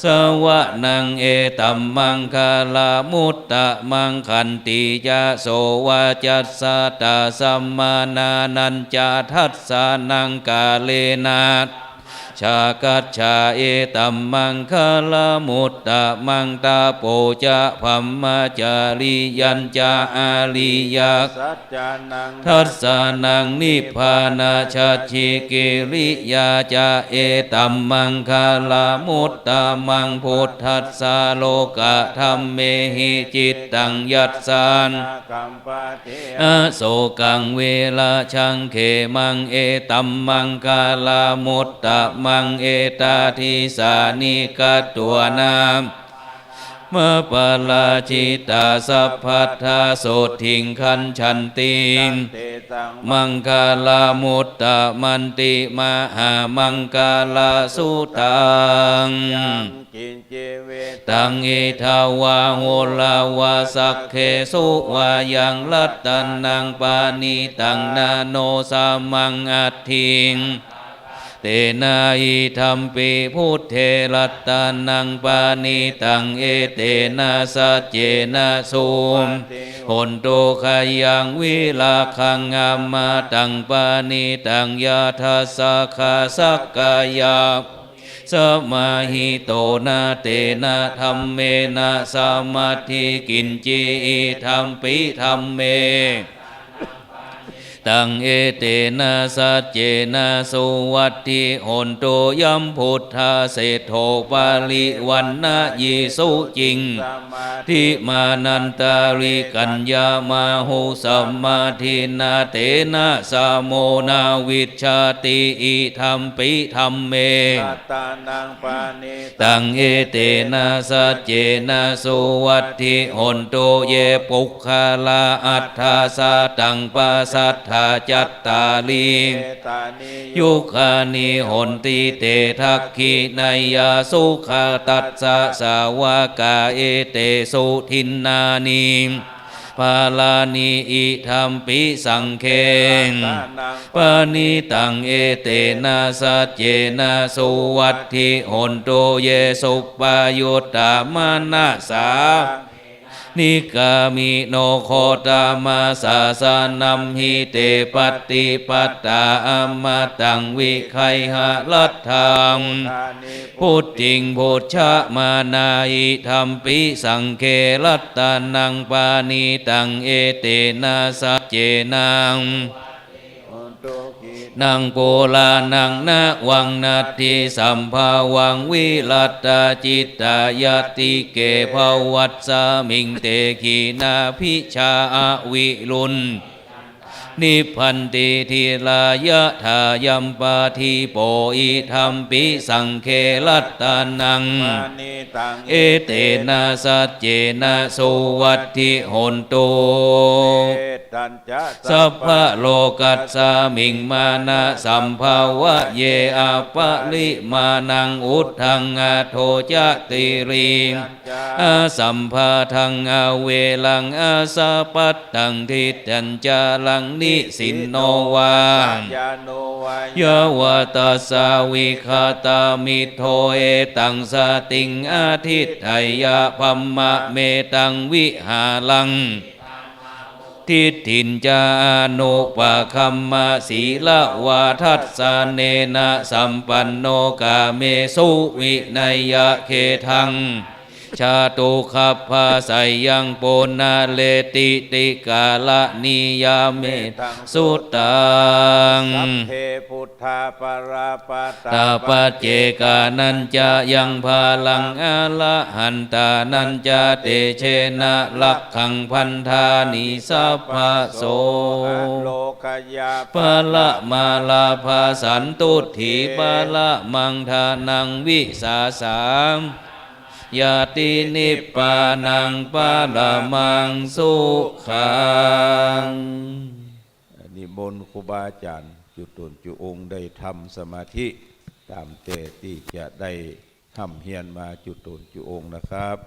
สวะนังเอตัมมังคาลามุตตะมังคันติจะโสวาจัสสะตาสัมมานานันจะทัสสานังกาเลนะชากัจฉาเอตัมมังคาลามุตตะมังตาโปจะพัมมาจาริยัญจะอาริยักทัสสานังนิพพานาชัจฉิกิริยาจะเอตัมมังคาลามุตตะมังพุทธัสสะโลกะธัมเมหิจิตตังยัสสานอโศกังเวลาชังเขมังเอตัมมังคาลามุตตะมังเอตาทิสานิกัตตัวนามมะปะลาจิตาสัพพัทธาโสทิงคันฉันติงมังคาลามุตตะมันติมหามังคาลาสุตังตังอิทาวาโหลาวาสักเคสุวายังลัตตันนังปานิตังนาโนสามังอัตถิงเตนะอิธัมปิพุทเทรัตตานังปานิตังเอเตนะสัจเจนะสุมหนโตขยังวิลาคังอามาตังปานิตังยาทัสสะขาสักกายาสมาหิโตนะเตนะธัมเมนะสมาธิกินจิธัมปิธัมเมตังเอเตนะสัจเจนะสุวัตถิโหนโตยัมพุทธาเศธโธปาลิวันนะยิสุจิงทิมานันตาริกัญญามาหุสัมมาทินาเตนะสาโมนาวิชชาติอิธัมปิธัมเมตังเอเตนะสัจเจนะสุวัตถิโหนโตเยปุคคาลาอัฏฐาสาตังปัสสัทธาจัตตาลียุคานิหนติเตทักขินายาสุขาตัสสะสาวกาเอเตสุทินนานิปาลานิอิธัมปิสังเขปานิตังเอเตนะสัจเจนะสุวัตถิโหนโตเยสุปายุตตามานะสานิกามิโนโคตามาสาสานัมหิเตปฏิปัตตาอัมมาตังวิไคหะลัตถังพุทธิงพุทธะมานาอิธัมปิสังเคลัตตานังปานิตังเอเตนะสัจเจนังนังโปลานังนาวังนาทิสัมภาวังวิลัตตาจิตตายติเกภวัตสามิงเตขีนาพิชาอวิรุณนิพพันติทิลายะทายัมปาทิโปอิธัมปิสังเคลัตตานังเอเตนะสัจเจนะสุวัตถิโหนโตสัพพะโลกัสสามิงมานะสัมภาวะเยอะปะลิมานังอุทธังอโทจะติริอาสัมภาทังอเวลังอาสาปัตตังทิตัญจาลังนิสินโนวายาวตัสสาวิคาตามิโทเอตังสติงอาทิตถยาพัมมะเมตังวิหาลังทิฏฐินจานุปะคัมมะศีลวาทัสสะเนนะสัมปันโนกาเมสุวินัยเคทัง ชาตุขัพพาไสยังโปนาเลติติกาละนิยาเมสุตัง สัพเพพุทธาปราปา ตาปัจเจกานันจะยังพาลังอละหันตานันจะเตเชนะลักขังพันธานิสัพพะโส โลกยา ปะละมาลาภาสันตุถีปะละมังทานังวิสาสามยาตินิปปานังปะละมังสุขัง นิมนต์ครูบาอาจารย์จุตุนจุองค์ได้ทำสมาธิตามเตที่จะได้ทำเฮียนมาจุตุนจุองค์นะครับ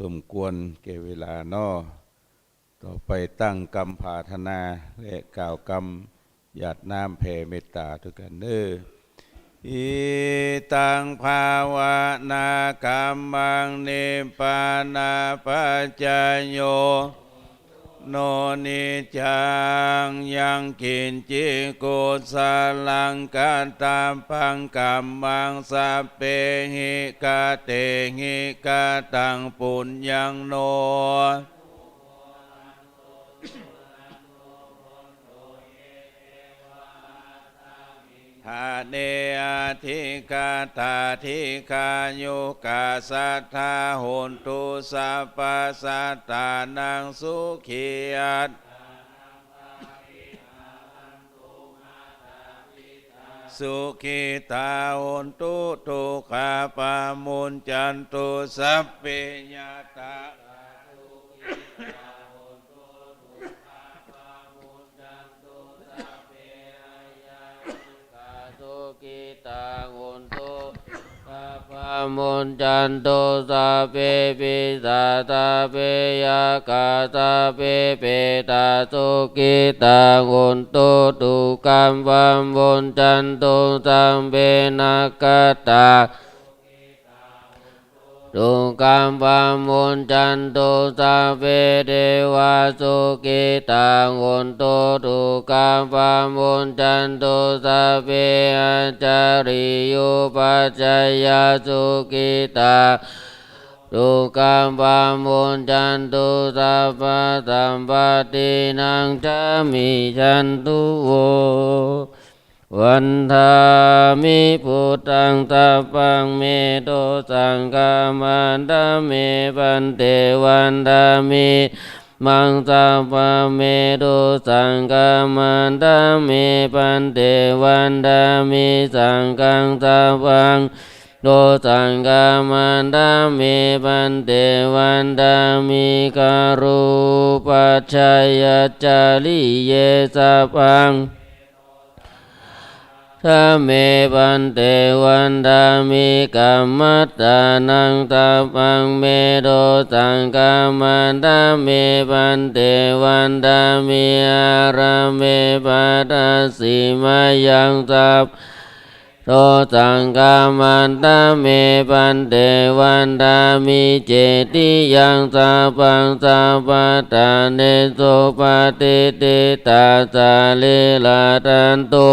สมควรแก่เวลาน้อต่อไปตั้งกรรมภาธนาและกล่าวกรรมหยาดน้ำแผ่เมตตาทุกกันเด้ออิตังภาวนากรรมังนิพพานาปัจจยโยโนนิจังยังกินจิกุสลังกันตามปังกัมมังสัพเพหิกาเตหิกาตังปุญญังโนทาเนอธิกาตาธิกายุกาสัทธาโหนตุสัพพสัตตานังสุขียัตสุขิตาโหนตุทุกขาปามุญจันตุสัพเพญาตามุนจันโตสัพเพปิตาตาเปยากาตาเปเปตาสุกิตาหุนตุตุกัมวัมมุนจันโตสัมเปนักกตาตุกัมวัมมุนจันโตสัพเพเทวาสุกิตาหุนตุตุกัมวัมมุนจันโตสัพเพอัจจาริยุปัจจยสุกิตาตุกัมวัมมุนจันตุสัพพสัมปตินังจามิจันตุโววันธามิพุทธังสัพพังเมโตสังฆามันตาเมปันเตวันธามิมังสัพพะเมโตสังฆามันตาเมปันเตวันธามิสังฆังสัพพังโตสังฆามันตาเมปันเตวันธามิการุปัจฉัยจาริเยสัพพังธาเมปันเตวันธามิกัมมัตตานังตัพพังเมโตสังฆามันธาเมปันเตวันธามิอาราเมปัตตสิมายังสัพโตสังฆามันตาเมปันเตวันธามิเจติยังสัพพังสัพพตาเนโสปฏิติตาสาลิลาตันตุ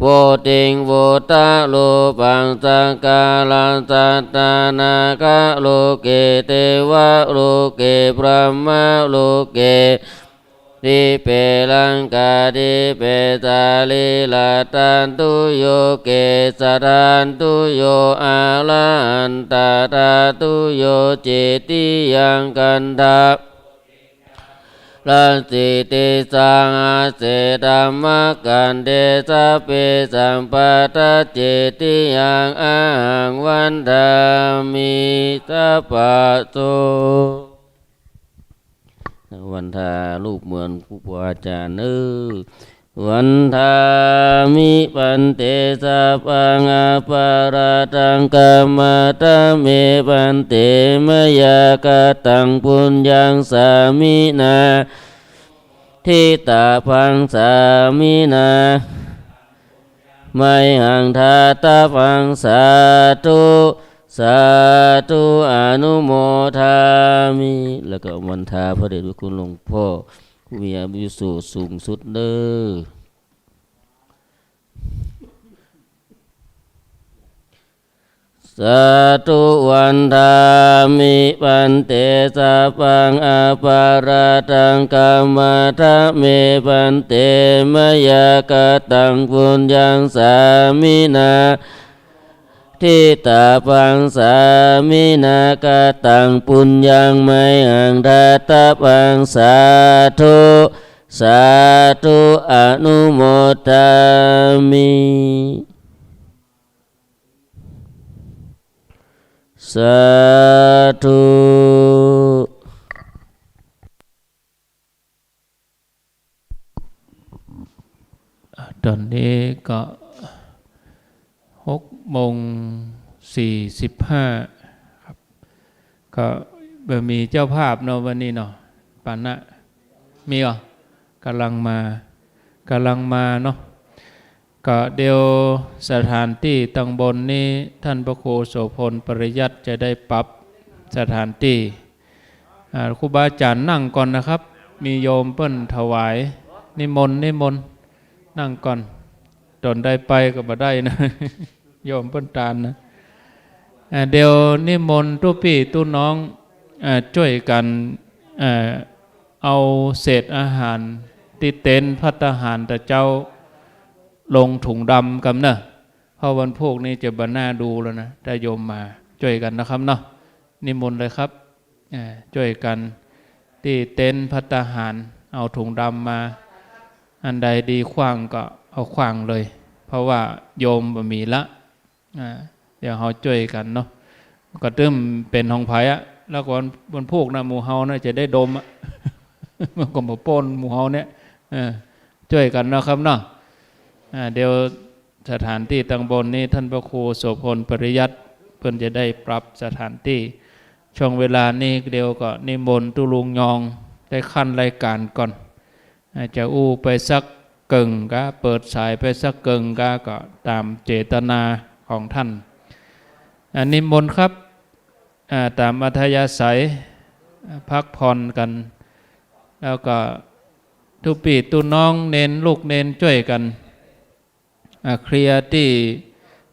โพติงโวตาโลปังสังกาลังสัตตานาคาโลเกเทวะโลเกพระมะโลเกทิเปลังกาทิเปตาลิลาตันตุโยเกสตันตุโยอาลันตาตาตุโยเจติยังกันทาลันสิติสังอาเสธัมมกันเดสะเปสัมปัตตเจติยังอังวันธามิสัพพะโตวันธาลูกเหมือนผู้อาจารย์วันธามิปันเตสัพพังอปาราตังกัมมตะเมปันเตมยากตังปุญญังสามินาทิตาพังสามินาไมหังทาตาพังสาธุสาธุอนุโมทามิแล้วก็วันทาพระเดชพระคุณหลวงพ่อผู้มีอายุสูงสุดเด้อสาธุวันธามิปันเตสัพพังอปาราตังกัมมทะเมปันเตมยากตังปุญญังสามินาทิตาพังสามินากตังปุญญังไมหังทัตตะพังสาธุสาธุอนุโมทามิสาธุตอนนี้ก็6:45ครับ ก็มีเจ้าภาพเนาะวันนี้เนาะปานะมีเหรอกำลังมาเนาะก็เดี๋ยวสถานที่ตังบนนี้ท่านพระครูโสพลปริยัติจะได้ปรับสถานที่ครูบาอาจารย์นั่งก่อนนะครับมีโยมเปิ้นถวายนิมนต์นั่งก่อนจนได้ไปก็บ่ได้นะ โยมเปิ้นตาลนะเดี๋ยวนิมนต์ตู้พี่ตู้น้องช่วยกันเอาเศษอาหารที่เต็นภัตตาหารแต่เจ้าลงถุงดำกันเนอะเพราะวันพวกนี้จะบรรณาดูแล้วนะถ้าโยมมาช่วยกันนะครับเนาะนิมนต์เลยครับช่วยกันที่เต็นภัตตาหารเอาถุงดำมาอันใดดีขว้างก็เอาขว้างเลยเพราะว่าโยมบ่มีละเดี๋ยวเขาช่วยกันเนาะก็ตึ้มเป็นห้องไผ่อะแล้วก่อนบนพวกนะหมู่เฮานะจะได้ดมอะ มันก็มาป้นหมู่เฮาเนี่ยช่วยกันนะครับเนาะเดี๋ยวสถานที่ตั้งบนนี้ท่านพระครูโสพลปริยัติเพิ่นจะได้ปรับสถานที่ช่วงเวลานี้เดียวก็นิมนต์ตุลุงยองได้ขั้นรายการก่อนจะอู้ไปสักกึ่งก็เปิดสายไปสักกึ่งก็ตามเจตนาของท่านนิมนต์ครับตามอัธยาศัยพักผ่อนกันแล้วก็ทุปีตุน้องเน้นลูกเน้นช่วยกันเคลียร์ที่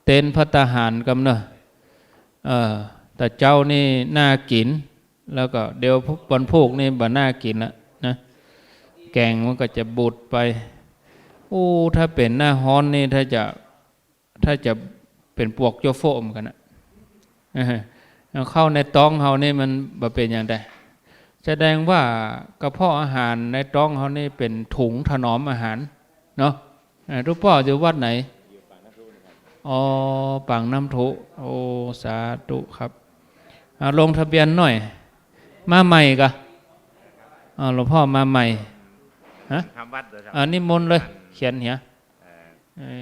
เต็นภัตตาหารกันเนอะแต่เจ้านี่น่ากินแล้วก็เดี๋ยววันพวกนี่บ่น่ากินละนะแกงมันก็จะบูดไปถ้าเป็นหน้าฮ้อนนี่ถ้าจะเป็นปวกโยโฟมกันนะเข้าในท้องเฮานี่มันบ่เป็นอย่างใดแสดงว่ากระเพาะอาหารในท้องเฮานี่เป็นถุงถนอมอาหารเนาะทุกพ่ออยู่วัดไหนปางน้ำทุสาธุครับลงทะเบียนหน่อยมาใหม่กะหลวงพ่อมาใหม่ฮะนิมนต์เลยเขียนเหีย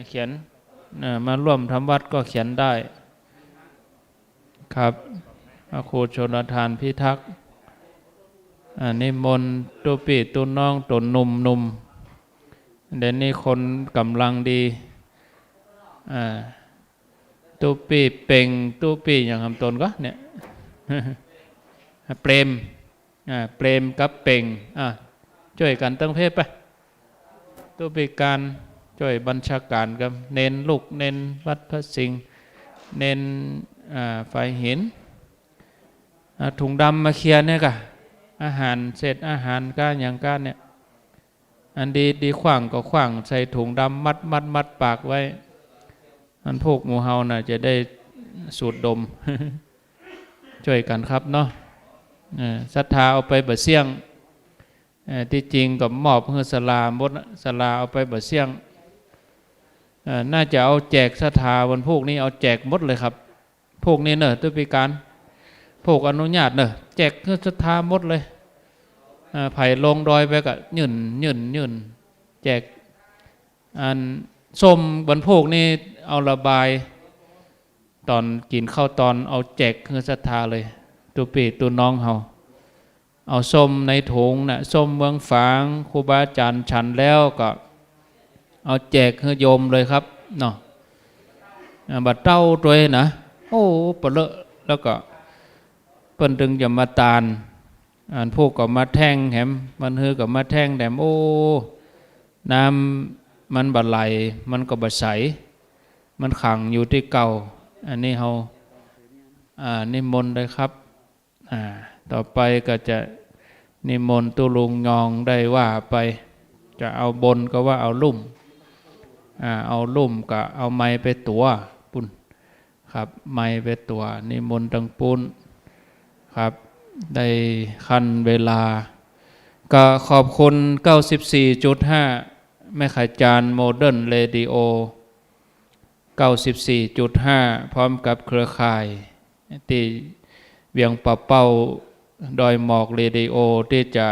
เขียนมาร่วมทำวัดก็เขียนได้ครับพระครูชนทานพิทักษ์นิมนต์ตัวปีตัวน้องตัวหนุ่มเดี๋ยวนี้คนกำลังดีตัวปีเป่งตัวปีอย่างคำตนก็เนี่ย เปรมกับเป่งช่วยกันตั้งเพศไปตัวปีการช่วยบัญชาการกันเน้นลูกเน้นวัดพระสิงห์เน้นไฟหินถุงดำมาเคลียร์เนี่ยกะอาหารเศษอาหารก้านอย่างก้านเนี่ยอันดีขว้างก็ขว้างใส่ถุงดำมัดปากไว้อันพวกหมู่เฮาน่ะจะได้สูดดม ช่วยกันครับเนาะศรัทธาเอาไปบ่เสี่ยงที่จริงก็มอบเพื่อศาลาหมดศาลาเอาไปบ่เสี่ยงน่าจะเอาแจกศรัทธาวันพวกนี้เอาแจกหมดเลยครับพวกนี้เนอะตัวปีการพวกอนุญาตเนอะแจกเพื่อศรัทธาหมดเลยไผ่ลงดอยไปก็ยืนแจกอันส้มวันพวกนี้เอาระบายตอนกินข้าวตอนเอาแจกเพื่อศรัทธาเลยตัวปีตัวน้องเอาส้มในถุงนะส้มเมืองฝางครูบาอาจารย์ฉันแล้วก็เอาแจกให้โยมเลยครับเนาะบัดเต้าตัวนะปะเลอะแล้วก็เปิ้นดึงจะมาตาลพวกก็มาแท่งแหมมันฮือก็มาแท่งแหมน้ำมันบัดไหลมันก็บัดใสมันขังอยู่ที่เก่าอันนี้เฮานิมนต์ได้ครับต่อไปก็จะนิมนต์ตุลุงยองได้ว่าไปจะเอาบนก็ว่าเอาลุ่มก็เอาไม้ไปตัวปุ่นครับไม้ไปตัวนิมนต์ตังปุ้นครับได้คันเวลาก็ขอบคุณ 94.5 แม่ขจารโมเดิร์นเรดิโอ 94.5 พร้อมกับเครือข่ายที่เวียงป่าเป้าดอยหมอกเรดิโอที่จะ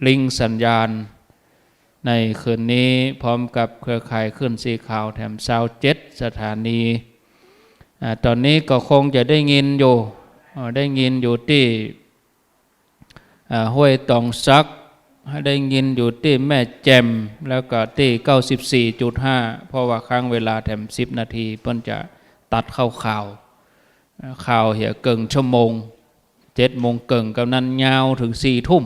ลิงก์สัญญาณในคืนนี้พร้อมกับเครือข่ายขึ้นสีขาวแถม27 สถานีตอนนี้ก็คงจะได้ยินอยู่ ได้ยินอยู่ที่ห้วยตองซักได้ยินอยู่ที่แม่แจ่มแล้วก็ที่ 94.5 เพราะว่าค้างเวลาแถม10 นาทีเพิ่นจะตัดเข้าข่าวเหี่ยเกิงชั่วโมง7 โมงเกิงกำนั้นยาวถึง4 ทุ่ม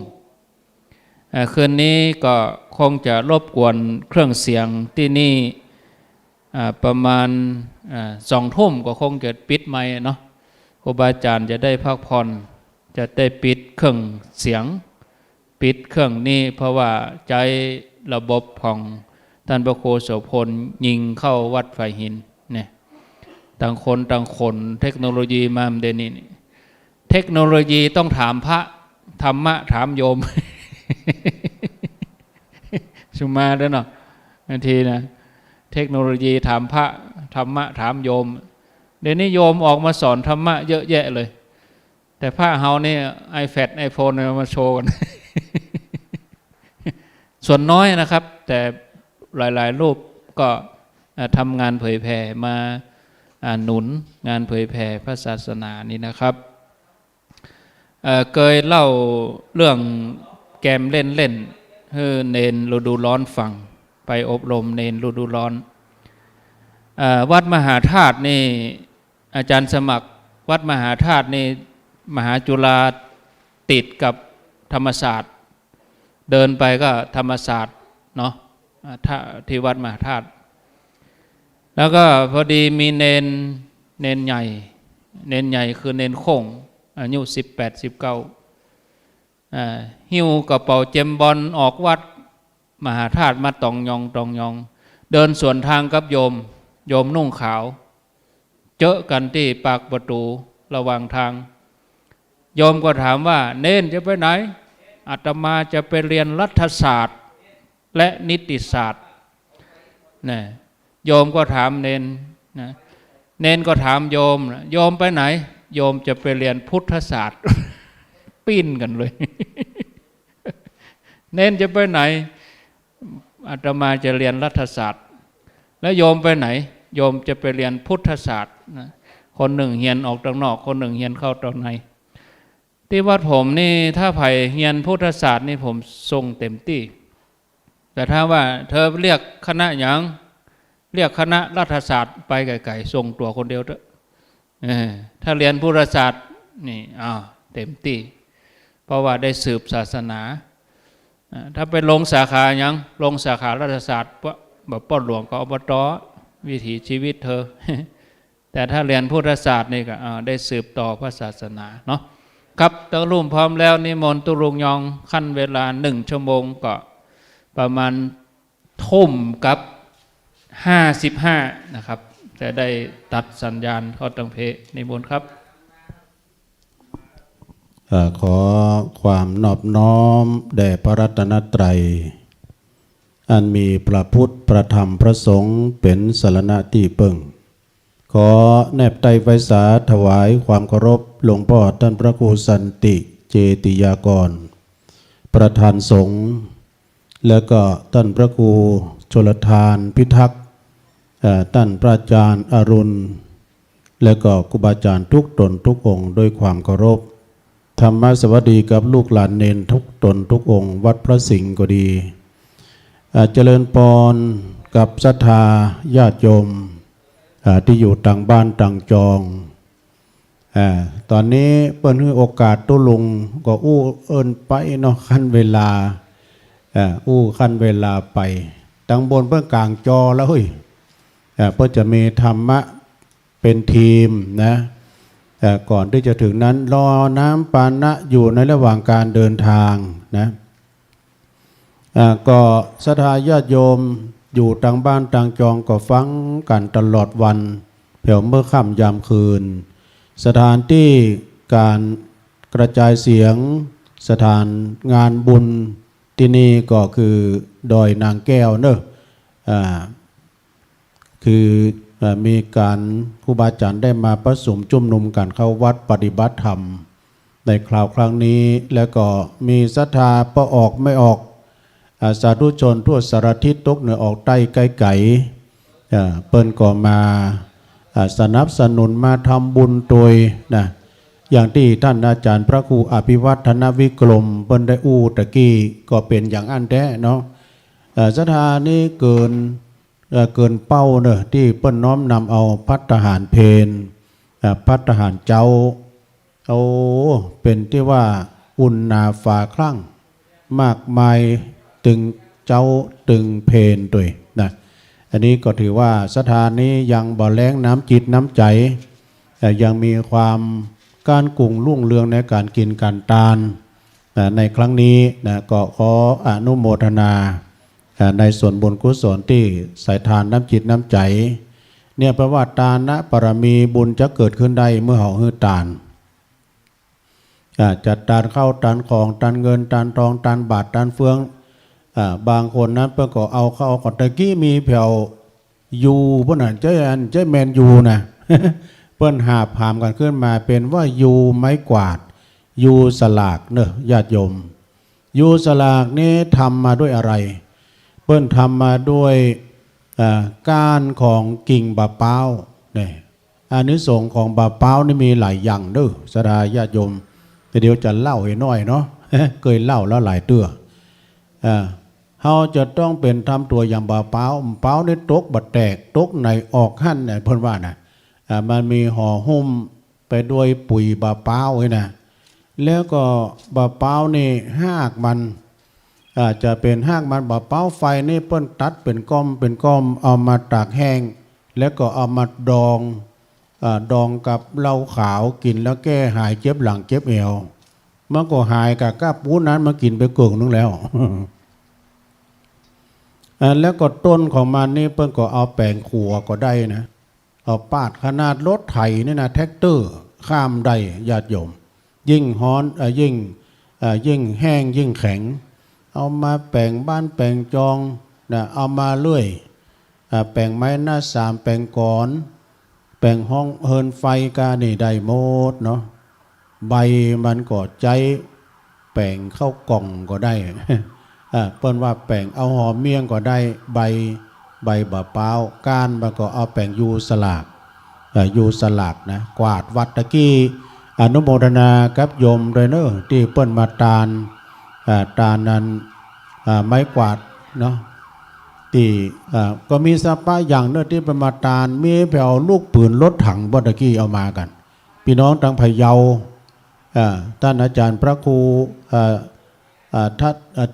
คืนนี้ก็คงจะรบกวนเครื่องเสียงที่นี่ประมาณ2 ทุ่มก็คงจะปิดไมค์เนาะครูบาอาจารย์จะได้พักผ่อนจะได้ปิดเครื่องเสียงปิดเครื่องนี้เพราะว่าใจระบบของท่านพระครูโสพลยิงเข้าวัดไฟหินเนี่ยต่างคนเทคโนโลยีมาเดยวนี้เทคโนโลยีต้องถามพระธรรมะถามโยม สุมาด้วยเนาะบางทีนะเทคโนโลยีถามพระธรรมะถามโยมเดี๋ยวนี้โยมออกมาสอนธรรมะเยอะแยะเลยแต่พระเฮาเนี่ย iPad iPhone มาโชว์กัน ส่วนน้อยนะครับแต่หลายๆรูปก็ทำงานเผยแผ่มาหนุนงานเผยแผ่พระศาสนานี้นะครับเคยเล่าเรื่องแกมเล่นให้เนนฤดูร้อนฟังไปอบรมเนนฤดูร้อนวัดมหาธาตุนี่อาจารย์สมัครวัดมหาธาตุนี่มหาจุฬาติดกับธรรมศาสตร์เดินไปก็ธรรมศาสตร์เนาะที่วัดมหาธาตุแล้วก็พอดีมีเนนใหญ่คือเนนโค้งอายุ18-19หิ้วกระเป๋าเจมบอลออกวัดมหาธาตุมาตองยองเดินสวนทางกับโยมนุ่งขาวเจอกันที่ปากประตูระหว่างทางโยมก็ถามว่าเน้นจะไปไหนอาตมาจะไปเรียนรัฐศาสตร์และนิติศาสตร์นะโยมก็ถามเน้นก็ถามโยมไปไหนโยมจะไปเรียนพุทธศาสตร์ ปิ้นกันเลย เน้นจะไปไหนอาตมาจะเรียนรัฐศาสตร์แล้วโยมไปไหนโยมจะไปเรียนพุทธศาสตร์นะคนหนึ่งเฮียนออกตางนอกคนหนึ่งเฮียนเข้าตางในที่วัดผมนี่ถ้าไผ่เฮียนพุทธศาสตร์นี่ผมทรงเต็มที่แต่ถ้าว่าเธอเรียกคณะหยังเรียกคณะรัฐศาสตร์ไปไกลๆส่งตัวคนเดียวเถอะถ้าเรียนพุทธศาสตร์นี่เต็มที่เพราะว่าได้สืบศาสนาถ้าไปลงสาขาหยังลงสาขารัฐศาสตร์แบบป้อนหลวงก็อบตวิถีชีวิตเธอ แต่ถ้าเรียนพุทธศาสตร์นี่ก็ได้สืบต่อพระศาสนาเนาะครับตะลุ่มพร้อมแล้วนิมนต์ตุลุงยองขั้นเวลา1 ชั่วโมงก็ประมาณทุ่มกับ55นะครับจะได้ตัดสัญญาณเข้าตังเพนิมนต์ครับขอความนอบน้อมแด่พระรัตนตรัยอันมีพระพุทธพระธรรมพระสงฆ์เป็นสรณะที่พึ่งขอแนบไตรไฟสาถวายความเคารพหลวงพ่อท่านพระครูสันติเจติยากรประธานสงฆ์แล้วก็ท่านพระครูชลทานพิทักษ์ท่านพระอาจารย์อรุณและก็ครูบาอาจารย์ทุกตนทุกองค์ด้วยความเคารพธรรมสวัสดีกับลูกหลานเนนทุกตนทุกองค์วัดพระสิงห์ก็ดีเจริญพรกับศรัทธาญาติโยมที่อยู่ต่างบ้านต่างจองตอนนี้เปิ้นให้โอกาสตุลุงก็อู้เอิ้นไปเนาะขั้นเวลาขั้นเวลาไปตั้งบนเพื่อกลางจอแล้วเฮ้ยเพื่อจะมีธรรมะเป็นทีมนะก่อนที่จะถึงนั้นรอน้ำปานะอยู่ในระหว่างการเดินทางนะก็ศรัทธาญาติโยมอยู่ต่างบ้านต่างจองก็ฟังกันตลอดวันเผื่อเมื่อค่ำยามคืนสถานที่การกระจายเสียงสถานงานบุญที่นี่ก็คือดอยนางแก้วเนอะคือมีการครูบาอาจารย์ได้มาประชุมจุ่มนุมกันเข้าวัดปฏิบัติธรรมในคราวครั้งนี้แล้วก็มีศรัทธาพอออกไม่ออกสาธุชนทั่วสารทิศตกเหนือออกใต้ไกลไก่เปิ้นก็มาสนับสนุนมาทำบุญโดยนะ อย่างที่ท่านอาจารย์พระครูอภิวัฒนวิกรมเปิ้นได้อู้ตะกี้ก็เป็นอย่างอันแท้เนาะศรัทธานี้เกินเป้าเนอะที่เปิ้นน้อมนำเอาภัตตาหารเพลภัตตาหารเจ้าเอาเป็นที่ว่าอุ่นนาฝาคลั่งมากมายตึงเจ้าตึงเพลด้วยนะอันนี้ก็ถือว่าสถานนี้ยังบ่แล้งน้ำจิตน้ำใจยังมีความการกุ่งรุ่งเรืองในการกินการทานในครั้งนี้นะก็ขออนุโมทนาในส่วนบุญกุศลที่ใส่ทานน้ำจิตน้ำใจเนี่ยแปลว่าทานนะปรมีบุญจะเกิดขึ้นได้เมื่อเฮาฮื้อทานจัดทานเข้าทานของทานเงินทานทองทานบาททานเฟืองบางคนนั้นเพิ่นก็เอาเข้าก่อนตะกี้มีแผ่วยูเพิ่นน่ะเจ้แมนยูนะ เพิ่นหาบหามกันขึ้นมาเป็นว่ายูไม้กวาดยูสลากเนอะญาติโยมยูสลากนี้ทำมาด้วยอะไรเพิ่นทำมาด้วยก้านของกิ่งบะเป้าเนี่ยอานิสงส์ของบะเป้านี่มีหลายอย่างเด้อสดาญาติโยมแต่เดี๋ยวจะเล่าให้น้อยเนาะ เคยเล่าแล้วหลายเตื้อเฮาจะต้องเป็นทำตัวอย่างบะเป้าเป้านี่ตกบัดแตกตกในออกหั่นเนี่ยเพิ่นว่านะมันมีห่อหุ้มไปด้วยปุ๋ยบะเป้าไว้นะแล้วก็บะเป้านี่หากมันจะเป็นหากมันบะเป้าไฟนี่เปิ้นตัดเป็นก้อมเอามาตากแห้งแล้วก็เอามาดองกับเหล้าขาวกินแล้วแก้หายเจ็บหลังเจ็บเอวมันก็หายกับปูนั้นมากินไปเกิงนึงแล้ว แล้วก็ต้นของมันนี่เปิ้นก็เอาแปลงขัวก็ได้นะเอาปาดขนาดรถไถนี่นะแท็กเตอร์ข้ามได้ญาติโยมยิ่งฮ้อนยิ่งแห้งยิ่งแข็งเอามาแปลงบ้านแปลงจองนะเอามาเลื่อยแปลงไม้หน้าสามแปลงก่อนแปลงห้องเฮินไฟกานี่ได้หมดเนาะใบมันก็ใจแปลงเข้ากล่องก็ได้ เปิ้นว่าแปลงเอาหอมเมี่ยงก็ได้ใบบะเป้าก้านมันก็เอาแปลงยูสลากนะกวาดวัดตะกี้อนุโมทนากับโยมเลยเนอะที่เปิ้นมาตานนั้นไม้กวาดเนาะที่ก็มีสปะอย่างเนอะที่เป็นมาตานมีแผ่วลูกปืนรถถังบัดตะกี้เอามากันพี่น้องทางพะเยาท่านอาจารย์พระครู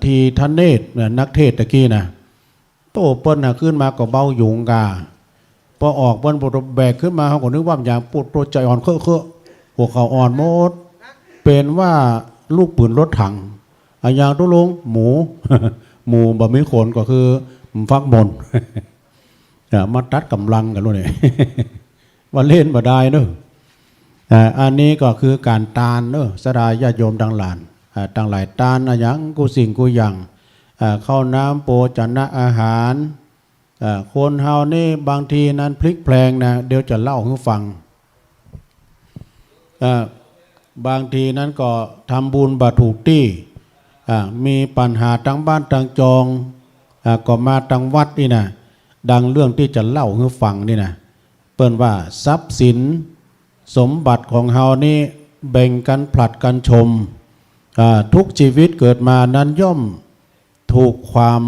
ทีทเนศนักเทศตะกี้นะโตเปิ้นขึ้นมาก็เบาหยุงกาพอออกเปิ้นแบกขึ้นมาเขาก็นึกว่าอย่างปวดตัวใจอ่อนเคอะหัวเข่าอ่อนหมดเป็นว่าลูกปืนรถถังอย่างตุลงหมู หมูบะมีขนก็คือฟักมน มาตัดกำลังกันด้วย ว่าเล่นมาได้เนอะอันนี้ก็คือการตานเนอะสดาญาโยมดังหลานต่างหลายตานอย่างกูสิ่งกูอย่างข้าวน้ำโปจนะอาหารคนเฮานี่บางทีนั้นพลิกแพลงนะเดี๋ยวจะเล่าให้ฟังบางทีนั้นก็ทำบุญบาถูกที่มีปัญหาทั้งบ้านทั้งจองก็มาทั้งวัดนี่นะดังเรื่องที่จะเล่าให้ฟังนี่นะเปิ้นว่าทรัพย์สินสมบัติของเฮานี่แบ่งกันผลัดกันชมทุกชีวิตเกิดมานั้นย่อมถูกความ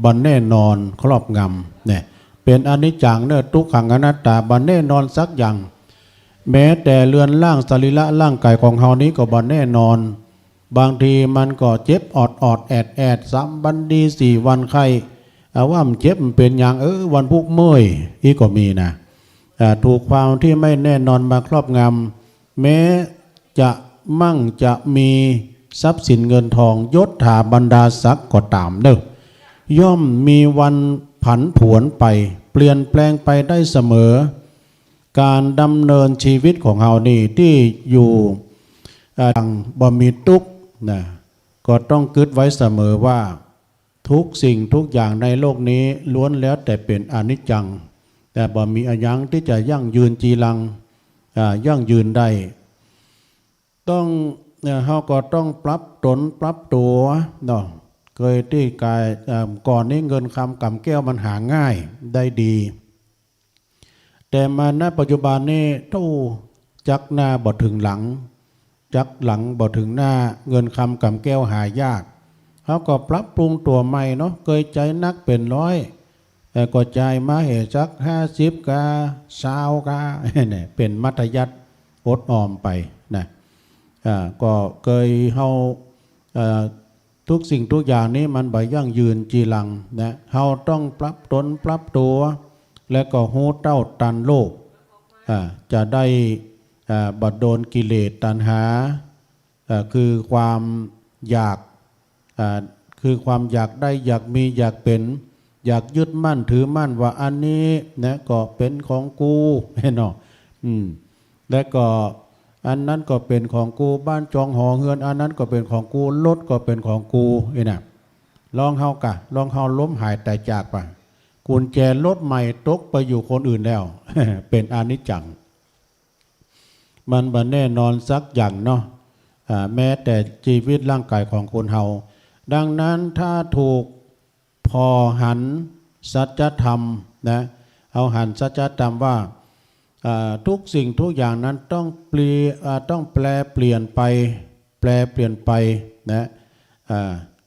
บันแน่นอนครอบงำเนี่ยเป็นอนิจจังเนอะทุกขังอนัตตาบันแน่นอนสักอย่างแม้แต่เรือนร่างสรีระร่างกายของเฮานี้ก็บันแน่นอนบางทีมันก็เจ็บอดแอดสามบันดี4 วันไข้ว่ามันเจ็บมันเป็นอย่างวันพุกเมื่อยอีกก็มีนะถูกความที่ไม่แน่นอนมาครอบงำแม้จะมั่งจะมีทรัพย์สินเงินทองยศถาบรรดาศักดิ์ก็ตามเด้อย่อมมีวันผันผวนไปเปลี่ยนแปลงไปได้เสมอการดำเนินชีวิตของเฮานี่ที่อยู่บ่มีทุกข์นะก็ต้องคิดไว้เสมอว่าทุกสิ่งทุกอย่างในโลกนี้ล้วนแล้วแต่เป็นอนิจจังแต่บ่มีอันยังที่จะยั่งยืนจีรังยั่งยืนได้ต้องเฮาก็ต้องปรับตนปรับตัวเนาะเคยที่กายก่อนนี้เงินคำกำแก้วมันหาง่ายได้ดีแต่มาณปัจจุบันนี้ตู้จักหน้าบ่ถึงหลัง จักหลังบ่ถึงหน้าเงินคำกำแก้วหายากเขาก็ปรับปรุงตัวใหม่เนาะเคยใจนักเป็นร้อยแต่ก็ใจมาเหตุจัก50 กา20 กาเนี่ยเป็นมัธยัสถ์อดออมไปนะก็เคยเฮาทุกสิ่งทุกอย่างนี้มันบ่ยั่งยืนจีหลังนะเฮาต้องปรับตนปรับตัวและก็หูเต้าตันโลกจะได้บัดโดนกิเลสตัณหาคือความอยากคือความอยากได้อยากมีอยากเป็นอยากยึดมั่นถือมั่นว่าอันนี้นะก็เป็นของกูเนาะและก็อันนั้นก็เป็นของกูบ้านจองหอเฮือนอันนั้นก็เป็นของกูรถก็เป็นของกูนะลองเฮากะลองเฮาล้มหายแต่จากไปกุญแจรถใหม่ตกไปอยู่คนอื่นแล้ว เป็นอนิจจังมันบ่แน่นอนสักอย่างเนาะแม้แต่ชีวิตร่างกายของคนเฮาดังนั้นถ้าถูกพอหันสัจธรรมนะเอาหันสัจธรรมว่าทุกสิ่งทุกอย่างนั้นต้องแปลเปลี่ยนไปนะ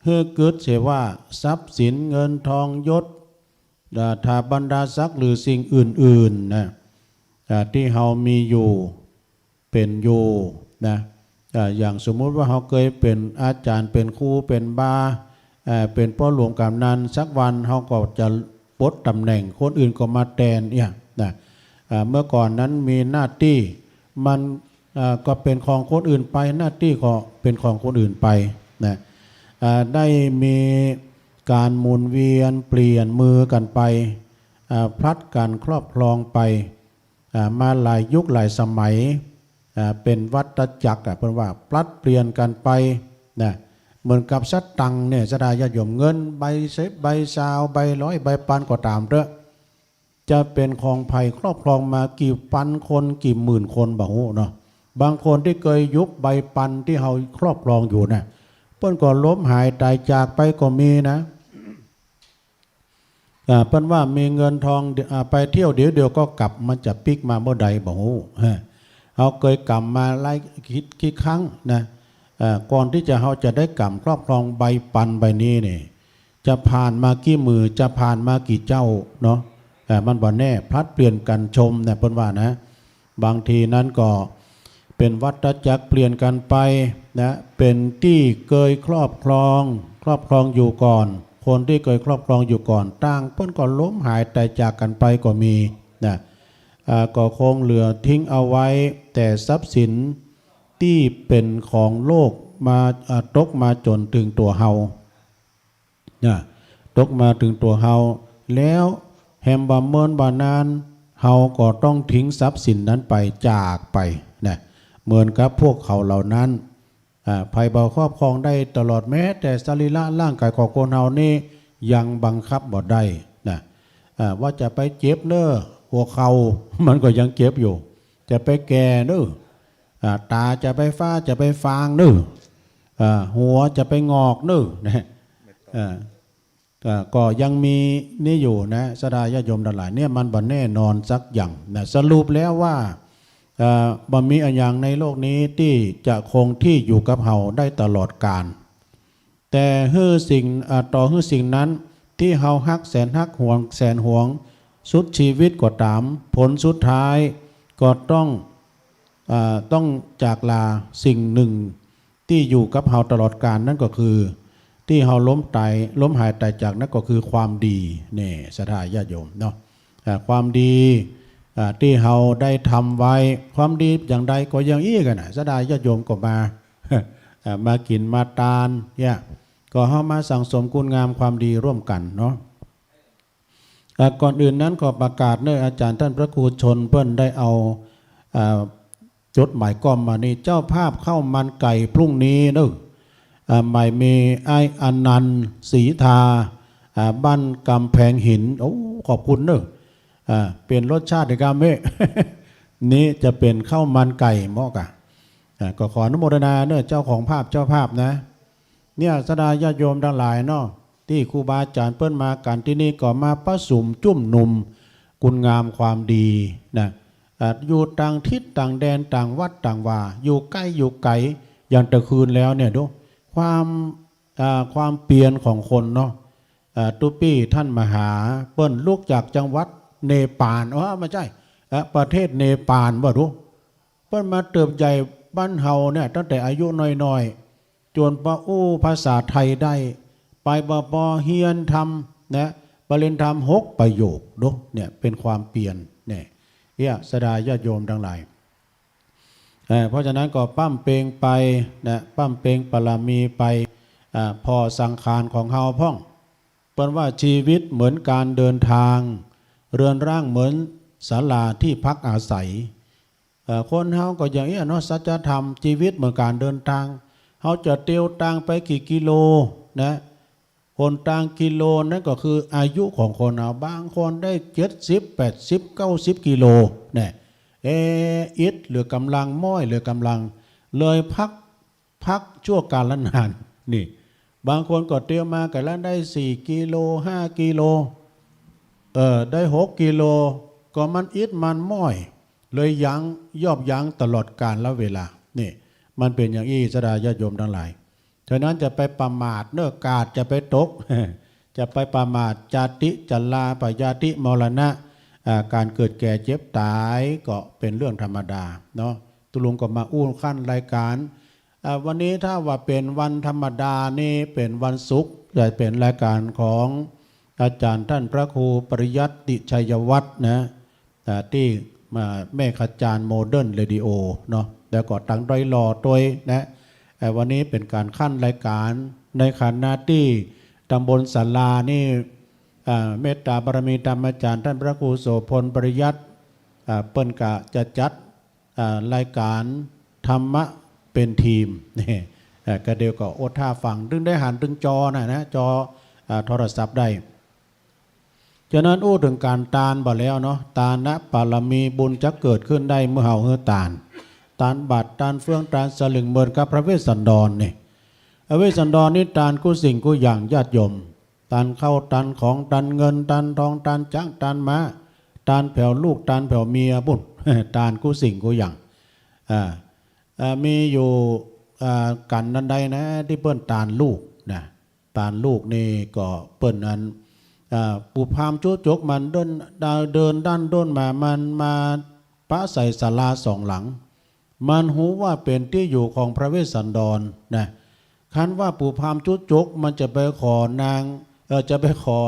เพื่อเกิดเสียว่าทรัพย์สินเงินทองยศถ้าบรรดาศักดิ์หรือสิ่งอื่นๆนะที่เฮามีอยู่เป็นอยู่นะอย่างสมมุติว่าเขาเคยเป็นอาจารย์เป็นครูเป็นบาเป็นพ่อหลวงกำนันสักวันเขาก็จะปลดตำแหน่งคนอื่นก็มาแทนเนี่ยนะเมื่อก่อนนั้นมีหน้าที่มันก็เป็นของคนอื่นไปหน้าที่ก็เป็นของคนอื่นไปนะได้มีการหมุนเวียนเปลี่ยนมือกันไปพลัดกันครอบครองไปมาหลายยุคหลายสมัยเป็นวัฏจักรเพราะว่าพลัดเปลี่ยนกันไปนะเหมือนกับสัตตังเนี่ยสดาญาติโยมเงินใบ10 ใบ20 ใบ100 ใบพันก็ตามเถอะจะเป็นของภัยครอบครองมากี่พันคนกี่หมื่นคนบ่ฮู้เนาะบางคนที่เคยยุบใบปันที่เฮาครอบครองอยู่นะเพิ่นก็ล้มหายตายจากไปก็มีนะเพิ่นว่ามีเงินทองไปเที่ยวเดี๋ยวก็กลับมันจะปิกมาเมื่อใดบ่ฮู้เขาเคยกลับมาไล่กี่ครั้งนะก่อนที่จะเขาจะได้กลับครอบครองใบปันใบนี้เนี่ยจะผ่านมากี่มือจะผ่านมากี่เจ้าเนาะมันบ่แน่พลัดเปลี่ยนกันชมเนี่ยเพิ่นว่านะบางทีนั้นก็เป็นวัฏจักรเปลี่ยนกันไปนะเป็นที่เคยครอบครองอยู่ก่อนคนที่เคยครอบครองอยู่ก่อนต่างเพิ่นก็ล้มหายแต่จากกันไปก็มีนะก็คงเหลือทิ้งเอาไว้แต่ทรัพย์สินที่เป็นของโลกมาตกมาจนถึงตัวเฮาตกมาถึงตัวเฮาแล้วแฮมบะเมินบานานเฮาก็ต้องทิ้งทรัพย์สินนั้นไปจากไปนะเหมือนกับพวกเขาเหล่านั้นภัยเบาครอบครองได้ตลอดแม้แต่สรีระร่างกายของคนเฮานี่ยังบังคับบ่ได้นะว่าจะไปเจ็บเน้อหัวเข่ามันก็ยังเจ็บอยู่จะไปแก่เน้อตาจะไปฟ้าจะไปฟางเน้อหัวจะไปงอกเน้อนะก็ยังมีนี่อยู่นะสดาญาติโยมทั้งหลายเนี่ยมันบ่แน่นอนสักอย่างนะสรุปแล้วว่าบ่มีอันอย่างในโลกนี้ที่จะคงที่อยู่กับเฮาได้ตลอดกาลแต่ต่อสิ่งนั้นที่เฮาฮักแสนฮักห่วงแสนห่วงสุดชีวิตก็ตามผลสุดท้ายก็ต้องจากลาสิ่งหนึ่งที่อยู่กับเฮาตลอดกาลนั่นก็คือที่เฮาล้มหายตายจากนั่นก็คือความดีนี่ศรัทธาญาติโยมเนาะความดีที่เฮาได้ทำไว้ความดีอย่างใดก็อย่างอี้กันนะศรัทธาญาติโยมก็มากินมาทานเนี่ยก็เฮามาสั่งสมคุณงามความดีร่วมกันเนาะก่อนอื่นนั้นขอประกาศเนื่องอาจารย์ท่านพระครูชนเพิ่นได้เอาจดหมายก้อมมานี่เจ้าภาพข้าวมันไก่พรุ่งนี้เนอะหมายมีไอ้อนันต์ศรีทาบ้านกำแพงหินโอ้ขอบคุณเนอะเปลี่ยนรสชาติในกาเม นี้จะเป็นข้าวมันไก่หม้อกะก็ขออนุโมทนาเนอะเจ้าของภาพเจ้าภาพนะเนี่ยสดาญาติโยมทั้งหลายเนาะที่ครูบาอาจารย์เปิ้นมากันที่นี่ก็มาประสุมจุ่มนุมคุณงามความดีนะ อยู่ต่างทิศต่างแดนต่างวัดต่างว่าอยู่ใกล้อยู่ไกลอย่างตะคืนแล้วเนี่ยดูความเปลี่ยนของคนเนาะตุปี้ท่านมหาเปิ้นลูกจากจังหวัดเนปาลไม่ใช่ประเทศเนปาลบ่รู้เปิ้นมาเติบใหญ่บ้านเฮาเนี่ยตั้งแต่อายุน้อยๆจนปะอู้ภาษาไทยได้ไปปอเฮียนทำนะปริญญาธรรม6ประโยคดูเนี่ยเป็นความเปลี่ยนเนี่ยสดาญาติโยมทั้งหลายเพราะฉะนั้นก็ปั้มเปงไปนะปั้มเปงปรามีไปพอสังขารของเฮาพ่องเปิ้นว่าชีวิตเหมือนการเดินทางเรือนร่างเหมือนศาลาที่พักอาศัยคนเฮาก็อย่างนี้เนาะสัจธรรมชีวิตเหมือนการเดินทางเฮาจะเตียวทางไปกี่กิโลนะคนต่างกิโลนั่นก็คืออายุของคนเอาบางคนได้70 80 90กิโลเนี่ยอิดหรือกำลังม้อยหรือกำลังเลยพักชั่วการละนานนี่บางคนก็เตียวมากันแล้วได้4กิโล5กิโลได้6กิโลก็มันอิดมันม้อยเลยยอบยั้งตลอดกาลและเวลานี่มันเป็นอย่างนี้สดาญาติโยมทั้งหลายฉะนั้นจะไปประมาทเนื้อกาดจะไปตก จะไปประมาทจาติจัลลาปยาติมรณะการเกิดแก่เจ็บตายก็เป็นเรื่องธรรมดาเนาะตุลุงก็มาอู้ขั้นรายการวันนี้ถ้าว่าเป็นวันธรรมดานี่เป็นวันศุกร์จะเป็นรายการของอาจารย์ท่านพระครูปริยัติชัยวัฒน์นะที่มาแม่ขจารโมเดิร์นเรดิโอเนาะแล้วก็ตั้งดอยหล่อตัวนะวันนี้เป็นการขั้นรายการในขณะที่ตำบลศาลานี่เมตตาบารมีธรรมอาจารย์ท่านพระครูโสพลปริยัติเปิ้นกะจะจัดรายการธรรมะเป็นทีมนี่ก็เดียวก็โอท่าฟังดึงได้หันดึงจอนะจอโทรศัพท์ได้ฉะนั้นอู้ถึงการตานบ่แล้วเนาะตานะปารมีบุญจะเกิดขึ้นได้เมื่อเฮาเฮือตานบาตรตานเฟื่องตานสลึงเมินกับพระเวสสันดรนี่พระเวสสันดรนี่ตานกู้สิ่งกู้อย่างญาติโยมตานเข้าตานของตานเงินตานทองตานจ้างตานม้าตานแผ่วลูกตานแผ่วเมียบุญตานกู้สิ่งกู้อย่างมีอยู่กันนันใดนะที่เปิ้นตานลูกนะตานลูกนี่ก็เปิ้นอันปู่พามจุจกมันเดินด้านด้นมันมาปะใส่ศาลาสองหลังมันหูว่าเป็นที่อยู่ของพระเวสสันดรนะคันว่าปู่พามจุจกมันจะไปขอนางจะไปขอ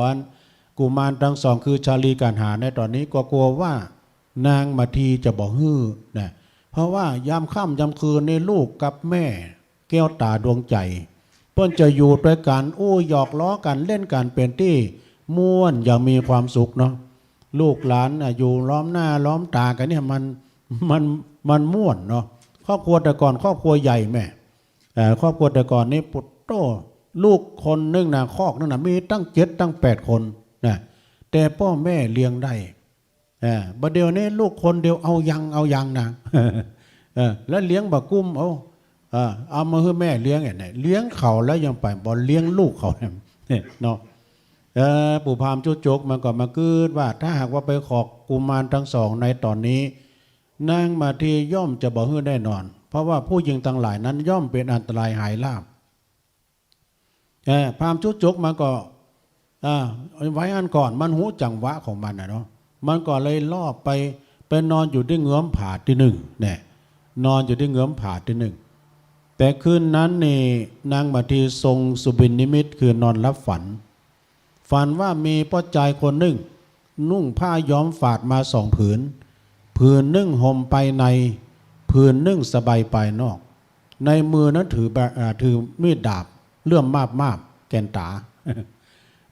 กุมารทั้งสองคือชาลีกันหาในตอนนี้ก็กลัวว่านางมาทีจะบอกฮื้อนะเพราะว่ายามค่ำยามคืนในลูกกับแม่แก้วตาดวงใจเพิ่นจะอยู่ด้วยกันอู้หยอกล้อกันเล่นกันเป็นที่ม่วนอย่างมีความสุขเนาะลูกหลานอยู่ล้อมหน้าล้อมตากันเนี่ยมันม่วนเนาะครอบครัวแต่ก่อนครอบครัวใหญ่แม่ครอบครัวแต่ก่อนนี่ปุตโตลูกคนนึงนะคอกนึงนะมีตั้ง7ตั้ง8คนนะแต่พ่อแม่เลี้ยงได้บัดเดียวนี้ลูกคนเดียวเอายังนะแล้วเลี้ยงบักกุ้มเอามาให้แม่เลี้ยงเนี่ยเลี้ยงเขาแล้วยังไปบ่เลี้ยงลูกเขาเนี่ยเนาะปู่พามจุจกมันก็มากืดว่าถ้าหากว่าไปขอกุมารทั้งสองในตอนนี้นางมาทีย่อมจะบ่ฮื้อแน่นอนเพราะว่าผู้หญิงทั้งหลายนั้นย่อมเป็นอันตรายหายลาภพามจุจกมันก็ไว้อันก่อนมันหูจังหวะของมันนะเนาะมันก็เลยล่อไปนอนอยู่ที่เงื้อมผาที่หนึ่งเนี่ยนอนอยู่ที่เงื้อมผาที่หนึ่งแต่คืนนั้นนี่นางมาทีทรงสุบินนิมิตคือนอนรับฝันว่ามีพ่อใจคนหนึ่งนุ่งผ้าย้อมฝาดมา2 ผืนนึ่งห่มไปในผืนนึ่งสบายไปนอกในมือนั้นถือมีดดาบเลื่อมมาบแกนตา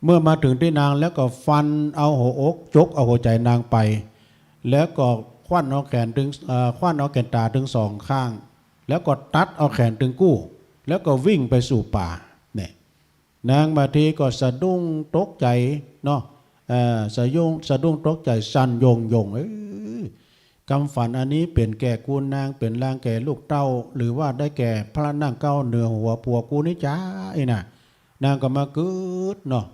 เมื่อมาถึงที่นางแล้วก็ฟันเอาหัวอกจกเอาหัวใจนางไปแล้วก็คว้านเอาแขนถึงคว้านเอาแกนตาถึง2 ข้างแล้วก็ตัดเอาแขนถึงกู้แล้วก็วิ่งไปสู่ป่านางมาทีก็สะดุ้งตกใจเนาะสะดุ้งตกใจสั่นยงกำฝันอันนี้เป็นแก่กูนางเป็นลางแก่ลูกเต้าหรือว่าได้แก่พระนั่งเก้าเหนือหัวปัวกูนี่จ้าไอ้น่ะนางก็มากึดเนาะ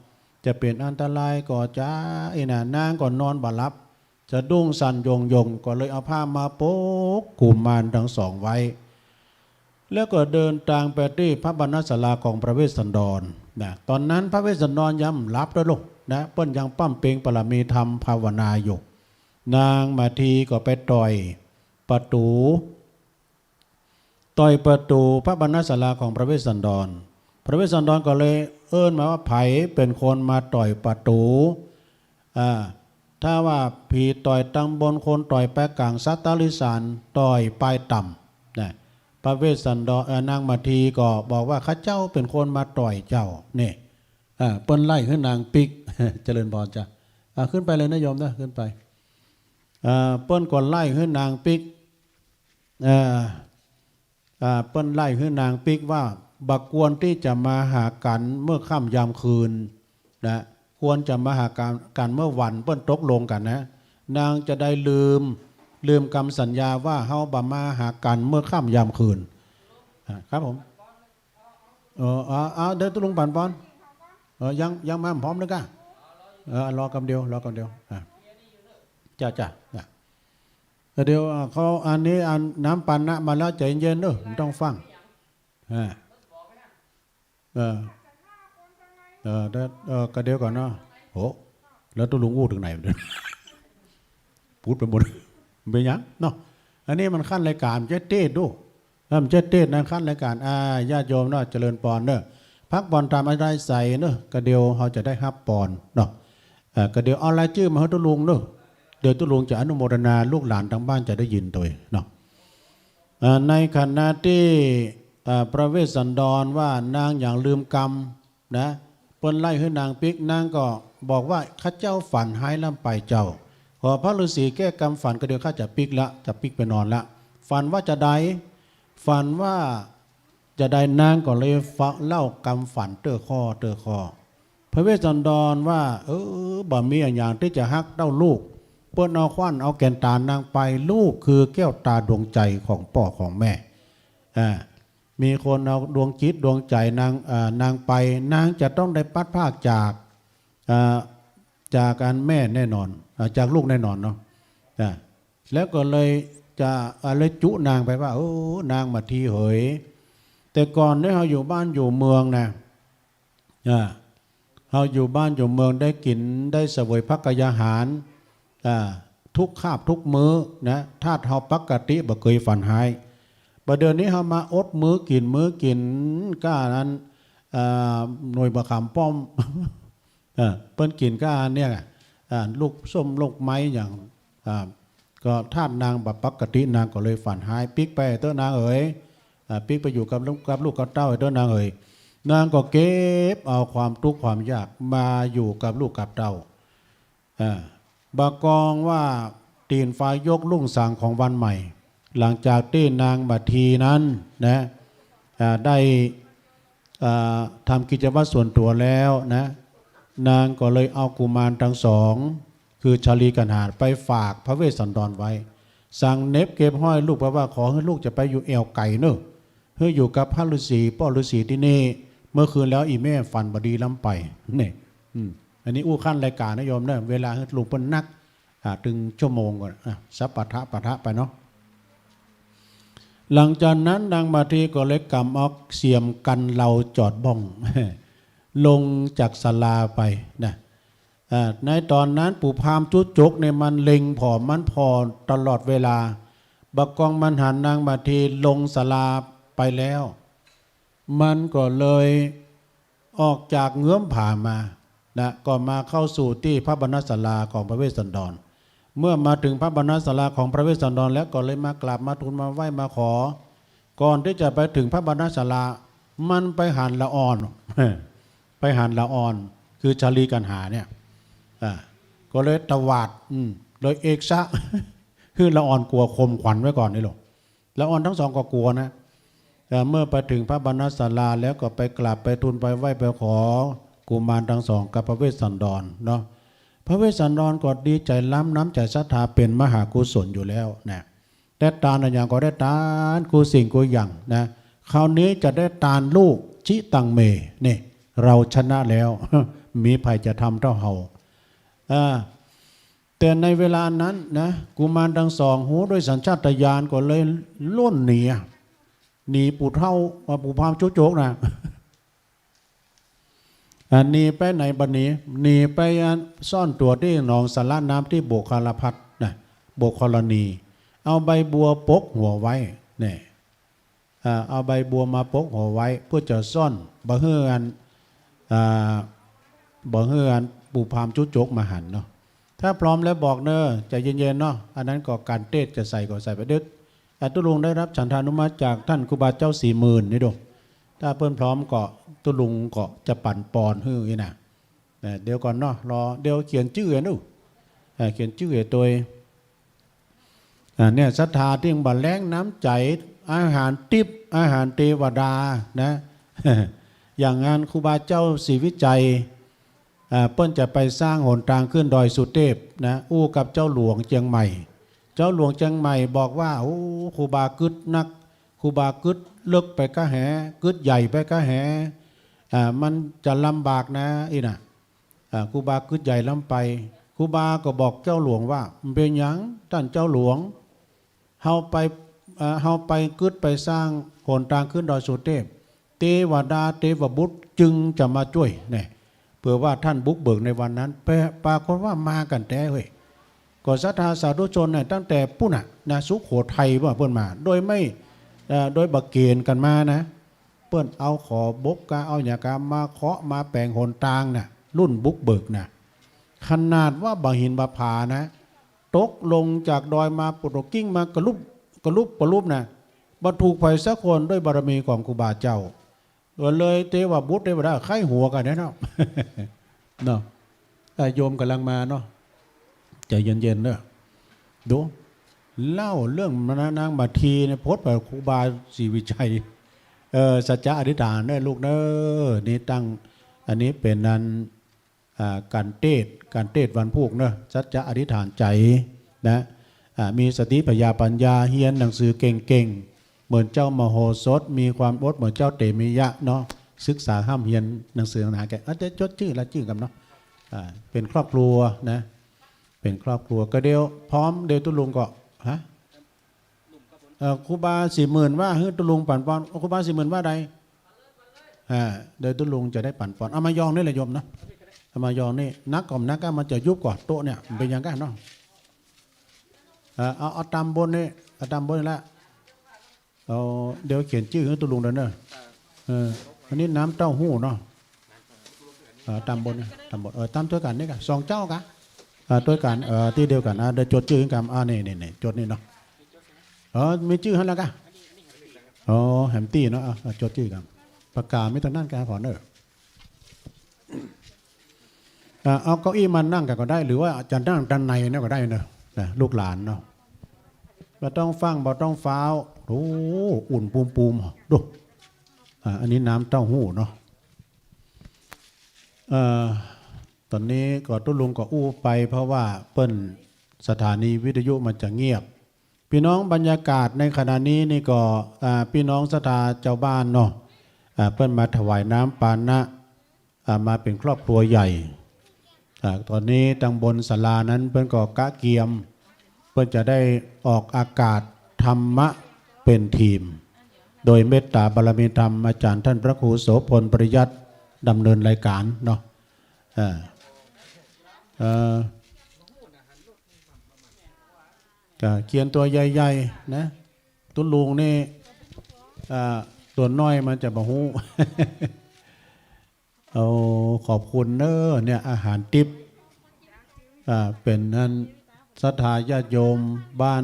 จะเป็นอันตรายก่อจ้าไอ้น่ะนางก็นอนบ่หลับ จะดุ้งสั่นยงก็เลยเอาผ้ามาโป๊กกุมารทั้งสองไว้แล้วก็เดินทางไปที่พระบรรณศาลาของพระเวสสันดรนะตอนนั้นพระเวสสันดรย้ำรับด้วยลูกนะเปิ้นยังปั้มเปงปรมีธรรมภาวนาอยู่นางมาทีก็ไปต่อยประตูพระบรรณศาลาของพระเวสสันดรพระเวสสันดรก็เลยเอิ้นมาว่าไผเป็นคนมาต่อยประตูถ้าว่าผีต่อยตังบนคนต่อยไปกลางสัตตลิสานต่อยปลายต่ำนะพระเวสสันดรนางมาทีก็บอกว่าข้าเจ้าเป็นคนมาต่อยเจ้าเนี่ยเปิ้นไล่ขึ้นนางปิก เจริญพรจ้ะขึ้นไปเลยนะโยมนะขึ้นไปเปิ้นก่อนไล่ขึ้นนางปิกเปิ้นไล่ขึ้นนางปิกว่าบักควรที่จะมาหากันเมื่อค่ำยามคืนนะควรจะมาหากันเมื่อวันเปิ้นตกลงกันนะนางจะได้ลืมคำสัญญาว่าเฮาบ่มาหากันเมื่อค่ำยามคืนครับผมเดี๋ยวตุลุงปั่นปอนยังมาพร้อมนึกอ่ะรอกำเดียวจ้าเดี๋ยวเขาอันนี้น้ำปั่นนะมาแล้วใจเย็นเด้อต้องฟังก็เดี๋ยวก่อนเนาะโหแล้วตุลุงอู้ถึงไหนพูดไปหมดไปยังเนาะอันนี้มันขั้นรายการเจ๊เต้ดูมันเจ๊เต้นั่นขั้นรายการญาติโยมเนาะเจริญปอนเนาะพักปอนตามอะไรใส่เนาะก็เดี๋ยวเขาจะได้ฮับปอนเนาะก็เดี๋ยวเอารายชื่อมาให้ตุลุงเนาะเดี๋ยวตุลุงจะอนุโมทนาลูกหลานทางบ้านจะได้ยินตัวเนาะในขณะที่พระเวสสันดรว่านางอย่างลืมกรรมนะเปิ้นไล่ให้นางปิกนางก็บอกว่าข้าเจ้าฝันหายลำไปเจ้าพอพระฤาษีแก้กรรมฝันก็เดี๋ยวข้าจะปิกละจะปิกไปนอนละฝันว่าจะได้ฝันว่าจะได้นางก็เลยเล่ากรรมฝันเตอข้อพระเวสสันดรว่าบ่มีอย่างที่จะฮักเต้าลูกเปิ้นเอาขวัญเอาแก่นตานางไปลูกคือแก้วตาดวงใจของพ่อของแม่มีคนเอาดวงจิตดวงใจนางไปนางจะต้องได้พัดภาคจากการแม่แน่นอนจากลูกแน่นอนเนาะแล้วก็เลยจะเลยจุนางไปว่านางมาทีเหยแต่ก่อนเนี่ยเราอยู่บ้านอยู่เมืองนะเราอยู่บ้านอยู่เมืองได้กินได้เสวยภักกายาหารทุกคาบทุกมื้อนะถ้าเราปกติบ่เคยฝันหายประเดี๋ยวนี้เรามาอดมื้อกินก้านั้นหน่วยบะขามป้อมเปิ้นกินก้าเนี่ยลูกส้มลูกไม้อย่างก็ธาตุนางแบบปกตินางก็เลยฝันหายปิกไปเต้านางเอ๋ยปิกไปอยู่กับลูกกับเต้าเต้านางเอ๋ยนางก็เก็บเอาความทุกข์ความยากมาอยู่กับลูกกับเต้าบากองว่าตีนฟ้ายกลุ่งสางของวันใหม่หลังจากที่นางบัดทีนั้นนะได้ทำกิจวัตรส่วนตัวแล้วนะนางก็เลยเอากุมารทั้งสองคือชาลีกันหาไปฝากพระเวสสันดรไว้สั่งเน็บเก็บห้อยลูกเพราะว่าขอให้ลูกจะไปอยู่แอวไก่เนอะเพื่ออยู่กับพระฤาษีพ่อฤาษีที่นี่เมื่อคืนแล้วอีแม่ฝันบดีล้ำไปนี่อันนี้อู้ขั้นรายการนะโยมเนี่ยเวลาให้ลุงเป็นนักถึงชั่วโมงก่อนสัพปะทะไปเนาะหลังจากนั้นนางมาทีก็เลยกำเอาเสียมกันเราจอดบ้อง ลงจากศาลาไปนะในตอนนั้นปู่พามจุจกในมันเล็งผอมมันพอตลอดเวลาบักกองมันหันนางมาทีลงศาลาไปแล้วมันก็เลยออกจากเงื้อมผามานะก็มาเข้าสู่ที่พระบรรณศาลาของพระเวสสันดรเมื่อมาถึงพระบรรณศาลาของพระเวสสันดรแล้วก็เลยมากราบมาทูลมาไหว้มาขอก่อนที่จะไปถึงพระบรรณศาลามันไปหันละอ่อน ไปหันละอ่อนคือชาลีกันหาเนี่ยก็เลยตวาดเลยเอกซะ คือละอ่อนกลัวคมขวัญไว้ก่อนนี่หรอกละอ่อนทั้งสองก็กลัวนะเมื่อไปถึงพระบรรณศาลาแล้วก็ไปกราบไปทูลไปไหว้ไปขอกุมารทั้งสองกับพระเวสสันดรเนาะพระเวสสันดรก็ดีใจล้ำน้ำใจศรัทธาเป็นมหากุศลอยู่แล้วนะแต่ตาลอย่างก็ได้ตานกูสิ่งกูอย่างนะคราวนี้จะได้ตานลูกชิตังเมนี่เราชนะแล้ว มีภัยจะทำเท่าเฮาแ แต่ในเวลานั้นนะกุมารทั้งสองหูด้วยสัญชาตญาณก็เลยล้นหนีปู่เท่าปู่พามโจกนะหนีไปไหนบัดนี้หนีไปซ่อนตัวที่หนองสาระน้ำที่โบกคาลพัดนะโบกคลนีเอาใบบัวปกหัวไว้เนี่ยเอาใบบัวมาปกหัวไว้เพื่อจะซ่อนบ่เฮือนปู่พามจุโจกมาหันเนาะถ้าพร้อมแล้วบอกเนอะใจเย็นๆเนาะอันนั้นก็การเทศจะใส่ก็ใส่ไปดึกตุลุงได้รับฉันทานุมัติจากท่านครูบาเจ้า40,000นี่ดูถ้าเพิ่นพร้อมก็ตุลุงก็จะปั่นปอนฮื้ออีน่ะเดี๋ยวก่อนเนาะรอเดี๋ยวเขียนชื่อให้ดูเขียนชื่อให้ตัวเนี่ยศรัทธาที่บัดแรงน้ำใจอาหารทิพย์อาหารเทวดานะ อย่างงานครูบาเจ้าศรีวิจัยเปิ้นจะไปสร้างหนทางขึ้นดอยสุเทพนะอู้กับเจ้าหลวงเชียงใหม่เจ้าหลวงเชียงใหม่บอกว่าโอ้ครูบากึดนักครูบากึดเลิกไปกะแหกึดใหญ่ไปกะแหมันจะลำบากนะอีน่ะครูบากึดใหญ่ลำไปครูบาก็บอกเจ้าหลวงว่าเป็นหยังท่านเจ้าหลวงเฮาไปกึดไปสร้างหนทางขึ้นดอยสุเทพเทวดาเทวบุตรจึงจะมาช่วยเนี่ยเผื่อว่าท่านบุกเบิกในวันนั้นปรากฏว่ามากันแต่เฮ้ยก็ศรัทธาสาธุชนเนี่ยตั้งแต่ปุ้นนะสุโขทัยว่าเพิ่นมาโดยไม่โดยบักเกณฑ์กันมานะเพิ่นเอาขอบกกาเอาอย่างกามาเคาะมาแปลงหนทางน่ะรุ่นบุกเบิกนะขนาดว่าบะหินบะผานะตกลงจากดอยมาปุตกิ้งมากระลุบนะบรรทุกไฟสักคนด้วยบารมีของครูบาเจ้าเลยเทวบุตรเทวดาไข้หัวกันเนาะ เนาะโยมกำลังมาเนาะใจเย็นๆเนอะดูเล่าเรื่องมนางบัทีในโพสต์แบบครูบาศรีวิชัยสัจจะอธิษฐานเนอะลูกเนอะนี่ตั้งอันนี้เป็นนั้นการเทศวันพุกเนอะสัจจะอธิษฐานใจนะมีสติปัญญาเฮียนหนังสือเก่งๆเหมือนเจ้ามโหสถมีความอดเหมือนเจ้าเตมิยะเนาะศึกษาห้ามเฮียนหนังสือหนาแกอาจจะจดชื่อละชื่อกันเนาะเป็นครอบครัวนะเป็นครอบครัวก็เดียวพร้อมเดียวตุลุงก็ฮะครูบา40,000ว่าตุลุงปั่นปอนครูบา40,000ว่าใดเดี๋ยวตุลุงจะได้ปั่นปอนเอามายองนี่แหละโยมนะเอามายองนี่นักกับนักก็มันจะยุบกว่าโต๊ะเนี่ยเป็นอย่างกันเนาะเอาตามบนนี่เอาตามบนนี่ละเดี๋ยวเขียนชื่อให้ตุลุงเด้อเนอะอันนี้น้ำเต้าหู้เนาะตามบนตามบนตามตัวกันนี่กันสองเจ้ากันตัวกันที่เดียวกันเดี๋ยวจดชื่อกันนี่จดนี่เนาะมีชื่อให้แล้วกันแฮมตี้เนาะจดชื่อกันประกาศไม่ต้องนั่งกันขอเนอะเอาเก้าอี้มานั่งกันก็ได้หรือว่าจะนั่งด้านในนี่ก็ได้เนอะลูกหลานเนาะบ่ต้องฟังบ่ต้องฟ้าวโอ้อุ่นปูมดูอันนี้น้ำเต้าหู้เนาะตอนนี้ก็ตุลุงก็อู้ไปเพราะว่าเปิ้นสถานีวิทยุมันจะเงียบพี่น้องบรรยากาศในขณะนี้นี่ก็พี่น้องศรัทธาเจ้าบ้านเนาะเปิ้นมาถวายน้ำปานะมาเป็นครอบครัวใหญ่ตอนนี้ทางบนศาลานั้นเปิ้นก็กะเกียมเปิ้นจะได้ออกอากาศธรรมะเป็นทีมโดยเมตตาบารมีธรรมอาจารย์ท่านพระครูโสพลปริยัติดำเนินรายการเนาะเขียนตัวใหญ่ๆนะตุลุงนี่ตัวน้อยมันจะบ่ฮู้ ขอบคุณเนอะเนี่ยอาหารทิพย์เป็นนั้นศรัทธาญาติโยมบ้าน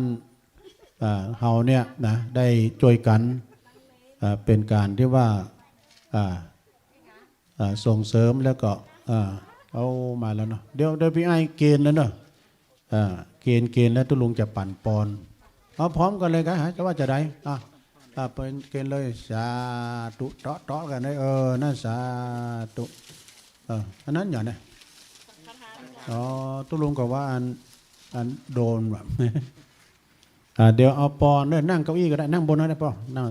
เฮาเนี่ยนะได้ช่วยกันเป็นการที่ว่าส่งเสริมแล้วก็เอามาแล้วเนาะเดี๋ยวพี่ไอ้เกณฑ์แล้วเนาะเกณฑ์แล้วตุลุงจะปั่นปอนเอาพร้อมกันเลยกันฮะจะว่าจะได้เป็นเกณฑ์เลยสาธุเตาะกันเลยนั่นสาธุอันนั้นอย่างนี้ตุลุงก็ว่าอันโดนแบบเดี๋ยวเอาปอนเนี่ยนั่งเก้าอี้ก็ได้นั่งบนนั้นได้ป่ะนั่ง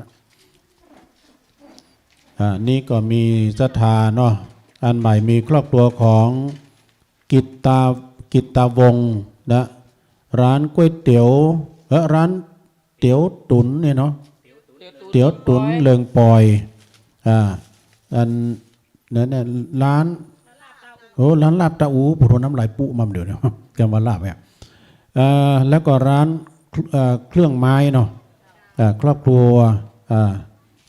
นี่ก็มีศรัทธาเนาะอันใหม่มีครอบครัวของกิตตาวงศ์ นะร้านก๋วยเตี๋ยวร้านเตี๋ยวตุ๋นเนี่ยเนาะเตี๋ยวตุ๋นเลิงปอยอันนั้นเนี่ยร้านร้านลาบตาอูปุถุน้ำลายปุมั่มเดี๋ยวเนี่ยแกมาลาบเนี่ยแล้วก็ร้านเครื่องไม้เนาะครอบครัว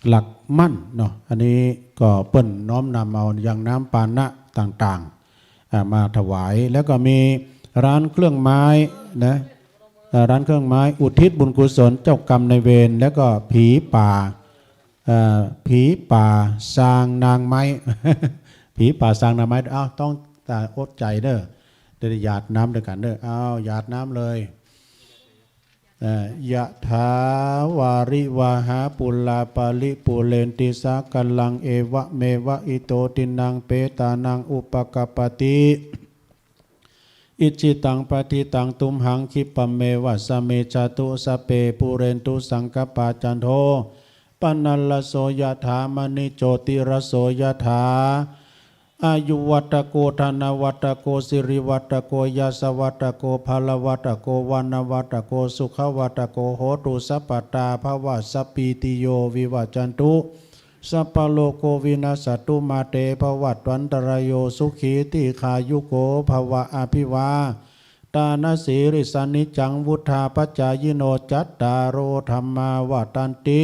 หลักมั่นเนาะอันนี้ก็เปิ้นน้อมนำเอาอย่างน้ำปานะต่างๆมาถวายแล้วก็มีร้านเครื่องไม้นะร้านเครื่องไม้อุทิศบุญกุศลเจ้ากรรมนายเวรแล้วก็ผีป่าสร้างนางไม้ ผีป่าสร้างนางไม้ต้องอดใจเด้อเดี๋ยวหยาดน้ำด้วยกันเด้อหยาดน้ำเลยยะถาวาริวาหาปุลาปาลิปุเรนติสากัลลังเอวะเมวะอิโตตินังเปตานังอุปกปติอิจิตังปฏิตังตุมหังคิปะเมวะสเมจตุสเปปุเรนตุสังกปาจันโทปนัลลโสยถามณิโจติรโสยถาอายุวัตโกธนวัตโกสิริวัตโกยาสวัตโกภาลวัตโกวันวัตโกสุขวัตโกโหตุสัพพตาภวะสัพพิติโยวิวัจจันตุสัพพโลโกวินาสตุมาเตภวัตวันตรายโยสุขีติขายุโกภวะอภิวาตานาสีริสานิจังวุธาปัจจายโนจัตตารโอธรรมาวัตันติ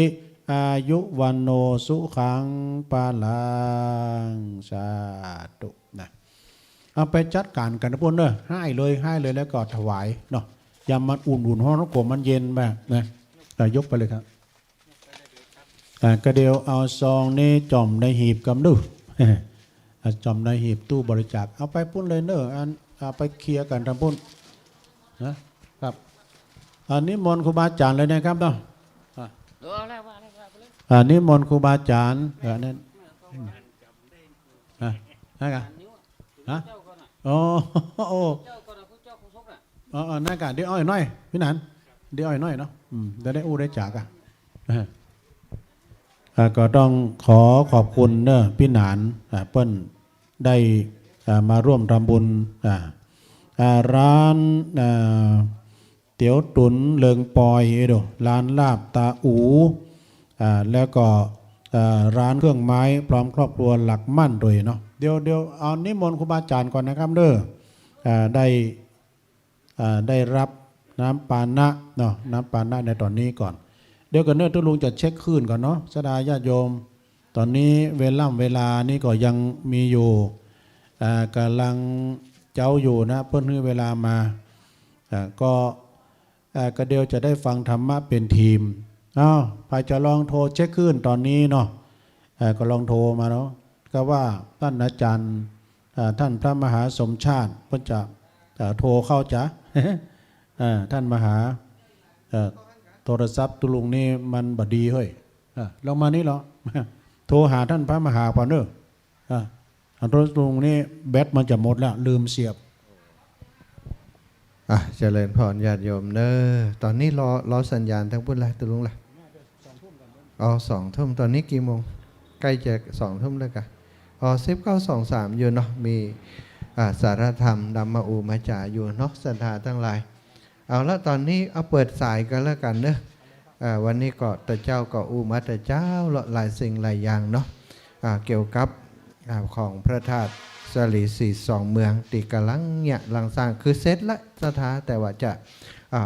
อายุวันโนสุขังปาลังสาธุนะเอาไปจัดการกันนะพวกเนอะให้เลยแล้วก็ถวายเนาะยำมันอุ่นห้องน้ำกลมมันเย็นแบบนะยกไปเลยครับก็เดียวเอาซองนี้จ่อมในหีบกำดู จ่อมในหีบตู้บริจาคเอาไปพุ่นเลยเนอะเอาไปเคลียร์กันทำพุ่นนะครับอันนี้มนต์ครูบาอาจารย์เลยนะครับเนาะนิมนต์ครูบาอาจารย์นั่นนั่นกันนั่นกันเดี๋ยวอ้อยน้อยพี่นันเดี๋ยวอ้อยน้อยเนาะได้อู้ได้จากก็ต้องขอบคุณเนอะพี่หนานเปิ้ลได้มาร่วมทำบุญร้านเตี๋ยวตุ๋นเลิงปอยร้านลาบตาอูแล้วก็ร้านเครื่องไม้พร้อมครอบครัวหลักมั่นด้วยเนาะเดี๋ยวเอานิมนต์ครูบาอาจารย์ก่อนนะครับเด้อได้รับน้ำปานะเนาะน้ำปานะในตอนนี้ก่อนเดี๋ยวกันเนอะทุลุงจะเช็คคลื่นก่อนเนาะสดาญาติโยมตอนนี้เวลานี่ก็ยังมีอยู่กำลังเจ้าอยู่นะเพิ่นให้เวลามาก็เดี๋ยวจะได้ฟังธรรมะเป็นทีมไปจะลองโทรเช็คขึ้นตอนนี้เนาะก็ลองโทรมาเนาะก็ว่าท่านอาจารย์ท่านพระมหาสมชาติเพิ่นจะโทรเข้าจ้ะ ท่านมหาโทรศัพท์ตุลุงนี่มันบดีเฮ้ยลองมานี่เหรอ โทรหาท่านพระมหาพอเนอะโทรศัพท์ตุลุงนี่แบตมันจะหมดแล้วลืมเสียบเจริญพรญาติโยมเนอะตอนนี้รอสัญญาณทั้งพุทธละตุลุงละ2 ทุ่มตอนนี้กี่โมงใกล้จะ2 ทุ่มแล้วกัน19:23อยู่เนาะมีสารธรรมธรรมอูมาจาอยู่เนาะศรัทธาทั้งหลายเอาละตอนนี้เอาเปิดสายกันแล้วกันเนอะวันนี้ก็ตะเจ้าก็อูมาตะเจ้าหลายสิ่งหลายอย่างเนาะเกี่ยวกับของพระธาตุสลี42เมืองติกำลังเนี่ยหลังสร้างคือเสร็จละศรัทธาแต่ว่าจะ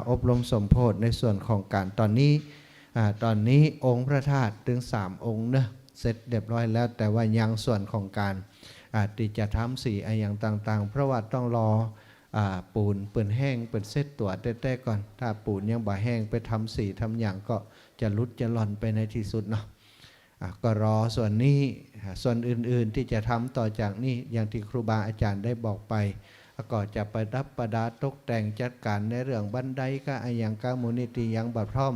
อบรมสมโพธิในส่วนของการตอนนี้องค์พระธาตุถึง3 องค์เนอะเสร็จเรียบร้อยแล้วแต่ว่ายังส่วนของการที่จะทำสีอย่างต่างๆเพราะว่าต้องรอปูนเปิ่นแห้งเปิ่นเซตตัวแต่ก่อนถ้าปูนยังบ่แห้งไปทำสีทำอย่างก็จะลุดจะหล่อนไปในที่สุดเนาะก็รอส่วนนี้ส่วนอื่นๆที่จะทำต่อจากนี้อย่างที่ครูบาอาจารย์ได้บอกไปก็จะประดับประดาตกแต่งจัดการในเรื่องบันไดก็อย่างกามูลนิธิยังบัดพร้อม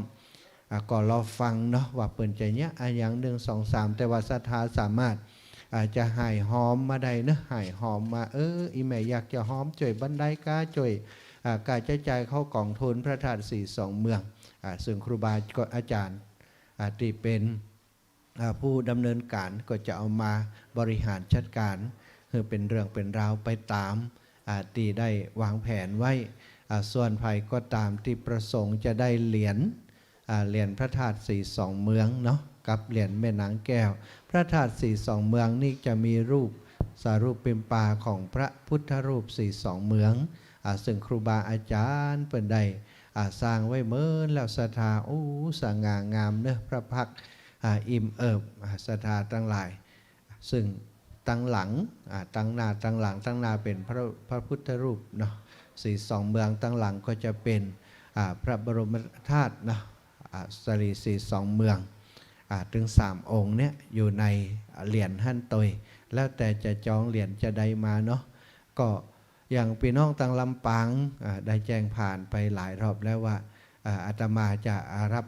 ก็รอฟังเนาะว่าเปิ่นใจเนี้ยอย่าง1 2 3แต่ว่าศรัทธาสามารถจะหายหอมมาได้เนอะหายหอมมาอีแม่อยากจะหอมจ่วยบันไดก้าจ่วยกาใจเข้ากองทุนพระธาตุ42เมืองซึ่งครูบาอาจารย์ที่เป็นผู้ดำเนินการก็จะเอามาบริหารจัดการคือเป็นเรื่องเป็นราวไปตามที่ได้วางแผนไว้ ส่วนภัยก็ตามที่ประสงค์จะได้เหรียญพระธาตุสีสองเมืองเนาะกับเหรียญแม่นางแก้วพระธาตุสีสองเมืองนี่จะมีรูปสารูปเป็นปาของพระพุทธรูปสีสองเมืองซึ่งครูบาอาจารย์เป็นได้สร้างไว้เมื่อแล้วศรัทธาสง่างามเนอะพระพักอิ่มเอิบศรัทธาตั้งหลายซึ่งตั้งหลังตั้งหน้าตั้งหลังตั้งหน้าเป็นพระพุทธรูปเนาะสีสองเมืองตั้งหลังก็จะเป็นพระบรมธาตุเนาะสรีสีสองเมืองถึง3 องค์เนี่ยอยู่ในเหรียญหั่นตยแล้วแต่จะจองเหรียญจะได้มาเนาะก็อย่างพี่น้องตังลำปางได้แจ้งผ่านไปหลายรอบแล้วว่าอาตมาจะรับ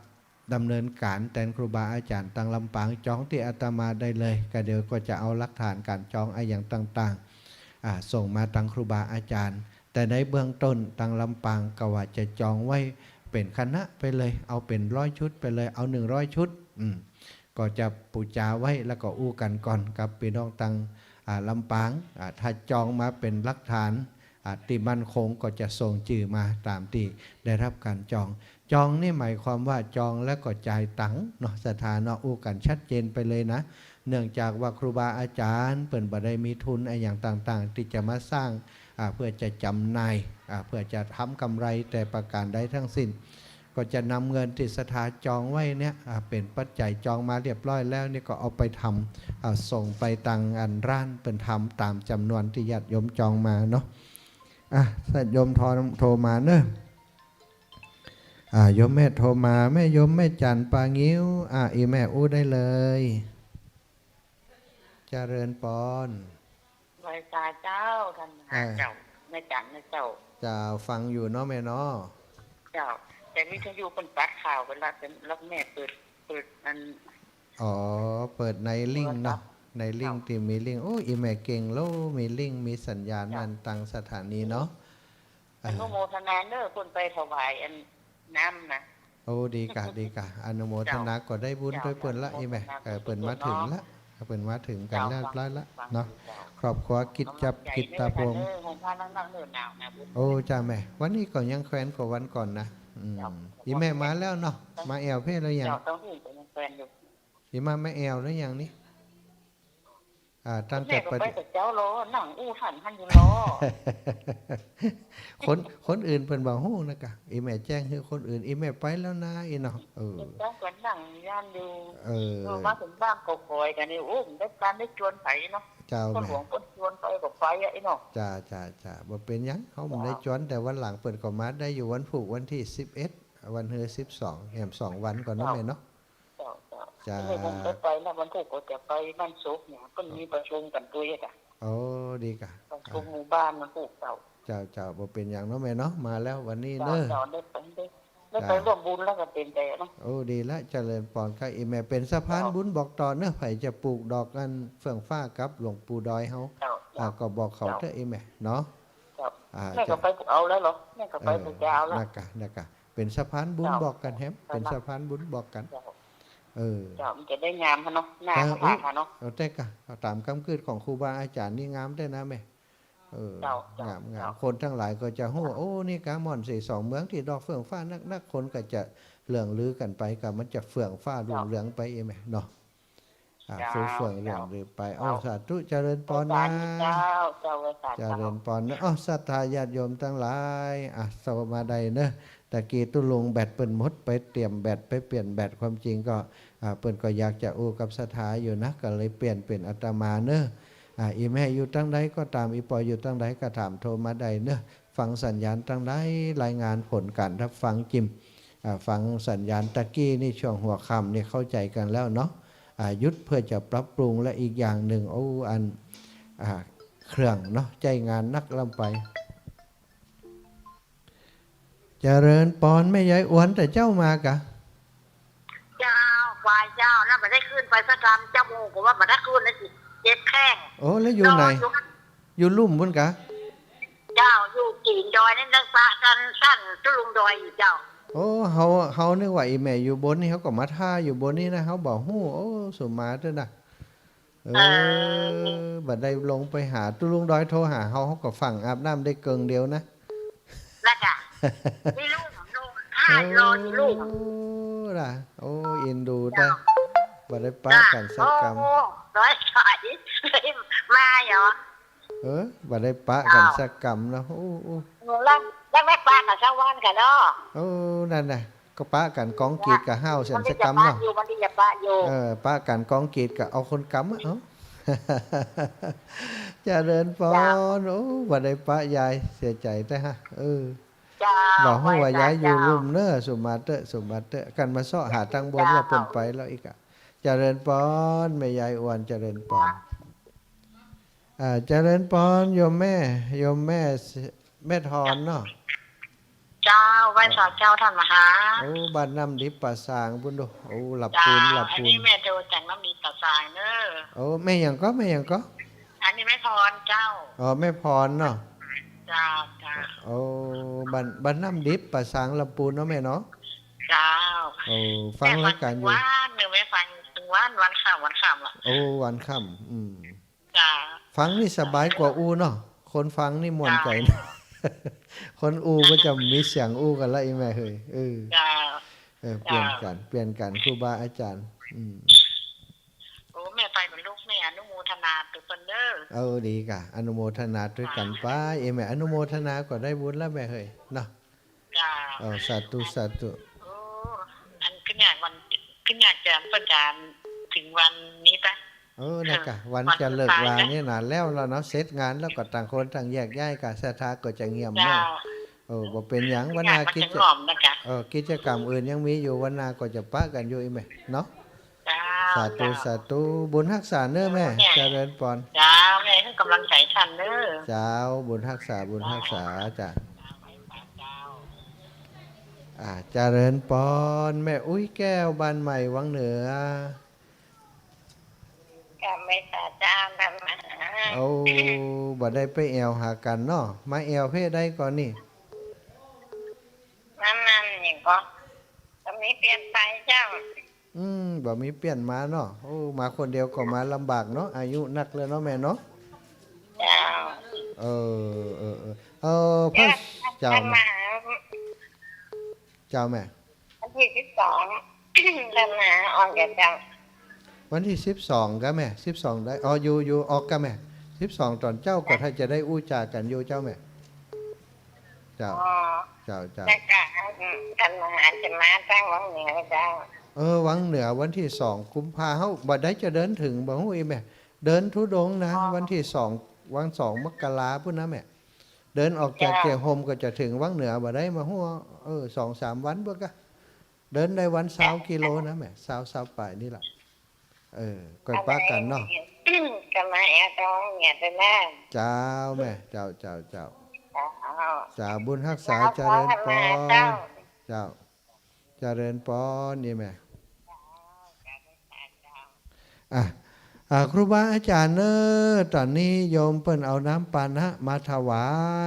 ดำเนินการแทนครูบาอาจารย์ตังลำปางจองที่อาตมาได้เลยก็เดี๋ยวก็จะเอาหลักฐานการจองอย่างต่างๆส่งมาตังครูบาอาจารย์แต่ในเบื้องต้นตังลำปางก็ว่าจะจองไว้เป็นคณะไปเลยเอาเป็น100 ชุดไปเลยเอา100 ชุดก็จะปูจาไว้แล้วก็อู้กันก่อนกับพี่น้องตังลำปางถ้าจองมาเป็นหลักฐานที่มั่นคงก็จะส่งจื่อมาตามที่ได้รับการจองนี่หมายความว่าจองแล้วก็จ่ายตังค์เนาะสถานะอู้กันชัดเจนไปเลยนะเนื่องจากว่าครูบาอาจารย์เปิ่นบ่ได้มีทุนอย่างต่างๆที่จะมาสร้างเพื่อจะจำหน่ายเพื่อจะทำกำไรแต่ประการใดทั้งสิ้นก็จะนำเงินที่สถาจองไว้เนี่ยเป็นปัจจัยจองมาเรียบร้อยแล้วนี่ก็เอาไปทำส่งไปตังร้านเป็นทำตามจำนวนที่ญาติโยมจองมาเนาะญาติโยมโทรมาเนอะโยมแม่โทรมาแม่โยมแม่จันปางิ้วอีแม่อู้ได้เลยเจริญปอนไหว้ตาเจ้าท่านเจ้าแม่จันนะเจ้าฟังอยู่เนาะแม่เนาะเจ้าแต่วิทยุเป็นปัดข่าวเวลาเป็นรับแม่เปิดอันเปิดในลิงก์เนาะในลิงก์ที่มีลิงก์อีแม่เก่งโลมีลิงก์มีสัญญาณมันตังสถานีเนาะอนุโมทนาเด้อคนไปถวายอันน้ำนะดีกะอนุโมทนาก็ได้บุญด้วยเปิ่นละอีแม่เปิ่นมาถึงละเปิ่นมาถึงกันแล้วร้อยละเนาะครอบครัวกิจจับกิจตาพงจ้าแม่วันนี้ก็ยังแคว้นกว่าวันก่อนนะอีแม่มาแล้วเนาะมาแอวเพ่แล้วยังอีมาไม่แอวแล้วยังนี่ตั้งแต่ไปเจ้าล้อหนังอู้หันอยู่ล้อคนอื่นเพิ่นบอกฮู้นะกะอีแม่แจ้งคือคนอื่นอีแม่ไปแล้วนะอีเนาะต้องกันหนังย่านดูมาถึงบ้านกกอยกันนี่ได้การได้ชวนไปเนาะคนหลวงคนชวนไปกับไฟเนาะจ้าบ่เป็นหยังเฮาบ่ได้ชวนแต่วันหลังเปิดก็มาได้อยู่วันพุธวันที่11วันฮือ12แหม2 วันก่อนเนาะแม่เนาะไม่คงจะไปนะวันพุธก็จะไปบ้านซุกเนี่ยก็มีประชุมกันด้วยอ่ะดีกะประชุมหมู่บ้านมันปลูกเต่าเจ้าบ่เป็นอย่างเนาะแม่เนาะมาแล้ววันนี้เด้อได้ไปร่วมบุญแล้วก็เป็นแต่เนาะดีละเจริญปอนค่ะอีแม่เป็นสะพานบุญบอกต่อเนื้อไผจะปลูกดอกกันเฟื่องฟ้ากับหลวงปู่ดอยเฮาก็บอกเขาเถอะอีแม่เนาะแม่ก็ไปเอาแล้วเหรอแม่ก็ไปปลูกยาวแล้วนะกะเป็นสะพานบุญบอกกันแฮมเป็นสะพานบุญบอกกันมันจะได้งามเนาะหน้าเขาผ่าเนาะแต่กะตามคำคืนของครูบาอาจารย์นี่งามได้นะแม่งามคนทั้งหลายก็จะฮู้นี่กะม่อนสีสองเมืองที่ดอกเฟื่องฟ้านักคนก็จะเลื่องลือกันไปกับมันจะเฟื่องฟ้ารุ่งเรืองไปเองแม่เนาะเฟื่องเรื่องหรือไปสาธุเจริญปอนนะเจริญปอนนะศรัทธาญาติโยมทั้งหลายสวมาใดเนอะตะกี้ตุลงแบตเปิ้นหมดไปเตรียมแบตไปเปลี่ยนแบตความจริงก็เปิ้นก็อยากจะอู้กับศรัทธาอยู่นะก็เลยเปลี่ยนเป็นอาตมาเนอะอีแม่อยู่ตั้งใดก็ตามอีปอยอยู่ตั้งใดก็ถามโทรมาใดเนอะฟังสัญญาณตั้งใดรายงานผลการรับฟังจิมฟังสัญญาณตะกี้นี่ช่วงหัวค่ำนี่เข้าใจกันแล้วเนาะยุดเพื่อจะปรับปรุงและอีกอย่างหนึ่งอันเครื่องเนาะใจงานนักลำไปเจริญปอนไม่ยายอ้วนแต่เจ้ามากะเจ้าฝ่ายเจ้าแล้วมันได้ขึ้นไปสักคำเจ้าโมงก็ว่ามันได้ขึ้นแล้วสิเจ็บแข้งแล้วอยู่ไหนอยู่ลุ่มบนกะเจ้าอยู่จีนดอยนั่นรักษากันสั้นตุลุงดอยอยู่เจ้าเขานึกว่าอีแม่อยู่บนนี่เขาก็มาท่าอยู่บนนี่นะเขาบอกฮู้สมมาด้วยนะบัดได้ลงไปหาตุลุงดอยโทรหาเขาก็ฝั่งอาบน้ำได้เกิงเดียวนะแล้วกะ มีลูกรออยู่ลูก โอ้ล่ะโอ้อินดูแต่บ่ได้ปะกันสักกรรม โอ้ร้อยสายเลยมาเหรอ บ่ได้ปะกันสักกรรมเนาะโอ้ แล้วแม่ปลากับชาวบ้านกันเนาะ โอ้นั่นน่ะก็ปะกันกองกีดกับห้าวเสันสักกรรมเนาะ มันดีจะปะอยู่ ปะกันกองกีดกับเอาคนกำเอ้า เจริญพรโอ้บ่ได้ปะยายเสียใจแต่ฮะบอกให้ว่ายายอยู่รุมเน้อสมมาเตอกันมาซ้อหาทางบนว่าเพิ่นไปแล้วอีกอะเจริญพรแม่ยายอ้วนเจริญพรเจริญพรโยมแม่ทอนเนาะ เจ้าไหว้สอเจ้าท่านมหา โอ้บ้านน้ำดิบป่าสางพุ่นดูโอ้หลับ เจ้า ปูน อันนี้แม่โดแต่งน้ำดีต่อสายเนอะ โอ้แม่หยังก็ อันนี้แม่พรเจ้า อ๋อแม่พรเนาะ เจ้า โอ้บ้านน้ำดิบป่าสางลำปูนเนาะแม่เนาะ เจ้า โอ้ฟังรายการอยู่ ว่านหนึ่งไม่ฟังถึงวันข่ำล่ะ โอ้วันค่ำ จ้า ฟังนี่สบายกว่าอูเนาะคนฟังนี่ม่วนใจเนาะ คนอูก็จะมีเสียงอูกันละอีแม่เฮ้ยจ้าเปลี่ยนกันครูบาอาจารย์โอ้แม่ไปเป็นลูกแม่อนุโมทนาตุเพิ่นเด้อดีกะอนุโมทนาด้วยกันไปแม่อนุโมทนาก็ได้บุญแล้วแม่เฮ้ยเนาะจ้าสาธุโอ้อันขึ้นอยากจะประจานถึงวันนี้ปะนะกะวันจะเลิกลานี่นานแล้วเนาะเสร็จงานแล้วก็ต่างคนต่างแยกย้ายกะศรัทธาก็จะเงียบเนาะบ่เป็นหยังวันนากิจกรรมอื่นยังมีอยู่วันนาก็จะปะกันอยู่อีแม่เนาะสาธุบุญรักษาเน้อแม่เจริญพรจ้าแม่ให้กำลังใจฉันเด้อเจ้าบุญรักษาจ้ะเจริญพรแม่อุ้ยแก้วบ้านใหม่วังเหนือไม่ตาจ้าแบบบ่ได้ไปแอวหากันเนาะมาแอวเพศได้ก่อนนี่นั่นอย่างก็ตอนนี้เปลี่ยนไปเจ้าบ่มีเปลี่ยนมาเนาะมาคนเดียวก็มาลำบากเนาะอายุนักเลยเนาะแม่เนาะเจ้าพ่อเจ้าแม่วันที่12ทำนาออกจากเจ้าวันที่12ก็แม่12ได้อยู่ออกก็แม่12ตอนเจ้าก็ถ้าจะได้อู้จากันอยู่เจ้าแม่เจ้าแต่กะกันมาอาจจะมาตั้งวังเหนือเจ้าวังเหนือวันที่2กุมภาพันธ์บ่ได้จะเดินถึงบ่ฮู้อีแม่เดินธุดงค์นะวันที่2วัน2มกราพุ่นนะแม่เดินออกจากเกียงโฮมก็จะถึงวังเหนือบ่ได้มาฮู้2-3 วันเบิ่งกะเดินได้วัน20กิโลนะแม่20ไปนี่ล่ะก่อยป้ากันเนาะกันมาแอตองเนี่ยเป็นแม่เจ้าแม่เจ้าบุญรักษาเจริญพรเจ้าเจริญพรนี่แม่ครูบาอาจารย์เนอตอนนี้โยมเพิ่นเอาน้ำปานะมาถวา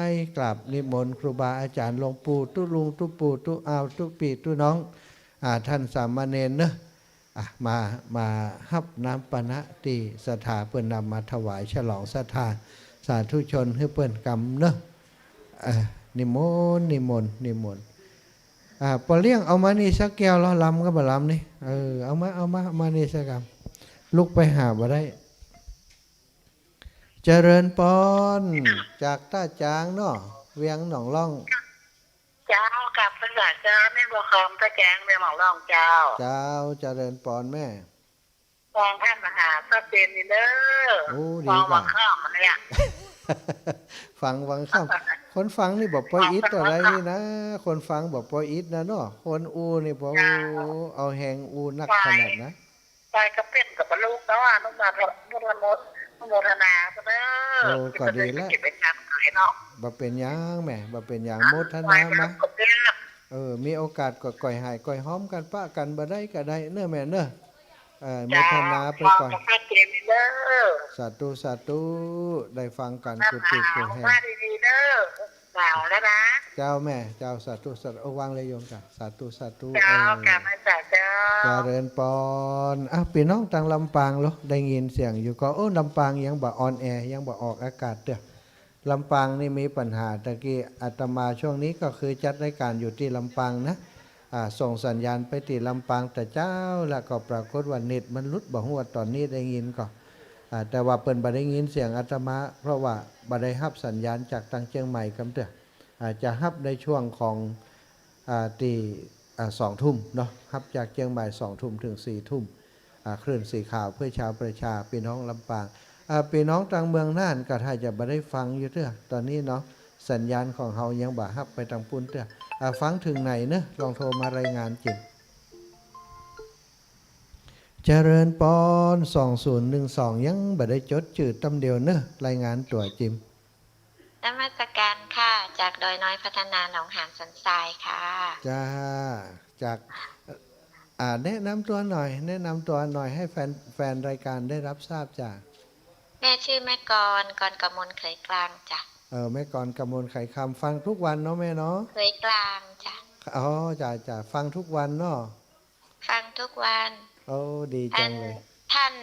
ยกราบนิมนต์ครูบาอาจารย์หลวงปู่ตุลุงตุปู่ตุอาวตุปีตุน้องท่านสามเณรเนอะมาฮับน้ำปานะตีศรัทธาเพิ่นนำมาถวายฉลองศรัทธาสาธุชนให้เพิ่นกำเนอะนิมนต์พอเลี้ยงเอามานี่สักแก้วแล้วลำก็บ่ลำนี่เอามานี่สักกำลุกไปหาบ่ได้เจริญพรจากต้าจางเนาะเวียงหนองล่องเจ้ากับภาษาเจ้าแม่บัวคำตะแกงแม่หมองร่องเจ้าเจริญพรแม่ฟังท่านมหาพระเจนนี่เด้อฟังวังข้ามมันเนี่ยฟังวังข้ามคนฟังนี่บอกปอยอิดอะไรนี่นะคนฟังบอกปอยอิดนะเนาะคนอูนี่บอกเอาแหงอูนักขนาดนะไปกับเป็นกับลูกแล้วต้องมาโมทนาเด้อก็ดีแล้วบ่เป็นหยังแม่บ่เป็นหยังโมทนามามีโอกาสก็ก่อยหายก่อยหอมกันปะกันบ่ได้ก็ได้เน้อแม่เน้อโมทนาไปก่อนสาธุได้ฟังกันกุฏิกุแห่ดีๆเด้อหนาวแล้วนะเจ้าแม่เจ้าสาธุวางเลยโยมจ้ะสาธุเจ้ากลับมาจากเจ้าเจริญพรพี่น้องทางลำปางเหรอได้ยินเสียงอยู่ก็ลำปางยังบ่ออนแอร์ยังบ่ออกอากาศเด้อ ลำปางนี่มีปัญหาตะกี้อาตมาช่วงนี้ก็คือจัดรายการอยู่ที่ลำปางนะส่งสัญญาณไปที่ลำปางแต่เจ้าแล้วก็ปรากฏว่าเน็ตมันลุดบ่หัวตอนนี้ได้ยินก็แต่ว่าเปิ้นบ่ได้ยินเสียงอาตมาเพราะว่าบ่ได้รับสัญญาณจากทางเชียงใหม่คำเตือจะรับในช่วงของตี2 ทุ่มเนาะรับจากเชียงใหม่2 ทุ่มถึง4 ทุ่มคลื่นสีขาวเพื่อชาวประชาพี่น้องลำปางพี่น้องทางเมืองน่านก็ถ้าจะบ่ได้ฟังอยู่เด้อตอนนี้เนาะสัญญาณของเฮายังบ่รับไปทางปุ่นเด้อฟังถึงไหนเนอะลองโทรมารายงานจิตเจริญปอน2012ยังบ่ได้จดจืดตำเดียวเนอะรายงานตัวจิมนมัสการค่ะจากดอยน้อยพัฒนาหนองหานสันทรายค่ะจ้าจากแนะนำตัวหน่อยให้แฟนรายการได้รับทราบจ้าแม่ชื่อแม่กรกมลเขยกลางจ้ะแม่กรกมลไข่คำฟังทุกวันเนาะแม่เนาะเขยกลางจ้ะอ๋อจ้าฟังทุกวันเนาะฟังทุกวันโอ้ดีจังเลยท่าน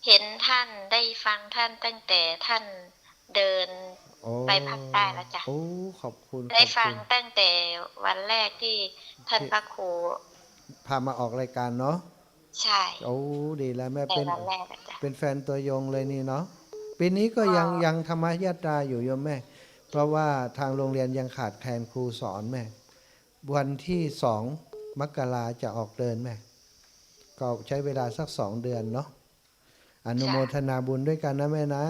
เห็นท่านได้ฟังท่านตั้งแต่ท่านเดินไปภาคใต้แล้วจ้ะโอ้ขอบคุณได้ฟังตั้งแต่วันแรกที่ท่านพระครูพามาออกรายการเนาะใช่โอ้ดีแล้วแม่เป็นแฟนตัวยงเลยนี่เนาะปีนี้ก็ยังธรรมยตราอยู่โยมแม่เพราะว่าทางโรงเรียนยังขาดแคลนครูสอนแม่วันที่2 มกราจะออกเดินแม่ก็ใช้เวลาสัก2 เดือนเนาะอนุโมทนาบุญด้วยกันนะแม่นะ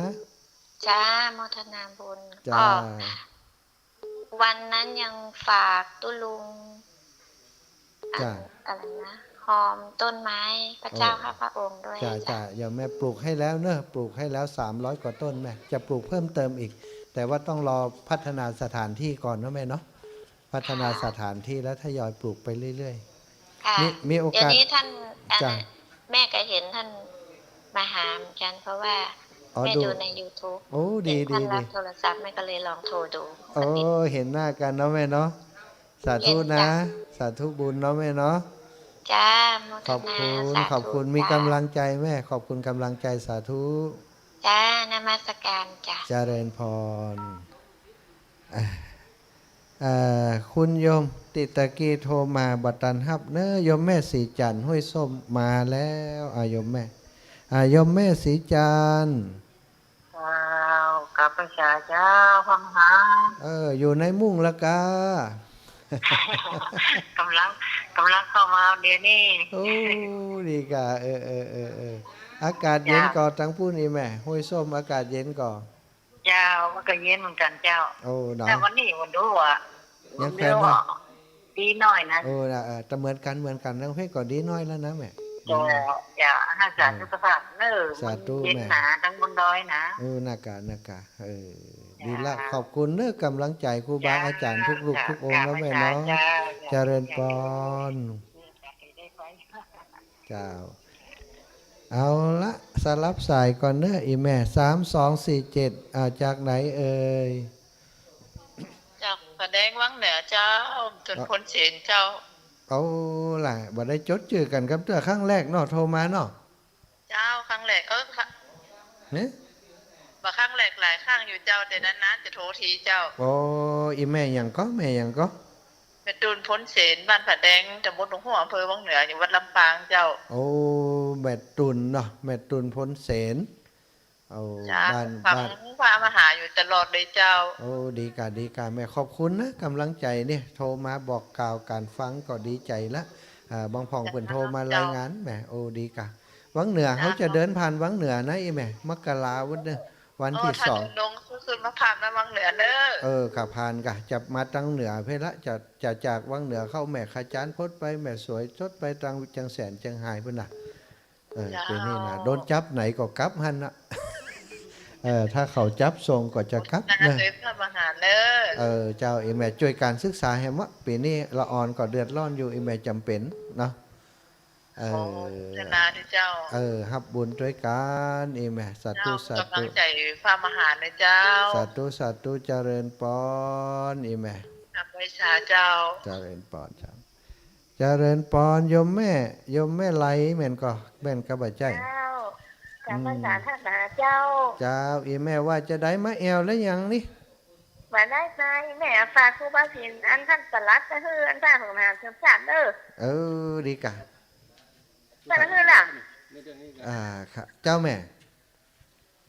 จ้าโมทนาบุญก็วันนั้นยังฝากตุลุงอะไรนะหอมต้นไม้พระเจ้าข้าพระองค์ด้วยจ้าอย่าแม่ปลูกให้แล้วเนอะปลูกให้แล้ว300 กว่าต้นแม่จะปลูกเพิ่มเติมอีกแต่ว่าต้องรอพัฒนาสถานที่ก่อนนะแม่เนาะพัฒนาสถานที่แล้วทยอยปลูกไปเรื่อยๆมีโอกาสเดี๋ยวนี้ท่านแม่ก็เห็นท่านมาหาเหมือนกันเพราะว่าแม่ดูใน YouTube โอ้ดีท่านรับโทรศัพท์แม่ก็เลยลองโทรดูโอ้เห็นหน้ากันเนาะแม่เนาะสาธุนะสาธุบุญเนาะแม่เนาะจ้าขอบคุณมีกำลังใจแม่ขอบคุณกำลังใจสาธุจ้านมัสการจ้าเจริญพรคุณโยมติตะกี้โทรมาบัตันฮับเนอะโยมแม่สีจันทร์ห้วยส้มมาแล้วโยมแม่โยมแม่สีจันทร์กับประชาเจ้าฟังหาอยู่ในมุ้งละกา กำลังเข้ามาเดี๋ยวนี้โอ้ดีกะอากาศเย็นก่อทั้งพูดนี่แม่ห้วยส้มอากาศเย็นก่อเจ้ามันก็เย็นเหมือนกันเจ้าโอ้แต่วันนี้วันดูอ่ะยังแค่ดีน้อยนะโอ้แต่เหมือนกันแล้วให้ก่อนดีน้อยแล้วนะแม่อย่าให้สาธุสาธุเนอสาธุแม่เย็นหนาทั้งบนดอยนะนากาดีละขอบคุณเนอะกำลังใจครูบาอาจารย์ทุกลูกทุกองค์แล้วแม่เนาะเจริญพรเจ้าเอาละสลับสายก่อนเนอะอีแม่3247จากไหนเอ่ยจากแสดงวังเหนือเจ้าจนพ้นเสียนเจ้าเอาล่ะบ่ได้จดชื่อกันครับเจ้าครั้งแรกเนาะโทรมาเนาะเจ้าครั้งแรกเนี่ยบ่ครั้งแรกหลายครั้งอยู่เจ้าแต่นั้นๆจะโทรทีเจ้าโอ้อีแม่หยังก็แม่ตูนพ้นเสนบ้านผาแดงตำบลหนองหัวอำเภอวังเหนืออยู่วัดลำปางเจ้าโอ้แม่ตุนเนาะแม่ตุนพ้นเสนเอาบ้านพามาหาอยู่ตลอดเลยเจ้าโอ้ดีกาแม่ขอบคุณนะกำลังใจเนี่ยโทรมาบอกกล่าวการฟังก็ดีใจละบางพ่องเพิ่นโทรมารายงานแม่โอ้ดีกะวังเหนือเขาจะเดินผ่านวังเหนือนะอีแม่มกราวันที่2ลงขึ้นมาผ่านมาวังเหนือเด้อกะผ่านกะจะมาตั้งเหนือเพื่อละจะจากวังเหนือเข้าแม่ขจานพดไปแม่สวยชดไปตรังจังแสนจังหายพุ่นน่ะเป็นนี่นะโดนจับไหนก็กลับหั่นน่ะถ้าเขาจับทรงก็จะกลับนะเจ้าอีแม่ช่วยการศึกษาให้มะปีนี้ละอ่อนก็เดือดร้อนอยู่อีแม่จำเป็นเนาะนาที่เจ้าฮับบุญด้วยกันอีแม่สาธุกำลังใจพระมหานะเจ้าสาธุเจริญปอนอีแม่นับไว้ชาเจ้าเจริญปอนโยมแม่ไหลแม่นก็แม่นกระบะใจ จากภาษาท่านหาเจ้า เจ้าอีแม่ว่าจะได้มาแอวแล้วยังนี่ มาได้ใจแม่ฝากครูบาศิลป์อันท่านสลัดก็คืออันท่านของมหาเทพศาสตร์เด้อ ดีกะ แต่ละคือล่ะ ครับเจ้าแม่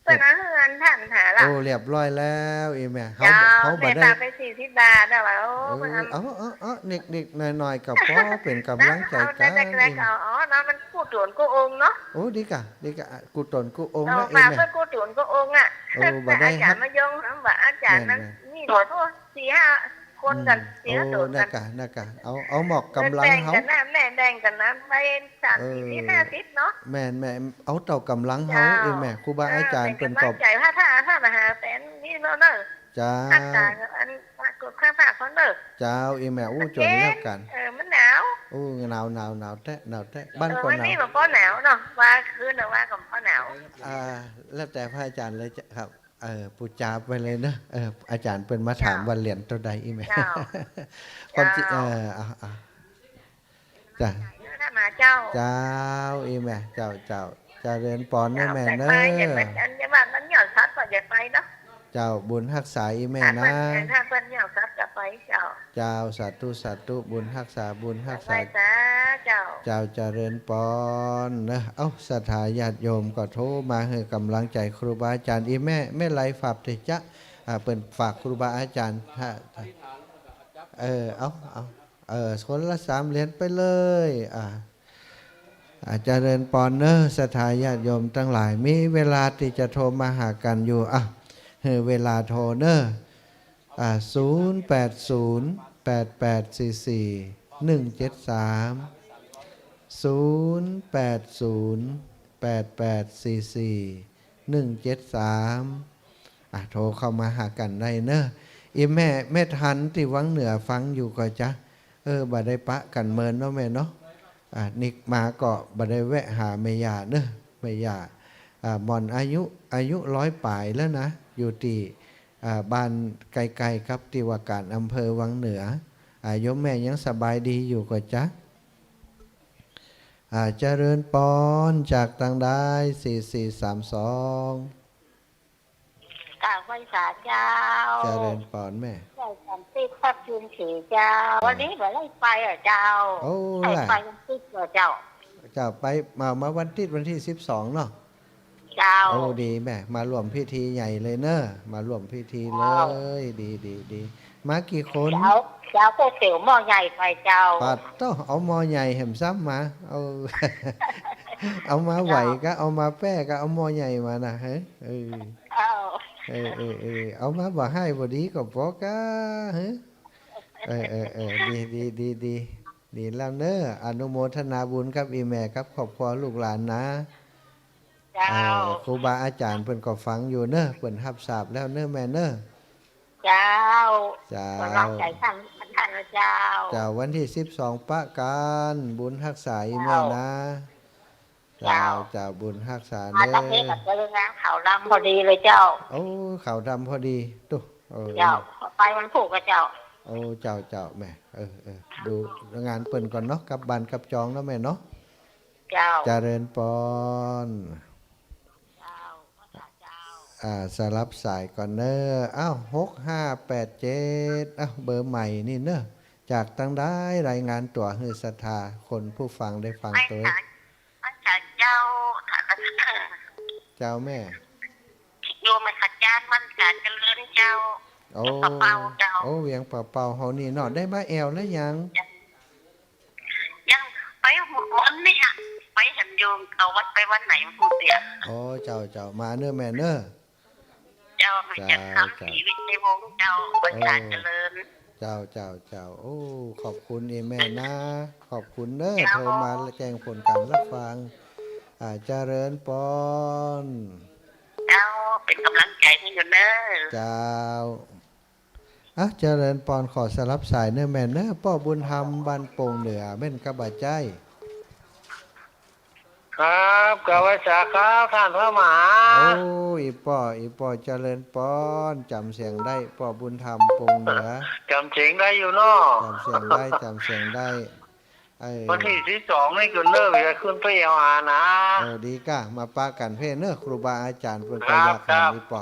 แต่ละคืออันท่านหาล่ะ เรียบร้อยแล้วอีแม่เขา เจ้า เขาบ่ แม่ ได้ ฝากไป40 บาทนะว่าโอ้มัน เด็กๆหน่อยๆกับพ่อเป็นกำลังใจ เอา กัน แต่แรกๆเอาเนาะมันกู้ตวนกู้องค์เนาะ ดีกะกูตนกูองค์ เอา นะอี ฝาก แม่ เพื่อกู้ตวนกู้องค์อ่ะ บ่ได้ อาจารย์มายงว่าอาจารย์นั้นนี่ขอโทษ4-5 คนกันเสียโดดกัน น่ากะเอาหมอกกำลังเขา แบ่งกันนะแม่แบ่งกันนะไป30-50เนาะ แม่เอาเต่ากำลังเขาอีแม่ครูบาอาจารย์เป็นกอบ ใจถ้ามหาแสนนี่เนาะเนอะ จ้า อาจารย์อันกดข้างฝากเขาเนอะ เจ้าอีแม่จนแล้วกัน มันหนาว หนาวแท้บ้านก็หนาว นี่มันก็หนาวเนาะว่าคืนน่ะว่ากับก็หนาว แล้วแต่พระอาจารย์เลยครับปูจาไปเลยเนอะอาจารย์เป็นมาถามวันเหรียญตัวใดอีแม่ความจริงจ้า ถ้ามาเจ้า เจ้าอีแม่เจ้าเรียนปอนนะแม่เนอะ อย่าไปอันจะว่ามันหย่อนซัดก็อย่าไปเนาะ เจ้าบุญรักษาอีแม่นะ ถ้าเพิ่นหย่อนซัดก็ไปเจ้า เจ้าสาธุบุญรักษา ไปจ้าเจ้า เจ้าเจริญปอนนะศรัทธาญาติโยมก็โทรมาให้กำลังใจครูบาอาจารย์อีแม่ไหลฝากเถอะจ๊ะเปิ่นฝากครูบาอาจารย์คนละ3 เหรียญไปเลยเจริญปอนเนอศรัทธาญาติโยมทั้งหลายมีเวลาที่จะโทรมาหากันอยู่เวลาโทรเนอ0808844 โทรเข้ามาหากันได้เนอะอีแม่ทันที่วังเหนือฟังอยู่ก็จ๊ะบ่ได้ปะกันเมินเนาะแม่เนาะนิกมาก็บ่ได้แวะหาแม่ย่าเนอะแม่ย่าหม่อนอายุ100 ปลายแล้วนะอยู่ที่บ้านไกลๆครับที่ว่าการอำเภอวังเหนือโยมแม่ยังสบายดีอยู่ก็จ๊ะเจริญปอนจากทางได้4432กราบไหว้ศาลเจ้า เจริญปอนแม่ ใช่สันติภาพชื่นถือเจ้าวันนี้เหมือนไล่ไปเจ้าไปยังติดเจ้า เจ้าไปมาวันที่12เนาะ เจ้า ดีแม่มารวมพิธีใหญ่เลยเนอะมารวมพิธีเลยดีมากี่คน เจ้าก๋วยเตี๋ยวหม้อใหญ่ไปเจ้า ปัดต้องเอาหม้อใหญ่แหมซ้ำมาเอามาไหวก็เอามาแป้ก็เอาหม้อใหญ่มานะเฮ้ยเอามาบ่ให้บ่ดีก็พอก็เฮ้ยดีแล้วเนอะอนุโมทนาบุญกับอีแม่ครับขอบคุณลูกหลานนะครูบาอาจารย์เพิ่นก็ฟังอยู่เนอะเพิ่นรับทราบแล้วเนอะแม่เนอะเจ้ากำลังใจท่านเจ้าวันที่12ปะกันบุญรักษาอีแม่นะเจ้าบุญรักษาเนอะมาตั้งแต่กับเรื่องงานข่าวดำพอดีเลยเจ้าข่าวดำพอดีตุ๊เจ้าไปวันผูกกับเจ้าเจ้าแม่ดูงานเปิ่นก่อนเนาะกับบ้านกับจองเนาะแม่เนาะเจ้าเจริญปอนสลับสายก่อนเนอะ6587เบอร์ใหม่นี่เนอะจากตั้งได้รายงานตัวให้ศรัทธาคนผู้ฟังได้ฟังตัวเจ้าแม่โยมขัดจานมันการเจริญเจ้าเป่าเจ้าเวียงเป่าเฮานี่เนาะได้มาแอวแล้วยังไปวันนี้ไปเห็นโยมเอาวัดไปวันไหนมันพูดเสียเจ้ามาเนอะแม่เนอะเจ้าจะทำชีวิตในวงเจ้าประชาเจริญเจ้าขอบคุณแม่นะขอบคุณเนอะโทรมาแจ้งผลการรับฟังเจริญปอนเจ้าเป็นกำลังใจให้อยู่เนอะเจ้าเจริญปอนขอสลับสายเนอะแม่เนอะพ่อบุญธรรมบ้านโป่งเหนือแม่นกระบะใจครับกวสาครับท่านพระมหาอีป่อเจริญปอนจำเสียงได้ป่อบุญธรรมโป่งเหนือจำเสียงได้อยู่เนาะจำเสียงได้ วันที่12นี่ก็เลิกจะขึ้นไปเอาหานะ ดีก้ามาปากันเพ่เนอะครูบาอาจารย์เพิ่นก็อยากให้นี่ปอ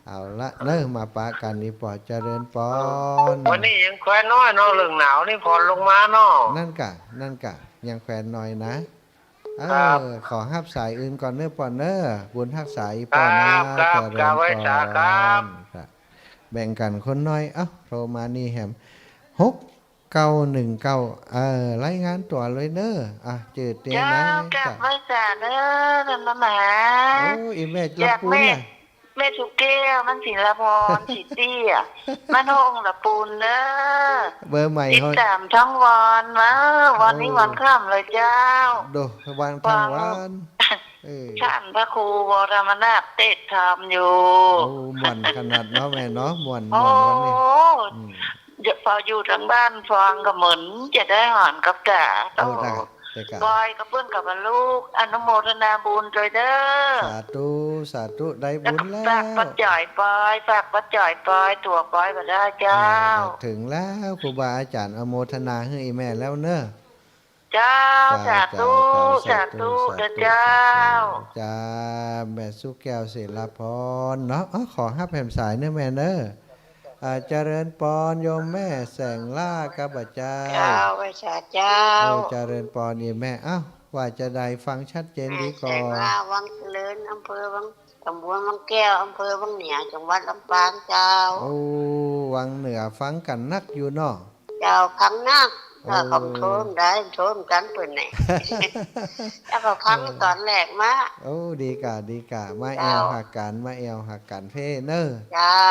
เอาละเนอะมาปากันนี่ปอเจริญปอน วันนี้ยังแควนน้อยเนาะเรื่องหนาวนี่ผ่อนลงมาเนาะนั่นกะยังแขวนหน่อยนะขอฮับสายอื่นก่อนเนอะปอนเนอะบุญฮักสายปอนนะเจริญปอนแบ่งกันคนน้อยโทรมานี่แฮม6919รายงานตัวเลยเนอะจืดเตียนนะกับไว้จ่าเด้อนั่นมาหาอีแม่ละปูนล่ะแม่ทุกแก้วมันศิลปรสิเตี้ยมันห้องละปูนเด้อเบอร์ใหม่ติดตามทั้งวันวันนี้วันค่ำเลยเจ้าดูวันทั้งวันท่านพระครูวรมนาถเทศธรรมอยู่ม่วนขนาดเนาะแม่เนาะม่วนวันนี้พออยู่ทางบ้านฟังก็เหมือนจะได้หอนกับกะบอยกับเพื่อนกับลูกอนุโมทนาบุญเลยเด้อสาธุได้บุญแล้วฝากปัจจัยปอยตัวปอยมาได้เจ้าถึงแล้วครูบาอาจารย์อนุโมทนาให้แม่แล้วเนอะเจ้าสาธุเจ้าจ้าแม่สุแก้วศิลาพรเนาะขอฮับแผ่นสายเนอะแม่เนอะเจริญปอนโยมแม่แสงล่ากับอาจารย์ไว้ชาเจ้าเจริญปอนนี่แม่ว่าจะได้ฟังชัดเจนดีก่อนแสงล่าวังเจริญอำเภอวังตำบลวังแก้วอำเภอวังเหนือจังหวัดลำปางเจ้าวังเหนือฟังกันนักอยู่เนาะเจ้าพังนักถ้าคำโทมได้โทมกันเปิดไหนแล้วก็พังตอนแรกมาดีกะมาแอลหักกันเพ่เนอเจ้า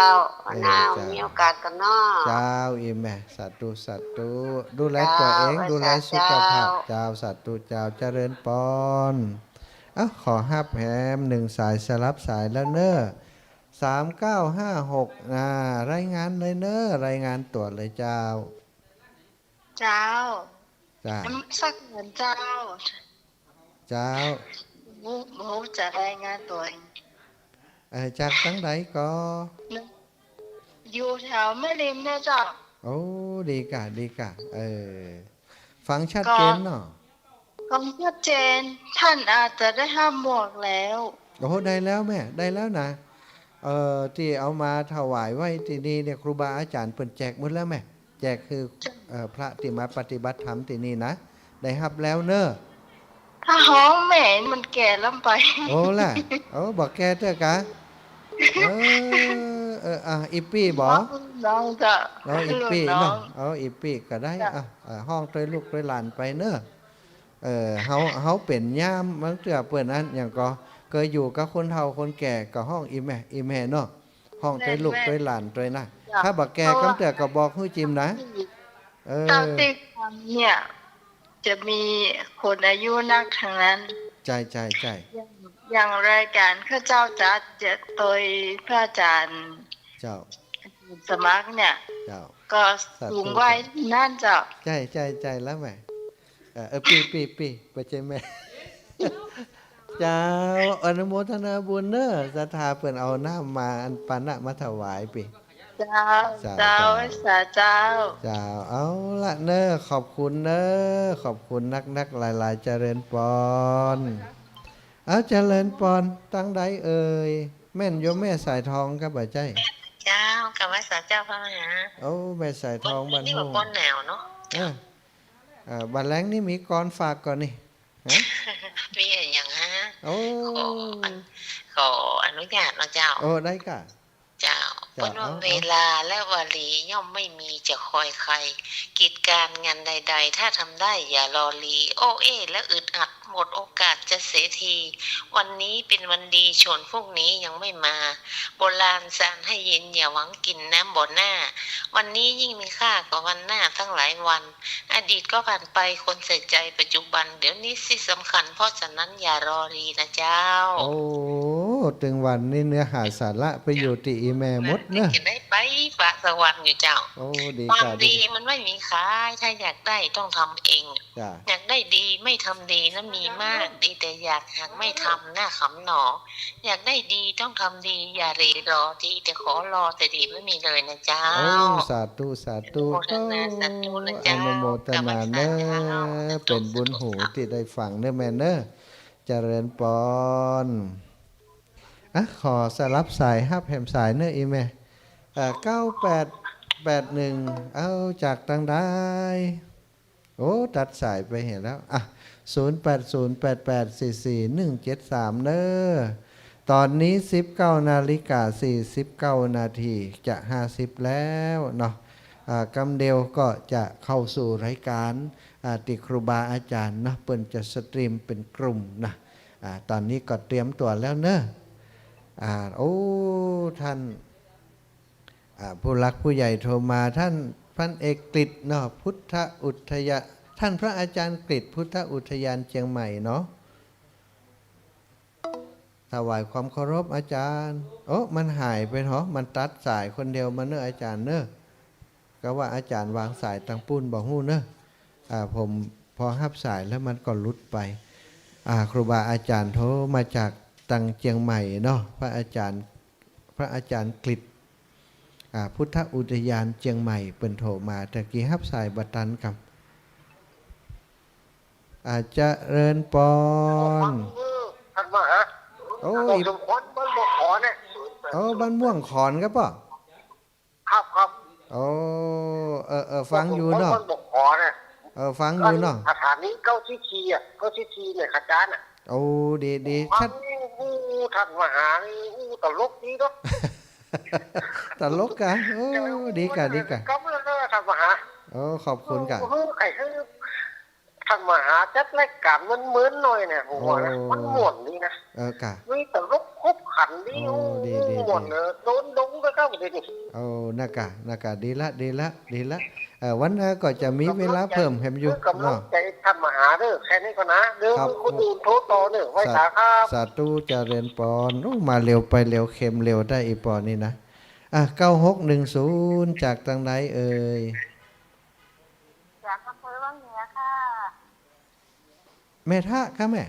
น้ามีโอกาสกันเนาะเจ้าอีแม่สัตตุดูแลตัวเองดูแลสุขภาพเจ้าสัตตุเจ้าเจริญปอนขอฮับแฮม1สายสลับสายแล้วเนอ3956รายงานเลยเนอรายงานตัวเลยเจ้าจ้าสักเหมือนเจ้ามูจะรายงานตัวจากทั้งใดก็อยู่แถวแม่ริมเนี่ยจ้าดีกะฟังชัดเจนเนาะฟังชัดเจนท่านอาจจะได้ห้ามหมวกแล้วได้แล้วแม่ได้แล้วนะที่เอามาถวายไว้ที่นี่เนี่ยครูบาอาจารย์เปิ่นแจกหมดแล้วแม่แจกคือพระที่มาปฏิบัติธรรมที่นี่นะได้รับแล้วเนอะถ้าห้องแม่มันแก่ล้ำไปล่ะบอกแกเถอะกะอีปี้บอกน้องจ้ะอีปี้เนาะอีปี้ก็ได้ห้องตัวลูกตัวหลานไปเนอะเฮาเป็นย่ามมันเตือเปิ่นอันอย่างก็เคยอยู่กับคนเฒ่าคนแก่กับห้องอีแม่เนาะห้องตัวลูกตัวหลานตัวนะถ้าบักแกก็แต่ก็บอกให้จิมนะตามที่เนี่ยจะมีคนอายุนักทางนั้นใจอย่างรายการข้าเจ้าจัดโดยพระอาจารย์เจ้าสมัครเนี่ยก็สูงไว้นั่นเจ้าใจแล้วแม่ปีไปใจแม่เจ้าอนุโมทนาบุญเนอะศรัทธาเพิ่นเอาน้ำมาอันปานะมาถวายปีเจ้าเอาละเนอะขอบคุณเนอะขอบคุณนักหลายๆเจริญปอนเจริญปอนตั้งใดแม่นโยมแม่สายทองกับบ่ใจเจ้ากับว่าสาเจ้าพระมหาแม่สายทองบ้านนี่แบบก้อนแนวเนาะบ้านแรงนี่มีกรฝากก่อนนี่มีอย่างขออนุญาตเนาะเจ้าได้ค่ะเจ้าเพราะว่าเวลาและวลีย่อมไม่มีจะคอยใครกิจการงานใดๆถ้าทำได้อย่ารอลีและอึดอัดหมดโอกาสจะเสียทีวันนี้เป็นวันดีชนพวกนี้ยังไม่มาโบราณสานให้เย็นอย่าหวังกินน้ำบ่อหน้าวันนี้ยิ่งมีค่ากว่าวันหน้าตั้งหลายวันอดีตก็ผ่านไปคนใส่ใจปัจจุบันเดี๋ยวนี้สิสำคัญเพราะฉะนั้นอย่ารอรีนะเจ้า ถึงวันนี้เนื้อหาสาระไปอยู่ที่อีแม่หมดเนอะ จะได้ไปฟ้าสวรรค์อยู่เจ้า โอ้ดี ความ จ้ะ ดีมันไม่มีขายถ้าอยากได้ต้องทำเอง จ้ะ อยากได้ดีไม่ทำดีนะมีมากดีแต่อยากหากไม่ทำหน้าขำหนอ อยากได้ดีต้องทำดีอย่ารีรอดีแต่ขอรอแต่ดีไม่มีเลยนะเจ้า โอ้สาธุสาธุ อนุโมทนาสาธุนะเจ้า อนุโมทนาเนอะเป็นบุญหูที่ได้ฟังเนอะแม่เนอะเจริญปอนอ่ะขอสลับสายฮับแหมสายเนอะอีแม่9881เอาจากทางใดโอ้ตัดสายไปเห็นแล้วอ่ะ0808844173เนอะตอนนี้19:49จะ50แล้วเนาะกำเดียวก็จะเข้าสู่รายการติครูบาอาจารย์นะเปิ่นจะสตรีมเป็นกลุ่มนะตอนนี้ก็เตรียมตัวแล้วเนอะโอ้ท่านผู้รักผู้ใหญ่โทรมาท่านพันเอกกฤษเนาะพุทธอุทยานท่านพระอาจารย์กฤษพุทธอุทยานเชียงใหม่เนาะถวายความเคารพอาจารย์โอ้มันหายไปเหรอมันตัดสายคนเดียวมาเนอะอาจารย์เนอะก็ว่าอาจารย์วางสายตังปุ้นบอกฮู้เนอะผมพอฮับสายแล้วมันก็ลุดไปครูบาอาจารย์โทรมาจากตังเชียงใหม่เนาะพระอาจารย์กฤษพุทธอุทยานเชียงใหม่เปิ่นโทรมาแต่กี้ฮับสายบัตันครับอาจจะเริญปอนท่านมาฮะโอ้ย สมควรบ้านบ่ขอเนี่ย โอ้บ้านม่วงขอนครับป่ะ ครับ โอ้ฟังอยู่เนาะ บ้านบ่ขอเนี่ย ฟังอยู่เนาะ สถานีเก้าที่ทีอ่ะเก้าที่ทีเนี่ยขจารย์อ่ะ โอ้ดีชัด ท่านมาหานี่ตลกดีเนาะ ตลกกะโอ้ดีกะก็ไม่ได้ท่านมาหา โอ้ขอบคุณกะ ไอ้ท่านมาหาจัดรายการมึนๆหน่อยเนี่ยผมว่ามันม่วนดีนะกะมีตลกครบขันดีม่วนโดนดงไปเข้าไปดิโอ้น่ากะดีละวันหน้าก็จะมีเวลาเพิ่มแฮมอยู่เนาะใจท่านมาหาเด้อแค่นี้ก็นะเด้อคนอื่นโทรต่อเด้อไว้ตาครับสาธุเจริญปอนมาเร็วไปเร็วเข็มเร็วได้อีปอนนี่นะ9610จากทางไหนเอ่ยจากอำเภอวังเหนือค่ะแม่ท่าค่ะแม่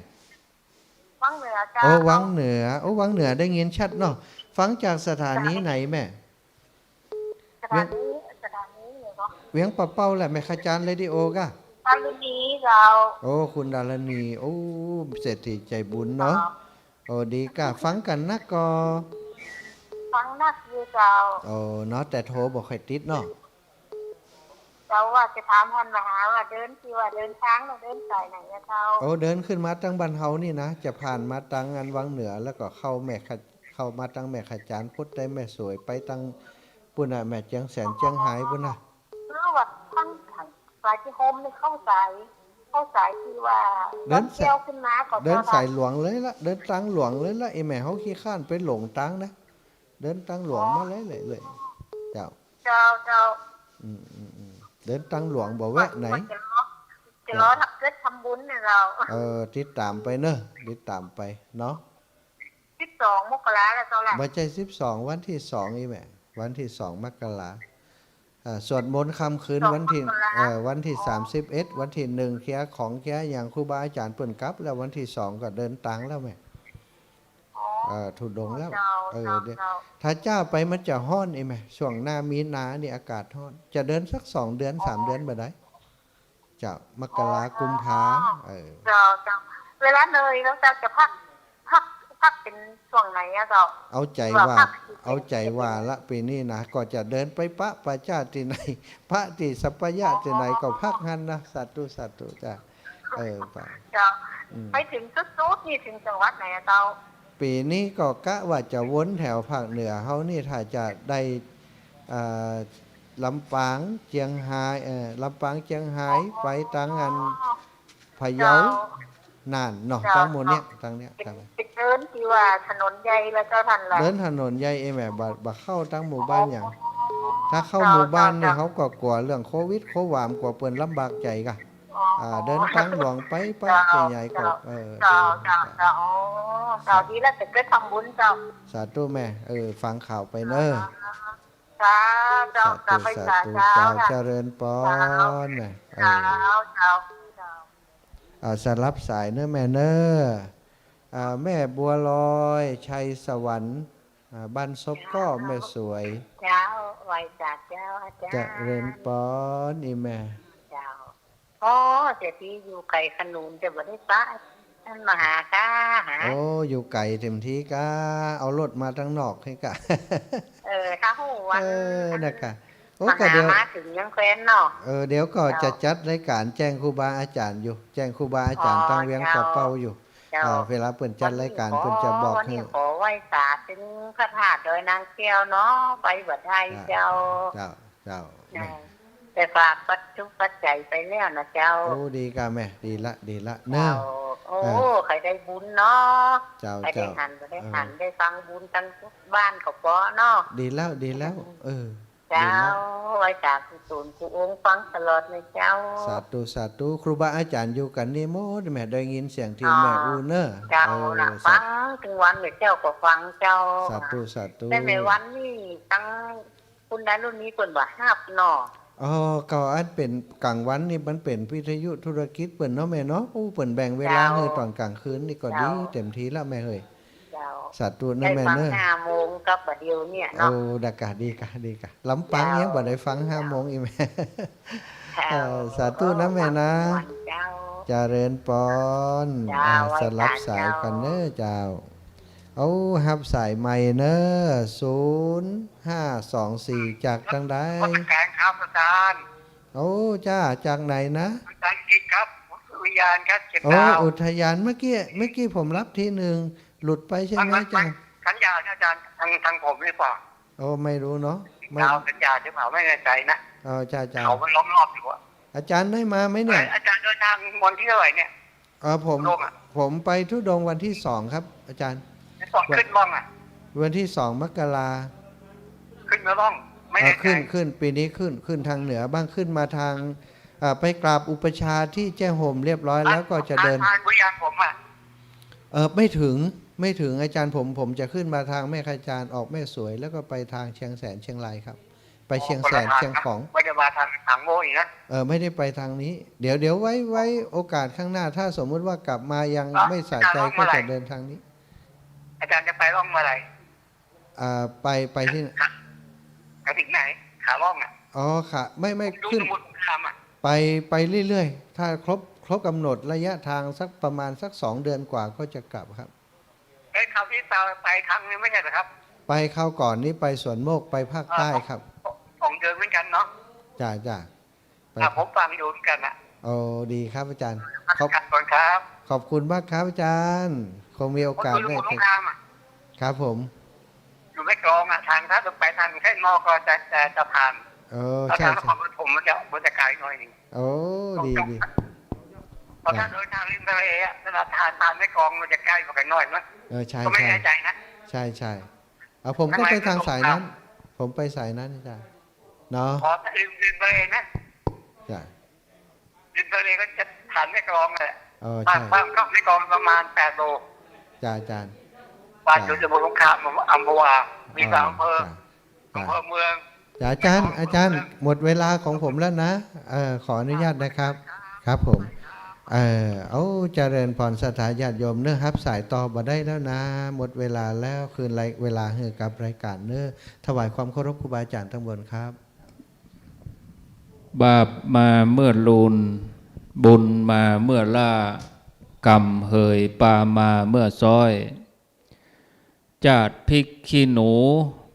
วังเหนือจ้าวังเหนือวังเหนือได้ยินชัดเนาะฟังจากสถานีไหนแม่สถานีเหรอเวียงปะเป้าแหละแม่ขจารเรดิโอกะดารณีเราคุณดารณีเศรษฐีใจบุญเนาะดีกะฟังกันนักก็ฟังนักอยู่เจ้าเนาะแต่โทรบอกใครติดเนาะเจ้าว่าจะถามท่านมหาว่าเดินช้างเราเดินสายไหนนะเจ้าเดินขึ้นมาตั้งบ้านเฮานี่นะจะผ่านมาตั้งงานวังเหนือแล้วก็เข้ามาตั้งแม่ขจารพุทธได้แม่สวยไปตั้งปุ่นน่ะแม่เจียงแสนเจียงหายปุ่นน่ะว่าทั้งสายที่โฮมนี่เข้าสายที่ว่าเดินเที่ยวขึ้นมาก่อนเดินสายหลวงเลยละเดินตังหลวงเลยละไอ้แม่เฮาขี้ข้านไปหลงตังนะเดินตังหลวงมาเลยเจ้าเดินตังหลวงบอกแวะไหนจะรอเกิดทำบุญเนี่ยเราติดตามไปเนอะติดตามไปเนาะ12 มกราแล้วเจ้าแหละบ่ใช่12วันที่2อีแม่วันที่2 มกราสวดมนต์ค่ำคืนวันที่31วันที่1เคียของเคียอย่างครูบาอาจารย์เปิ้นกลับแล้ววันที่2ก็เดินตังแล้วแม่ทุดงแล้วถ้าเจ้าไปมันจะฮ้อนไอ้แม่ช่วงหน้ามีนานี่อากาศฮ้อนจะเดินสัก2 เดือน3 เดือนบ่ได้เจ้ามกรากุมภาเจ้าเวลาเลยแล้วจะพักเป็นช่วงไหนอะเจ้าเอาใจว่าละปีนี้นะก็จะเดินไปปะจ้าที่ไหนพระที่สัพพยะที่ไหนก็พักหันนะสาธุจ้าไปถึงสุดนี่ถึงจังหวัดไหนอะเจ้าปีนี้ก็กะว่าจะวนแถวภาคเหนือเฮานี่ถ้าจะได้ลำปางเชียงไปตั้งงานพะเยาน่านเนาะตั้งหมดเนี้ยตั้งเนี้ยเดินที่ว่าถนนใหญ่แล้วเจ้าท่านล่ะเดินถนนใหญ่แม่บ่เข้าตั้งหมู่บ้านอย่างถ้าเข้าหมู่บ้านเนี่ยเขาก็กลัวเรื่องโควิดโความกลัวเปิ้นลำบากใจกะ เดินทางหลวงไปใหญ่ๆก็เจ้าเจ้าดีแล้วจะไปทำบุญเจ้าสาธุแม่ฟังข่าวไปเนอะเจ้าไปสาธุเจ้าเจริญปอนแม่เจ้าสรับสายเนอะแม่เนอะแม่บัวลอยชัยสวรรค์บ้านซบก็แม่สวยเจ้าไว้จากเจ้าอาจารย์เจริญปอนอีแม่เจ้าเสียทีอยู่ไก่ขนุนจะบ่ได้ป้าท่านมาหากาโอ้อยู่ไก่เต็มที่กาเอารถมาทั้งนอกให้กะข้าหูวันนะกะโอ้ก็เดี๋ยวมาถึงยังแคว้นเนาะเดี๋ยวก็จะจัดรายการแจ้งครูบาอาจารย์อยู่แจ้งครูบาอาจารย์ตั้งเวียงกระเป้าอยู่เวลาเปิดจัดรายการเปิดจะบอกให้ขอไหว้สาถึงพระธาตุโดยนางแก้วเนาะไปบัดไทยเจ้าแต่ฝากปัจจุปัจจัยไปแล้วนะเจ้าโอ้ดีกะแม่ดีละเนอะใครได้บุญเนาะใครได้หันได้ฟังบุญกันทุกบ้านก็พอเนาะดีแล้วเจ้าไว้จากกุศลกุองค์ฟังตลอดเลยเจ้าสาธุครูบาอาจารย์อยู่กันนี่โมดแม่ได้ยินเสียงที่แม่อูเนอะเจ้าฟังถึงวันเจ้าก็ฟังเจ้าสาธุแต่ในวันนี้ตั้งคุณได้รุ่นนี้คนบ่ฮับเนาะก็อันเป็นกลางวันนี่มันเป็นวิทยุธุรกิจเปิ่นเนาะแม่เนาะเปิ่นแบ่งเวลาให้ตอนกลางคืนนี่ก็ดีเต็มทีแล้วแม่เอ้ยสาธุนะแม่เนอะ5 โมงกับบัดเดียวเนี่ยเนาะดักกะดีกะลำปังยังบ่ได้ฟัง5 โมงอีแม่สาธุนะแม่นะเจริญปอนสลับสายกันเนอะเจ้าเอาฮับสายใหม่เนอะ0524จากทางใดแกงครับอาจารย์จ้าจากไหนนะอาจารย์กิจครับอุทยานครับอุทยานเมื่อกี้ผมรับทีหนึ่งหลุดไปใช่ไหมจ้าสัญญาอาจารย์ทางผมหรือเปล่าไม่รู้เนาะเอาสัญญาหรือเปล่าไม่แน่ใจนะจ้าเขามันล้อมรอบอยู่อาจารย์ได้มาไหมเนี่ยอาจารย์เดินทางวันที่เท่าไหร่เนี่ยผมไปทุดงวันที่2ครับอาจารย์ขึ้นบ้องวันที่2 มกราขึ้นมาบ้องไม่ได้ขึ้นปีนี้ขึ้นทางเหนือบ้างขึ้นมาทางไปกราบอุปชาที่แจ้ห่มเรียบร้อยแล้วก็จะเดินทางวิญญาณผมไม่ถึงอาจารย์ผมจะขึ้นมาทางแม่ขจารออกแม่สวยแล้วก็ไปทางเชียงแสนเชียงรายครับไปเชียงแสนเชียงของไม่ได้มาทางโมอีกนะไม่ได้ไปทางนี้เดี๋ยวไว้โอกาสข้างหน้าถ้าสมมุติว่ากลับมายังไม่สะใจก็จะเดินทางนี้อาจารย์จะไปร่องเมื่อไหร่ไปที่ไปถึงไหนขาล่องค่ะไม่ขึ้นไปเรื่อยๆถ้าครบกำหนดระยะทางสักประมาณสัก2 เดือนกว่าก็จะกลับครับคราวที่ไปครั้งนี้ไม่ใช่หรอครับไปคราวก่อนนี้ไปสวนโมกไปภาคใต้ครับ2 เดือนเหมือนกันเนาะจ้าผมฟังอยู่เหมือนกันดีครับอาจารย์ขอบคุณครับขอบคุณมากครับอาจารย์คงมีโอกาสได้ครับผมอยู่ไม่กรองทางถ้าจะไปทางแค่นอกก็จะผ่านใช่ทางผมมันจะไกลหน่อยนึงดีเพราะถ้าโดยทางริมทะเลถ้าทางไม่กรองมันจะใกล้กว่ากันหน่อยมั้ยใช่ก็ไม่แน่ใจนะใช่ผมก็ไปทางสายนั้นผมไปสายนั้นอาจารย์เนาะพอริมทะเลนะจ้ะริมทะเลก็จะผ่านไม่กรองเลยบ้านก็ไม่กรองประมาณ8 โลจ้าอาจารย์บ้านอยู่สมุทรสงครามอัมพวามี3 อำเภอเมืองอาจารย์หมดเวลาของผมแล้วนะขออนุญาตนะครับครับผมเจริญพรสถาญาติโยมเนื้อฮับสายต่อบ่ได้แล้วนะหมดเวลาแล้วคืนเวลาให้กับรายการเนื้อถวายความเคารพครูบาอาจารย์ทั้งบนครับบาปมาเมื่อลูนบุญมาเมื่อล่ากรรมเหยปามาเมื่อซ้อยจาดพริกขี้หนู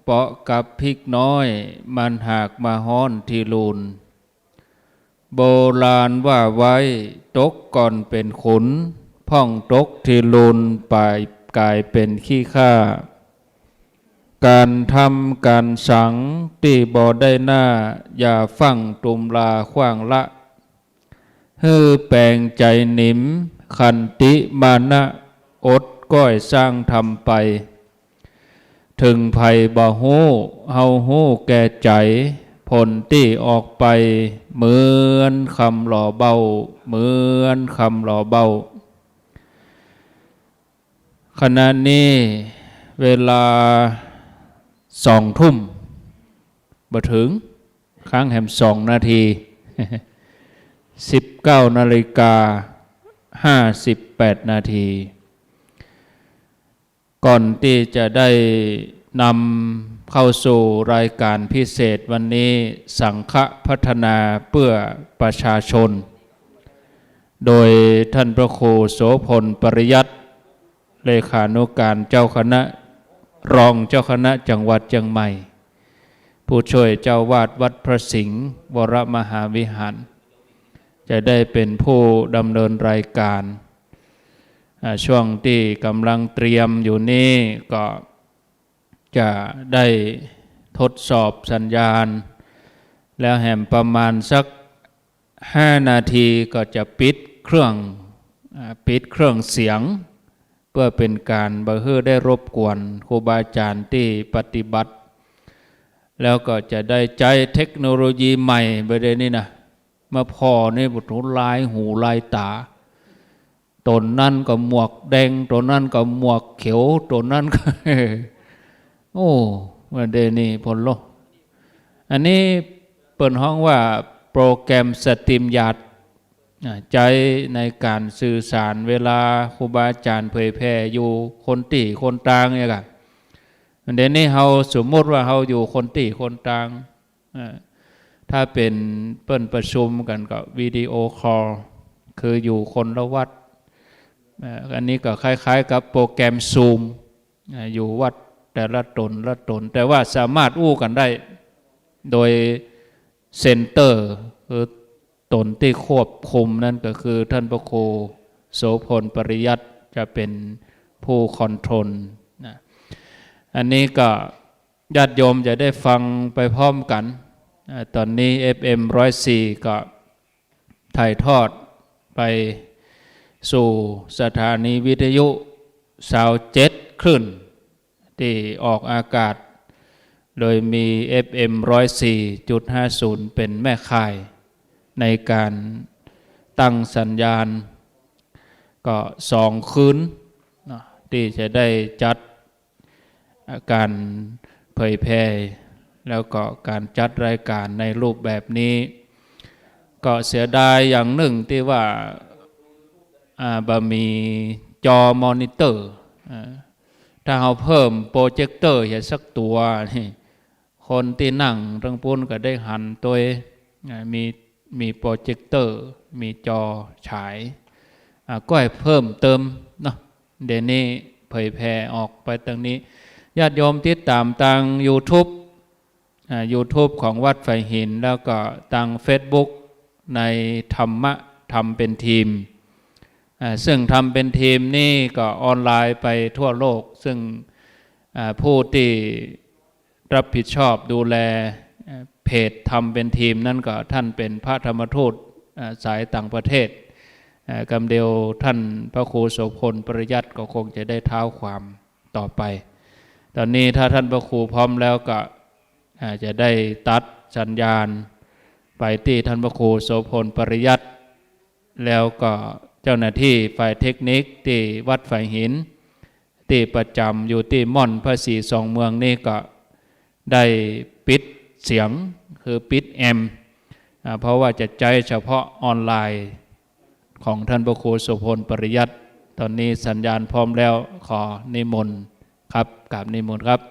เปาะกับพริกน้อยมันหากมาฮ้อนที่ลูนโบราณว่าไว้ตกก่อนเป็นขุนพ่องตกที่ลูนไปกลายเป็นขี้ข้าการทำการสังตีบ่ได้หน้าอย่าฟังตุมลาขว้างละฮือแปลงใจหนิมขันติมานะอดก้อยสร้างทำไปถึงภัยบ่ฮู้เฮาฮู้แก่ใจ ผลที่ออกไปเหมือนคำหล่อเบาเหมือนคำหล่อเบาขณะนี้เวลา2 ทุ่มบ่ถึงค้างแหม2 นาที 19:58 นาทีก่อนที่จะได้นำเข้าสู่รายการพิเศษวันนี้สังฆพัฒนาเพื่อประชาชนโดยท่านพระครูโสพลปริยัติเลขานุการเจ้าคณะรองเจ้าคณะจังหวัดเชียงใหม่ผู้ช่วยเจ้าวาดวัดพระสิงห์วรมหาวิหารจะได้เป็นผู้ดำเนินรายการช่วงที่กำลังเตรียมอยู่นี้ก็จะได้ทดสอบสัญญาณแล้วแหมประมาณสัก5 นาทีก็จะปิดเครื่องเสียงเพื่อเป็นการบ่ให้ได้รบกวนครูบาอาจารย์ที่ปฏิบัติแล้วก็จะได้ใช้เทคโนโลยีใหม่ไปเลยนี่นะมาพอนี่บุตรลายหูลายตาตนนั่นก็หมวกแดงตนนั่นก็หมวกเขียวตนนั่นก็โอ้วันเดนี่ผลโลอันนี้เปิดห้องว่าโปรแกรมสตรีมยาดใจในการสื่อสารเวลาครูบาอาจารย์เผยแผ่อยู่คนตีคนต่างเนี่ยกันวันเดนี่เราสมมติว่าเราอยู่คนตีคนต่างถ้าเป็นเปิ้นประชุมกันก็วิดีโอคอลคืออยู่คนละวัดอันนี้ก็คล้ายๆกับโปรแกรมซูมอยู่วัดแต่ละตนละตนแต่ว่าสามารถอู้กันได้โดยเซ็นเตอร์คือตนที่ควบคุมนั่นก็คือท่านพระครูโสพลปริยัติจะเป็นผู้คอนโทรลนะอันนี้ก็ญาติโยมจะได้ฟังไปพร้อมกันตอนนี้ FM 104ก็ถ่ายทอดไปสู่สถานีวิทยุ27 คลื่นที่ออกอากาศโดยมี FM 104.50 เป็นแม่ข่ายในการตั้งสัญญาณก็2 คืนที่จะได้จัดการเผยแพร่แล้วก็การจัดรายการในรูปแบบนี้ก็เสียดายอย่างหนึ่งที่ว่าบะมีจอมอนิเตอร์ถ้าเราเพิ่มโปรเจคเตอร์อย่างสักตัวนี่คนที่นั่งทั้งปุ้นก็ได้หันตัวมีโปรเจคเตอร์มีจอฉายก็ให้เพิ่มเติมเนาะเดี๋ยวนี้เผยแพร่ออกไปตรงนี้ญาติโยมติดตามทาง YouTube ของวัดไฟหินแล้วก็ทาง Facebook ในธรรมะทำเป็นทีมซึ่งทำเป็นทีมนี่ก็ออนไลน์ไปทั่วโลกซึ่งผู้ที่รับผิดชอบดูแลเพจทำเป็นทีมนั่นก็ท่านเป็นพระธรรมทูตสายต่างประเทศกำเดียวท่านพระครูโสพลปริยัติก็คงจะได้เท้าความต่อไปตอนนี้ถ้าท่านพระครูพร้อมแล้วก็จะได้ตัดสัญญาณไปที่ท่านพระครูโสพลปริยัติแล้วก็เจ้าหน้าที่ฝ่ายเทคนิคที่วัดฝ่ายหินที่ประจำอยู่ที่ม่อนพระศรีสองเมืองนี่ก็ได้ปิดเสียงคือปิดแอมเพราะว่าจะใช้เฉพาะออนไลน์ของท่านพระครูโสพลปริยัติตอนนี้สัญญาณพร้อมแล้วขอนิมนต์ครับกราบนิมนต์ครับ